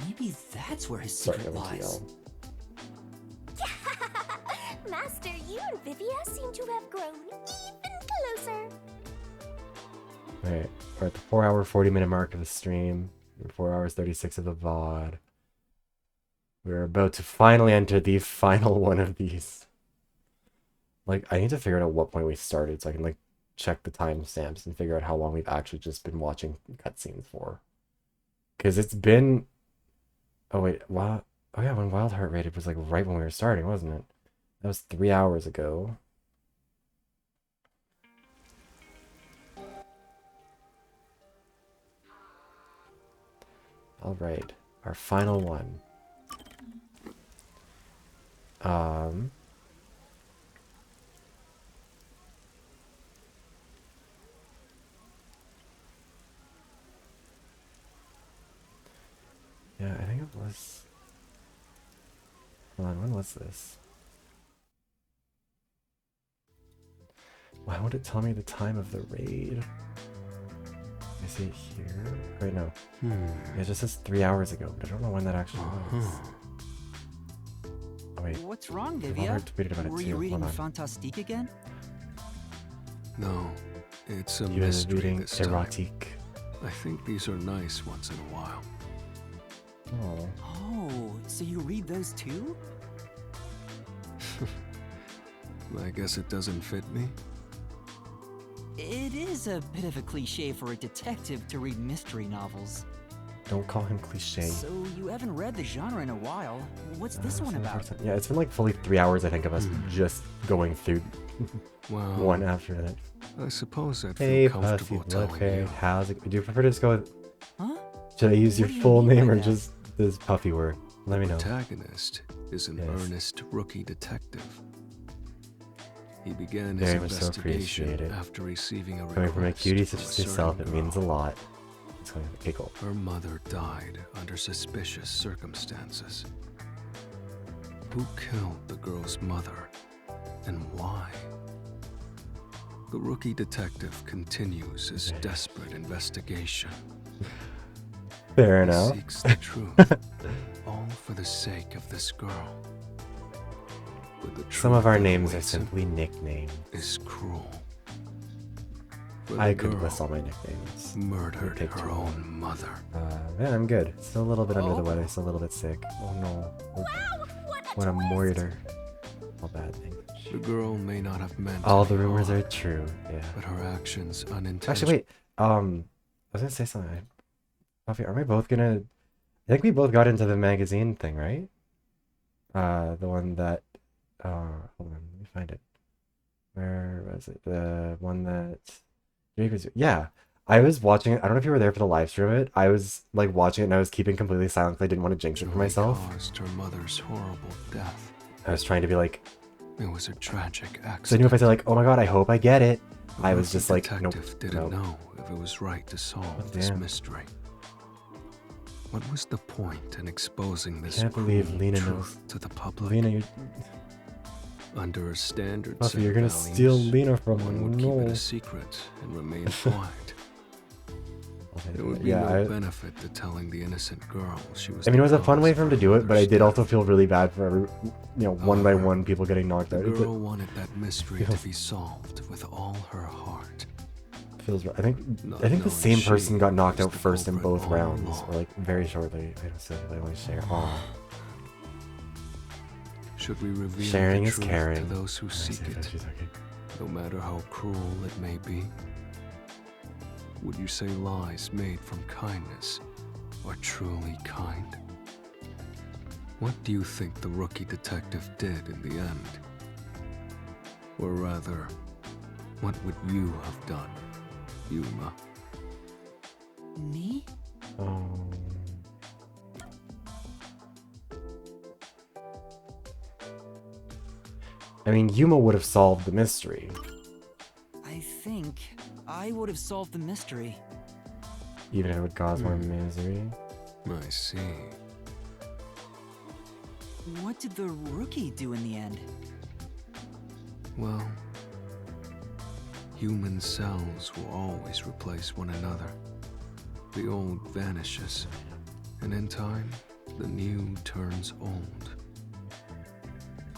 Maybe that's where his Sorry, secret I went to lies. yell. Master, you and Vivia seem to have grown even closer. Alright, we're at the 4 hour, 40-minute mark of the stream. 4 hours, 36 of the VoD. We're about to finally enter the final one of these. I need to figure out what point we started so I can, check the timestamps and figure out how long we've actually just been watching cutscenes for. Because it's been... Oh, wait, what? Oh, yeah, when Wild Heart rated was, right when we were starting, wasn't it? That was 3 hours ago. Alright, our final one. Yeah, I think it was... Hold on, when was this? Why won't it tell me the time of the raid? I see it here? Wait, no. It just says 3 hours ago, but I don't know when that actually was. Oh, wait. What's wrong, Vivia? Vivia? Tweeted about it Were too. you reading Hold on. Fantastique again? No, it's a You was mystery reading this time. Erotique. I think these are nice once in a while. Oh. Oh, so you read those too? I guess it doesn't fit me. It is a bit of a cliche for a detective to read mystery novels. Don't call him cliche. So you haven't read the genre in a while. What's this one about? Yeah, it's been fully 3 hours, I think, of us just going through Well, one after that. I suppose I'd Hey, feel Pussy comfortable Blood telling Fairy, you. how's it? Do you prefer to just go with... Huh? Should I use your What do you full mean by name or that? just this puffy word? Let me know. The protagonist is an earnest rookie detective. He began his Very much so investigation appreciated. after receiving a Coming from a request cutie from such a as yourself, certain it means a girl. lot. It's going to be cool. Her mother died under suspicious circumstances. Who killed the girl's mother, and why? The rookie detective continues his desperate investigation. Fair He enough. seeks the truth, all for the sake of this girl. But the Some of truth our that names are awaits him simply nicknames. is cruel. For I the could girl list all my nicknames. murdered Take her too own long. mother. Man, I'm good. Still a little bit under the weather, still a little bit sick. Oh no. What a murder. All bad things. The girl may not have meant All the any rumors harm, are true, yeah. but her actions unintentional. Actually, wait. I was gonna say something. Puffy, are we both gonna... I think we both got into the magazine thing, right? The one that... hold on, let me find it. Where was it? The one that... Yeah. I was watching it. I don't know if you were there for the live stream of it. I was like watching it and I was keeping completely silent because I didn't want to jinx it for myself. Caused her mother's horrible death. I was trying to be like... It was a tragic accident. So I knew if I said like, oh my god, I hope I get it. The I was rookie just like, nope. detective didn't know if it was right to solve this mystery. What was the point in exposing this Can't believe cruel Lena truth knows. to the public? Lena, you're... Under a standard Puffy, set you're of gonna values, steal Lena from one me. would No. keep it a secret and remain quiet. There would be Yeah, no benefit to telling the innocent girl she was. I mean, it was a the fun way cause for him to of do her it, but I mother's did death. also feel really bad for every, one by one people getting knocked The out. girl wanted that mystery to be solved with all her heart. Feels right. I think Not the knowing same she person got knocked was out the first in culprit both all rounds, along. or like very shortly. I don't say I want to share. Aw. Should we reveal Sharing the is truth caring. to those who seek it, no matter how cruel it may be? Would you say lies made from kindness are truly kind? What do you think the rookie detective did in the end? Or rather, what would you have done, Yuma? Me? I mean, Yuma would have solved the mystery. I think I would have solved the mystery. Even if it would cause more misery. I see. What did the rookie do in the end? Well, human cells will always replace one another. The old vanishes, and in time, the new turns old.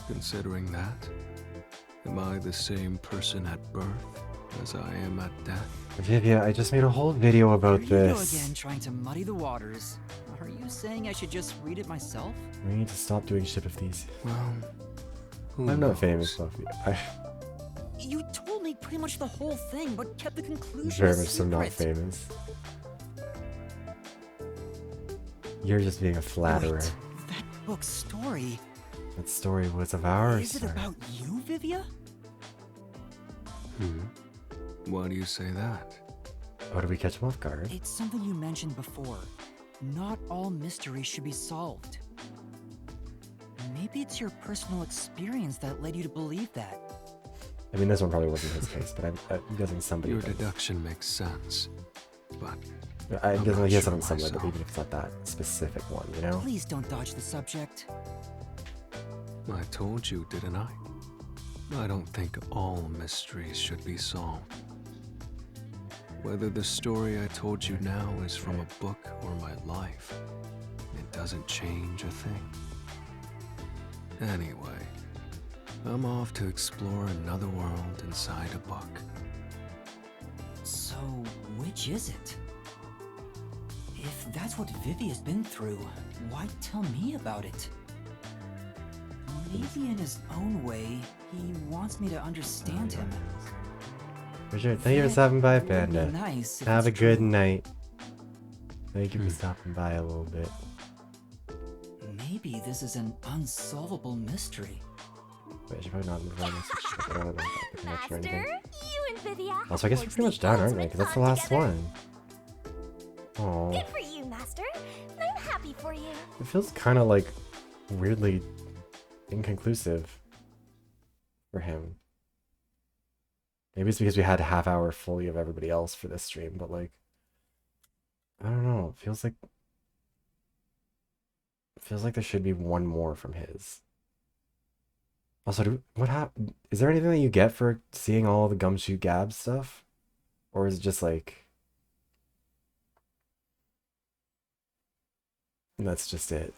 Considering that, am I the same person at birth as I am at death? Vivia, I just made a whole video about Here you go this. again, trying to muddy the waters. Are you saying I should just read it myself? We need to stop doing shit with these. Well, who I'm not knows? famous, Puffy. You told me pretty much the whole thing, but kept the conclusion Very a much so not secret. famous. You're just being a flatterer. Wait, that book's story. That story was of ours. Is it about you, Vivia? Why do you say that? Oh, did we catch him off guard? It's something you mentioned before. Not all mysteries should be solved. Maybe it's your personal experience that led you to believe that. I mean, this one probably wasn't his case, but I'm guessing somebody Your does. deduction makes sense, but I'm guessing not he has sure something similar, but myself. even if it's not that specific one, you know? Please don't dodge the subject. I told you, didn't I? I don't think all mysteries should be solved. Whether the story I told you now is from a book or my life, it doesn't change a thing. Anyway, I'm off to explore another world inside a book. So, which is it? If that's what Vivia's been through, why tell me about it? Maybe in his own way, he wants me to understand him. For sure. Thank you for stopping by, Panda. nice if Have a it's good true. night. Thank you for stopping by a little bit. Maybe this is an unsolvable mystery. Wait, I should probably not move on this. I don't know about the connection or Master, anything. you and Vivia. Also, I guess we're pretty much done, aren't we? Because that's the last one. Oh, Good for you, Master. I'm happy for you. it feels kind of like weirdly inconclusive for him. Maybe it's because we had a half hour fully of everybody else for this stream, but like, I don't know. It feels like there should be one more from his. Also, what happened? Is there anything that you get for seeing all the Gumshoe Gab stuff, or is it just like that's just it?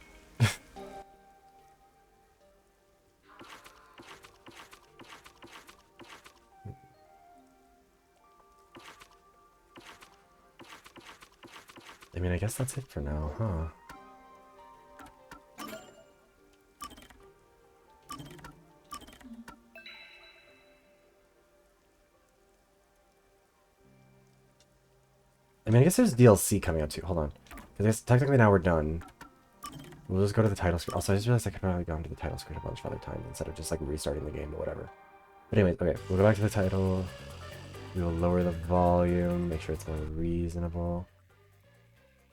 mean, I guess that's it for now, huh? I mean, I guess there's DLC coming out too. Hold on. Because technically now we're done. We'll just go to the title screen. Also, I just realized I could probably have gone to the title screen a bunch of other times instead of just like restarting the game or whatever. But anyway, okay, we'll go back to the title. We will lower the volume, make sure it's more reasonable.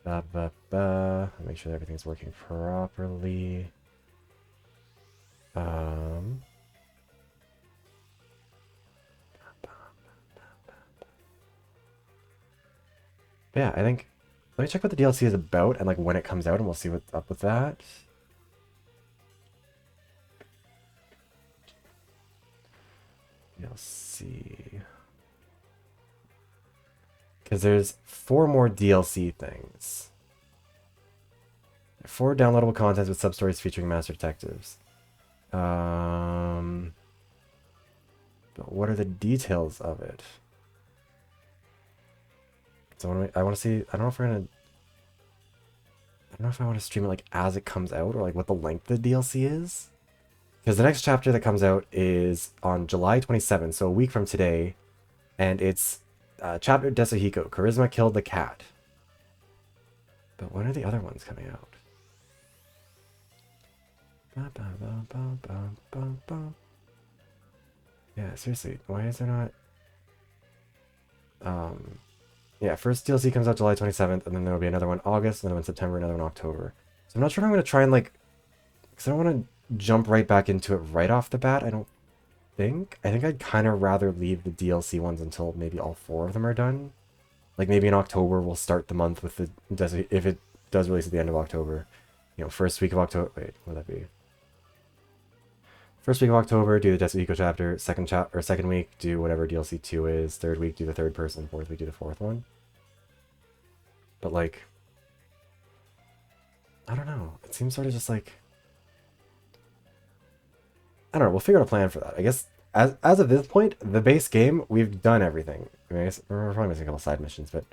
Make sure that everything's working properly. Yeah, I think... Let me check what the DLC is about and like when it comes out, and we'll see what's up with that. DLC... Because there's 4 more DLC things. 4 downloadable contents with sub-stories featuring master detectives. But what are the details of it? So I want to see. I don't know if we're gonna. I don't know if I want to stream it like as it comes out or like what the length of the DLC is. Because the next chapter that comes out is on July 27th, so a week from today, and it's chapter Desuhiko, Charisma Killed the Cat. But when are the other ones coming out? Yeah, seriously, why is there not... Yeah, first DLC comes out July 27th, and then there will be another one August, another one September, another one October. So I'm not sure if I'm going to try and like... Because I don't want to jump right back into it right off the bat, I don't think. I think I'd kind of rather leave the DLC ones until maybe all 4 of them are done. Like maybe in October we'll start the month with the... If it does release at the end of October. You know, first week of October... Wait, what would that be? First week of October, do the Desuhiko chapter. Second week, do whatever DLC 2 is. Third week, do the third person. Fourth week, do the fourth one. But like, I don't know. It seems sort of just like, I don't know. We'll figure out a plan for that. I guess as of this point, the base game, we've done everything. I mean, I guess we're probably missing a couple side missions, but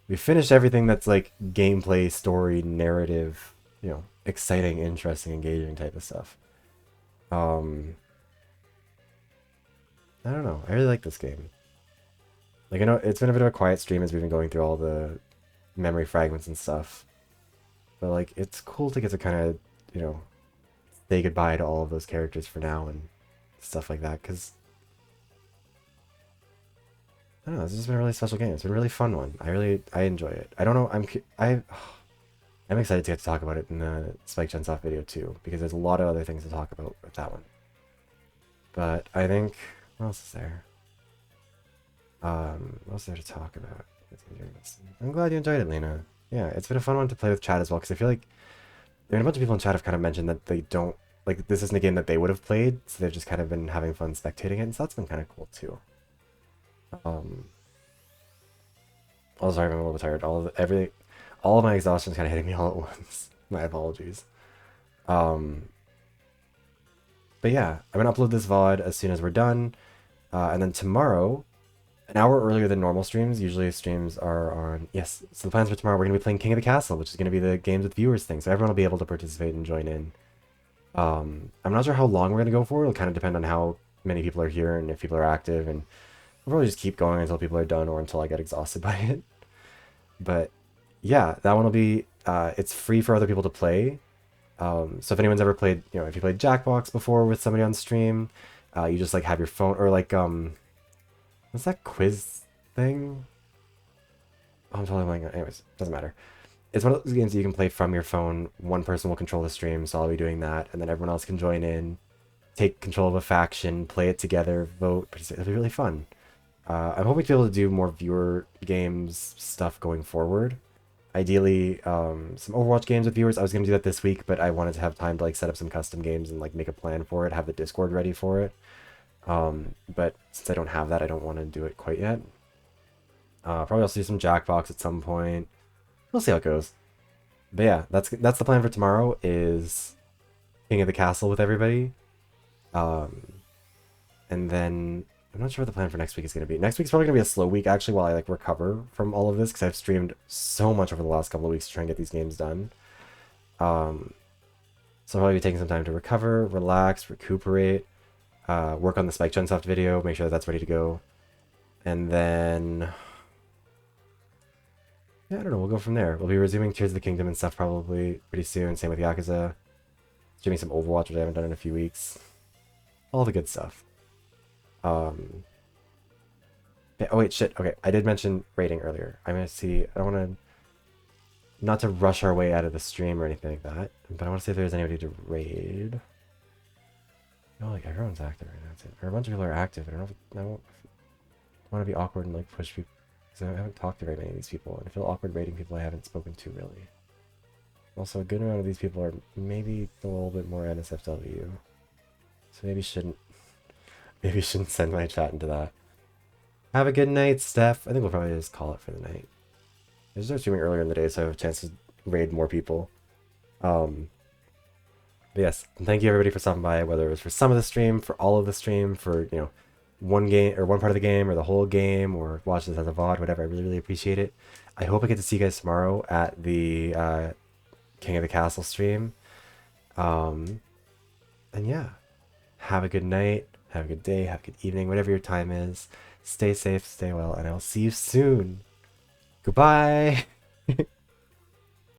we finished everything that's like gameplay, story, narrative, you know, exciting, interesting, engaging type of stuff. I don't know. I really like this game. Like, I know it's been a bit of a quiet stream as we've been going through all the memory fragments and stuff. But, like, it's cool to get to kind of, you know, say goodbye to all of those characters for now and stuff like that, because... I don't know, this has been a really special game. It's been a really fun one. I enjoy it. I don't know, I'm excited to get to talk about it in the Spike Chunsoft video too, because there's a lot of other things to talk about with that one. But I think, what else is there? What else is there to talk about? I'm glad you enjoyed it, Lena. Yeah, it's been a fun one to play with chat as well, because I feel like a bunch of people in chat have kind of mentioned that they don't, like, this isn't a game that they would have played, so they've just kind of been having fun spectating it, and so that's been kind of cool too. Oh, sorry, I'm a little bit tired. All of my exhaustion is kind of hitting me all at once. My apologies. But yeah, I'm going to upload this VoD as soon as we're done. And then tomorrow, an hour earlier than normal streams, usually streams are on... Yes, so the plans for tomorrow, we're going to be playing King of the Castle, which is going to be the Games with Viewers thing. So everyone will be able to participate and join in. I'm not sure how long we're going to go for. It'll kind of depend on how many people are here and if people are active. And we'll probably just keep going until people are done or until I get exhausted by it. But... yeah, that one will be, it's free for other people to play. So if anyone's ever played, you know, if you played Jackbox before with somebody on stream, you just like have your phone, or like, what's that quiz thing? Oh, I'm totally blanking. Anyways, doesn't matter. It's one of those games that you can play from your phone. One person will control the stream, so I'll be doing that, and then everyone else can join in, take control of a faction, play it together, vote, participate. It'll be really fun. I'm hoping to be able to do more viewer games stuff going forward. Ideally, some Overwatch games with viewers. I was going to do that this week, but I wanted to have time to like set up some custom games and like make a plan for it, have the Discord ready for it. But since I don't have that, I don't want to do it quite yet. Probably also do some Jackbox at some point. We'll see how it goes. But yeah, that's the plan for tomorrow, is King of the Castle with everybody. And then I'm not sure what the plan for next week is going to be. Next week's probably going to be a slow week, actually, while I like recover from all of this, because I've streamed so much over the last couple of weeks to try and get these games done. So I'll probably be taking some time to recover, relax, recuperate, work on the Spike Chunsoft video, make sure that that's ready to go. And then... yeah, I don't know, we'll go from there. We'll be resuming Tears of the Kingdom and stuff probably pretty soon. Same with Yakuza. Streaming some Overwatch, which I haven't done in a few weeks. All the good stuff. Yeah, oh wait, shit. Okay, I did mention rating earlier. I'm gonna see. I don't want to... not to rush our way out of the stream or anything like that, but I want to see if there's anybody to raid. No, like everyone's active right now. Or a bunch of people are active. I don't know if I don't want to be awkward and like push people, because I haven't talked to very many of these people, and I feel awkward rating people I haven't spoken to really. Also, a good amount of these people are maybe a little bit more NSFW, so maybe shouldn't send my chat into that. Have a good night, Steph. I think we'll probably just call it for the night. I started streaming earlier in the day, so I have a chance to raid more people. But yes, thank you everybody for stopping by, whether it was for some of the stream, for all of the stream, for, you know, one game or one part of the game or the whole game, or watch this as a VoD, whatever. I really, really appreciate it. I hope I get to see you guys tomorrow at the King of the Castle stream. And yeah, have a good night, have a good day, have a good evening, whatever your time is. Stay safe, stay well, and I will see you soon. Goodbye.